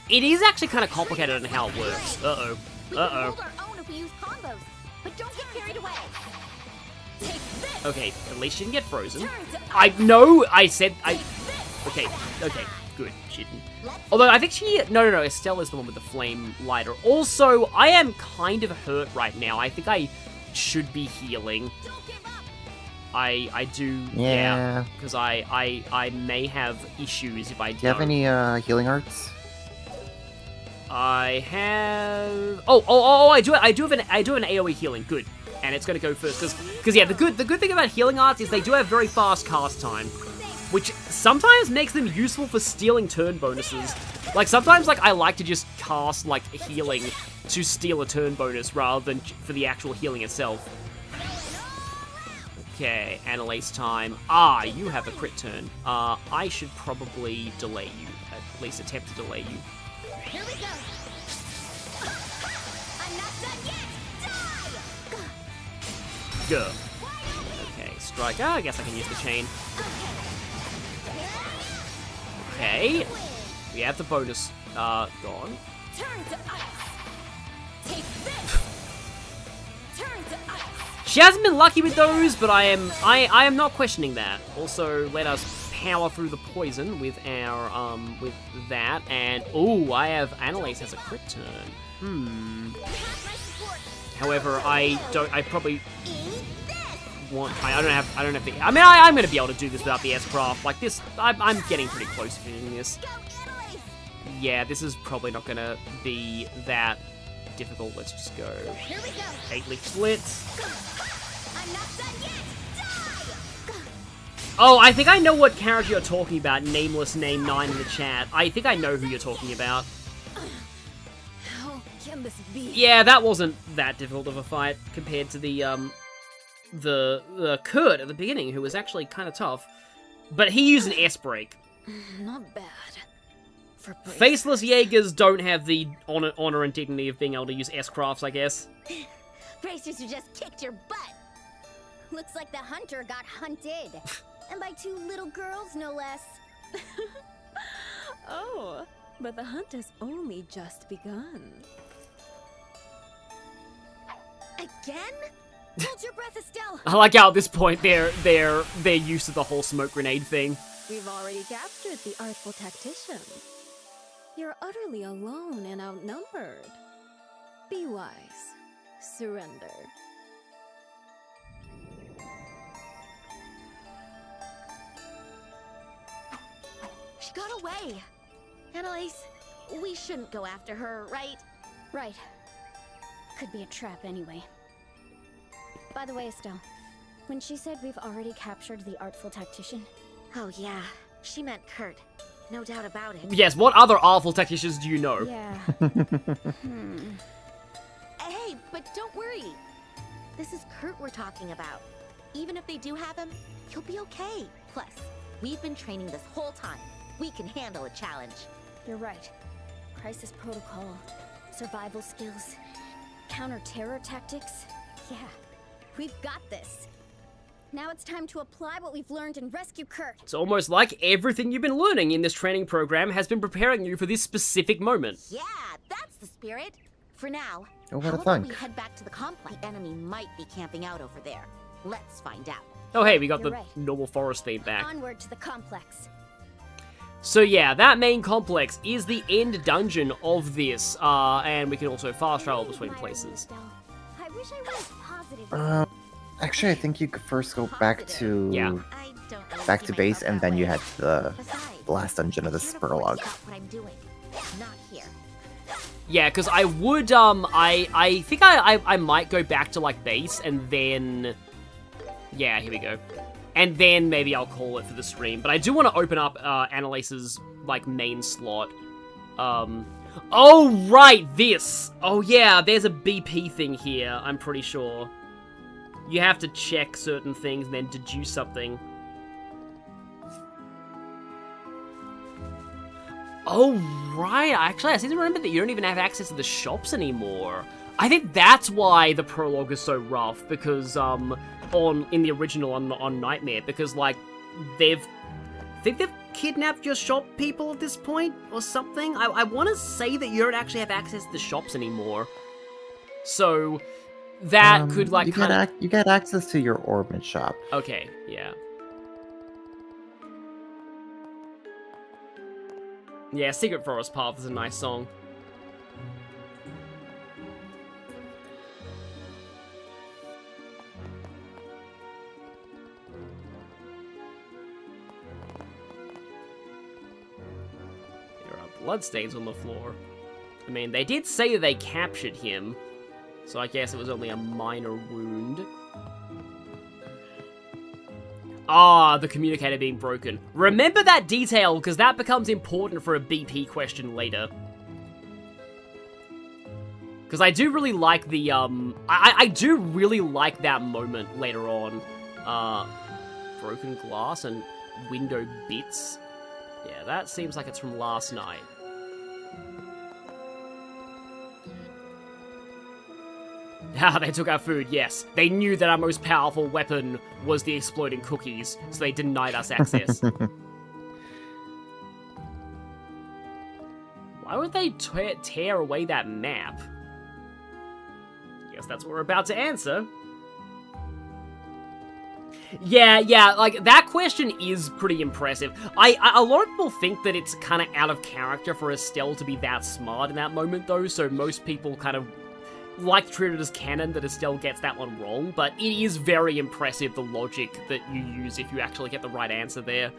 it is actually kind of complicated on how it works. Uh-oh. Uh-oh. Hold our own if we use combos, but don't get carried away. Okay, at least she didn't get frozen. I know I said, okay, good, she didn't. Although, I think no, Estelle is the one with the flame lighter. Also, I am kind of hurt right now. I think I should be healing. I do, yeah. Because I may have issues if I don't. Do you have any healing arts? I have... Oh, I do have an AoE healing, good. And it's gonna go first, because yeah, the good thing about healing arts is they do have very fast cast time, which sometimes makes them useful for stealing turn bonuses. Like, sometimes, like, I like to just cast, like, healing to steal a turn bonus rather than for the actual healing itself. Okay, Annalise time. You have a crit turn. I should probably delay you, at least attempt to delay you. Here we go. I'm not done yet. Die! Go. Okay, strike. I guess I can use the chain. Okay. We have the bonus gone. Turn to ice. Take this. Turn to ice. She hasn't been lucky with those, but I am not questioning that. Also, let us power through the poison with our with that, and I have Annalise as a crit turn. However, I probably want. I don't have the. I mean, I'm gonna be able to do this without the S-Craft. Like this, I'm getting pretty close to finishing this. Yeah, this is probably not gonna be that difficult. Let's just go. Here we go. 8 Leaf Blitz. I'm not done yet. Die! Oh, I think I know what character you're talking about. Nameless Name 9 in the chat. I think I know who you're talking about. How can this be? Yeah, that wasn't that difficult of a fight compared to the Kurt at the beginning, who was actually kind of tough. But he used an S-break. Not bad. For Faceless Jaegers don't have the honor and dignity of being able to use S-crafts, I guess. Bracers who just kicked your butt. Looks like the hunter got hunted. And by 2 little girls, no less. Oh, but the hunt has only just begun. Again? Hold your breath, Estelle. I like how at this point they're used to the whole smoke grenade thing. We've already captured the artful tactician. You're utterly alone and outnumbered. Be wise. Surrender. She got away. Annalise, we shouldn't go after her, right? Right. Could be a trap anyway. By the way, Estelle, when she said we've already captured the artful tactician... Oh yeah, she meant Kurt. No doubt about it. Yes, what other artful tacticians do you know? Yeah. Hey, but don't worry. This is Kurt we're talking about. Even if they do have him, he'll be okay. Plus, we've been training this whole time. We can handle a challenge. You're right. Crisis protocol, survival skills, counter-terror tactics. Yeah, we've got this. Now it's time to apply what we've learned and rescue Kurt. It's almost like everything you've been learning in this training program has been preparing you for this specific moment. Yeah, that's the spirit. For now, Oh, what how a about thunk. we head back to the complex? The enemy might be camping out over there. Let's find out. Oh hey, we got You're the right. normal forest theme back. Onward to the complex. So yeah, that main complex is the end dungeon of this, and we can also fast travel between places. I wish I was positive. Actually, I think you could first go back to I don't really back see to base, myself and that then you way. head to the Besides, last dungeon of the can't afford to Prologue. stop what I'm doing. Not here. Yeah, because I would, I think I might go back to, like, base, and then... Yeah, here we go. And then maybe I'll call it for the stream. But I do want to open up Annalise's, like, main slot. Oh, right, this! Oh, yeah, there's a BP thing here, I'm pretty sure. you have to check certain things and then deduce something. Oh, right. Actually, I seem to remember that you don't even have access to the shops anymore. I think that's why the prologue is so rough, because, in the original on Nightmare, because, like, I think they've kidnapped your shop people at this point, or something? I want to say that you don't actually have access to the shops anymore. So, that could, like, you get access to your Orbit shop. Okay, yeah. Yeah, Secret Forest Path is a nice song. There are bloodstains on the floor. I mean, they did say that they captured him, so I guess it was only a minor wound. Ah, the communicator being broken. Remember that detail, because that becomes important for a BP question later. Because I do really like the, I do really like that moment later on. Broken glass and window bits. Yeah, that seems like it's from last night. Ah, they took our food, yes. They knew that our most powerful weapon was the exploding cookies, so they denied us access. Why would they tear away that map? Guess that's what we're about to answer. Yeah, like, that question is pretty impressive. A lot of people think that it's kind of out of character for Estelle to be that smart in that moment, though, so most people kind of like treat it as canon that Estelle gets that one wrong, but it is very impressive, the logic that you use if you actually get the right answer there.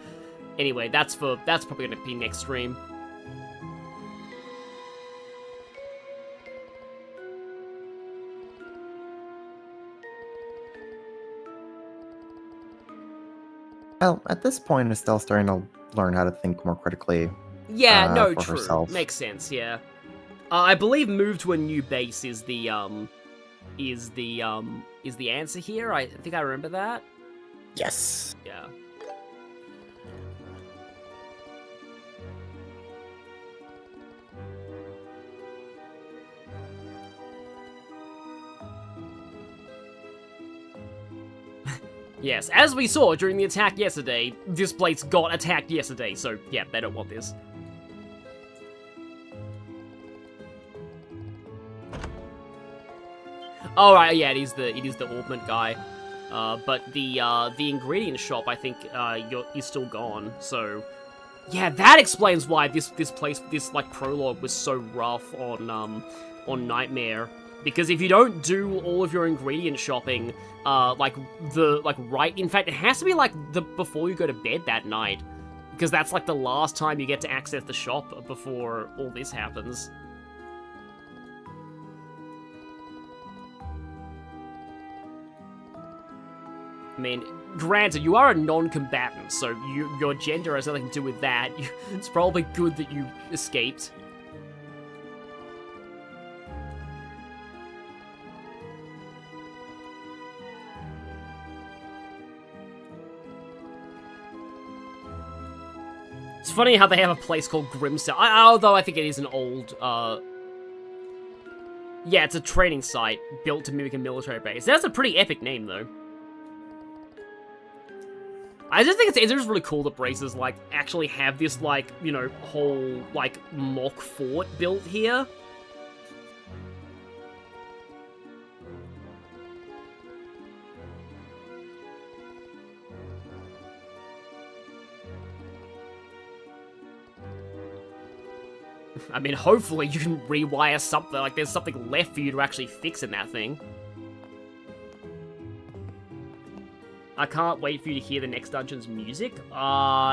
Anyway, that's probably going to be next stream. Well, at this point, Estelle's starting to learn how to think more critically. Yeah, no, for true. herself. Makes sense, yeah. I believe move to a new base is the answer here. I think I remember that. Yes. Yeah. Yes, as we saw during the attack yesterday, this place got attacked yesterday, so yeah, they don't want this. Oh right, yeah, it is the augment guy, but the ingredient shop I think is still gone. So yeah, that explains why this like prologue was so rough on Nightmare, because if you don't do all of your ingredient shopping, in fact it has to be like before you go to bed that night, because that's like the last time you get to access the shop before all this happens. I mean, granted, you are a non-combatant, so your gender has nothing to do with that. It's probably good that you escaped. It's funny how they have a place called Grimcell, although I think it is an old, yeah, it's a training site built to mimic a military base. That's a pretty epic name, though. I just think it's just really cool that Bracers, like, actually have this, like, you know, whole, like, mock fort built here. I mean, hopefully you can rewire something, like, there's something left for you to actually fix in that thing. I can't wait for you to hear the next dungeon's music.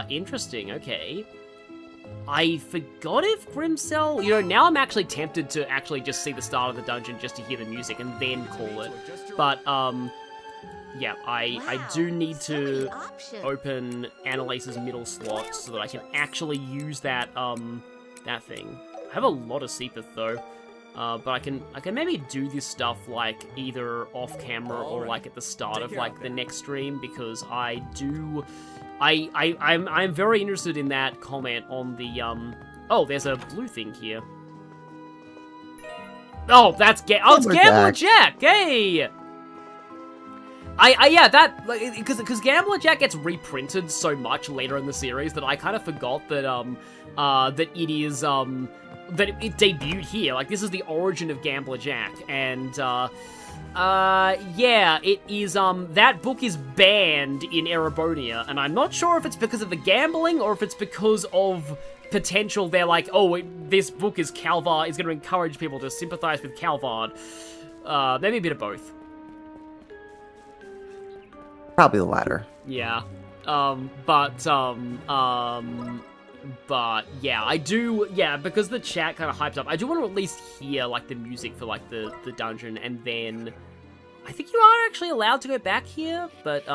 Interesting, okay. I forgot if Grimcell... You know, now I'm actually tempted to actually just see the start of the dungeon just to hear the music and then call it. But, yeah, I do need to open Annalise's middle slot so that I can actually use that, that thing. I have a lot of Seepeth, though. But I can maybe do this stuff like either off camera or like at the start of like the next stream, because I'm very interested in that comment on the oh, there's a blue thing here. Oh, it's Gambler Jack. Hey. Yeah, that, because Gambler Jack gets reprinted so much later in the series that I kind of forgot that that it is that it debuted here. Like, this is the origin of Gambler Jack, and yeah, it is that book is banned in Erebonia, and I'm not sure if it's because of the gambling or if it's because of potential. They're like, oh, this book is Calvard, is going to encourage people to sympathize with Calvard. Maybe a bit of both. Probably the latter. Yeah. But yeah, I do, yeah, because the chat kind of hyped up, I do want to at least hear, like, the music for, like, the dungeon, and then I think you are actually allowed to go back here, but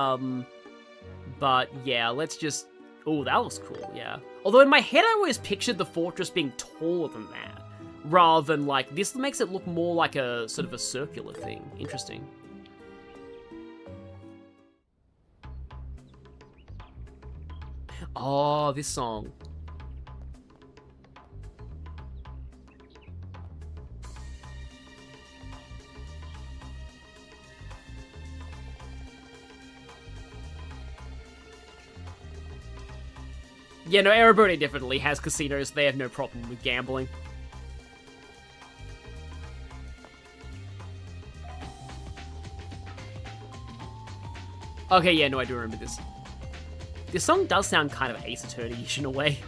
yeah, let's just, oh, that looks cool, yeah. Although in my head I always pictured the fortress being taller than that, rather than, like, this makes it look more like a, sort of a circular thing. Interesting. Oh, this song. Yeah, no, Erebonia definitely has casinos. They have no problem with gambling. Okay, yeah, no, I do remember this. This song does sound kind of Ace Attorney-ish in a way.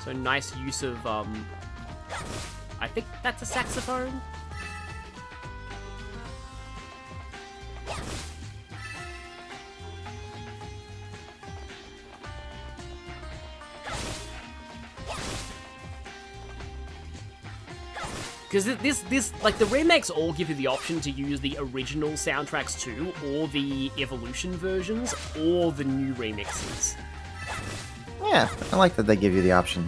So nice use of, I think that's a saxophone? Because this, like, the remakes all give you the option to use the original soundtracks too, or the Evolution versions, or the new remixes. Yeah, I like that they give you the option.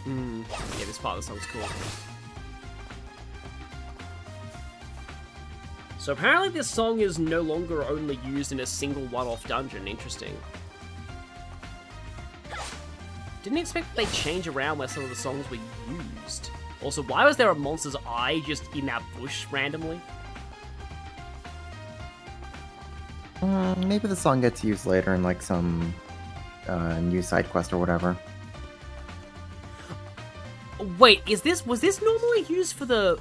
Yeah, this part of the song's cool. So apparently this song is no longer only used in a single one-off dungeon. Interesting. Didn't expect they'd change around where some of the songs were used. Also, why was there a monster's eye just in that bush randomly? Maybe the song gets used later in like some new side quest or whatever. Wait, was this normally used for the...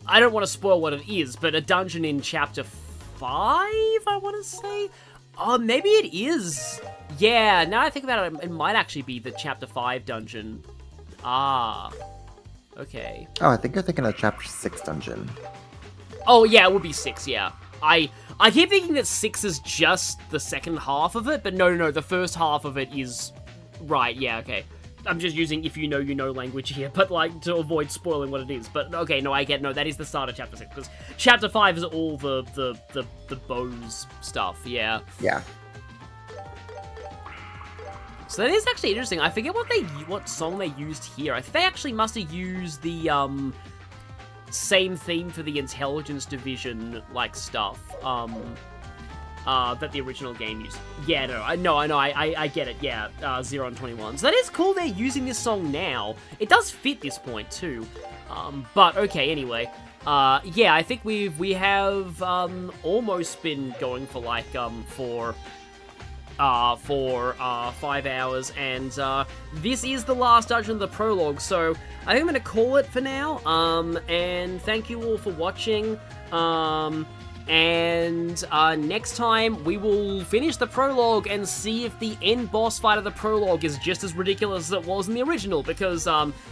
I don't want to spoil what it is, but a dungeon in Chapter 5, I want to say? Maybe it is. Yeah, now I think about it, it might actually be the Chapter 5 dungeon. Ah. Okay. Oh, I think you're thinking of Chapter 6 dungeon. Oh, yeah, it would be 6, yeah. I keep thinking that 6 is just the second half of it, but no, the first half of it is... Right, yeah, okay. I'm just using if you know language here, but like to avoid spoiling what it is. But okay, no, I get, no, that is the start of Chapter 6, because Chapter 5 is all the bows stuff, yeah. Yeah. So that is actually interesting. I forget what song they used here. I think they actually must have used the same theme for the Intelligence Division like stuff. That the original game used. Yeah, no, I get it, yeah, 0 and 21. So that is cool they're using this song now. It does fit this point, too. But, okay, anyway. Yeah, I think we have, almost been going for, like, for 5 hours, and, this is the last dungeon of the prologue, so I think I'm gonna call it for now, and thank you all for watching, And next time, we will finish the prologue and see if the end boss fight of the prologue is just as ridiculous as it was in the original. Because,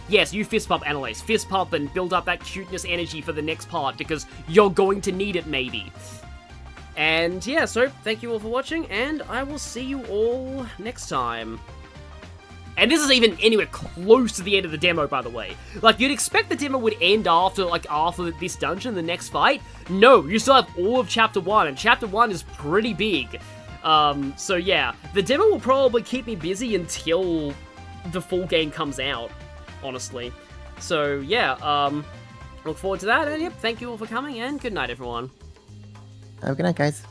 yes, you fist pump, Annalise. Fist pump and build up that cuteness energy for the next part, because you're going to need it, maybe. And yeah, so thank you all for watching, and I will see you all next time. And this is even anywhere close to the end of the demo, by the way. Like, you'd expect the demo would end after this dungeon, the next fight. No, you still have all of Chapter 1, and Chapter 1 is pretty big. So yeah, the demo will probably keep me busy until the full game comes out, honestly. So yeah, look forward to that, and yep, thank you all for coming, and good night, everyone. Have a good night, guys.